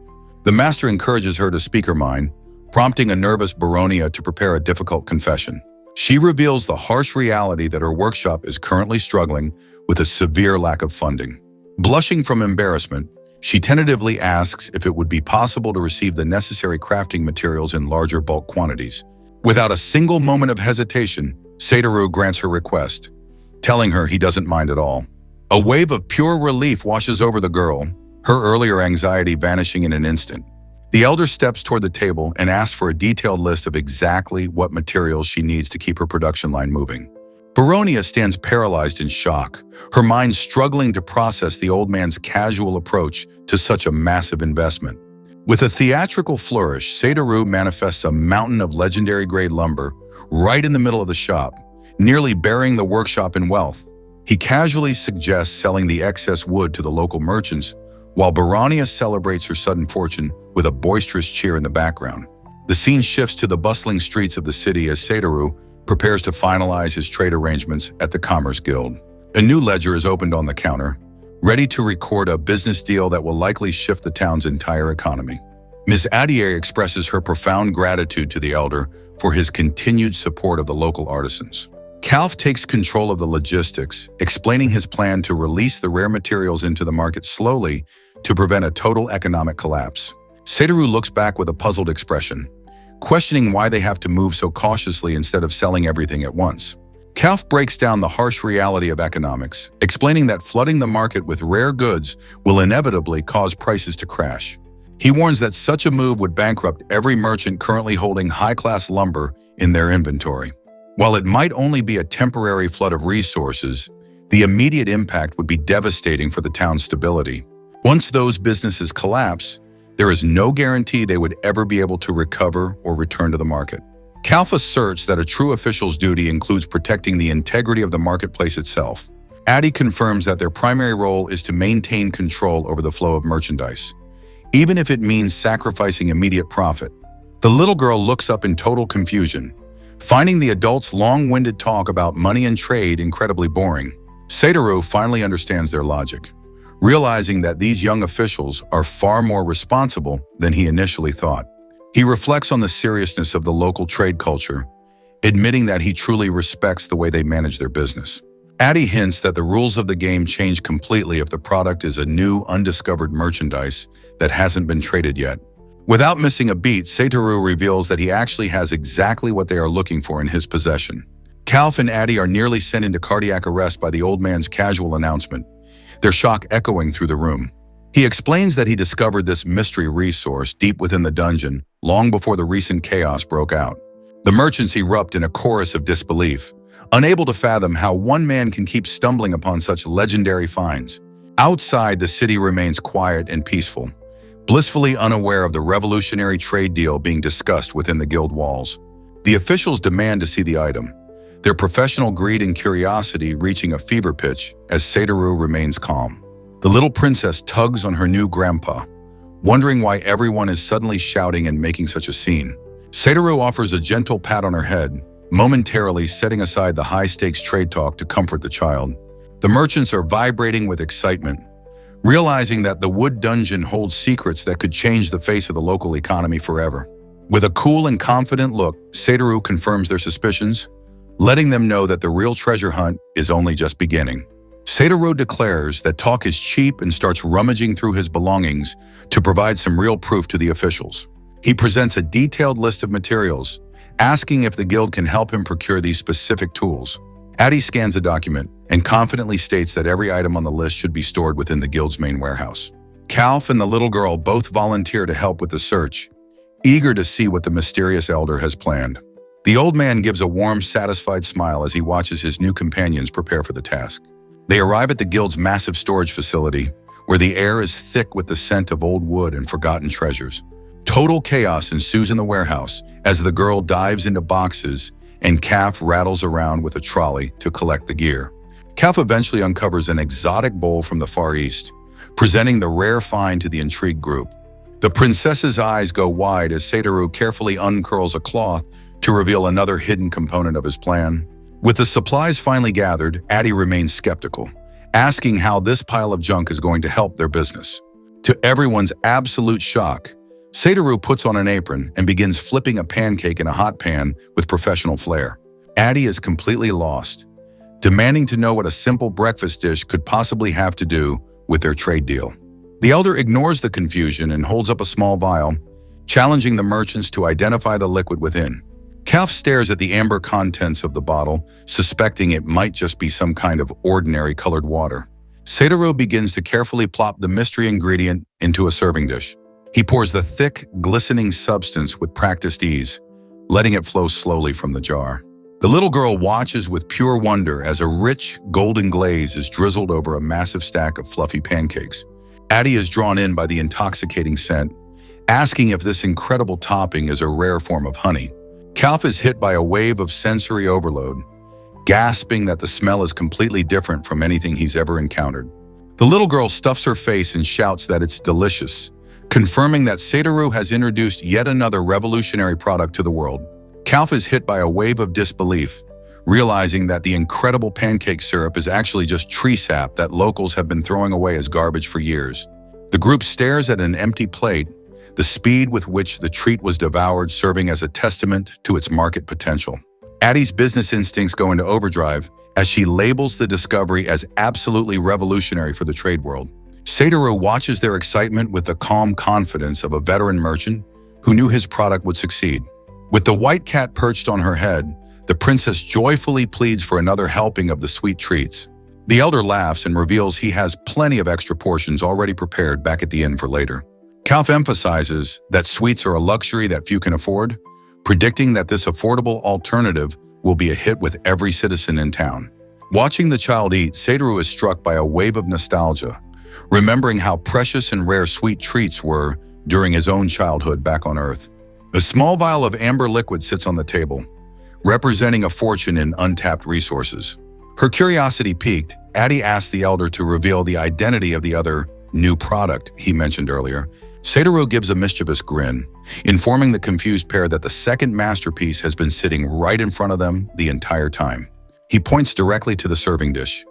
The master encourages her to speak her mind, prompting a nervous Baronia to prepare a difficult confession. She reveals the harsh reality that her workshop is currently struggling with a severe lack of funding. Blushing from embarrassment, she tentatively asks if it would be possible to receive the necessary crafting materials in larger bulk quantities. Without a single moment of hesitation, Satoru grants her request, telling her he doesn't mind at all. A wave of pure relief washes over the girl, her earlier anxiety vanishing in an instant. The elder steps toward the table and asks for a detailed list of exactly what materials she needs to keep her production line moving. Baronia stands paralyzed in shock, her mind struggling to process the old man's casual approach to such a massive investment. With a theatrical flourish, Satoru manifests a mountain of legendary-grade lumber right in the middle of the shop, nearly burying the workshop in wealth. He casually suggests selling the excess wood to the local merchants, while Baronia celebrates her sudden fortune with a boisterous cheer in the background. The scene shifts to the bustling streets of the city as Satoru prepares to finalize his trade arrangements at the Commerce Guild. A new ledger is opened on the counter, ready to record a business deal that will likely shift the town's entire economy. Ms. Adier expresses her profound gratitude to the elder for his continued support of the local artisans. Calf takes control of the logistics, explaining his plan to release the rare materials into the market slowly to prevent a total economic collapse. Satoru looks back with a puzzled expression, questioning why they have to move so cautiously instead of selling everything at once. Calf breaks down the harsh reality of economics, explaining that flooding the market with rare goods will inevitably cause prices to crash. He warns that such a move would bankrupt every merchant currently holding high-class lumber in their inventory. While it might only be a temporary flood of resources, the immediate impact would be devastating for the town's stability. Once those businesses collapse, there is no guarantee they would ever be able to recover or return to the market. Calf asserts that a true official's duty includes protecting the integrity of the marketplace itself. Addie confirms that their primary role is to maintain control over the flow of merchandise, even if it means sacrificing immediate profit. The little girl looks up in total confusion, finding the adults' long-winded talk about money and trade incredibly boring. Satoru finally understands their logic, realizing that these young officials are far more responsible than he initially thought. He reflects on the seriousness of the local trade culture, admitting that he truly respects the way they manage their business. Addie hints that the rules of the game change completely if the product is a new, undiscovered merchandise that hasn't been traded yet. Without missing a beat, Satoru reveals that he actually has exactly what they are looking for in his possession. Calf and Addie are nearly sent into cardiac arrest by the old man's casual announcement, their shock echoing through the room. He explains that he discovered this mystery resource deep within the dungeon long before the recent chaos broke out. The merchants erupt in a chorus of disbelief, unable to fathom how one man can keep stumbling upon such legendary finds. Outside, the city remains quiet and peaceful, blissfully unaware of the revolutionary trade deal being discussed within the guild walls. The officials demand to see the item, their professional greed and curiosity reaching a fever pitch as Satoru remains calm. The little princess tugs on her new grandpa, wondering why everyone is suddenly shouting and making such a scene. Satoru offers a gentle pat on her head, momentarily setting aside the high-stakes trade talk to comfort the child. The merchants are vibrating with excitement, realizing that the wood dungeon holds secrets that could change the face of the local economy forever. With a cool and confident look, Satoru confirms their suspicions, letting them know that the real treasure hunt is only just beginning. Satoru declares that talk is cheap and starts rummaging through his belongings to provide some real proof to the officials. He presents a detailed list of materials, asking if the guild can help him procure these specific tools. Addie scans the document and confidently states that every item on the list should be stored within the guild's main warehouse. Calf and the little girl both volunteer to help with the search, eager to see what the mysterious elder has planned. The old man gives a warm, satisfied smile as he watches his new companions prepare for the task. They arrive at the guild's massive storage facility, where the air is thick with the scent of old wood and forgotten treasures. Total chaos ensues in the warehouse as the girl dives into boxes and Calf rattles around with a trolley to collect the gear. Calf eventually uncovers an exotic bowl from the Far East, presenting the rare find to the intrigued group. The princess's eyes go wide as Satoru carefully uncurls a cloth to reveal another hidden component of his plan. With the supplies finally gathered, Addie remains skeptical, asking how this pile of junk is going to help their business. To everyone's absolute shock, Satoru puts on an apron and begins flipping a pancake in a hot pan with professional flair. Addie is completely lost, demanding to know what a simple breakfast dish could possibly have to do with their trade deal. The elder ignores the confusion and holds up a small vial, challenging the merchants to identify the liquid within. Calf stares at the amber contents of the bottle, suspecting it might just be some kind of ordinary colored water. Satoru begins to carefully plop the mystery ingredient into a serving dish. He pours the thick, glistening substance with practiced ease, letting it flow slowly from the jar. The little girl watches with pure wonder as a rich, golden glaze is drizzled over a massive stack of fluffy pancakes. Addie is drawn in by the intoxicating scent, asking if this incredible topping is a rare form of honey. Calf is hit by a wave of sensory overload, gasping that the smell is completely different from anything he's ever encountered. The little girl stuffs her face and shouts that it's delicious, confirming that Satoru has introduced yet another revolutionary product to the world. Calf is hit by a wave of disbelief, realizing that the incredible pancake syrup is actually just tree sap that locals have been throwing away as garbage for years. The group stares at an empty plate, the speed with which the treat was devoured serving as a testament to its market potential. Addie's business instincts go into overdrive as she labels the discovery as absolutely revolutionary for the trade world. Satoru watches their excitement with the calm confidence of a veteran merchant who knew his product would succeed. With the white cat perched on her head, the princess joyfully pleads for another helping of the sweet treats. The elder laughs and reveals he has plenty of extra portions already prepared back at the inn for later. Calf emphasizes that sweets are a luxury that few can afford, predicting that this affordable alternative will be a hit with every citizen in town. Watching the child eat, Satoru is struck by a wave of nostalgia, remembering how precious and rare sweet treats were during his own childhood back on Earth. A small vial of amber liquid sits on the table, representing a fortune in untapped resources. Her curiosity piqued, Addie asked the elder to reveal the identity of the other new product he mentioned earlier. Satoru gives a mischievous grin, informing the confused pair that the second masterpiece has been sitting right in front of them the entire time. He points directly to the serving dish,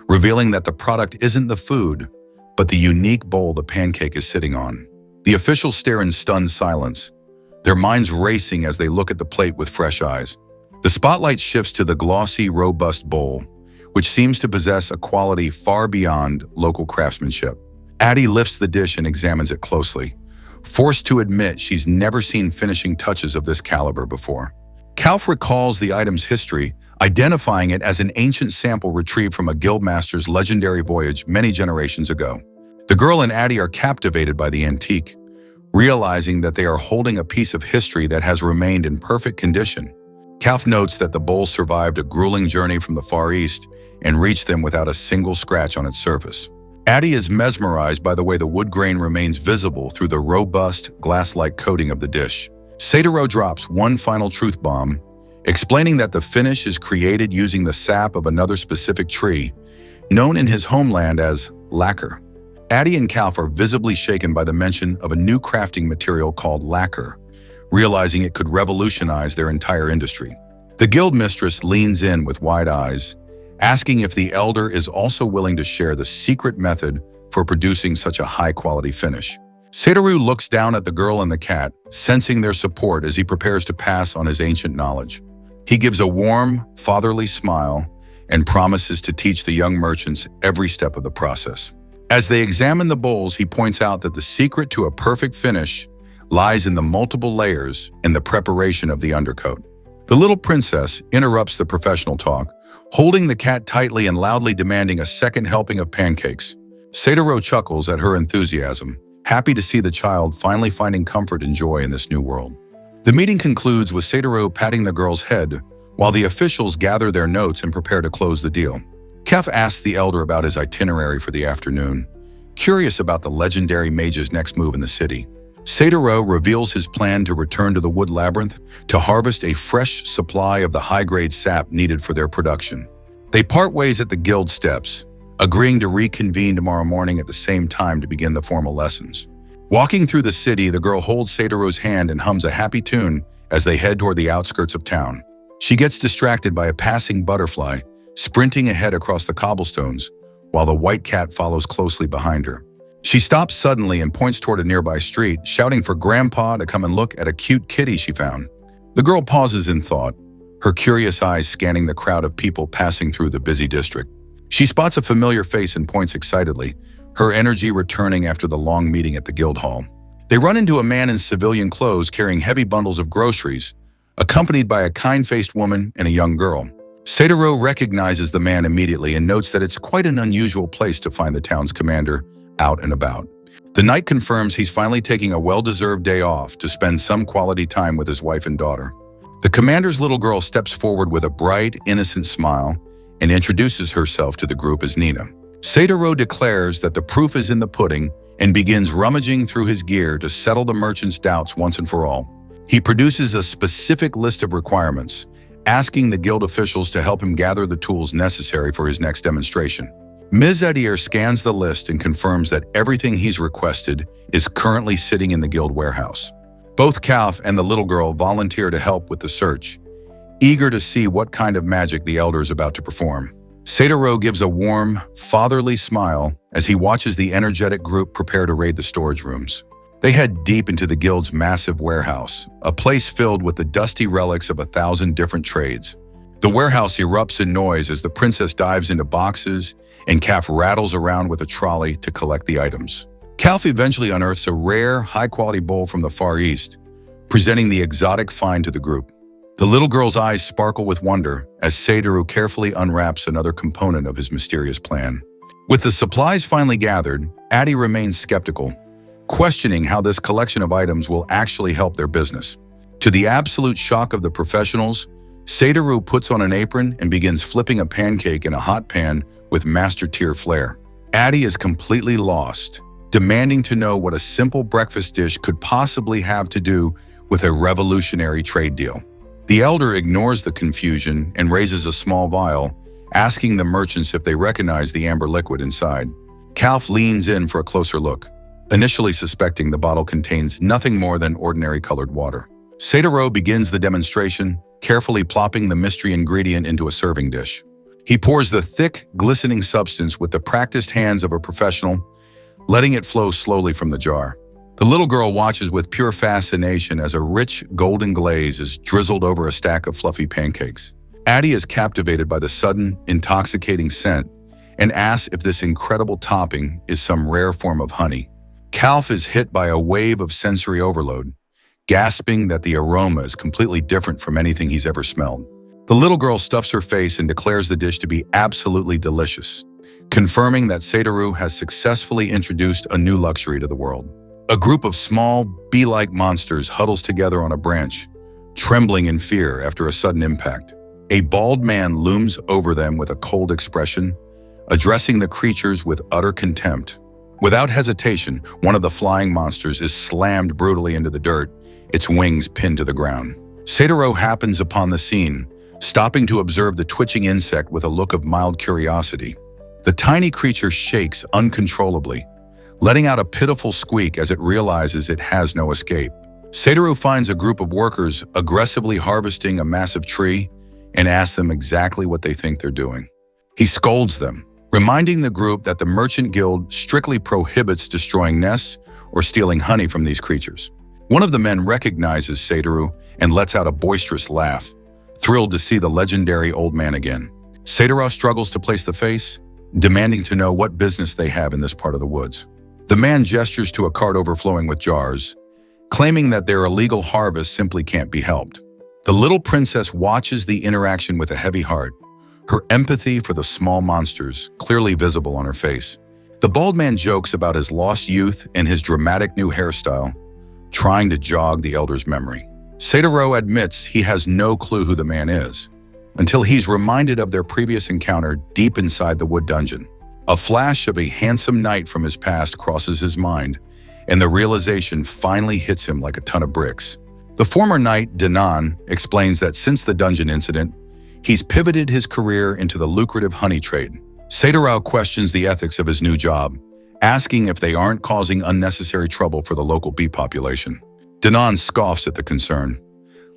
revealing that the product isn't the food, but the unique bowl the pancake is sitting on. The officials stare in stunned silence, their minds racing as they look at the plate with fresh eyes. The spotlight shifts to the glossy, robust bowl, which seems to possess a quality far beyond local craftsmanship. Addie lifts the dish and examines it closely, forced to admit she's never seen finishing touches of this caliber before. Calf recalls the item's history, identifying it as an ancient sample retrieved from a guildmaster's legendary voyage many generations ago. The girl and Addie are captivated by the antique, realizing that they are holding a piece of history that has remained in perfect condition. Calf notes that the bowl survived a grueling journey from the Far East and reached them without a single scratch on its surface. Addie is mesmerized by the way the wood grain remains visible through the robust, glass-like coating of the dish. Satoru drops one final truth bomb, explaining that the finish is created using the sap of another specific tree, known in his homeland as lacquer. Addie and Calf are visibly shaken by the mention of a new crafting material called lacquer, realizing it could revolutionize their entire industry. The guild mistress leans in with wide eyes, asking if the elder is also willing to share the secret method for producing such a high-quality finish. Satoru looks down at the girl and the cat, sensing their support as he prepares to pass on his ancient knowledge. He gives a warm, fatherly smile and promises to teach the young merchants every step of the process. As they examine the bowls, he points out that the secret to a perfect finish lies in the multiple layers and the preparation of the undercoat. The little princess interrupts the professional talk, holding the cat tightly and loudly demanding a second helping of pancakes. Satoru chuckles at her enthusiasm, happy to see the child finally finding comfort and joy in this new world. The meeting concludes with Satoru patting the girl's head while the officials gather their notes and prepare to close the deal. Kef asks the elder about his itinerary for the afternoon, curious about the legendary mage's next move in the city. Satoru reveals his plan to return to the Wood Labyrinth to harvest a fresh supply of the high-grade sap needed for their production. They part ways at the guild steps, agreeing to reconvene tomorrow morning at the same time to begin the formal lessons. Walking through the city, the girl holds Satoru's hand and hums a happy tune as they head toward the outskirts of town. She gets distracted by a passing butterfly, sprinting ahead across the cobblestones, while the white cat follows closely behind her. She stops suddenly and points toward a nearby street, shouting for Grandpa to come and look at a cute kitty she found. The girl pauses in thought, her curious eyes scanning the crowd of people passing through the busy district. She spots a familiar face and points excitedly, her energy returning after the long meeting at the guild hall. They run into a man in civilian clothes carrying heavy bundles of groceries, accompanied by a kind-faced woman and a young girl. Satoru recognizes the man immediately and notes that it's quite an unusual place to find the town's commander out and about. The knight confirms he's finally taking a well-deserved day off to spend some quality time with his wife and daughter. The commander's little girl steps forward with a bright, innocent smile and introduces herself to the group as Nina. Satoru declares that the proof is in the pudding and begins rummaging through his gear to settle the merchant's doubts once and for all. He produces a specific list of requirements, asking the guild officials to help him gather the tools necessary for his next demonstration. Ms. Adair scans the list and confirms that everything he's requested is currently sitting in the guild warehouse. Both Calf and the little girl volunteer to help with the search, eager to see what kind of magic the elder is about to perform. Satoru gives a warm, fatherly smile as he watches the energetic group prepare to raid the storage rooms. They head deep into the guild's massive warehouse, a place filled with the dusty relics of 1,000 different trades. The warehouse erupts in noise as the princess dives into boxes and Calf rattles around with a trolley to collect the items. Calf eventually unearths a rare, high-quality bowl from the Far East, presenting the exotic find to the group. The little girl's eyes sparkle with wonder as Seidaru carefully unwraps another component of his mysterious plan. With the supplies finally gathered, Addie remains skeptical, questioning how this collection of items will actually help their business. To the absolute shock of the professionals, Seidaru puts on an apron and begins flipping a pancake in a hot pan with master-tier flair. Addie is completely lost, demanding to know what a simple breakfast dish could possibly have to do with a revolutionary trade deal. The elder ignores the confusion and raises a small vial, asking the merchants if they recognize the amber liquid inside. Calf leans in for a closer look, initially suspecting the bottle contains nothing more than ordinary colored water. Seidaru begins the demonstration, carefully plopping the mystery ingredient into a serving dish. He pours the thick, glistening substance with the practiced hands of a professional, letting it flow slowly from the jar. The little girl watches with pure fascination as a rich, golden glaze is drizzled over a stack of fluffy pancakes. Addie is captivated by the sudden, intoxicating scent and asks if this incredible topping is some rare form of honey. Calf is hit by a wave of sensory overload, gasping that the aroma is completely different from anything he's ever smelled. The little girl stuffs her face and declares the dish to be absolutely delicious, confirming that Seidaru has successfully introduced a new luxury to the world. A group of small, bee-like monsters huddles together on a branch, trembling in fear after a sudden impact. A bald man looms over them with a cold expression, addressing the creatures with utter contempt. Without hesitation, one of the flying monsters is slammed brutally into the dirt, its wings pinned to the ground. Seidaru happens upon the scene, stopping to observe the twitching insect with a look of mild curiosity. The tiny creature shakes uncontrollably, letting out a pitiful squeak as it realizes it has no escape. Seidaru finds a group of workers aggressively harvesting a massive tree and asks them exactly what they think they're doing. He scolds them, reminding the group that the Merchant Guild strictly prohibits destroying nests or stealing honey from these creatures. One of the men recognizes Seidaru and lets out a boisterous laugh, thrilled to see the legendary old man again. Seidaru struggles to place the face, demanding to know what business they have in this part of the woods. The man gestures to a cart overflowing with jars, claiming that their illegal harvest simply can't be helped. The little princess watches the interaction with a heavy heart, her empathy for the small monsters clearly visible on her face. The bald man jokes about his lost youth and his dramatic new hairstyle, trying to jog the elder's memory. Seidaru admits he has no clue who the man is, until he's reminded of their previous encounter deep inside the wood dungeon. A flash of a handsome knight from his past crosses his mind, and the realization finally hits him like a ton of bricks. The former knight, Danan, explains that since the dungeon incident, he's pivoted his career into the lucrative honey trade. Seidaru questions the ethics of his new job, asking if they aren't causing unnecessary trouble for the local bee population. Danan scoffs at the concern,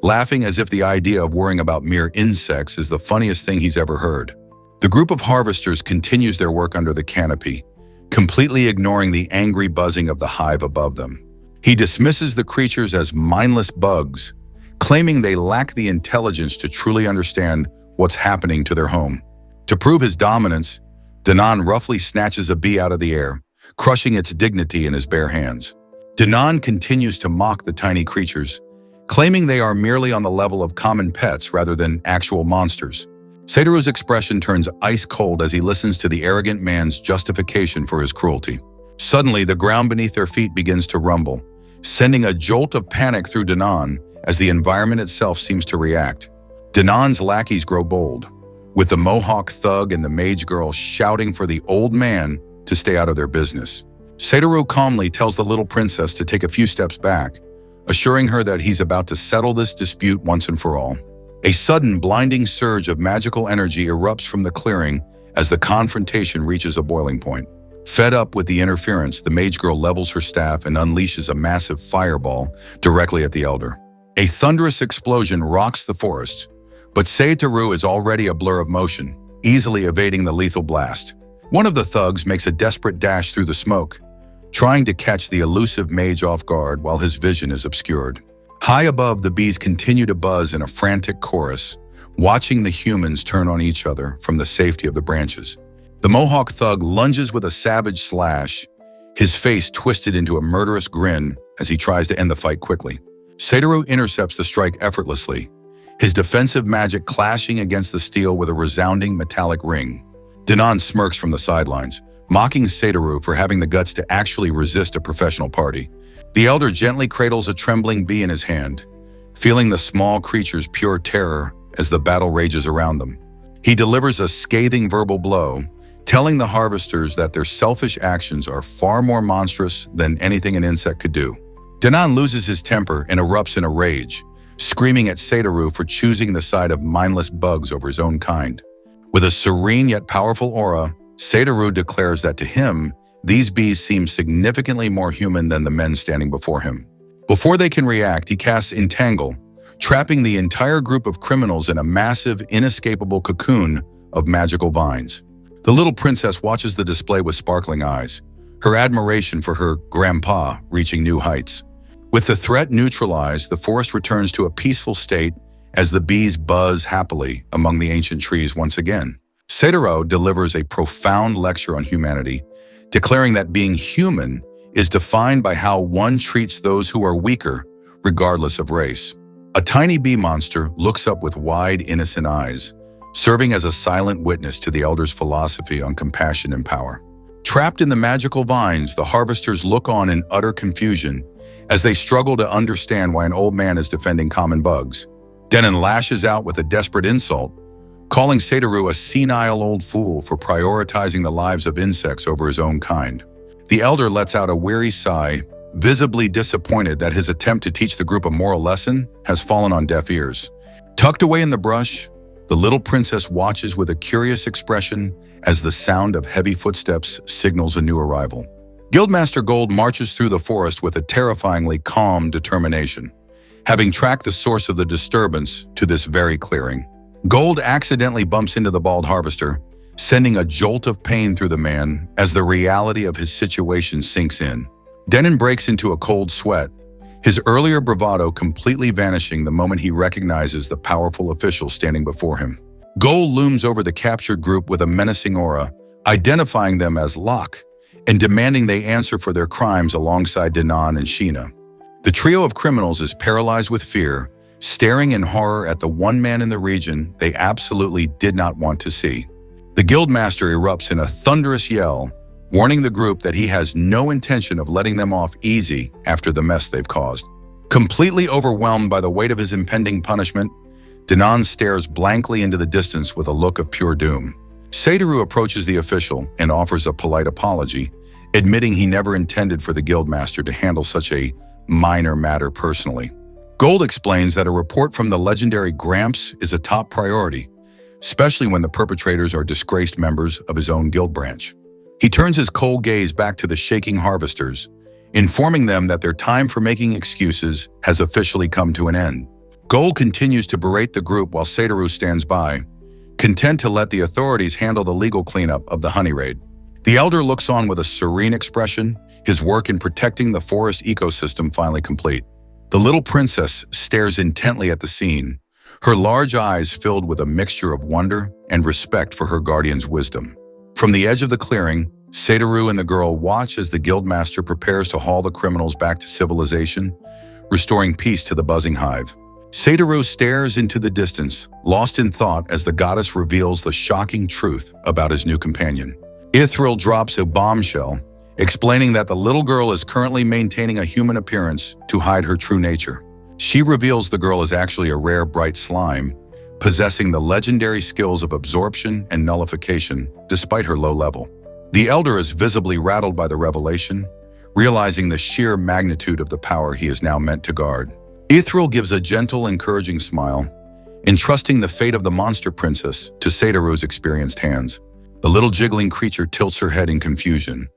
laughing as if the idea of worrying about mere insects is the funniest thing he's ever heard. The group of harvesters continues their work under the canopy, completely ignoring the angry buzzing of the hive above them. He dismisses the creatures as mindless bugs, claiming they lack the intelligence to truly understand what's happening to their home. To prove his dominance, Danan roughly snatches a bee out of the air, crushing its dignity in his bare hands. Danan continues to mock the tiny creatures, claiming they are merely on the level of common pets rather than actual monsters. Seidaru's expression turns ice cold as he listens to the arrogant man's justification for his cruelty. Suddenly, the ground beneath their feet begins to rumble, sending a jolt of panic through Danan as the environment itself seems to react. Danan's lackeys grow bold, with the Mohawk thug and the mage girl shouting for the old man to stay out of their business. Seidaru calmly tells the little princess to take a few steps back, assuring her that he's about to settle this dispute once and for all. A sudden, blinding surge of magical energy erupts from the clearing as the confrontation reaches a boiling point. Fed up with the interference, the mage girl levels her staff and unleashes a massive fireball directly at the elder. A thunderous explosion rocks the forest, but Seidaru is already a blur of motion, easily evading the lethal blast. One of the thugs makes a desperate dash through the smoke, trying to catch the elusive mage off guard while his vision is obscured. High above, the bees continue to buzz in a frantic chorus, watching the humans turn on each other from the safety of the branches. The Mohawk thug lunges with a savage slash, his face twisted into a murderous grin as he tries to end the fight quickly. Satoru intercepts the strike effortlessly, his defensive magic clashing against the steel with a resounding metallic ring. Danon smirks from the sidelines, mocking Satoru for having the guts to actually resist a professional party. The elder gently cradles a trembling bee in his hand, feeling the small creature's pure terror as the battle rages around them. He delivers a scathing verbal blow, telling the harvesters that their selfish actions are far more monstrous than anything an insect could do. Danon loses his temper and erupts in a rage, screaming at Satoru for choosing the side of mindless bugs over his own kind. With a serene yet powerful aura, Satoru declares that to him, these bees seem significantly more human than the men standing before him. Before they can react, he casts Entangle, trapping the entire group of criminals in a massive, inescapable cocoon of magical vines. The little princess watches the display with sparkling eyes, her admiration for her grandpa reaching new heights. With the threat neutralized, the forest returns to a peaceful state as the bees buzz happily among the ancient trees once again. Satoru delivers a profound lecture on humanity, declaring that being human is defined by how one treats those who are weaker, regardless of race. A tiny bee monster looks up with wide, innocent eyes, serving as a silent witness to the elder's philosophy on compassion and power. Trapped in the magical vines, the harvesters look on in utter confusion as they struggle to understand why an old man is defending common bugs. Denon lashes out with a desperate insult, calling Satoru a senile old fool for prioritizing the lives of insects over his own kind. The elder lets out a weary sigh, visibly disappointed that his attempt to teach the group a moral lesson has fallen on deaf ears. Tucked away in the brush, the little princess watches with a curious expression as the sound of heavy footsteps signals a new arrival. Guildmaster Gold marches through the forest with a terrifyingly calm determination, having tracked the source of the disturbance to this very clearing. Gold accidentally bumps into the bald harvester, sending a jolt of pain through the man as the reality of his situation sinks in. Denon breaks into a cold sweat, his earlier bravado completely vanishing the moment he recognizes the powerful official standing before him. Gold looms over the captured group with a menacing aura, identifying them as Locke and demanding they answer for their crimes alongside Danon and Sheena. The trio of criminals is paralyzed with fear, staring in horror at the one man in the region they absolutely did not want to see. The Guildmaster erupts in a thunderous yell, warning the group that he has no intention of letting them off easy after the mess they've caused. Completely overwhelmed by the weight of his impending punishment, Danon stares blankly into the distance with a look of pure doom. Satoru approaches the official and offers a polite apology, admitting he never intended for the Guildmaster to handle such a minor matter personally. Gold explains that a report from the legendary Gramps is a top priority, especially when the perpetrators are disgraced members of his own guild branch. He turns his cold gaze back to the shaking harvesters, informing them that their time for making excuses has officially come to an end. Gold continues to berate the group while Satoru stands by, content to let the authorities handle the legal cleanup of the honey raid. The elder looks on with a serene expression, his work in protecting the forest ecosystem finally complete. The little princess stares intently at the scene, her large eyes filled with a mixture of wonder and respect for her guardian's wisdom. From the edge of the clearing, Satoru and the girl watch as the Guildmaster prepares to haul the criminals back to civilization, restoring peace to the buzzing hive. Satoru stares into the distance, lost in thought as the goddess reveals the shocking truth about his new companion. Ithril drops a bombshell, explaining that the little girl is currently maintaining a human appearance to hide her true nature. She reveals the girl is actually a rare bright slime, possessing the legendary skills of absorption and nullification despite her low level. The elder is visibly rattled by the revelation, realizing the sheer magnitude of the power he is now meant to guard. Ithril gives a gentle, encouraging smile, entrusting the fate of the monster princess to Satoru's experienced hands. The little jiggling creature tilts her head in confusion,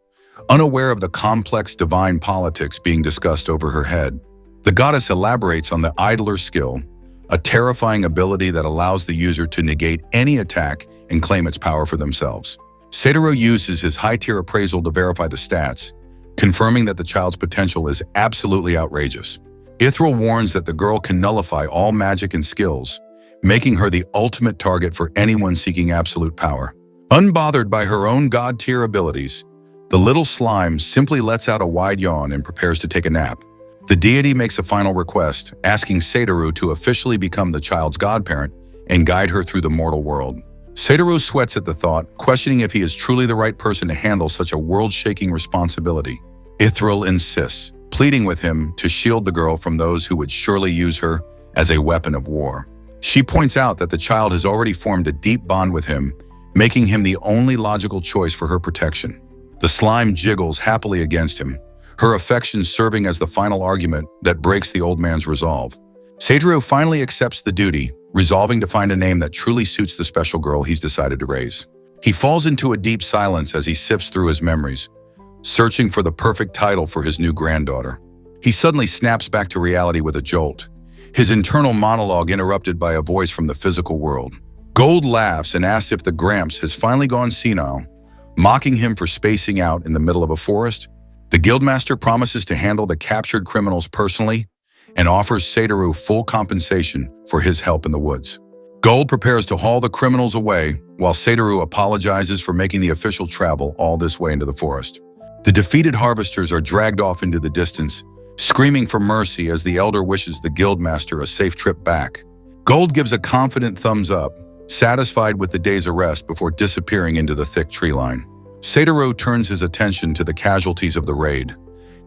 unaware of the complex divine politics being discussed over her head. The goddess elaborates on the idler skill, a terrifying ability that allows the user to negate any attack and claim its power for themselves. Satoru uses his high-tier appraisal to verify the stats, confirming that the child's potential is absolutely outrageous. Ithril warns that the girl can nullify all magic and skills, making her the ultimate target for anyone seeking absolute power. Unbothered by her own god-tier abilities, the little slime simply lets out a wide yawn and prepares to take a nap. The deity makes a final request, asking Satoru to officially become the child's godparent and guide her through the mortal world. Satoru sweats at the thought, questioning if he is truly the right person to handle such a world-shaking responsibility. Ithril insists, pleading with him to shield the girl from those who would surely use her as a weapon of war. She points out that the child has already formed a deep bond with him, making him the only logical choice for her protection. The slime jiggles happily against him, her affection serving as the final argument that breaks the old man's resolve. Satoru finally accepts the duty, resolving to find a name that truly suits the special girl he's decided to raise. He falls into a deep silence as he sifts through his memories, searching for the perfect title for his new granddaughter. He suddenly snaps back to reality with a jolt, his internal monologue interrupted by a voice from the physical world. Gold laughs and asks if the Gramps has finally gone senile, mocking him for spacing out in the middle of a forest. The Guildmaster promises to handle the captured criminals personally and offers Satoru full compensation for his help in the woods. Gold prepares to haul the criminals away, while Satoru apologizes for making the official travel all this way into the forest. The defeated harvesters are dragged off into the distance, screaming for mercy as the elder wishes the Guildmaster a safe trip back. Gold gives a confident thumbs up, satisfied with the day's arrest before disappearing into the thick tree line. Satoru turns his attention to the casualties of the raid,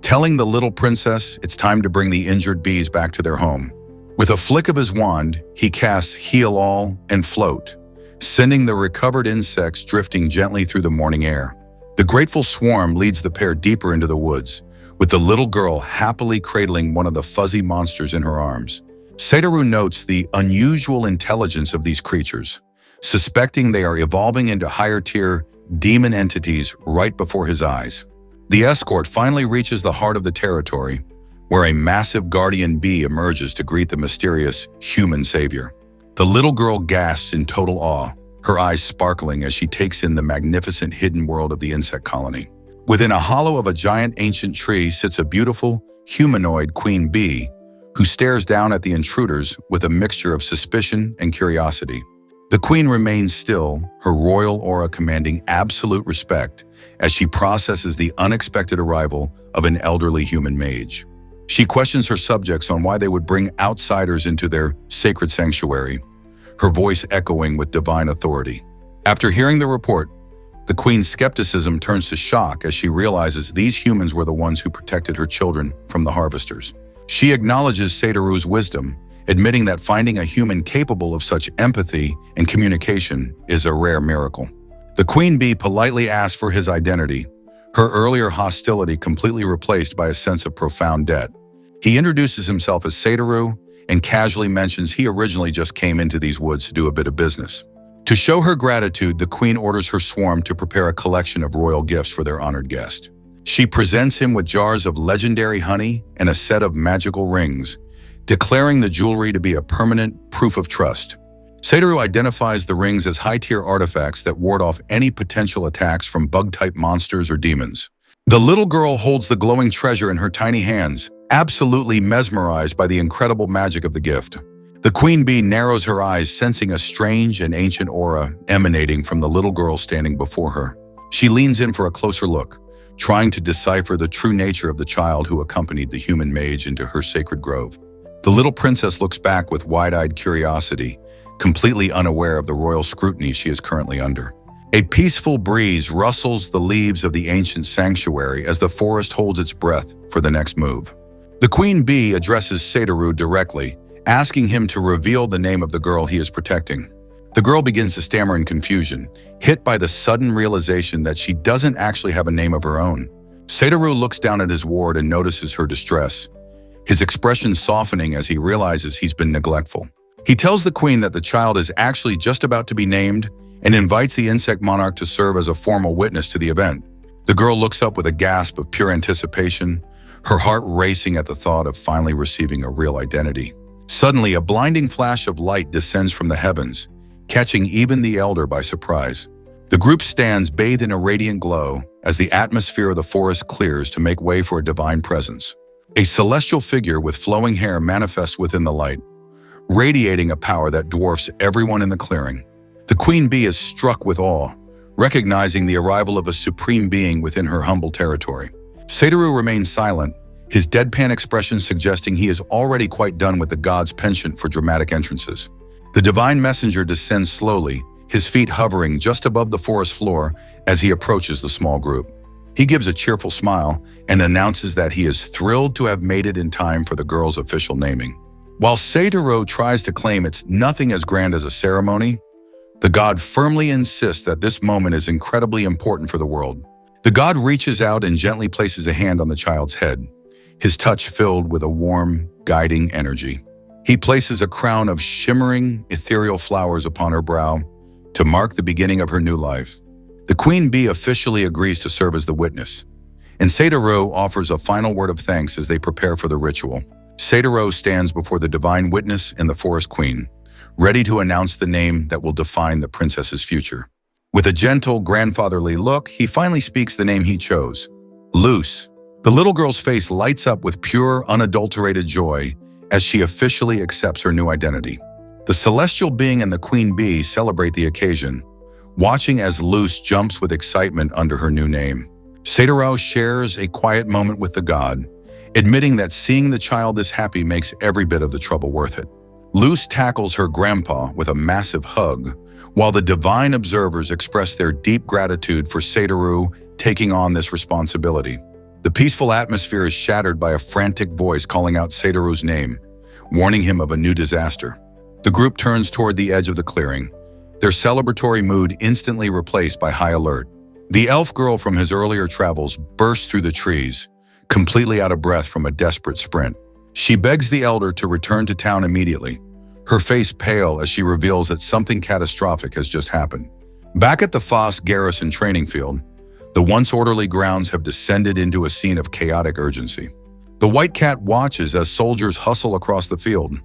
telling the little princess it's time to bring the injured bees back to their home. With a flick of his wand, he casts Heal All and Float, sending the recovered insects drifting gently through the morning air. The grateful swarm leads the pair deeper into the woods, with the little girl happily cradling one of the fuzzy monsters in her arms. Satoru notes the unusual intelligence of these creatures, suspecting they are evolving into higher-tier demon entities right before his eyes. The escort finally reaches the heart of the territory, where a massive guardian bee emerges to greet the mysterious human savior. The little girl gasps in total awe, her eyes sparkling as she takes in the magnificent hidden world of the insect colony. Within a hollow of a giant ancient tree sits a beautiful, humanoid queen bee, who stares down at the intruders with a mixture of suspicion and curiosity. The queen remains still, her royal aura commanding absolute respect as she processes the unexpected arrival of an elderly human mage. She questions her subjects on why they would bring outsiders into their sacred sanctuary, her voice echoing with divine authority. After hearing the report, the queen's skepticism turns to shock as she realizes these humans were the ones who protected her children from the harvesters. She acknowledges Satoru's wisdom, admitting that finding a human capable of such empathy and communication is a rare miracle. The queen bee politely asks for his identity, her earlier hostility completely replaced by a sense of profound debt. He introduces himself as Satoru and casually mentions he originally just came into these woods to do a bit of business. To show her gratitude, the queen orders her swarm to prepare a collection of royal gifts for their honored guest. She presents him with jars of legendary honey and a set of magical rings, declaring the jewelry to be a permanent proof of trust. Satoru identifies the rings as high-tier artifacts that ward off any potential attacks from bug-type monsters or demons. The little girl holds the glowing treasure in her tiny hands, absolutely mesmerized by the incredible magic of the gift. The queen bee narrows her eyes, sensing a strange and ancient aura emanating from the little girl standing before her. She leans in for a closer look, trying to decipher the true nature of the child who accompanied the human mage into her sacred grove. The little princess looks back with wide-eyed curiosity, completely unaware of the royal scrutiny she is currently under. A peaceful breeze rustles the leaves of the ancient sanctuary as the forest holds its breath for the next move. The queen bee addresses Satoru directly, asking him to reveal the name of the girl he is protecting. The girl begins to stammer in confusion, hit by the sudden realization that she doesn't actually have a name of her own. Satoru looks down at his ward and notices her distress, his expression softening as he realizes he's been neglectful. He tells the queen that the child is actually just about to be named and invites the insect monarch to serve as a formal witness to the event. The girl looks up with a gasp of pure anticipation, her heart racing at the thought of finally receiving a real identity. Suddenly, a blinding flash of light descends from the heavens, catching even the elder by surprise. The group stands bathed in a radiant glow as the atmosphere of the forest clears to make way for a divine presence. A celestial figure with flowing hair manifests within the light, radiating a power that dwarfs everyone in the clearing. The queen bee is struck with awe, recognizing the arrival of a supreme being within her humble territory. Satoru remains silent, his deadpan expression suggesting he is already quite done with the god's penchant for dramatic entrances. The divine messenger descends slowly, his feet hovering just above the forest floor as he approaches the small group. He gives a cheerful smile and announces that he is thrilled to have made it in time for the girl's official naming. While Satoru tries to claim it's nothing as grand as a ceremony, the god firmly insists that this moment is incredibly important for the world. The god reaches out and gently places a hand on the child's head, his touch filled with a warm, guiding energy. He places a crown of shimmering, ethereal flowers upon her brow to mark the beginning of her new life. The queen bee officially agrees to serve as the witness, and Satoru offers a final word of thanks as they prepare for the ritual. Satoru stands before the divine witness and the forest queen, ready to announce the name that will define the princess's future. With a gentle, grandfatherly look, he finally speaks the name he chose, Luce. The little girl's face lights up with pure, unadulterated joy as she officially accepts her new identity. The celestial being and the queen bee celebrate the occasion, watching as Luce jumps with excitement under her new name. Satoru shares a quiet moment with the god, admitting that seeing the child this happy makes every bit of the trouble worth it. Luce tackles her grandpa with a massive hug, while the divine observers express their deep gratitude for Satoru taking on this responsibility. The peaceful atmosphere is shattered by a frantic voice calling out Satoru's name, warning him of a new disaster. The group turns toward the edge of the clearing, their celebratory mood instantly replaced by high alert. The elf girl from his earlier travels bursts through the trees, completely out of breath from a desperate sprint. She begs the elder to return to town immediately, her face pale as she reveals that something catastrophic has just happened. Back at the Foss garrison training field, the once orderly grounds have descended into a scene of chaotic urgency. The White Cat watches as soldiers hustle across the field,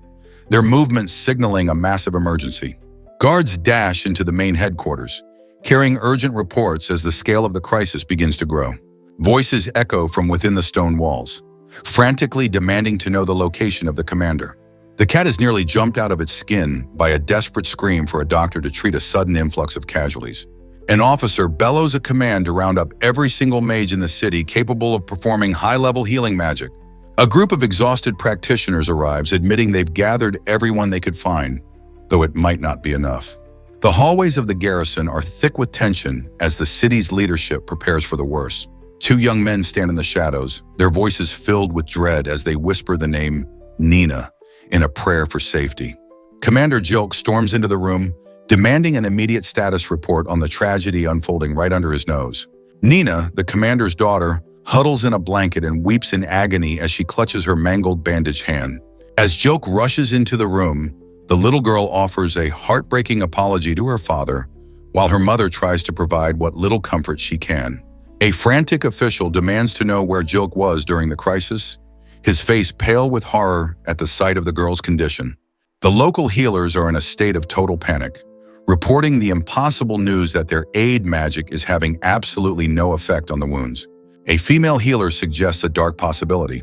their movements signaling a massive emergency. Guards dash into the main headquarters, carrying urgent reports as the scale of the crisis begins to grow. Voices echo from within the stone walls, frantically demanding to know the location of the commander. The cat is nearly jumped out of its skin by a desperate scream for a doctor to treat a sudden influx of casualties. An officer bellows a command to round up every single mage in the city capable of performing high-level healing magic. A group of exhausted practitioners arrives, admitting they've gathered everyone they could find, though it might not be enough. The hallways of the garrison are thick with tension as the city's leadership prepares for the worst. Two young men stand in the shadows, their voices filled with dread as they whisper the name Nina in a prayer for safety. Commander Jilk storms into the room, demanding an immediate status report on the tragedy unfolding right under his nose. Nina, the commander's daughter, huddles in a blanket and weeps in agony as she clutches her mangled bandaged hand. As Jilk rushes into the room, the little girl offers a heartbreaking apology to her father, while her mother tries to provide what little comfort she can. A frantic official demands to know where Jilk was during the crisis, his face pale with horror at the sight of the girl's condition. The local healers are in a state of total panic, reporting the impossible news that their aid magic is having absolutely no effect on the wounds. A female healer suggests a dark possibility.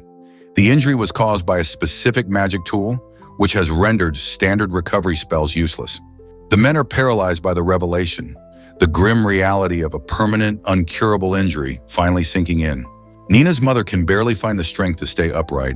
The injury was caused by a specific magic tool, which has rendered standard recovery spells useless. The men are paralyzed by the revelation, the grim reality of a permanent, uncurable injury finally sinking in. Nina's mother can barely find the strength to stay upright,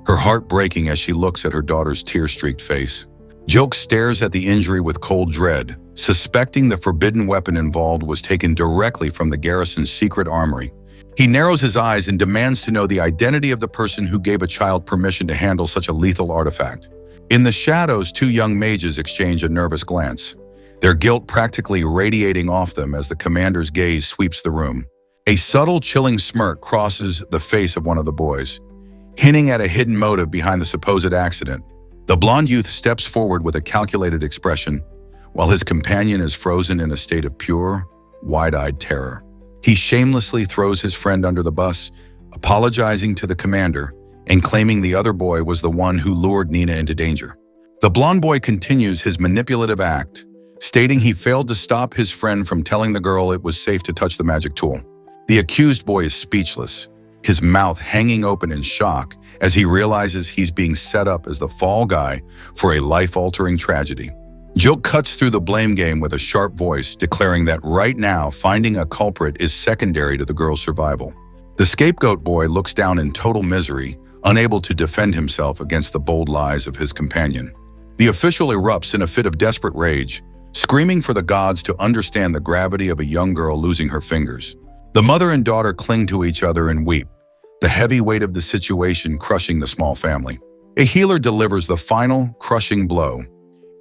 her heart breaking as she looks at her daughter's tear-streaked face. Jilk stares at the injury with cold dread, suspecting the forbidden weapon involved was taken directly from the garrison's secret armory. He narrows his eyes and demands to know the identity of the person who gave a child permission to handle such a lethal artifact. In the shadows, two young mages exchange a nervous glance, their guilt practically radiating off them as the commander's gaze sweeps the room. A subtle, chilling smirk crosses the face of one of the boys, hinting at a hidden motive behind the supposed accident. The blonde youth steps forward with a calculated expression, while his companion is frozen in a state of pure, wide-eyed terror. He shamelessly throws his friend under the bus, apologizing to the commander and claiming the other boy was the one who lured Nina into danger. The blonde boy continues his manipulative act, stating he failed to stop his friend from telling the girl it was safe to touch the magic tool. The accused boy is speechless, his mouth hanging open in shock as he realizes he's being set up as the fall guy for a life-altering tragedy. Joke cuts through the blame game with a sharp voice, declaring that right now finding a culprit is secondary to the girl's survival. The scapegoat boy looks down in total misery, unable to defend himself against the bold lies of his companion. The official erupts in a fit of desperate rage, screaming for the gods to understand the gravity of a young girl losing her fingers. The mother and daughter cling to each other and weep, the heavy weight of the situation crushing the small family. A healer delivers the final, crushing blow.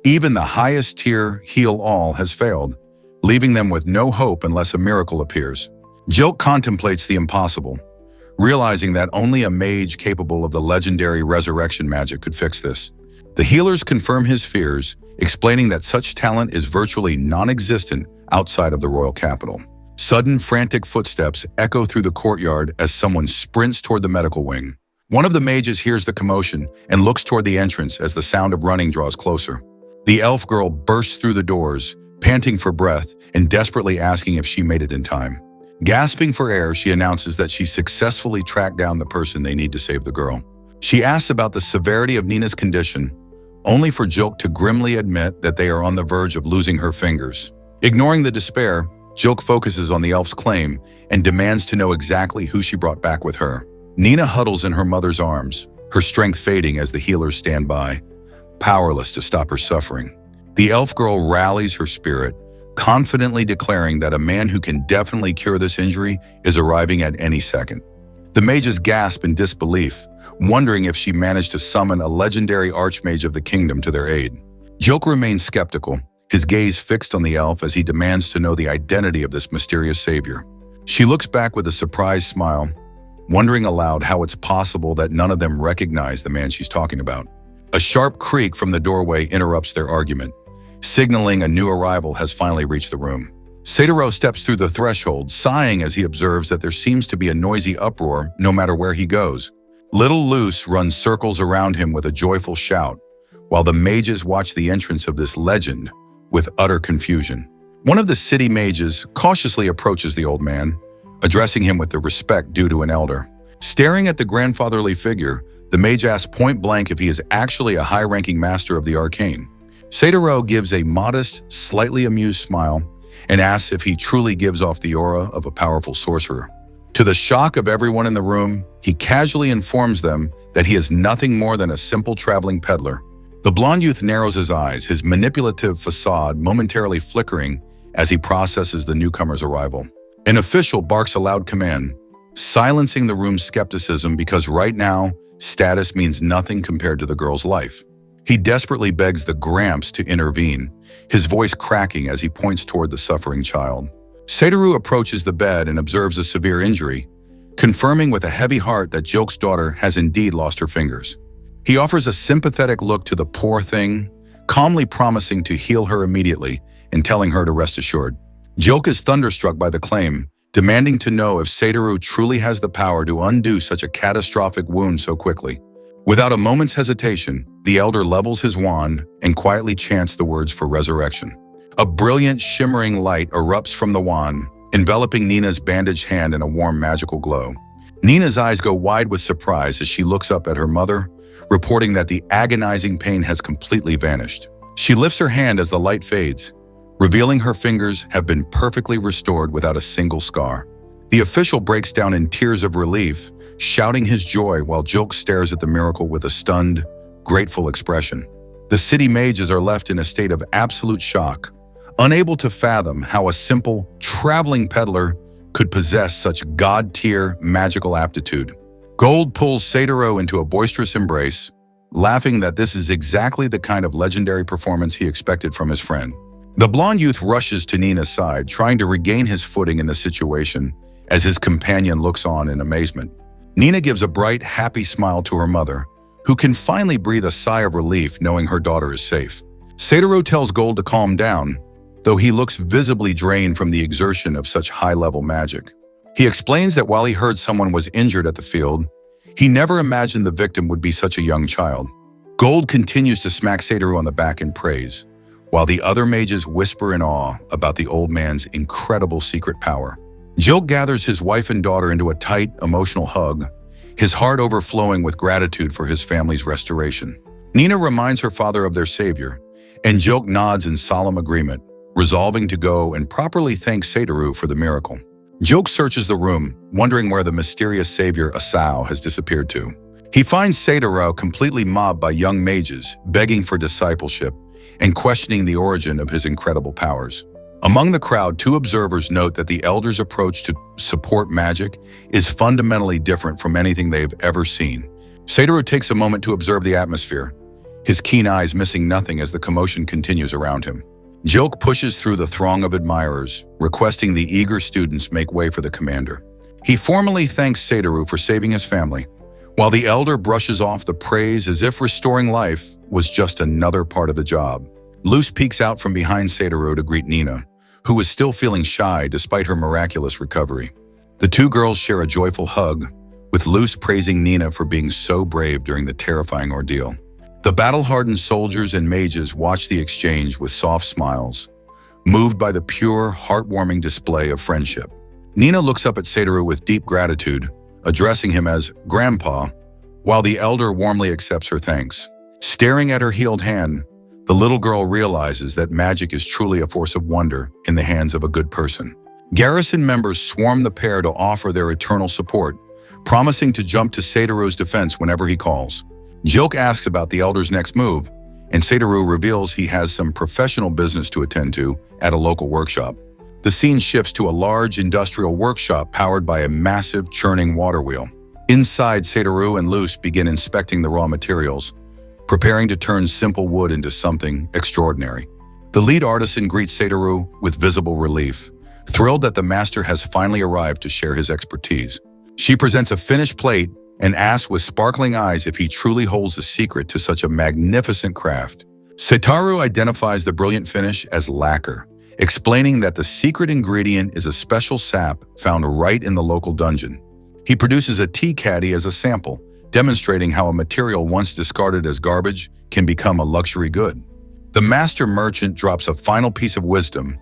Even the highest tier heal all has failed, leaving them with no hope unless a miracle appears. Joke contemplates the impossible, realizing that only a mage capable of the legendary resurrection magic could fix this. The healers confirm his fears, explaining that such talent is virtually non-existent outside of the royal capital. Sudden, frantic footsteps echo through the courtyard as someone sprints toward the medical wing. One of the mages hears the commotion and looks toward the entrance as the sound of running draws closer. The elf girl bursts through the doors, panting for breath and desperately asking if she made it in time. Gasping for air, she announces that she successfully tracked down the person they need to save the girl. She asks about the severity of Nina's condition, only for Joke to grimly admit that they are on the verge of losing her fingers. Ignoring the despair, Joke focuses on the elf's claim and demands to know exactly who she brought back with her. Nina huddles in her mother's arms, her strength fading as the healers stand by, powerless to stop her suffering. The elf girl rallies her spirit, confidently declaring that a man who can definitely cure this injury is arriving at any second. The mages gasp in disbelief, wondering if she managed to summon a legendary archmage of the kingdom to their aid. Joke remains skeptical, his gaze fixed on the elf as he demands to know the identity of this mysterious savior. She looks back with a surprised smile, wondering aloud how it's possible that none of them recognize the man she's talking about. A sharp creak from the doorway interrupts their argument, signaling a new arrival has finally reached the room. Satoru steps through the threshold, sighing as he observes that there seems to be a noisy uproar no matter where he goes. Little Luce runs circles around him with a joyful shout, while the mages watch the entrance of this legend with utter confusion. One of the city mages cautiously approaches the old man, addressing him with the respect due to an elder. Staring at the grandfatherly figure, the mage asks point blank if he is actually a high-ranking master of the arcane. Satoru gives a modest, slightly amused smile and asks if he truly gives off the aura of a powerful sorcerer. To the shock of everyone in the room, he casually informs them that he is nothing more than a simple traveling peddler. The blonde youth narrows his eyes, his manipulative facade momentarily flickering as he processes the newcomer's arrival. An official barks a loud command, silencing the room's skepticism because right now, status means nothing compared to the girl's life. He desperately begs the Gramps to intervene, his voice cracking as he points toward the suffering child. Satoru approaches the bed and observes a severe injury, confirming with a heavy heart that Joke's daughter has indeed lost her fingers. He offers a sympathetic look to the poor thing, calmly promising to heal her immediately and telling her to rest assured. Joke is thunderstruck by the claim, demanding to know if Satoru truly has the power to undo such a catastrophic wound so quickly. Without a moment's hesitation, the elder levels his wand and quietly chants the words for resurrection. A brilliant, shimmering light erupts from the wand, enveloping Nina's bandaged hand in a warm, magical glow. Nina's eyes go wide with surprise as she looks up at her mother, reporting that the agonizing pain has completely vanished. She lifts her hand as the light fades, revealing her fingers have been perfectly restored without a single scar. The official breaks down in tears of relief, shouting his joy while Joke stares at the miracle with a stunned, grateful expression. The city mages are left in a state of absolute shock, unable to fathom how a simple, traveling peddler could possess such god-tier magical aptitude. Gold pulls Satoru into a boisterous embrace, laughing that this is exactly the kind of legendary performance he expected from his friend. The blonde youth rushes to Nina's side, trying to regain his footing in the situation as his companion looks on in amazement. Nina gives a bright, happy smile to her mother, who can finally breathe a sigh of relief knowing her daughter is safe. Satoru tells Gold to calm down, though he looks visibly drained from the exertion of such high-level magic. He explains that while he heard someone was injured at the field, he never imagined the victim would be such a young child. Gold continues to smack Satoru on the back in praise, while the other mages whisper in awe about the old man's incredible secret power. Jilk gathers his wife and daughter into a tight, emotional hug, his heart overflowing with gratitude for his family's restoration. Nina reminds her father of their savior, and Jilk nods in solemn agreement, resolving to go and properly thank Satoru for the miracle. Jilk searches the room, wondering where the mysterious savior Asao has disappeared to. He finds Satoru completely mobbed by young mages, begging for discipleship and questioning the origin of his incredible powers. Among the crowd, two observers note that the elder's approach to support magic is fundamentally different from anything they've ever seen. Satoru takes a moment to observe the atmosphere, his keen eyes missing nothing as the commotion continues around him. Jilk pushes through the throng of admirers, requesting the eager students make way for the commander. He formally thanks Satoru for saving his family, while the elder brushes off the praise as if restoring life was just another part of the job. Luz peeks out from behind Satoru to greet Nina, who is still feeling shy despite her miraculous recovery. The two girls share a joyful hug, with Luz praising Nina for being so brave during the terrifying ordeal. The battle-hardened soldiers and mages watch the exchange with soft smiles, moved by the pure, heartwarming display of friendship. Nina looks up at Satoru with deep gratitude, addressing him as Grandpa, while the elder warmly accepts her thanks. Staring at her healed hand, the little girl realizes that magic is truly a force of wonder in the hands of a good person. Garrison members swarm the pair to offer their eternal support, promising to jump to Satoru's defense whenever he calls. Jilk asks about the elder's next move, and Satoru reveals he has some professional business to attend to at a local workshop. The scene shifts to a large industrial workshop powered by a massive churning water wheel. Inside, Satoru and Luz begin inspecting the raw materials, preparing to turn simple wood into something extraordinary. The lead artisan greets Satoru with visible relief, thrilled that the master has finally arrived to share his expertise. She presents a finished plate and asks with sparkling eyes if he truly holds the secret to such a magnificent craft. Satoru identifies the brilliant finish as lacquer, explaining that the secret ingredient is a special sap found right in the local dungeon. He produces a tea caddy as a sample, demonstrating how a material once discarded as garbage can become a luxury good. The master merchant drops a final piece of wisdom,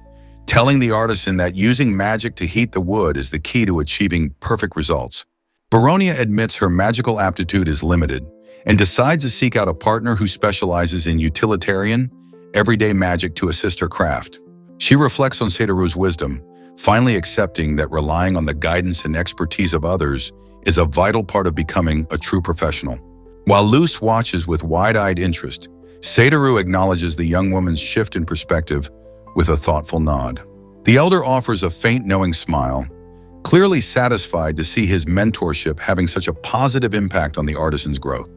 telling the artisan that using magic to heat the wood is the key to achieving perfect results. Baronia admits her magical aptitude is limited and decides to seek out a partner who specializes in utilitarian, everyday magic to assist her craft. She reflects on Satoru's wisdom, finally accepting that relying on the guidance and expertise of others is a vital part of becoming a true professional. While Luz watches with wide-eyed interest, Satoru acknowledges the young woman's shift in perspective with a thoughtful nod. The elder offers a faint knowing smile, clearly satisfied to see his mentorship having such a positive impact on the artisan's growth.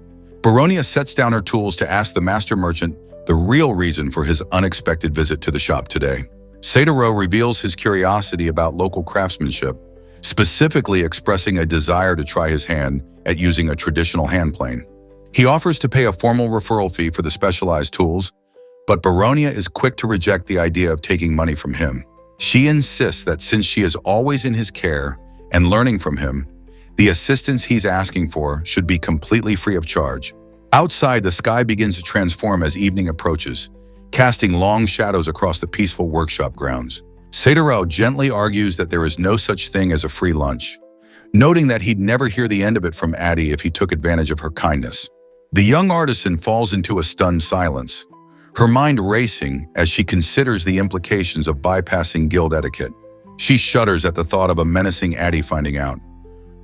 Baronia sets down her tools to ask the master merchant the real reason for his unexpected visit to the shop today. Satoru reveals his curiosity about local craftsmanship, specifically expressing a desire to try his hand at using a traditional hand plane. He offers to pay a formal referral fee for the specialized tools, but Baronia is quick to reject the idea of taking money from him. She insists that since she is always in his care and learning from him, the assistance he's asking for should be completely free of charge. Outside, the sky begins to transform as evening approaches, casting long shadows across the peaceful workshop grounds. Satoru gently argues that there is no such thing as a free lunch, noting that he'd never hear the end of it from Addie if he took advantage of her kindness. The young artisan falls into a stunned silence, her mind racing as she considers the implications of bypassing guild etiquette. She shudders at the thought of a menacing Addie finding out,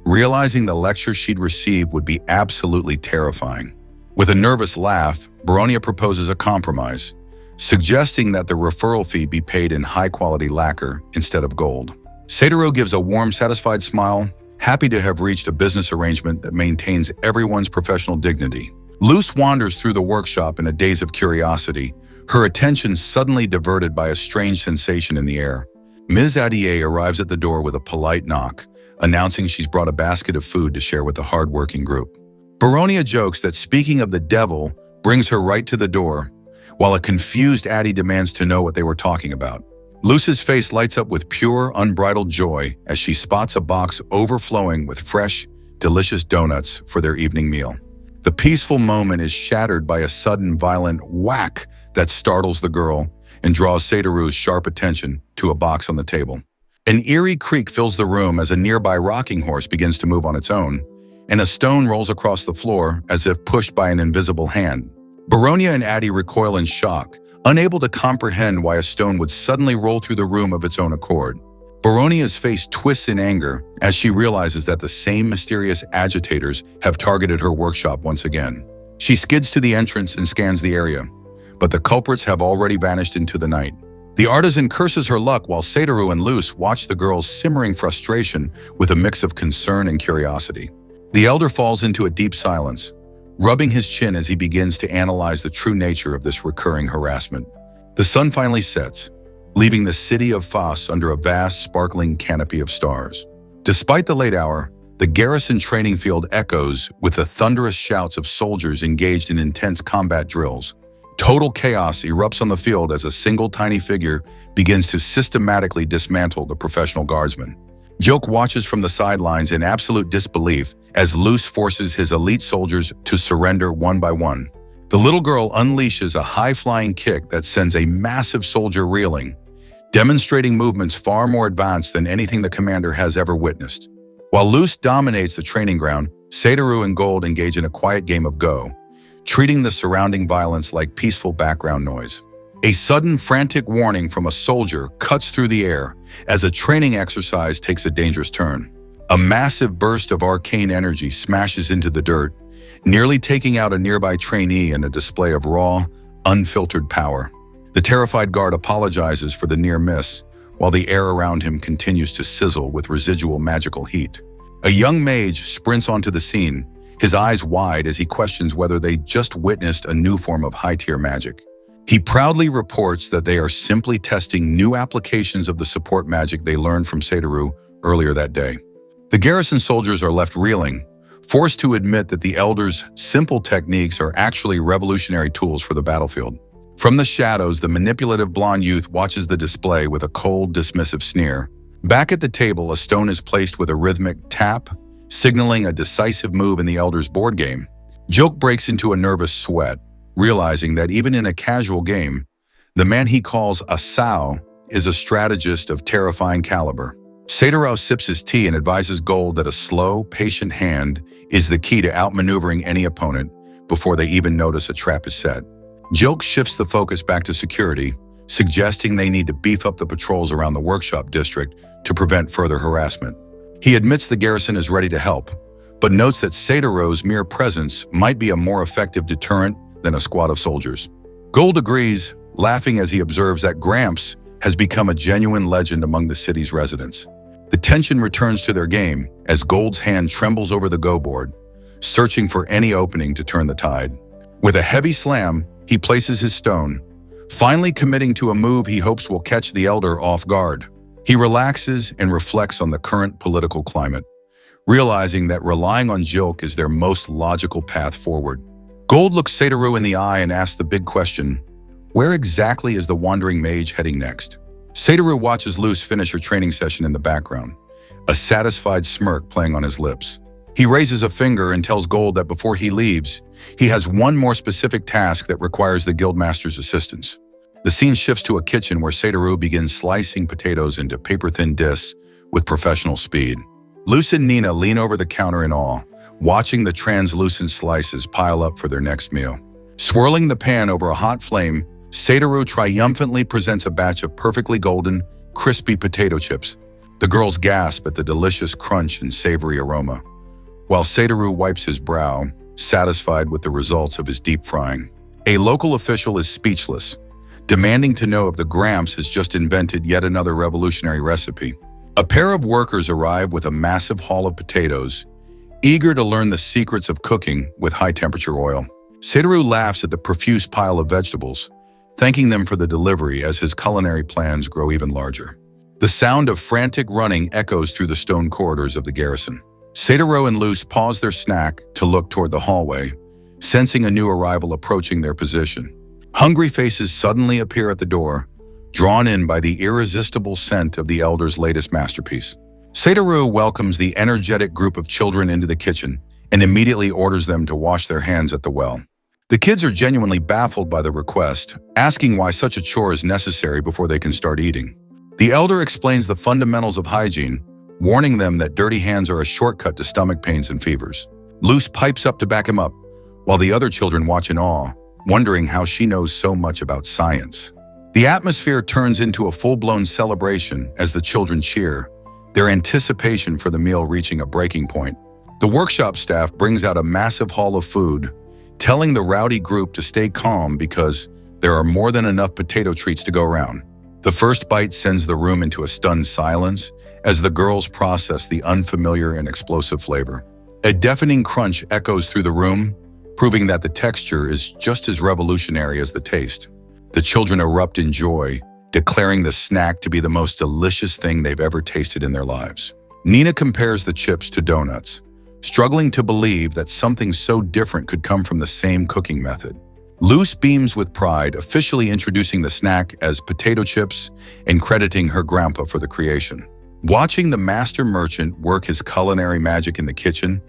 realizing the lecture she'd receive would be absolutely terrifying. With a nervous laugh, Baronia proposes a compromise, suggesting that the referral fee be paid in high-quality lacquer instead of gold. Satoru gives a warm, satisfied smile, happy to have reached a business arrangement that maintains everyone's professional dignity. Luz wanders through the workshop in a daze of curiosity, her attention suddenly diverted by a strange sensation in the air. Ms. Adier arrives at the door with a polite knock, announcing she's brought a basket of food to share with the hard-working group. Baronia jokes that speaking of the devil brings her right to the door, while a confused Addie demands to know what they were talking about. Luz's face lights up with pure, unbridled joy as she spots a box overflowing with fresh, delicious donuts for their evening meal. The peaceful moment is shattered by a sudden violent whack that startles the girl and draws Satoru's sharp attention to a box on the table. An eerie creak fills the room as a nearby rocking horse begins to move on its own, and a stone rolls across the floor as if pushed by an invisible hand. Baronia and Addie recoil in shock, unable to comprehend why a stone would suddenly roll through the room of its own accord. Baronia's face twists in anger as she realizes that the same mysterious agitators have targeted her workshop once again. She skids to the entrance and scans the area, but the culprits have already vanished into the night. The artisan curses her luck while Satoru and Luce watch the girl's simmering frustration with a mix of concern and curiosity. The elder falls into a deep silence, rubbing his chin as he begins to analyze the true nature of this recurring harassment. The sun finally sets, leaving the city of Foss under a vast, sparkling canopy of stars. Despite the late hour, the garrison training field echoes with the thunderous shouts of soldiers engaged in intense combat drills. Total chaos erupts on the field as a single tiny figure begins to systematically dismantle the professional guardsmen. Joke watches from the sidelines in absolute disbelief as Luce forces his elite soldiers to surrender one by one. The little girl unleashes a high-flying kick that sends a massive soldier reeling, demonstrating movements far more advanced than anything the commander has ever witnessed. While Luce dominates the training ground, Satoru and Gold engage in a quiet game of Go, treating the surrounding violence like peaceful background noise. A sudden, frantic warning from a soldier cuts through the air as a training exercise takes a dangerous turn. A massive burst of arcane energy smashes into the dirt, nearly taking out a nearby trainee in a display of raw, unfiltered power. The terrified guard apologizes for the near miss, while the air around him continues to sizzle with residual magical heat. A young mage sprints onto the scene, his eyes wide as he questions whether they just witnessed a new form of high-tier magic. He proudly reports that they are simply testing new applications of the support magic they learned from Satoru earlier that day. The garrison soldiers are left reeling, forced to admit that the elders' simple techniques are actually revolutionary tools for the battlefield. From the shadows, the manipulative blonde youth watches the display with a cold, dismissive sneer. Back at the table, a stone is placed with a rhythmic tap, signaling a decisive move in the elder's board game. Joke breaks into a nervous sweat, realizing that even in a casual game, the man he calls Asao is a strategist of terrifying caliber. Satoru sips his tea and advises Gold that a slow, patient hand is the key to outmaneuvering any opponent before they even notice a trap is set. Joke shifts the focus back to security, suggesting they need to beef up the patrols around the workshop district to prevent further harassment. He admits the garrison is ready to help, but notes that Satoru's mere presence might be a more effective deterrent than a squad of soldiers. Gold agrees, laughing as he observes that Gramps has become a genuine legend among the city's residents. The tension returns to their game as Gold's hand trembles over the go board, searching for any opening to turn the tide. With a heavy slam, he places his stone, finally committing to a move he hopes will catch the elder off guard. He relaxes and reflects on the current political climate, realizing that relying on Joke is their most logical path forward. Gold looks Satoru in the eye and asks the big question, where exactly is the wandering mage heading next? Satoru watches Luce finish her training session in the background, a satisfied smirk playing on his lips. He raises a finger and tells Gold that before he leaves, he has one more specific task that requires the guildmaster's assistance. The scene shifts to a kitchen where Satoru begins slicing potatoes into paper-thin discs with professional speed. Luce and Nina lean over the counter in awe, watching the translucent slices pile up for their next meal. Swirling the pan over a hot flame, Satoru triumphantly presents a batch of perfectly golden, crispy potato chips. The girls gasp at the delicious crunch and savory aroma, while Satoru wipes his brow, satisfied with the results of his deep frying. A local official is speechless, demanding to know if the Gramps has just invented yet another revolutionary recipe. A pair of workers arrive with a massive haul of potatoes, eager to learn the secrets of cooking with high-temperature oil. Satoru laughs at the profuse pile of vegetables, thanking them for the delivery as his culinary plans grow even larger. The sound of frantic running echoes through the stone corridors of the garrison. Satoru and Luce pause their snack to look toward the hallway, sensing a new arrival approaching their position. Hungry faces suddenly appear at the door, drawn in by the irresistible scent of the elder's latest masterpiece. Satoru welcomes the energetic group of children into the kitchen, and immediately orders them to wash their hands at the well. The kids are genuinely baffled by the request, asking why such a chore is necessary before they can start eating. The elder explains the fundamentals of hygiene, warning them that dirty hands are a shortcut to stomach pains and fevers. Luce pipes up to back him up, while the other children watch in awe, wondering how she knows so much about science. The atmosphere turns into a full-blown celebration as the children cheer, their anticipation for the meal reaching a breaking point. The workshop staff brings out a massive haul of food, telling the rowdy group to stay calm because there are more than enough potato treats to go around. The first bite sends the room into a stunned silence as the girls process the unfamiliar and explosive flavor. A deafening crunch echoes through the room, proving that the texture is just as revolutionary as the taste. The children erupt in joy, declaring the snack to be the most delicious thing they've ever tasted in their lives. Nina compares the chips to donuts, struggling to believe that something so different could come from the same cooking method. Luce beams with pride, officially introducing the snack as potato chips and crediting her grandpa for the creation. Watching the master merchant work his culinary magic in the kitchen,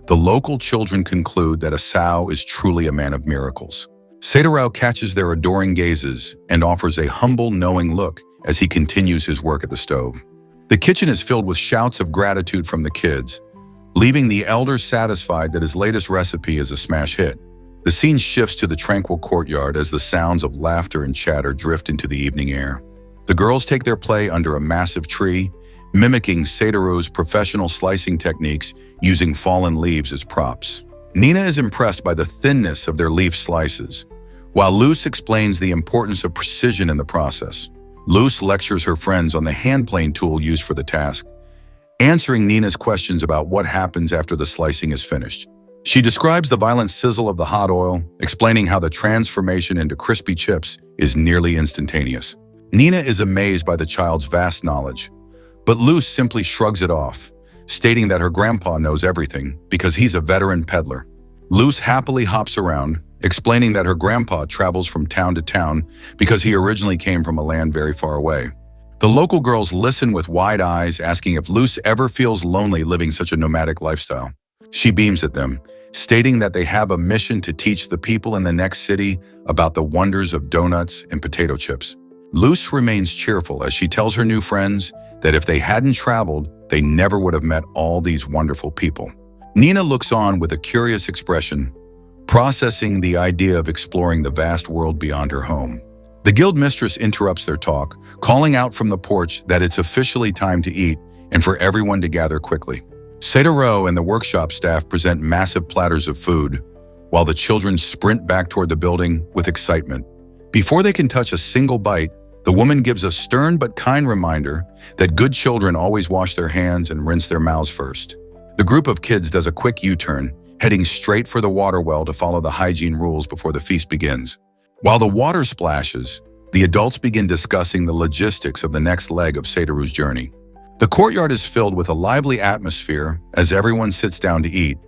the local children conclude that Asao is truly a man of miracles. Seitarao catches their adoring gazes and offers a humble, knowing look as he continues his work at the stove. The kitchen is filled with shouts of gratitude from the kids, leaving the elder satisfied that his latest recipe is a smash hit. The scene shifts to the tranquil courtyard as the sounds of laughter and chatter drift into the evening air. The girls take their play under a massive tree, mimicking Seitaro's professional slicing techniques using fallen leaves as props. Nina is impressed by the thinness of their leaf slices, while Luce explains the importance of precision in the process. Luce lectures her friends on the hand plane tool used for the task, answering Nina's questions about what happens after the slicing is finished. She describes the violent sizzle of the hot oil, explaining how the transformation into crispy chips is nearly instantaneous. Nina is amazed by the child's vast knowledge, but Luce simply shrugs it off, stating that her grandpa knows everything because he's a veteran peddler. Luce happily hops around, explaining that her grandpa travels from town to town because he originally came from a land very far away. The local girls listen with wide eyes, asking if Luce ever feels lonely living such a nomadic lifestyle. She beams at them, stating that they have a mission to teach the people in the next city about the wonders of donuts and potato chips. Luce remains cheerful as she tells her new friends that if they hadn't traveled, they never would have met all these wonderful people. Nina looks on with a curious expression, processing the idea of exploring the vast world beyond her home. The guild mistress interrupts their talk, calling out from the porch that it's officially time to eat and for everyone to gather quickly. Seitaro and the workshop staff present massive platters of food, while the children sprint back toward the building with excitement. Before they can touch a single bite, the woman gives a stern but kind reminder that good children always wash their hands and rinse their mouths first. The group of kids does a quick U-turn, heading straight for the water well to follow the hygiene rules before the feast begins. While the water splashes, the adults begin discussing the logistics of the next leg of Seitaru's journey. The courtyard is filled with a lively atmosphere as everyone sits down to eat,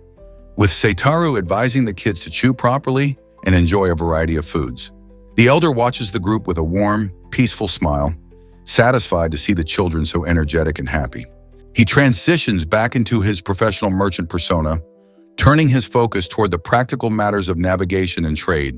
with Seitaru advising the kids to chew properly and enjoy a variety of foods. The elder watches the group with a warm, peaceful smile, satisfied to see the children so energetic and happy. He transitions back into his professional merchant persona, turning his focus toward the practical matters of navigation and trade.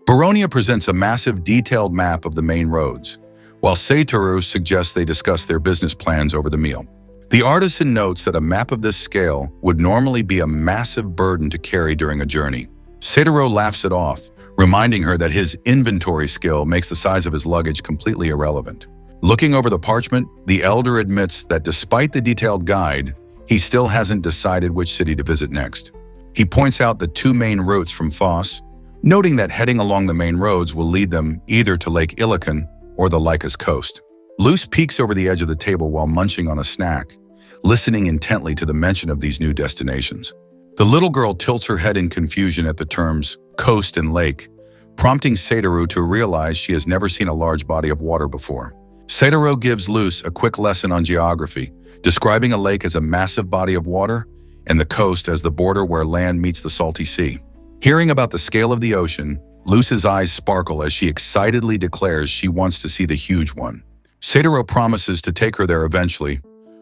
Baronia presents a massive, detailed map of the main roads, while Seitaru suggests they discuss their business plans over the meal. The artisan notes that a map of this scale would normally be a massive burden to carry during a journey. Seitaru laughs it off, reminding her that his inventory skill makes the size of his luggage completely irrelevant. Looking over the parchment, the elder admits that despite the detailed guide, he still hasn't decided which city to visit next. He points out the two main routes from Foss, noting that heading along the main roads will lead them either to Lake Ilican or the Lycus coast. Luce peeks over the edge of the table while munching on a snack, listening intently to the mention of these new destinations. The little girl tilts her head in confusion at the terms coast and lake, prompting Seitaru to realize she has never seen a large body of water before. Seitaru gives Luce a quick lesson on geography, describing a lake as a massive body of water and the coast as the border where land meets the salty sea. Hearing about the scale of the ocean, Luce's eyes sparkle as she excitedly declares she wants to see the huge one. Seitaru promises to take her there eventually,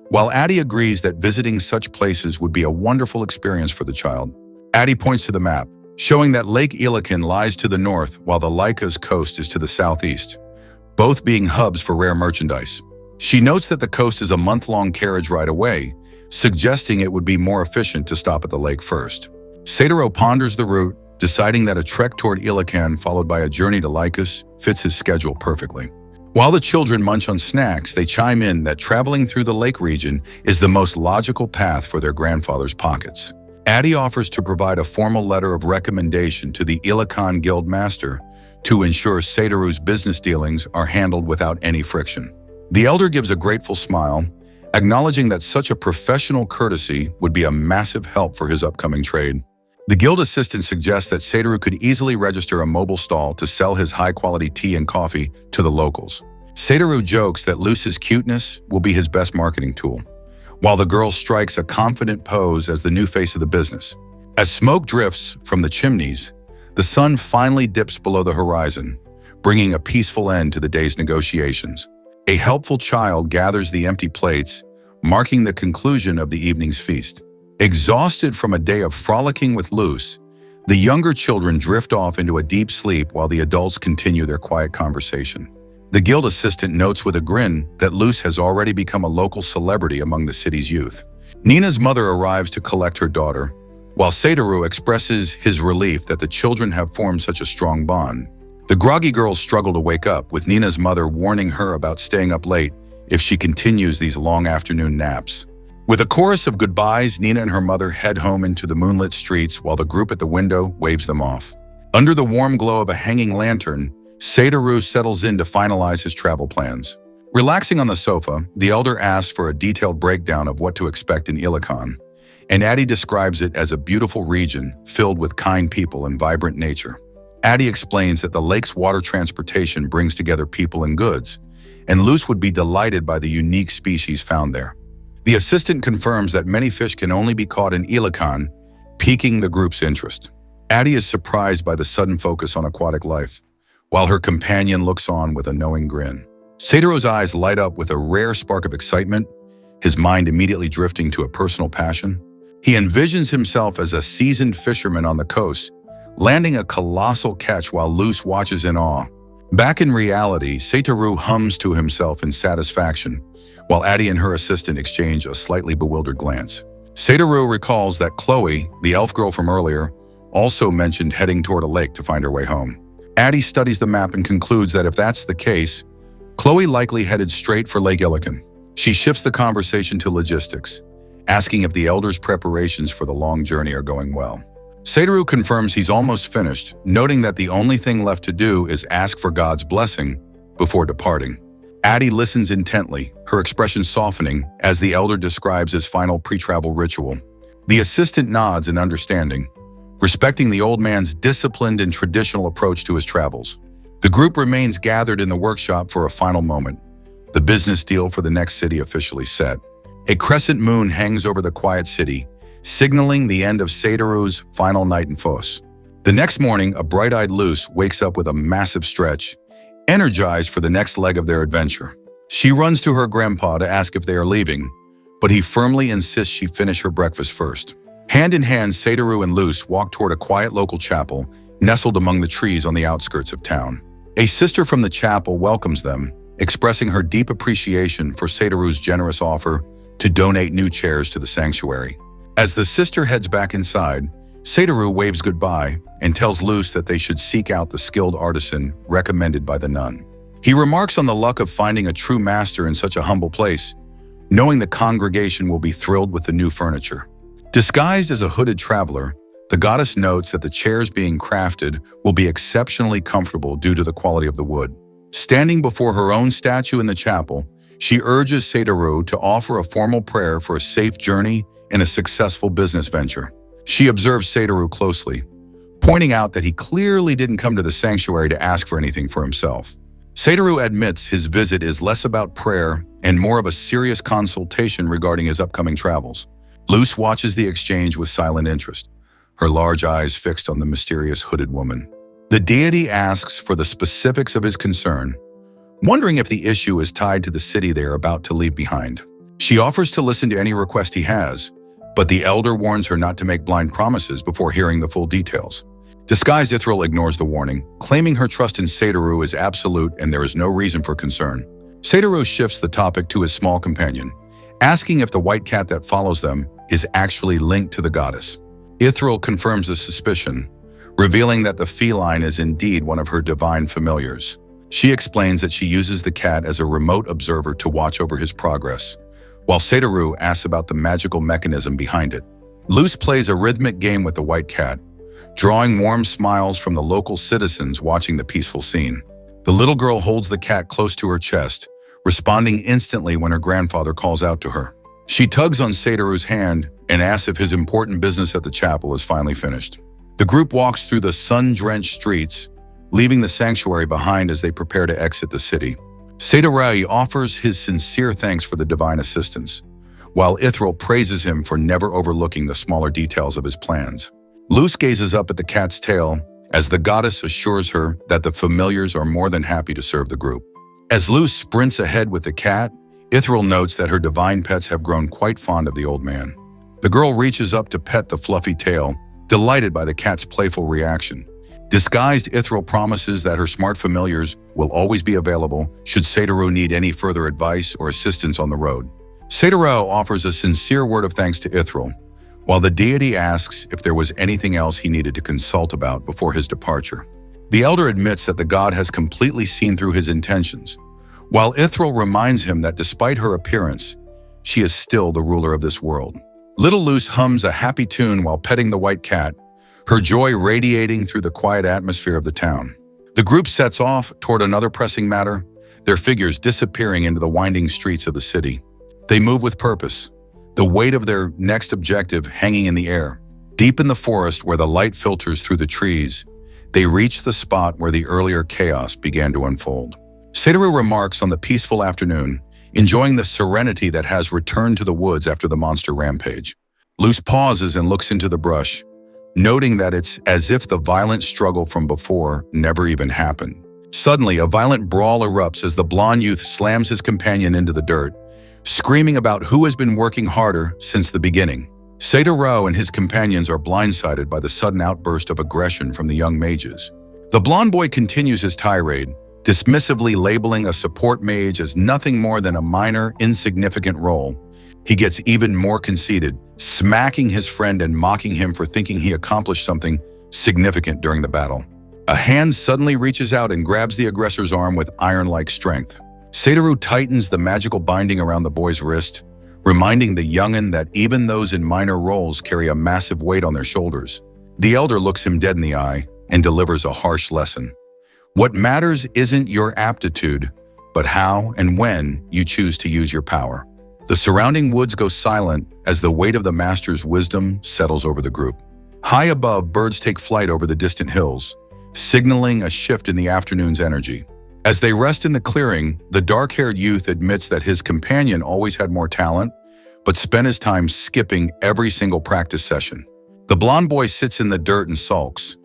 While Addie agrees that visiting such places would be a wonderful experience for the child, Addie points to the map, showing that Lake Ilican lies to the north while the Lyca's coast is to the southeast, both being hubs for rare merchandise. She notes that the coast is a month-long carriage ride away, suggesting it would be more efficient to stop at the lake first. Satoru ponders the route, deciding that a trek toward Ilican followed by a journey to Lycus fits his schedule perfectly. While the children munch on snacks, they chime in that traveling through the lake region is the most logical path for their grandfather's pockets. Addie offers to provide a formal letter of recommendation to the Ilican Guild Master to ensure Satoru's business dealings are handled without any friction. The elder gives a grateful smile, acknowledging that such a professional courtesy would be a massive help for his upcoming trade. The guild assistant suggests that Satoru could easily register a mobile stall to sell his high-quality tea and coffee to the locals. Satoru jokes that Luce's cuteness will be his best marketing tool, while the girl strikes a confident pose as the new face of the business. As smoke drifts from the chimneys, the sun finally dips below the horizon, bringing a peaceful end to the day's negotiations. A helpful child gathers the empty plates, marking the conclusion of the evening's feast. Exhausted from a day of frolicking with Luce, the younger children drift off into a deep sleep while the adults continue their quiet conversation. The guild assistant notes with a grin that Luce has already become a local celebrity among the city's youth. Nina's mother arrives to collect her daughter, while Satoru expresses his relief that the children have formed such a strong bond. The groggy girls struggle to wake up, with Nina's mother warning her about staying up late if she continues these long afternoon naps. With a chorus of goodbyes, Nina and her mother head home into the moonlit streets while the group at the window waves them off. Under the warm glow of a hanging lantern, Satoru settles in to finalize his travel plans. Relaxing on the sofa, the elder asks for a detailed breakdown of what to expect in Ilican, and Addie describes it as a beautiful region filled with kind people and vibrant nature. Addie explains that the lake's water transportation brings together people and goods, and Luce would be delighted by the unique species found there. The assistant confirms that many fish can only be caught in Ilican, piquing the group's interest. Addie is surprised by the sudden focus on aquatic life, while her companion looks on with a knowing grin. Satoru's eyes light up with a rare spark of excitement, his mind immediately drifting to a personal passion. He envisions himself as a seasoned fisherman on the coast, landing a colossal catch while Luce watches in awe. Back in reality, Satoru hums to himself in satisfaction, while Addie and her assistant exchange a slightly bewildered glance. Satoru recalls that Chloe, the elf girl from earlier, also mentioned heading toward a lake to find her way home. Addie studies the map and concludes that if that's the case, Chloe likely headed straight for Lake Ilican. She shifts the conversation to logistics, asking if the elders' preparations for the long journey are going well. Satoru confirms he's almost finished, noting that the only thing left to do is ask for God's blessing before departing. Addie listens intently, her expression softening as the elder describes his final pre-travel ritual. The assistant nods in understanding, respecting the old man's disciplined and traditional approach to his travels. The group remains gathered in the workshop for a final moment, the business deal for the next city officially set. A crescent moon hangs over the quiet city, signaling the end of Satoru's final night in Foss. The next morning, a bright-eyed Luce wakes up with a massive stretch, energized for the next leg of their adventure. She runs to her grandpa to ask if they are leaving, but he firmly insists she finish her breakfast first. Hand in hand, Satoru and Luce walk toward a quiet local chapel, nestled among the trees on the outskirts of town. A sister from the chapel welcomes them, expressing her deep appreciation for Satoru's generous offer to donate new chairs to the sanctuary. As the sister heads back inside, Satoru waves goodbye and tells Luce that they should seek out the skilled artisan recommended by the nun. He remarks on the luck of finding a true master in such a humble place, knowing the congregation will be thrilled with the new furniture. Disguised as a hooded traveler, the goddess notes that the chairs being crafted will be exceptionally comfortable due to the quality of the wood. Standing before her own statue in the chapel, she urges Satoru to offer a formal prayer for a safe journey and a successful business venture. She observes Satoru closely, pointing out that he clearly didn't come to the sanctuary to ask for anything for himself. Satoru admits his visit is less about prayer and more of a serious consultation regarding his upcoming travels. Luce watches the exchange with silent interest, her large eyes fixed on the mysterious hooded woman. The deity asks for the specifics of his concern, wondering if the issue is tied to the city they are about to leave behind. She offers to listen to any request he has, but the elder warns her not to make blind promises before hearing the full details. Disguised Ithral ignores the warning, claiming her trust in Satoru is absolute and there is no reason for concern. Satoru shifts the topic to his small companion, asking if the white cat that follows them is actually linked to the goddess. Ithral confirms the suspicion, revealing that the feline is indeed one of her divine familiars. She explains that she uses the cat as a remote observer to watch over his progress, while Satoru asks about the magical mechanism behind it. Luz plays a rhythmic game with the white cat, drawing warm smiles from the local citizens watching the peaceful scene. The little girl holds the cat close to her chest, responding instantly when her grandfather calls out to her. She tugs on Satoru's hand and asks if his important business at the chapel is finally finished. The group walks through the sun-drenched streets, leaving the sanctuary behind as they prepare to exit the city. Satoru offers his sincere thanks for the divine assistance, while Ithral praises him for never overlooking the smaller details of his plans. Luz gazes up at the cat's tail as the goddess assures her that the familiars are more than happy to serve the group. As Luz sprints ahead with the cat, Ithral notes that her divine pets have grown quite fond of the old man. The girl reaches up to pet the fluffy tail, delighted by the cat's playful reaction. Disguised Ithral promises that her smart familiars will always be available should Satoru need any further advice or assistance on the road. Satoru offers a sincere word of thanks to Ithral, while the deity asks if there was anything else he needed to consult about before his departure. The elder admits that the god has completely seen through his intentions, while Ithral reminds him that despite her appearance, she is still the ruler of this world. Little Luz hums a happy tune while petting the white cat, her joy radiating through the quiet atmosphere of the town. The group sets off toward another pressing matter, their figures disappearing into the winding streets of the city. They move with purpose, the weight of their next objective hanging in the air. Deep in the forest where the light filters through the trees, they reach the spot where the earlier chaos began to unfold. Satoru remarks on the peaceful afternoon, enjoying the serenity that has returned to the woods after the monster rampage. Luz pauses and looks into the brush, noting that it's as if the violent struggle from before never even happened. Suddenly, a violent brawl erupts as the blonde youth slams his companion into the dirt, screaming about who has been working harder since the beginning. Satoru and his companions are blindsided by the sudden outburst of aggression from the young mages. The blonde boy continues his tirade, dismissively labeling a support mage as nothing more than a minor, insignificant role. He gets even more conceited, smacking his friend and mocking him for thinking he accomplished something significant during the battle. A hand suddenly reaches out and grabs the aggressor's arm with iron-like strength. Satoru tightens the magical binding around the boy's wrist, reminding the young'un that even those in minor roles carry a massive weight on their shoulders. The elder looks him dead in the eye and delivers a harsh lesson. What matters isn't your aptitude, but how and when you choose to use your power. The surrounding woods go silent as the weight of the master's wisdom settles over the group. High above, birds take flight over the distant hills, signaling a shift in the afternoon's energy. As they rest in the clearing, the dark-haired youth admits that his companion always had more talent, but spent his time skipping every single practice session. The blonde boy sits in the dirt and sulks,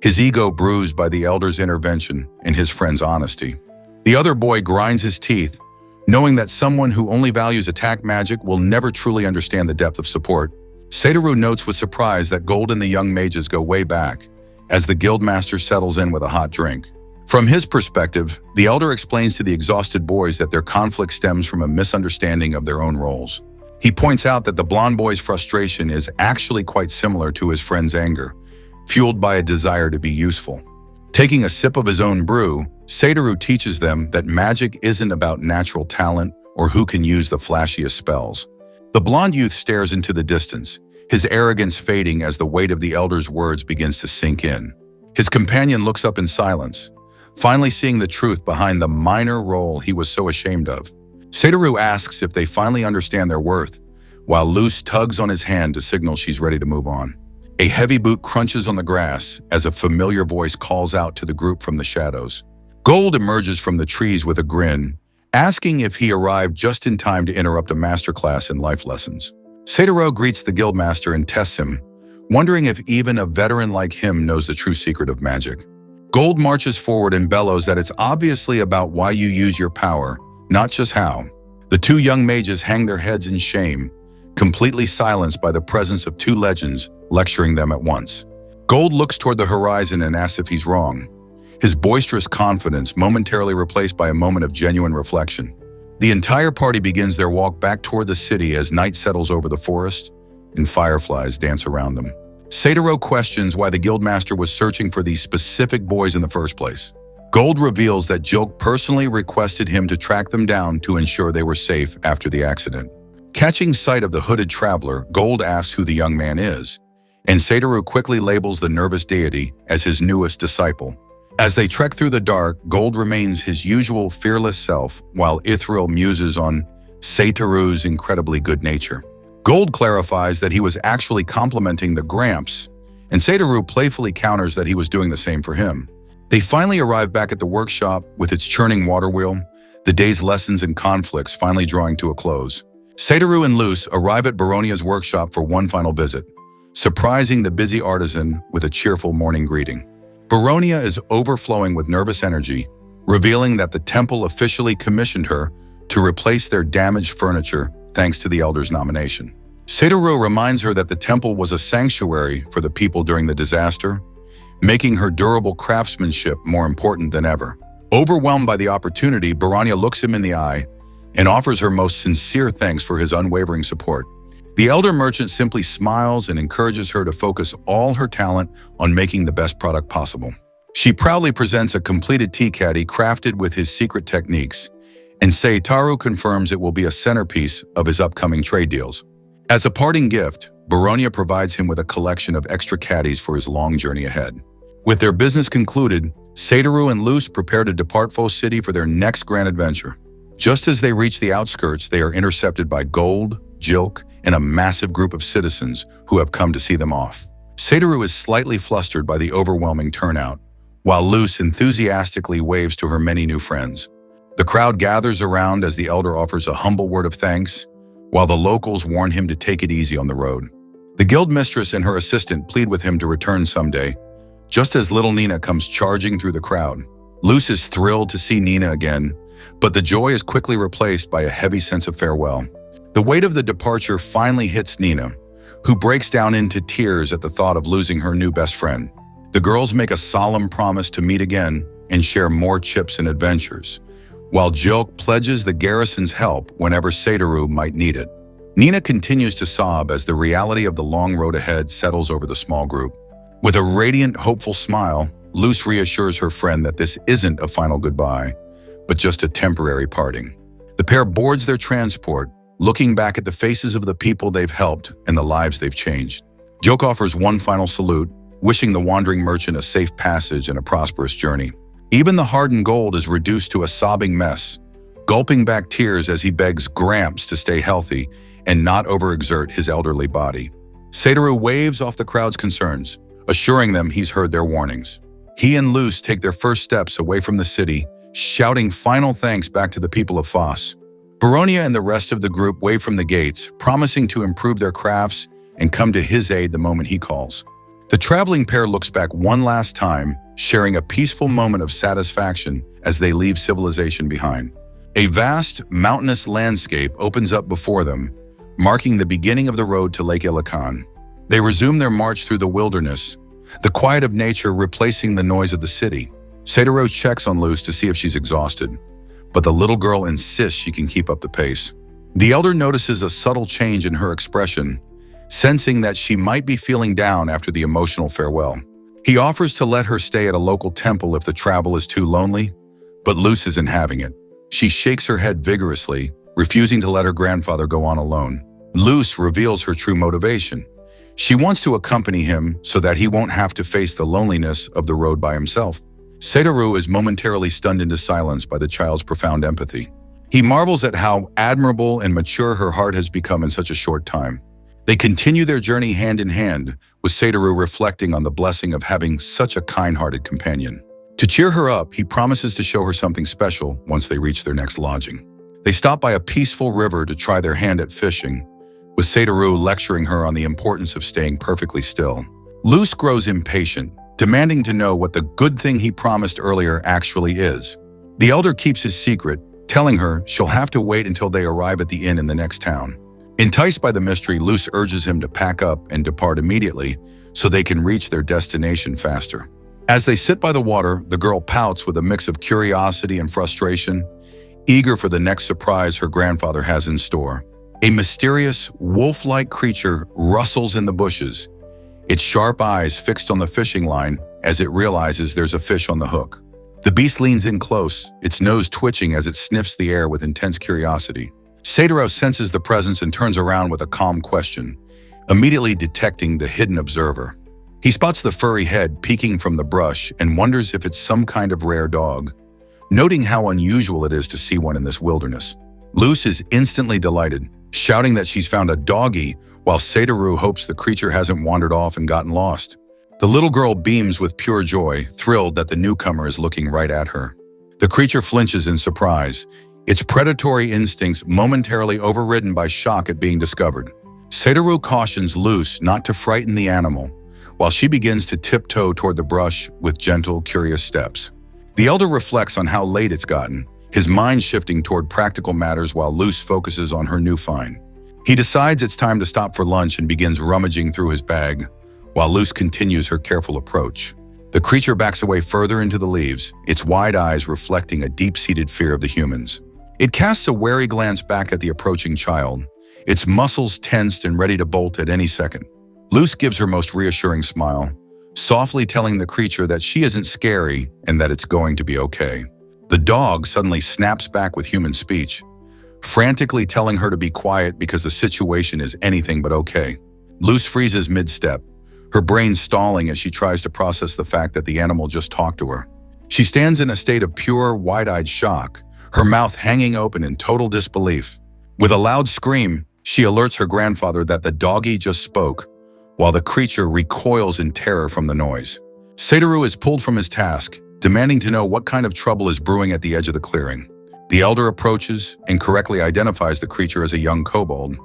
his ego bruised by the elder's intervention and his friend's honesty. The other boy grinds his teeth, knowing that someone who only values attack magic will never truly understand the depth of support. Satoru notes with surprise that Gold and the young mages go way back, as the guildmaster settles in with a hot drink. From his perspective, the elder explains to the exhausted boys that their conflict stems from a misunderstanding of their own roles. He points out that the blonde boy's frustration is actually quite similar to his friend's anger, fueled by a desire to be useful. Taking a sip of his own brew, Satoru teaches them that magic isn't about natural talent or who can use the flashiest spells. The blonde youth stares into the distance, his arrogance fading as the weight of the elder's words begins to sink in. His companion looks up in silence, finally seeing the truth behind the minor role he was so ashamed of. Satoru asks if they finally understand their worth, while Luz tugs on his hand to signal she's ready to move on. A heavy boot crunches on the grass as a familiar voice calls out to the group from the shadows. Gold emerges from the trees with a grin, asking if he arrived just in time to interrupt a masterclass in life lessons. Satoru greets the guildmaster and tests him, wondering if even a veteran like him knows the true secret of magic. Gold marches forward and bellows that it's obviously about why you use your power, not just how. The two young mages hang their heads in shame, completely silenced by the presence of two legends lecturing them at once. Gold looks toward the horizon and asks if he's wrong, his boisterous confidence momentarily replaced by a moment of genuine reflection. The entire party begins their walk back toward the city as night settles over the forest and fireflies dance around them. Satoru questions why the guildmaster was searching for these specific boys in the first place. Gold reveals that Jilk personally requested him to track them down to ensure they were safe after the accident. Catching sight of the hooded traveler, Gold asks who the young man is, and Satoru quickly labels the nervous deity as his newest disciple. As they trek through the dark, Gold remains his usual fearless self, while Ithril muses on Satoru's incredibly good nature. Gold clarifies that he was actually complimenting the Gramps, and Satoru playfully counters that he was doing the same for him. They finally arrive back at the workshop with its churning water wheel, the day's lessons and conflicts finally drawing to a close. Satoru and Luce arrive at Baronia's workshop for one final visit, surprising the busy artisan with a cheerful morning greeting. Baronia is overflowing with nervous energy, revealing that the temple officially commissioned her to replace their damaged furniture thanks to the Elder's nomination. Satoru reminds her that the temple was a sanctuary for the people during the disaster, making her durable craftsmanship more important than ever. Overwhelmed by the opportunity, Baronia looks him in the eye and offers her most sincere thanks for his unwavering support. The elder merchant simply smiles and encourages her to focus all her talent on making the best product possible. She proudly presents a completed tea caddy crafted with his secret techniques, and Satoru confirms it will be a centerpiece of his upcoming trade deals. As a parting gift, Baronia provides him with a collection of extra caddies for his long journey ahead. With their business concluded, Satoru and Luce prepare to depart Faux City for their next grand adventure. Just as they reach the outskirts, they are intercepted by Gold, Jilk, and a massive group of citizens who have come to see them off. Satoru is slightly flustered by the overwhelming turnout, while Luce enthusiastically waves to her many new friends. The crowd gathers around as the elder offers a humble word of thanks, while the locals warn him to take it easy on the road. The guild mistress and her assistant plead with him to return someday, just as little Nina comes charging through the crowd. Luce is thrilled to see Nina again, but the joy is quickly replaced by a heavy sense of farewell. The weight of the departure finally hits Nina, who breaks down into tears at the thought of losing her new best friend. The girls make a solemn promise to meet again and share more chips and adventures, while Jilk pledges the garrison's help whenever Satoru might need it. Nina continues to sob as the reality of the long road ahead settles over the small group. With a radiant, hopeful smile, Luce reassures her friend that this isn't a final goodbye, but just a temporary parting. The pair boards their transport, looking back at the faces of the people they've helped and the lives they've changed. Jilk offers one final salute, wishing the wandering merchant a safe passage and a prosperous journey. Even the hardened Gold is reduced to a sobbing mess, gulping back tears as he begs Gramps to stay healthy and not overexert his elderly body. Satoru waves off the crowd's concerns, assuring them he's heard their warnings. He and Luce take their first steps away from the city, shouting final thanks back to the people of Foss. Baronia and the rest of the group wave from the gates, promising to improve their crafts and come to his aid the moment he calls. The traveling pair looks back one last time, sharing a peaceful moment of satisfaction as they leave civilization behind. A vast, mountainous landscape opens up before them, marking the beginning of the road to Lake Ilakan. They resume their march through the wilderness, the quiet of nature replacing the noise of the city. Satoru checks on Luce to see if she's exhausted, but the little girl insists she can keep up the pace. The elder notices a subtle change in her expression, sensing that she might be feeling down after the emotional farewell. He offers to let her stay at a local temple if the travel is too lonely, but Luce isn't having it. She shakes her head vigorously, refusing to let her grandfather go on alone. Luce reveals her true motivation. She wants to accompany him so that he won't have to face the loneliness of the road by himself. Satoru is momentarily stunned into silence by the child's profound empathy. He marvels at how admirable and mature her heart has become in such a short time. They continue their journey hand in hand, with Satoru reflecting on the blessing of having such a kind-hearted companion. To cheer her up, he promises to show her something special once they reach their next lodging. They stop by a peaceful river to try their hand at fishing, with Satoru lecturing her on the importance of staying perfectly still. Luce grows impatient, demanding to know what the good thing he promised earlier actually is. The elder keeps his secret, telling her she'll have to wait until they arrive at the inn in the next town. Enticed by the mystery, Luz urges him to pack up and depart immediately so they can reach their destination faster. As they sit by the water, the girl pouts with a mix of curiosity and frustration, eager for the next surprise her grandfather has in store. A mysterious, wolf-like creature rustles in the bushes, its sharp eyes fixed on the fishing line as it realizes there's a fish on the hook. The beast leans in close, its nose twitching as it sniffs the air with intense curiosity. Satoru senses the presence and turns around with a calm question, immediately detecting the hidden observer. He spots the furry head peeking from the brush and wonders if it's some kind of rare dog, noting how unusual it is to see one in this wilderness. Luz is instantly delighted, shouting that she's found a doggy, while Satoru hopes the creature hasn't wandered off and gotten lost. The little girl beams with pure joy, thrilled that the newcomer is looking right at her. The creature flinches in surprise, its predatory instincts momentarily overridden by shock at being discovered. Satoru cautions Luz not to frighten the animal, while she begins to tiptoe toward the brush with gentle, curious steps. The elder reflects on how late it's gotten, his mind shifting toward practical matters while Luz focuses on her new find. He decides it's time to stop for lunch and begins rummaging through his bag, while Luz continues her careful approach. The creature backs away further into the leaves, its wide eyes reflecting a deep-seated fear of the humans. It casts a wary glance back at the approaching child, its muscles tensed and ready to bolt at any second. Luz gives her most reassuring smile, softly telling the creature that she isn't scary and that it's going to be okay. The dog suddenly snaps back with human speech, frantically telling her to be quiet because the situation is anything but okay. Luz freezes mid-step, her brain stalling as she tries to process the fact that the animal just talked to her. She stands in a state of pure, wide-eyed shock, her mouth hanging open in total disbelief. With a loud scream, she alerts her grandfather that the doggy just spoke, while the creature recoils in terror from the noise. Satoru is pulled from his task, demanding to know what kind of trouble is brewing at the edge of the clearing. The elder approaches and correctly identifies the creature as a young kobold,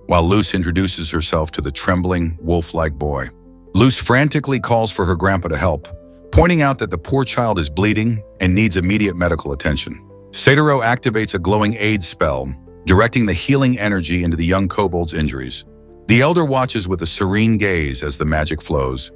while Luz introduces herself to the trembling, wolf-like boy. Luz frantically calls for her grandpa to help, pointing out that the poor child is bleeding and needs immediate medical attention. Satoru activates a glowing aid spell, directing the healing energy into the young kobold's injuries. The elder watches with a serene gaze as the magic flows,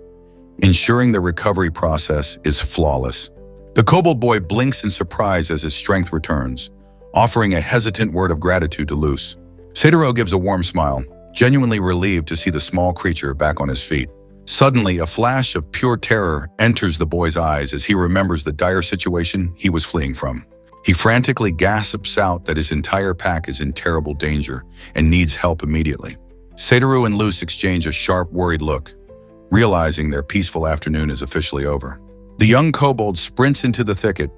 ensuring the recovery process is flawless. The kobold boy blinks in surprise as his strength returns, offering a hesitant word of gratitude to Luz. Satoru gives a warm smile, genuinely relieved to see the small creature back on his feet. Suddenly, a flash of pure terror enters the boy's eyes as he remembers the dire situation he was fleeing from. He frantically gasps out that his entire pack is in terrible danger and needs help immediately. Satoru and Luz exchange a sharp, worried look, realizing their peaceful afternoon is officially over. The young kobold sprints into the thicket,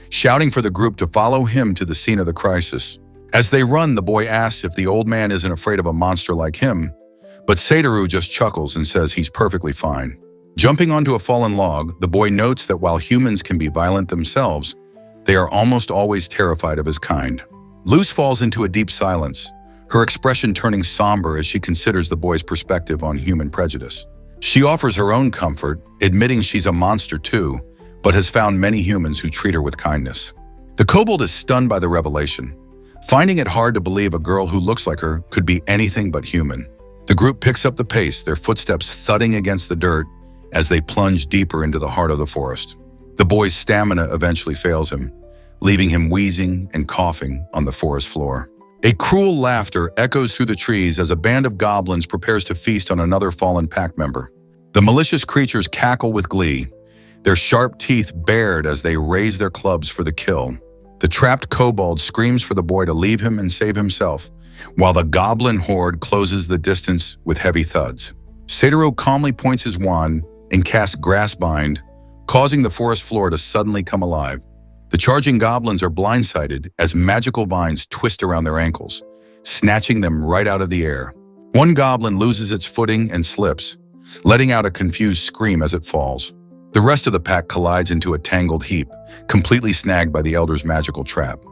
shouting for the group to follow him to the scene of the crisis. As they run, the boy asks if the old man isn't afraid of a monster like him, but Satoru just chuckles and says he's perfectly fine. Jumping onto a fallen log, the boy notes that while humans can be violent themselves, they are almost always terrified of his kind. Luz falls into a deep silence, her expression turning somber as she considers the boy's perspective on human prejudice. She offers her own comfort, admitting she's a monster too, but has found many humans who treat her with kindness. The kobold is stunned by the revelation, finding it hard to believe a girl who looks like her could be anything but human. The group picks up the pace, their footsteps thudding against the dirt as they plunge deeper into the heart of the forest. The boy's stamina eventually fails him, leaving him wheezing and coughing on the forest floor. A cruel laughter echoes through the trees as a band of goblins prepares to feast on another fallen pack member. The malicious creatures cackle with glee, their sharp teeth bared as they raise their clubs for the kill. The trapped kobold screams for the boy to leave him and save himself, while the goblin horde closes the distance with heavy thuds. Satoru calmly points his wand and casts Grassbind, causing the forest floor to suddenly come alive. The charging goblins are blindsided as magical vines twist around their ankles, snatching them right out of the air. One goblin loses its footing and slips, letting out a confused scream as it falls. The rest of the pack collides into a tangled heap, completely snagged by the elder's magical trap.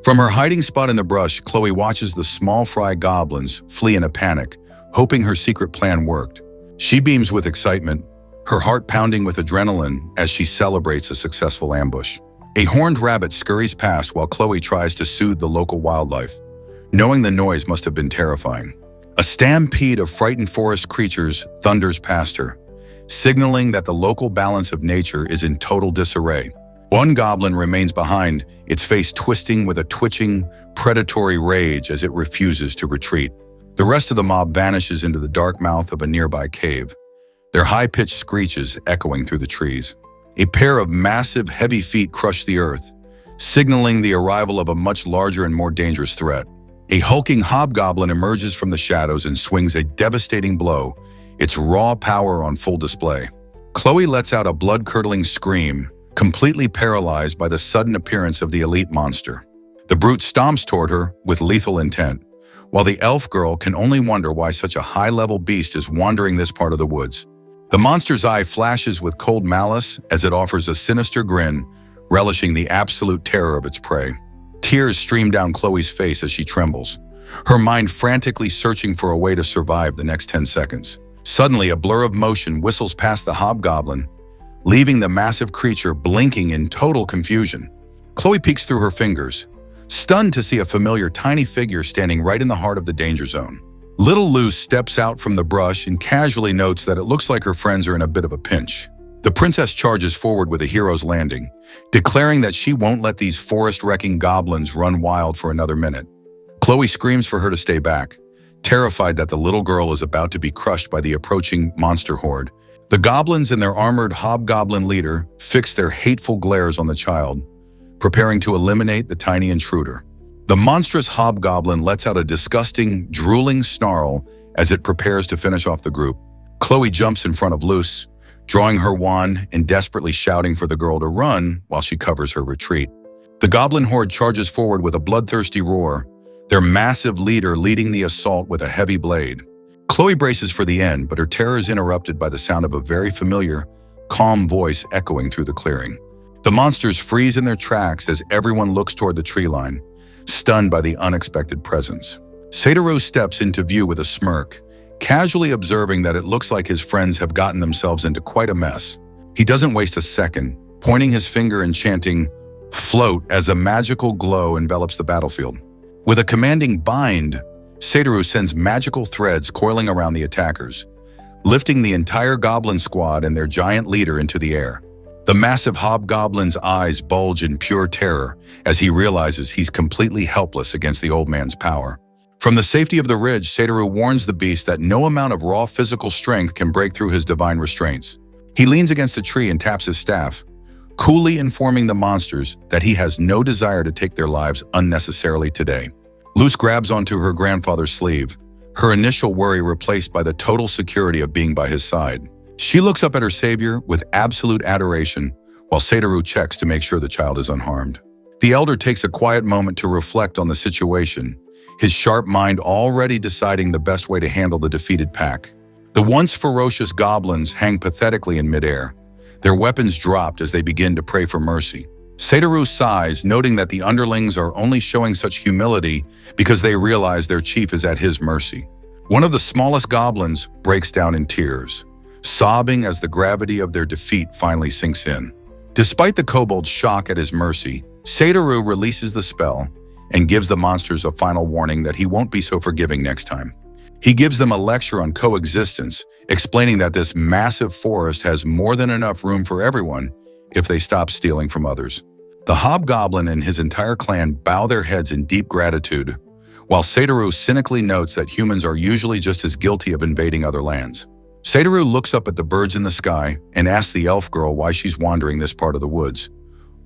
From her hiding spot in the brush, Chloe watches the small fry goblins flee in a panic, hoping her secret plan worked. She beams with excitement, her heart pounding with adrenaline as she celebrates a successful ambush. A horned rabbit scurries past while Chloe tries to soothe the local wildlife, knowing the noise must have been terrifying. A stampede of frightened forest creatures thunders past her, signaling that the local balance of nature is in total disarray. One goblin remains behind, its face twisting with a twitching, predatory rage as it refuses to retreat. The rest of the mob vanishes into the dark mouth of a nearby cave, their high-pitched screeches echoing through the trees. A pair of massive, heavy feet crush the earth, signaling the arrival of a much larger and more dangerous threat. A hulking hobgoblin emerges from the shadows and swings a devastating blow, its raw power on full display. Chloe lets out a blood-curdling scream, completely paralyzed by the sudden appearance of the elite monster. The brute stomps toward her with lethal intent, while the elf girl can only wonder why such a high-level beast is wandering this part of the woods. The monster's eye flashes with cold malice as it offers a sinister grin, relishing the absolute terror of its prey. Tears stream down Chloe's face as she trembles, her mind frantically searching for a way to survive the next 10 seconds. Suddenly, a blur of motion whistles past the hobgoblin, leaving the massive creature blinking in total confusion. Chloe peeks through her fingers, stunned to see a familiar tiny figure standing right in the heart of the danger zone. Little Luce steps out from the brush and casually notes that it looks like her friends are in a bit of a pinch. The princess charges forward with a hero's landing, declaring that she won't let these forest-wrecking goblins run wild for another minute. Chloe screams for her to stay back, terrified that the little girl is about to be crushed by the approaching monster horde. The goblins and their armored hobgoblin leader fix their hateful glares on the child, preparing to eliminate the tiny intruder. The monstrous hobgoblin lets out a disgusting, drooling snarl as it prepares to finish off the group. Chloe jumps in front of Luce, drawing her wand and desperately shouting for the girl to run while she covers her retreat. The goblin horde charges forward with a bloodthirsty roar, their massive leader leading the assault with a heavy blade. Chloe braces for the end, but her terror is interrupted by the sound of a very familiar, calm voice echoing through the clearing. The monsters freeze in their tracks as everyone looks toward the tree line, stunned by the unexpected presence. Satoru steps into view with a smirk, casually observing that it looks like his friends have gotten themselves into quite a mess. He doesn't waste a second, pointing his finger and chanting, "Float," as a magical glow envelops the battlefield. With a commanding bind, Satoru sends magical threads coiling around the attackers, lifting the entire goblin squad and their giant leader into the air. The massive hobgoblin's eyes bulge in pure terror as he realizes he's completely helpless against the old man's power. From the safety of the ridge, Satoru warns the beast that no amount of raw physical strength can break through his divine restraints. He leans against a tree and taps his staff, coolly informing the monsters that he has no desire to take their lives unnecessarily today. Luce grabs onto her grandfather's sleeve, her initial worry replaced by the total security of being by his side. She looks up at her savior with absolute adoration, while Satoru checks to make sure the child is unharmed. The elder takes a quiet moment to reflect on the situation, his sharp mind already deciding the best way to handle the defeated pack. The once ferocious goblins hang pathetically in midair, their weapons dropped as they begin to pray for mercy. Satoru sighs, noting that the underlings are only showing such humility because they realize their chief is at his mercy. One of the smallest goblins breaks down in tears, sobbing as the gravity of their defeat finally sinks in. Despite the kobold's shock at his mercy, Satoru releases the spell and gives the monsters a final warning that he won't be so forgiving next time. He gives them a lecture on coexistence, explaining that this massive forest has more than enough room for everyone if they stop stealing from others. The hobgoblin and his entire clan bow their heads in deep gratitude, while Satoru cynically notes that humans are usually just as guilty of invading other lands. Satoru looks up at the birds in the sky and asks the elf girl why she's wandering this part of the woods,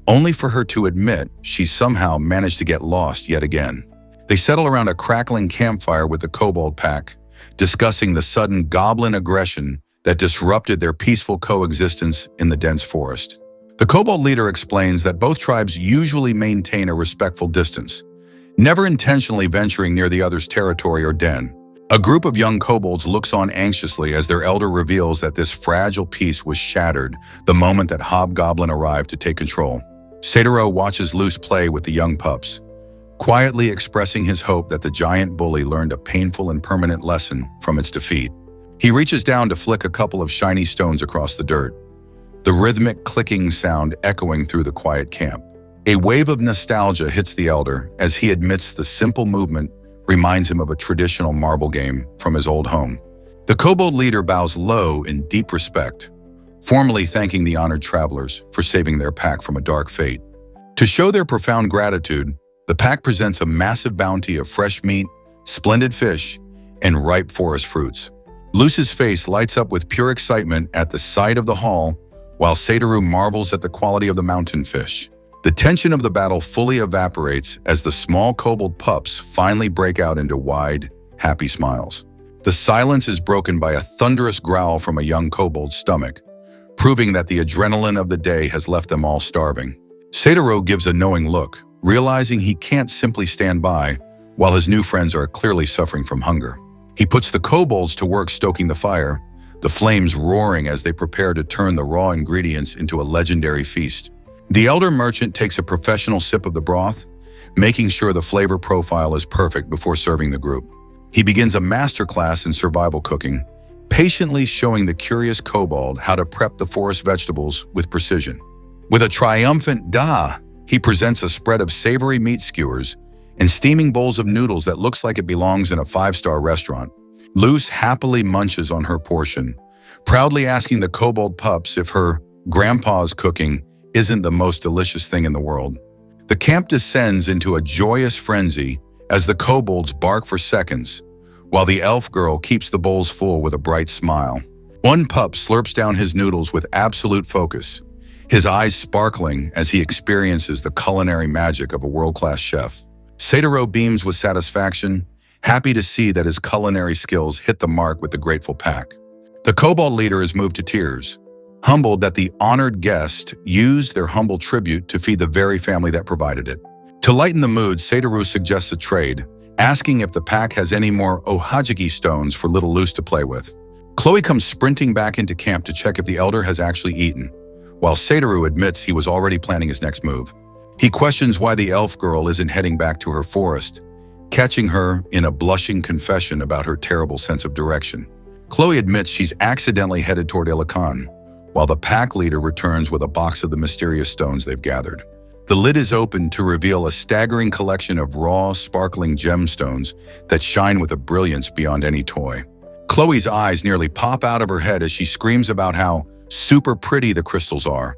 only for her to admit she's somehow managed to get lost yet again. They settle around a crackling campfire with the kobold pack, discussing the sudden goblin aggression that disrupted their peaceful coexistence in the dense forest. The kobold leader explains that both tribes usually maintain a respectful distance, never intentionally venturing near the other's territory or den. A group of young kobolds looks on anxiously as their elder reveals that this fragile peace was shattered the moment that Hobgoblin arrived to take control. Satoru watches Luce play with the young pups, quietly expressing his hope that the giant bully learned a painful and permanent lesson from its defeat. He reaches down to flick a couple of shiny stones across the dirt, the rhythmic clicking sound echoing through the quiet camp. A wave of nostalgia hits the elder as he admits the simple movement reminds him of a traditional marble game from his old home. The kobold leader bows low in deep respect, formally thanking the honored travelers for saving their pack from a dark fate. To show their profound gratitude, the pack presents a massive bounty of fresh meat, splendid fish, and ripe forest fruits. Luce's face lights up with pure excitement at the sight of the haul, while Satoru marvels at the quality of the mountain fish. The tension of the battle fully evaporates as the small kobold pups finally break out into wide, happy smiles. The silence is broken by a thunderous growl from a young kobold's stomach, proving that the adrenaline of the day has left them all starving. Satoru gives a knowing look, realizing he can't simply stand by while his new friends are clearly suffering from hunger. He puts the kobolds to work stoking the fire, the flames roaring as they prepare to turn the raw ingredients into a legendary feast. The elder merchant takes a professional sip of the broth, making sure the flavor profile is perfect before serving the group. He begins a masterclass in survival cooking, patiently showing the curious kobold how to prep the forest vegetables with precision. With a triumphant "da," he presents a spread of savory meat skewers and steaming bowls of noodles that looks like it belongs in a five-star restaurant. Luce happily munches on her portion, proudly asking the kobold pups if her grandpa's cooking isn't the most delicious thing in the world. The camp descends into a joyous frenzy as the kobolds bark for seconds, while the elf girl keeps the bowls full with a bright smile. One pup slurps down his noodles with absolute focus, his eyes sparkling as he experiences the culinary magic of a world-class chef. Satoru beams with satisfaction, happy to see that his culinary skills hit the mark with the grateful pack. The kobold leader is moved to tears, humbled that the honored guest used their humble tribute to feed the very family that provided it. To lighten the mood, Satoru suggests a trade, asking if the pack has any more ohajiki stones for little Luce to play with. Chloe comes sprinting back into camp to check if the elder has actually eaten, while Satoru admits he was already planning his next move. He questions why the elf girl isn't heading back to her forest, catching her in a blushing confession about her terrible sense of direction. Chloe admits she's accidentally headed toward Ilakan, while the pack leader returns with a box of the mysterious stones they've gathered. The lid is opened to reveal a staggering collection of raw, sparkling gemstones that shine with a brilliance beyond any toy. Chloe's eyes nearly pop out of her head as she screams about how super pretty the crystals are,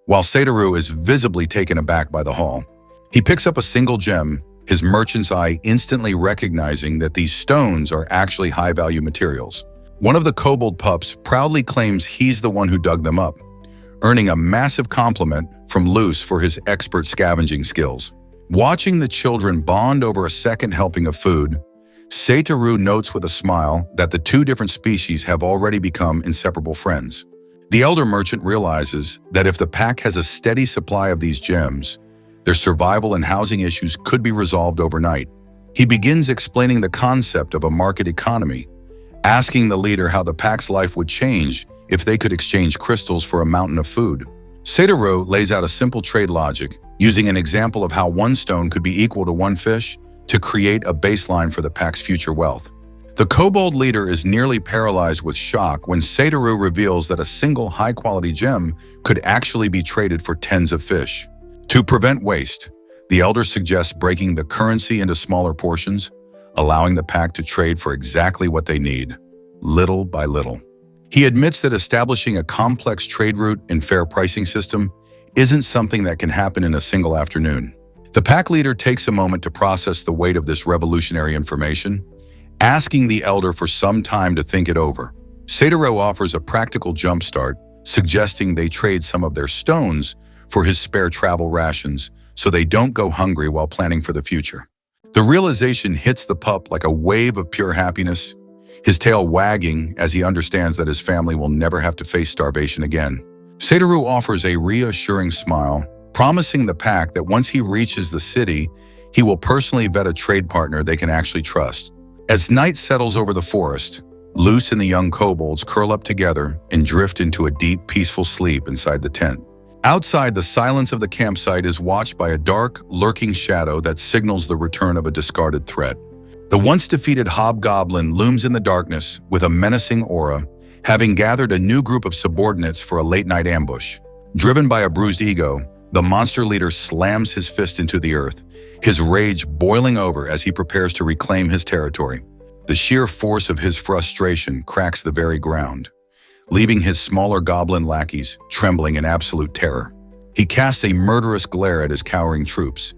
while Satoru is visibly taken aback by the haul. He picks up a single gem, his merchant's eye instantly recognizing that these stones are actually high-value materials. One of the kobold pups proudly claims he's the one who dug them up, earning a massive compliment from Luce for his expert scavenging skills. Watching the children bond over a second helping of food, Satoru notes with a smile that the two different species have already become inseparable friends. The elder merchant realizes that if the pack has a steady supply of these gems, their survival and housing issues could be resolved overnight. He begins explaining the concept of a market economy, asking the leader how the pack's life would change if they could exchange crystals for a mountain of food. Satoru lays out a simple trade logic, using an example of how one stone could be equal to one fish to create a baseline for the pack's future wealth. The kobold leader is nearly paralyzed with shock when Satoru reveals that a single high-quality gem could actually be traded for tens of fish. To prevent waste, the elder suggests breaking the currency into smaller portions, allowing the pack to trade for exactly what they need, little by little. He admits that establishing a complex trade route and fair pricing system isn't something that can happen in a single afternoon. The pack leader takes a moment to process the weight of this revolutionary information, asking the elder for some time to think it over. Satoru offers a practical jumpstart, suggesting they trade some of their stones for his spare travel rations so they don't go hungry while planning for the future. The realization hits the pup like a wave of pure happiness, his tail wagging as he understands that his family will never have to face starvation again. Satoru offers a reassuring smile, promising the pack that once he reaches the city, he will personally vet a trade partner they can actually trust. As night settles over the forest, Luce and the young kobolds curl up together and drift into a deep, peaceful sleep inside the tent. Outside, the silence of the campsite is watched by a dark, lurking shadow that signals the return of a discarded threat. The once-defeated hobgoblin looms in the darkness with a menacing aura, having gathered a new group of subordinates for a late-night ambush. Driven by a bruised ego, The monster leader slams his fist into the earth, his rage boiling over as he prepares to reclaim his territory. The sheer force of his frustration cracks the very ground, leaving his smaller goblin lackeys trembling in absolute terror. He casts a murderous glare at his cowering troops,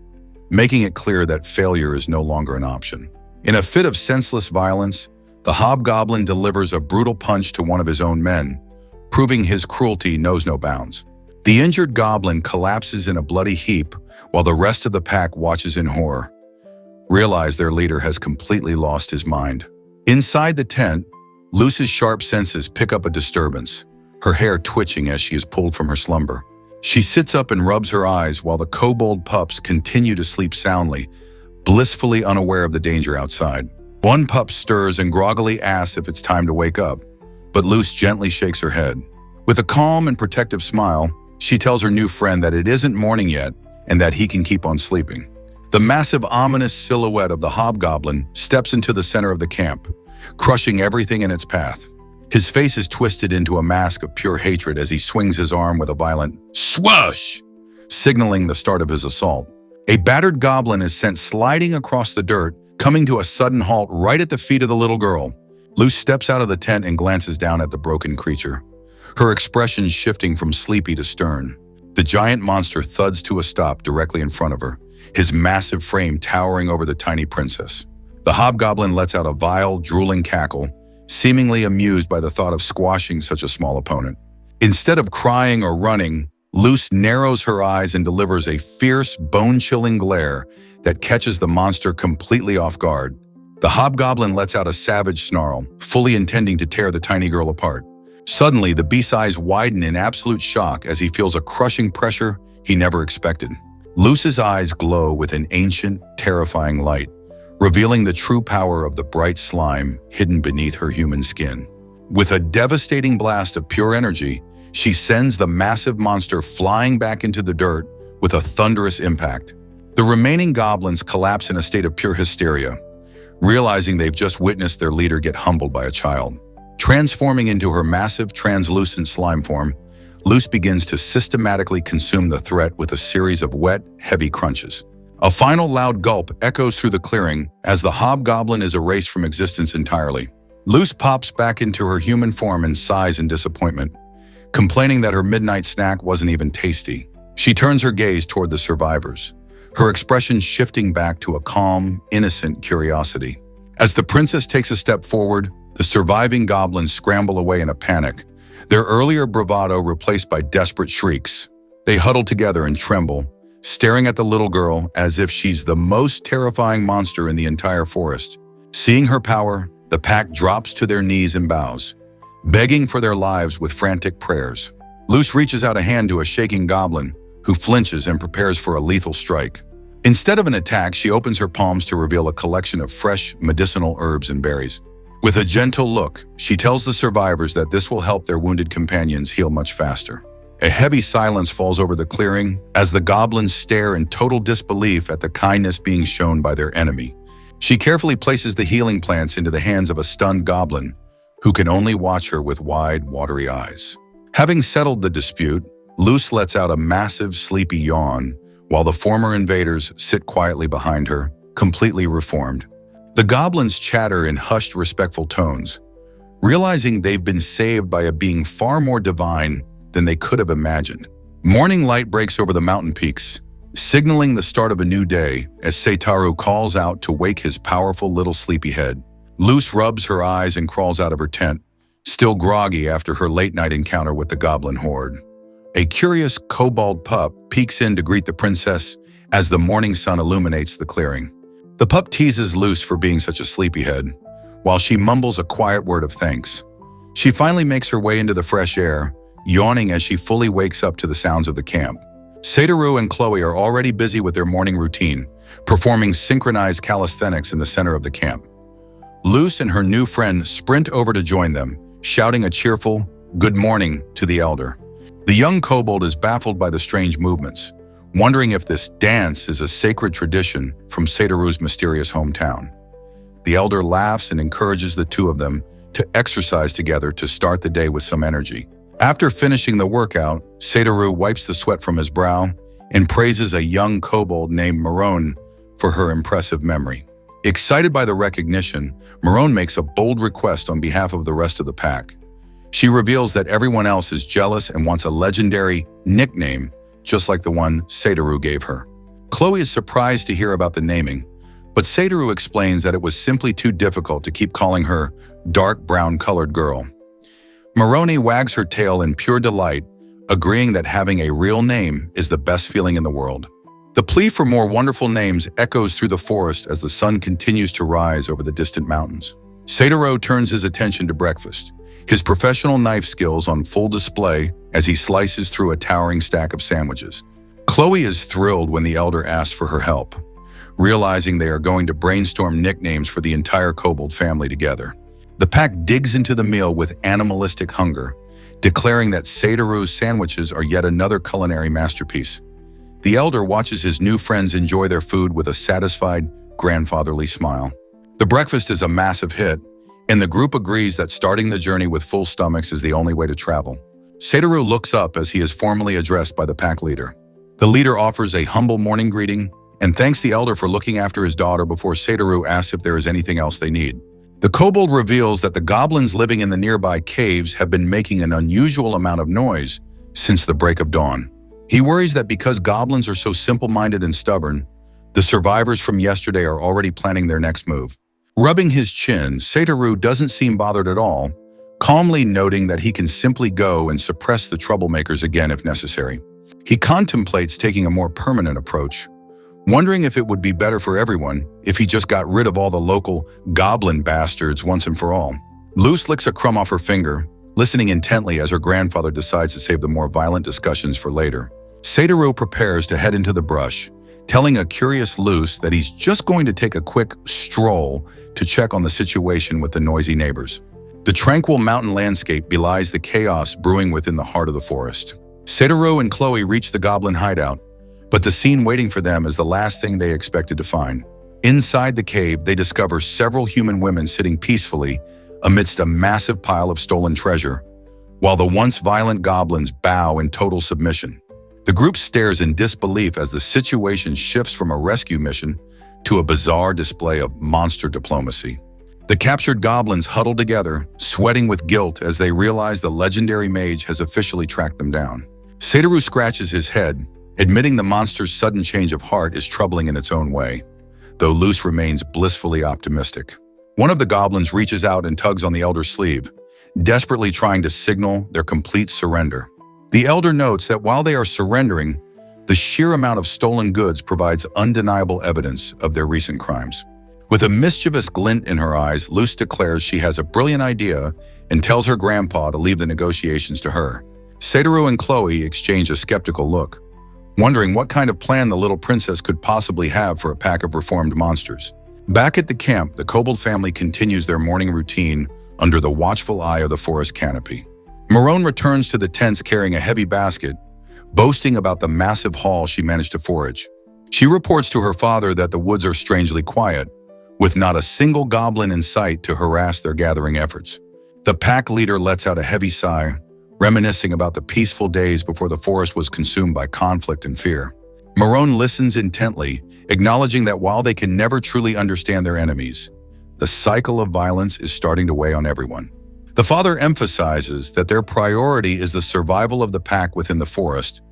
making it clear that failure is no longer an option. In a fit of senseless violence, the hobgoblin delivers a brutal punch to one of his own men, proving his cruelty knows no bounds. The injured goblin collapses in a bloody heap while the rest of the pack watches in horror, realize their leader has completely lost his mind. Inside the tent, Luce's sharp senses pick up a disturbance, her hair twitching as she is pulled from her slumber. She sits up and rubs her eyes while the kobold pups continue to sleep soundly, blissfully unaware of the danger outside. One pup stirs and groggily asks if it's time to wake up, but Luce gently shakes her head. With a calm and protective smile, she tells her new friend that it isn't morning yet and that he can keep on sleeping. The massive, ominous silhouette of the hobgoblin steps into the center of the camp, crushing everything in its path. His face is twisted into a mask of pure hatred as he swings his arm with a violent swoosh, signaling the start of his assault. A battered goblin is sent sliding across the dirt, coming to a sudden halt right at the feet of the little girl. Luce steps out of the tent and glances down at the broken creature, her expression shifting from sleepy to stern. The giant monster thuds to a stop directly in front of her, his massive frame towering over the tiny princess. The hobgoblin lets out a vile, drooling cackle, seemingly amused by the thought of squashing such a small opponent. Instead of crying or running, Luce narrows her eyes and delivers a fierce, bone-chilling glare that catches the monster completely off guard. The hobgoblin lets out a savage snarl, fully intending to tear the tiny girl apart. Suddenly, the beast's eyes widen in absolute shock as he feels a crushing pressure he never expected. Luce's eyes glow with an ancient, terrifying light, revealing the true power of the bright slime hidden beneath her human skin. With a devastating blast of pure energy, she sends the massive monster flying back into the dirt with a thunderous impact. The remaining goblins collapse in a state of pure hysteria, realizing they've just witnessed their leader get humbled by a child. Transforming into her massive, translucent slime form, Luce begins to systematically consume the threat with a series of wet, heavy crunches. A final loud gulp echoes through the clearing as the hobgoblin is erased from existence entirely. Luce pops back into her human form and sighs in disappointment, complaining that her midnight snack wasn't even tasty. She turns her gaze toward the survivors, her expression shifting back to a calm, innocent curiosity. As the princess takes a step forward, the surviving goblins scramble away in a panic, their earlier bravado replaced by desperate shrieks. They huddle together and tremble, staring at the little girl as if she's the most terrifying monster in the entire forest. Seeing her power, the pack drops to their knees and bows, begging for their lives with frantic prayers. Luce reaches out a hand to a shaking goblin, who flinches and prepares for a lethal strike. Instead of an attack, she opens her palms to reveal a collection of fresh, medicinal herbs and berries. With a gentle look, she tells the survivors that this will help their wounded companions heal much faster. A heavy silence falls over the clearing as the goblins stare in total disbelief at the kindness being shown by their enemy. She carefully places the healing plants into the hands of a stunned goblin, who can only watch her with wide, watery eyes. Having settled the dispute, Luce lets out a massive, sleepy yawn, while the former invaders sit quietly behind her, completely reformed. The goblins chatter in hushed, respectful tones, realizing they've been saved by a being far more divine than they could have imagined. Morning light breaks over the mountain peaks, signaling the start of a new day as Seitaru calls out to wake his powerful little sleepyhead. Luce rubs her eyes and crawls out of her tent, still groggy after her late-night encounter with the goblin horde. A curious kobold pup peeks in to greet the princess as the morning sun illuminates the clearing. The pup teases Luce for being such a sleepyhead, while she mumbles a quiet word of thanks. She finally makes her way into the fresh air, yawning as she fully wakes up to the sounds of the camp. Seitaru and Chloe are already busy with their morning routine, performing synchronized calisthenics in the center of the camp. Luce and her new friend sprint over to join them, shouting a cheerful, "Good morning" to the elder. The young kobold is baffled by the strange movements, wondering if this dance is a sacred tradition from Seitaru's mysterious hometown. The elder laughs and encourages the two of them to exercise together to start the day with some energy. After finishing the workout, Seitaru wipes the sweat from his brow, and praises a young kobold named Marone for her impressive memory. Excited by the recognition, Marone makes a bold request on behalf of the rest of the pack. She reveals that everyone else is jealous and wants a legendary nickname, just like the one Satoru gave her. Chloe is surprised to hear about the naming, but Satoru explains that it was simply too difficult to keep calling her dark brown-colored girl. Marone wags her tail in pure delight, agreeing that having a real name is the best feeling in the world. The plea for more wonderful names echoes through the forest as the sun continues to rise over the distant mountains. Satoru turns his attention to breakfast, his professional knife skills on full display as he slices through a towering stack of sandwiches. Chloe is thrilled when the elder asks for her help, realizing they are going to brainstorm nicknames for the entire kobold family together. The pack digs into the meal with animalistic hunger, declaring that Satoru's sandwiches are yet another culinary masterpiece. The elder watches his new friends enjoy their food with a satisfied, grandfatherly smile. The breakfast is a massive hit, and the group agrees that starting the journey with full stomachs is the only way to travel. Satoru looks up as he is formally addressed by the pack leader. The leader offers a humble morning greeting and thanks the elder for looking after his daughter before Satoru asks if there is anything else they need. The kobold reveals that the goblins living in the nearby caves have been making an unusual amount of noise since the break of dawn. He worries that because goblins are so simple-minded and stubborn, the survivors from yesterday are already planning their next move. Rubbing his chin, Satoru doesn't seem bothered at all, calmly noting that he can simply go and suppress the troublemakers again if necessary. He contemplates taking a more permanent approach, wondering if it would be better for everyone if he just got rid of all the local goblin bastards once and for all. Luce licks a crumb off her finger, listening intently as her grandfather decides to save the more violent discussions for later. Satoru prepares to head into the brush, telling a curious Luce that he's just going to take a quick stroll to check on the situation with the noisy neighbors. The tranquil mountain landscape belies the chaos brewing within the heart of the forest. Satoru and Chloe reach the goblin hideout, but the scene waiting for them is the last thing they expected to find. Inside the cave, they discover several human women sitting peacefully amidst a massive pile of stolen treasure, while the once violent goblins bow in total submission. The group stares in disbelief as the situation shifts from a rescue mission to a bizarre display of monster diplomacy. The captured goblins huddle together, sweating with guilt as they realize the legendary mage has officially tracked them down. Satoru scratches his head, admitting the monster's sudden change of heart is troubling in its own way, though Luce remains blissfully optimistic. One of the goblins reaches out and tugs on the elder's sleeve, desperately trying to signal their complete surrender. The elder notes that while they are surrendering, the sheer amount of stolen goods provides undeniable evidence of their recent crimes. With a mischievous glint in her eyes, Luce declares she has a brilliant idea and tells her grandpa to leave the negotiations to her. Satoru and Chloe exchange a skeptical look, wondering what kind of plan the little princess could possibly have for a pack of reformed monsters. Back at the camp, the kobold family continues their morning routine under the watchful eye of the forest canopy. Marone returns to the tents carrying a heavy basket, boasting about the massive haul she managed to forage. She reports to her father that the woods are strangely quiet, with not a single goblin in sight to harass their gathering efforts. The pack leader lets out a heavy sigh, reminiscing about the peaceful days before the forest was consumed by conflict and fear. Marone listens intently, acknowledging that while they can never truly understand their enemies, the cycle of violence is starting to weigh on everyone. The father emphasizes that their priority is the survival of the pack within the forest,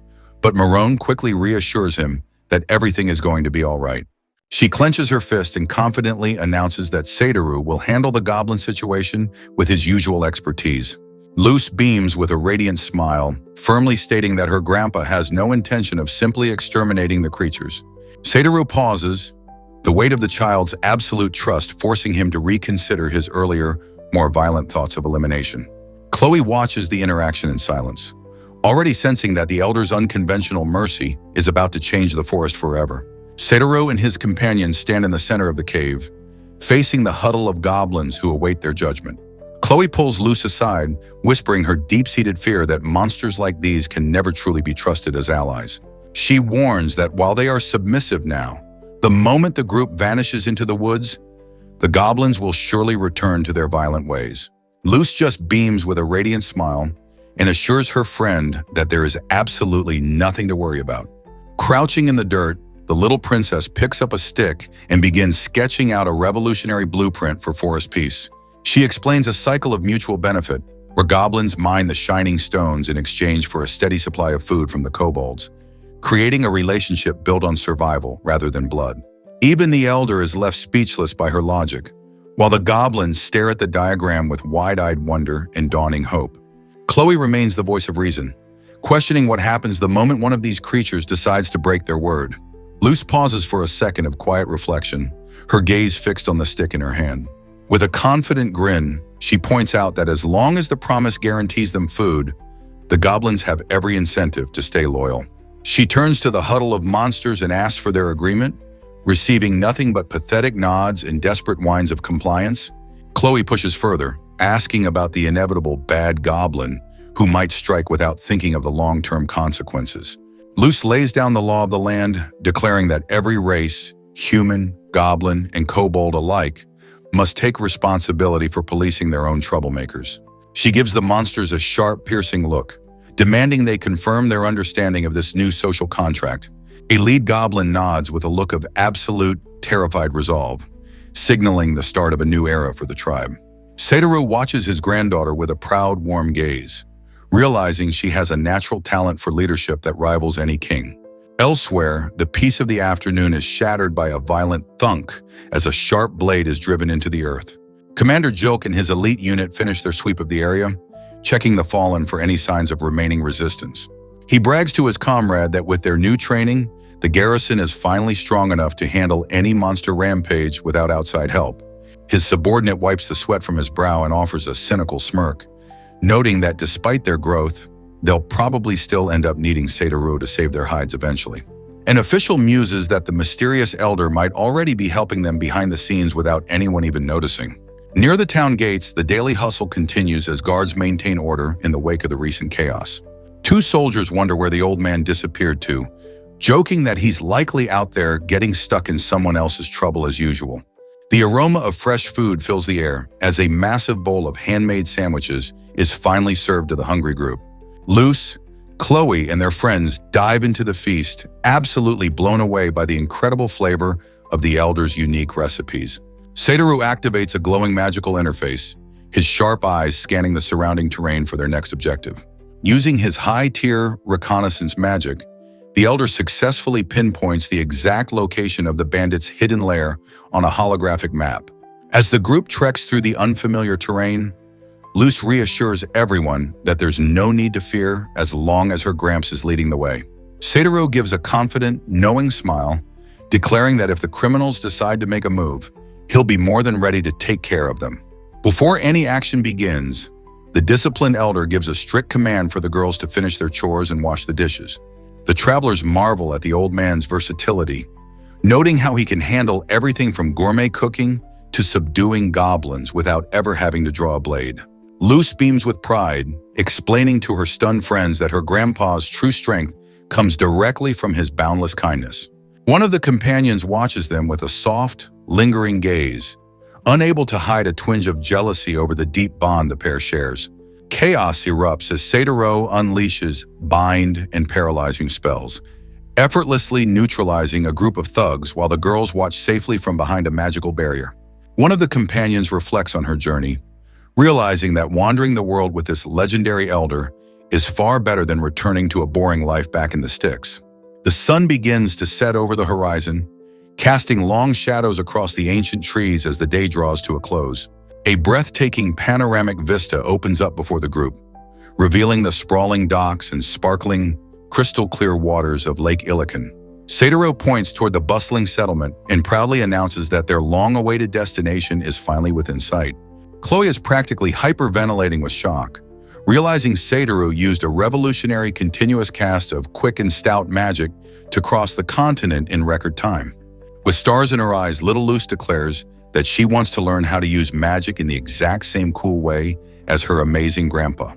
but Marone quickly reassures him that everything is going to be all right. She clenches her fist and confidently announces that Satoru will handle the goblin situation with his usual expertise. Luce beams with a radiant smile, firmly stating that her grandpa has no intention of simply exterminating the creatures. Satoru pauses, the weight of the child's absolute trust forcing him to reconsider his earlier, more violent thoughts of elimination. Chloe watches the interaction in silence, already sensing that the elder's unconventional mercy is about to change the forest forever. Satoru and his companions stand in the center of the cave, facing the huddle of goblins who await their judgment. Chloe pulls Luce aside, whispering her deep-seated fear that monsters like these can never truly be trusted as allies. She warns that while they are submissive now, the moment the group vanishes into the woods, the goblins will surely return to their violent ways. Luce just beams with a radiant smile and assures her friend that there is absolutely nothing to worry about. Crouching in the dirt, the little princess picks up a stick and begins sketching out a revolutionary blueprint for forest peace. She explains a cycle of mutual benefit, where goblins mine the shining stones in exchange for a steady supply of food from the kobolds, creating a relationship built on survival rather than blood. Even the elder is left speechless by her logic, while the goblins stare at the diagram with wide-eyed wonder and dawning hope. Chloe remains the voice of reason, questioning what happens the moment one of these creatures decides to break their word. Luce pauses for a second of quiet reflection, her gaze fixed on the stick in her hand. With a confident grin, she points out that as long as the promise guarantees them food, the goblins have every incentive to stay loyal. She turns to the huddle of monsters and asks for their agreement, receiving nothing but pathetic nods and desperate whines of compliance. Chloe pushes further, asking about the inevitable bad goblin who might strike without thinking of the long-term consequences. Luce lays down the law of the land, declaring that every race, human, goblin, and kobold alike, must take responsibility for policing their own troublemakers. She gives the monsters a sharp, piercing look, demanding they confirm their understanding of this new social contract. A lead goblin nods with a look of absolute, terrified resolve, signaling the start of a new era for the tribe. Satoru watches his granddaughter with a proud, warm gaze, realizing she has a natural talent for leadership that rivals any king. Elsewhere, the peace of the afternoon is shattered by a violent thunk as a sharp blade is driven into the earth. Commander Joke and his elite unit finish their sweep of the area, checking the fallen for any signs of remaining resistance. He brags to his comrade that with their new training, the garrison is finally strong enough to handle any monster rampage without outside help. His subordinate wipes the sweat from his brow and offers a cynical smirk, noting that despite their growth, they'll probably still end up needing Satoru to save their hides eventually. An official muses that the mysterious elder might already be helping them behind the scenes without anyone even noticing. Near the town gates, the daily hustle continues as guards maintain order in the wake of the recent chaos. Two soldiers wonder where the old man disappeared to, joking that he's likely out there getting stuck in someone else's trouble as usual. The aroma of fresh food fills the air as a massive bowl of handmade sandwiches is finally served to the hungry group. Luce, Chloe, and their friends dive into the feast, absolutely blown away by the incredible flavor of the elder's unique recipes. Satoru activates a glowing magical interface, his sharp eyes scanning the surrounding terrain for their next objective. Using his high-tier reconnaissance magic, the elder successfully pinpoints the exact location of the bandits' hidden lair on a holographic map. As the group treks through the unfamiliar terrain, Luce reassures everyone that there's no need to fear as long as her Gramps is leading the way. Satoru gives a confident, knowing smile, declaring that if the criminals decide to make a move, he'll be more than ready to take care of them. Before any action begins, the disciplined elder gives a strict command for the girls to finish their chores and wash the dishes. The travelers marvel at the old man's versatility, noting how he can handle everything from gourmet cooking to subduing goblins without ever having to draw a blade. Luce beams with pride, explaining to her stunned friends that her grandpa's true strength comes directly from his boundless kindness. One of the companions watches them with a soft, lingering gaze, unable to hide a twinge of jealousy over the deep bond the pair shares. Chaos erupts as Satoru unleashes bind and paralyzing spells, effortlessly neutralizing a group of thugs while the girls watch safely from behind a magical barrier. One of the companions reflects on her journey, realizing that wandering the world with this legendary elder is far better than returning to a boring life back in the sticks. The sun begins to set over the horizon, casting long shadows across the ancient trees as the day draws to a close. A breathtaking panoramic vista opens up before the group, revealing the sprawling docks and sparkling, crystal-clear waters of Lake Ilican. Satoru points toward the bustling settlement and proudly announces that their long-awaited destination is finally within sight. Chloe is practically hyperventilating with shock, realizing Satoru used a revolutionary continuous cast of quick and stout magic to cross the continent in record time. With stars in her eyes, little Luce declares that she wants to learn how to use magic in the exact same cool way as her amazing grandpa.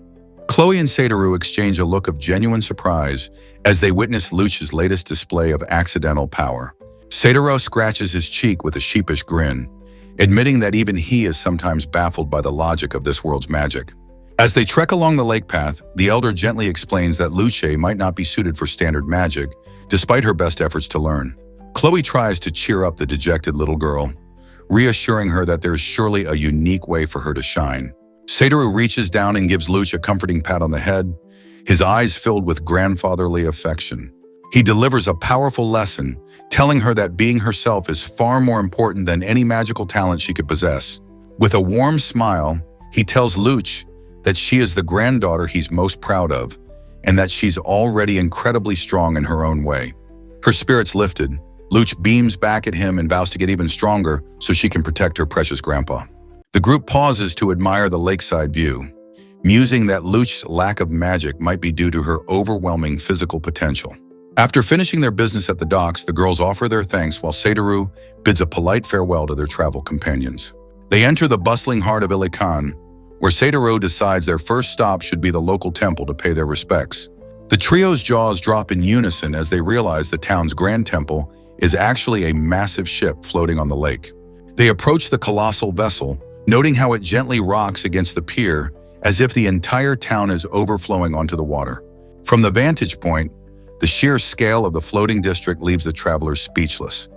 Chloe and Satoru exchange a look of genuine surprise as they witness Luce's latest display of accidental power. Satoru scratches his cheek with a sheepish grin, admitting that even he is sometimes baffled by the logic of this world's magic. As they trek along the lake path, the elder gently explains that Luce might not be suited for standard magic, despite her best efforts to learn. Chloe tries to cheer up the dejected little girl, reassuring her that there's surely a unique way for her to shine. Satoru reaches down and gives Luce a comforting pat on the head, his eyes filled with grandfatherly affection. He delivers a powerful lesson, telling her that being herself is far more important than any magical talent she could possess. With a warm smile, he tells Luce that she is the granddaughter he's most proud of, and that she's already incredibly strong in her own way. Her spirits lifted, Luce beams back at him and vows to get even stronger so she can protect her precious grandpa. The group pauses to admire the lakeside view, musing that Luce's lack of magic might be due to her overwhelming physical potential. After finishing their business at the docks, the girls offer their thanks while Satoru bids a polite farewell to their travel companions. They enter the bustling heart of Ilikan, where Satoru decides their first stop should be the local temple to pay their respects. The trio's jaws drop in unison as they realize the town's grand temple is actually a massive ship floating on the lake. They approach the colossal vessel, noting how it gently rocks against the pier as if the entire town is overflowing onto the water. From the vantage point, the sheer scale of the floating district leaves the travelers speechless,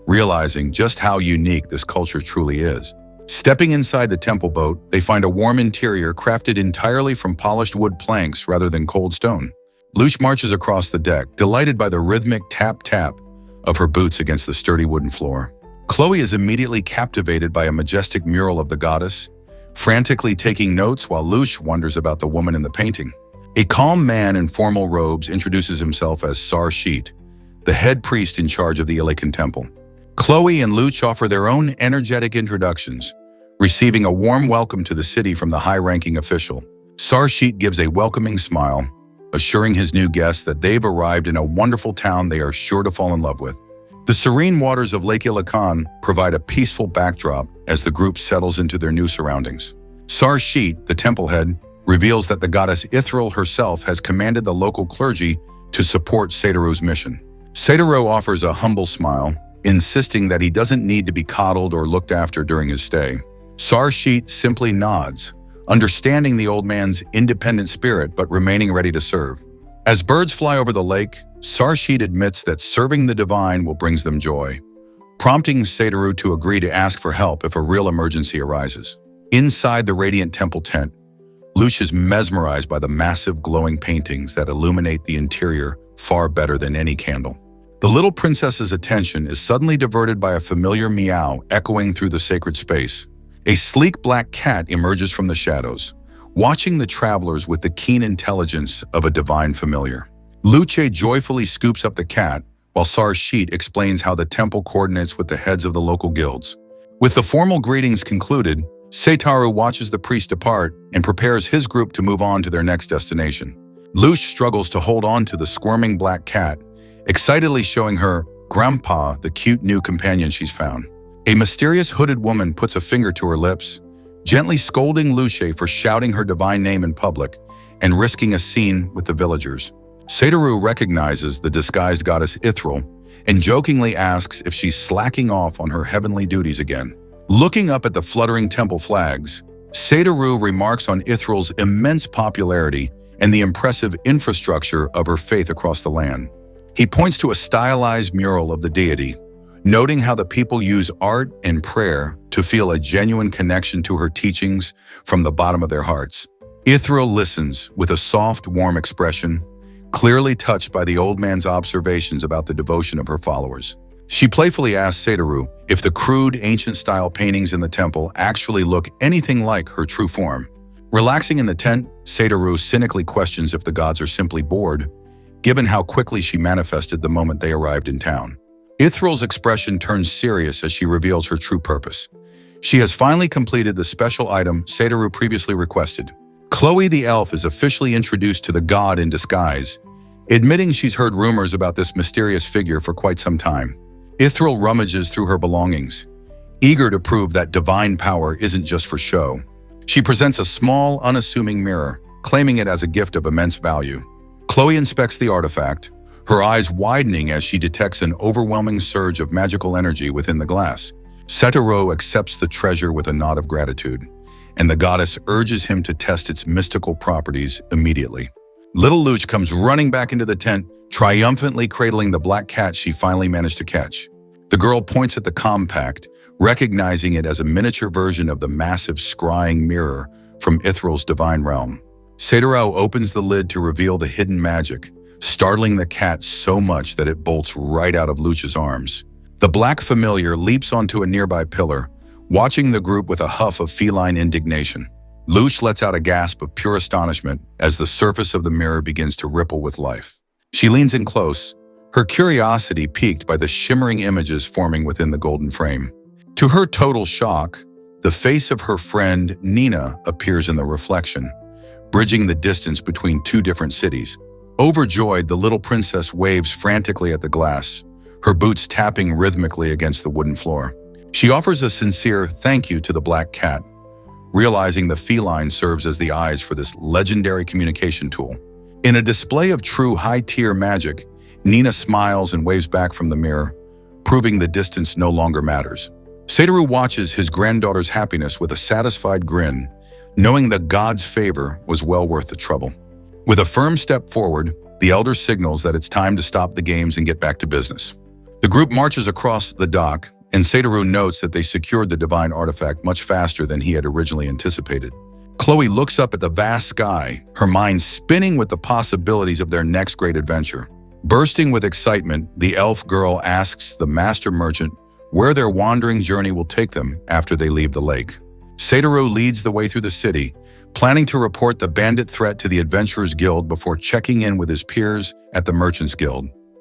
realizing just how unique this culture truly is. Stepping inside the temple boat, they find a warm interior crafted entirely from polished wood planks rather than cold stone. Luce marches across the deck, delighted by the rhythmic tap-tap of her boots against the sturdy wooden floor. Chloe is immediately captivated by a majestic mural of the goddess, frantically taking notes while Luce wonders about the woman in the painting. A calm man in formal robes introduces himself as Sarshit, the head priest in charge of the Ilikan temple. Chloe and Luce offer their own energetic introductions, receiving a warm welcome to the city from the high-ranking official. Sarshit gives a welcoming smile, assuring his new guests that they've arrived in a wonderful town they are sure to fall in love with. The serene waters of Lake Ilikan provide a peaceful backdrop as the group settles into their new surroundings. Sarshit, the temple head, reveals that the goddess Ithril herself has commanded the local clergy to support Satoru's mission. Satoru offers a humble smile, insisting that he doesn't need to be coddled or looked after during his stay. Sarshit simply nods, understanding the old man's independent spirit but remaining ready to serve. As birds fly over the lake, Sarshit admits that serving the divine will bring them joy, prompting Satoru to agree to ask for help if a real emergency arises. Inside the radiant temple tent, Luce is mesmerized by the massive glowing paintings that illuminate the interior far better than any candle. The little princess's attention is suddenly diverted by a familiar meow echoing through the sacred space. A sleek black cat emerges from the shadows, watching the travelers with the keen intelligence of a divine familiar. Luce joyfully scoops up the cat, while Sarshit explains how the temple coordinates with the heads of the local guilds. With the formal greetings concluded, Satoru watches the priest depart and prepares his group to move on to their next destination. Luce struggles to hold on to the squirming black cat, excitedly showing her grandpa the cute new companion she's found. A mysterious hooded woman puts a finger to her lips, gently scolding Luce for shouting her divine name in public and risking a scene with the villagers. Satoru recognizes the disguised goddess Ithril and jokingly asks if she's slacking off on her heavenly duties again. Looking up at the fluttering temple flags, Satoru remarks on Ithril's immense popularity and the impressive infrastructure of her faith across the land. He points to a stylized mural of the deity, noting how the people use art and prayer to feel a genuine connection to her teachings from the bottom of their hearts. Ithril listens with a soft, warm expression, clearly touched by the old man's observations about the devotion of her followers. She playfully asks Satoru if the crude, ancient-style paintings in the temple actually look anything like her true form. Relaxing in the tent, Satoru cynically questions if the gods are simply bored, given how quickly she manifested the moment they arrived in town. Ithril's expression turns serious as she reveals her true purpose. She has finally completed the special item Satoru previously requested. Chloe the elf is officially introduced to the god in disguise, admitting she's heard rumors about this mysterious figure for quite some time. Ithril rummages through her belongings, eager to prove that divine power isn't just for show. She presents a small, unassuming mirror, claiming it as a gift of immense value. Chloe inspects the artifact, her eyes widening as she detects an overwhelming surge of magical energy within the glass. Satoru accepts the treasure with a nod of gratitude, and the goddess urges him to test its mystical properties immediately. Little Luch comes running back into the tent, triumphantly cradling the black cat she finally managed to catch. The girl points at the compact, recognizing it as a miniature version of the massive scrying mirror from Ithral's divine realm. Seitarao opens the lid to reveal the hidden magic, startling the cat so much that it bolts right out of Luch's arms. The black familiar leaps onto a nearby pillar, watching the group with a huff of feline indignation. Luch lets out a gasp of pure astonishment as the surface of the mirror begins to ripple with life. She leans in close, her curiosity piqued by the shimmering images forming within the golden frame. To her total shock, the face of her friend Nina appears in the reflection, bridging the distance between two different cities. Overjoyed, the little princess waves frantically at the glass, her boots tapping rhythmically against the wooden floor. She offers a sincere thank you to the black cat, realizing the feline serves as the eyes for this legendary communication tool. In a display of true high-tier magic, Nina smiles and waves back from the mirror, proving the distance no longer matters. Seitarao watches his granddaughter's happiness with a satisfied grin, knowing the god's favor was well worth the trouble. With a firm step forward, the elder signals that it's time to stop the games and get back to business. The group marches across the dock, and Seitarao notes that they secured the divine artifact much faster than he had originally anticipated. Chloe looks up at the vast sky, her mind spinning with the possibilities of their next great adventure. Bursting with excitement, the elf girl asks the master merchant where their wandering journey will take them after they leave the lake. Seitarao leads the way through the city, planning to report the bandit threat to the Adventurers Guild before checking in with his peers at the Merchants Guild.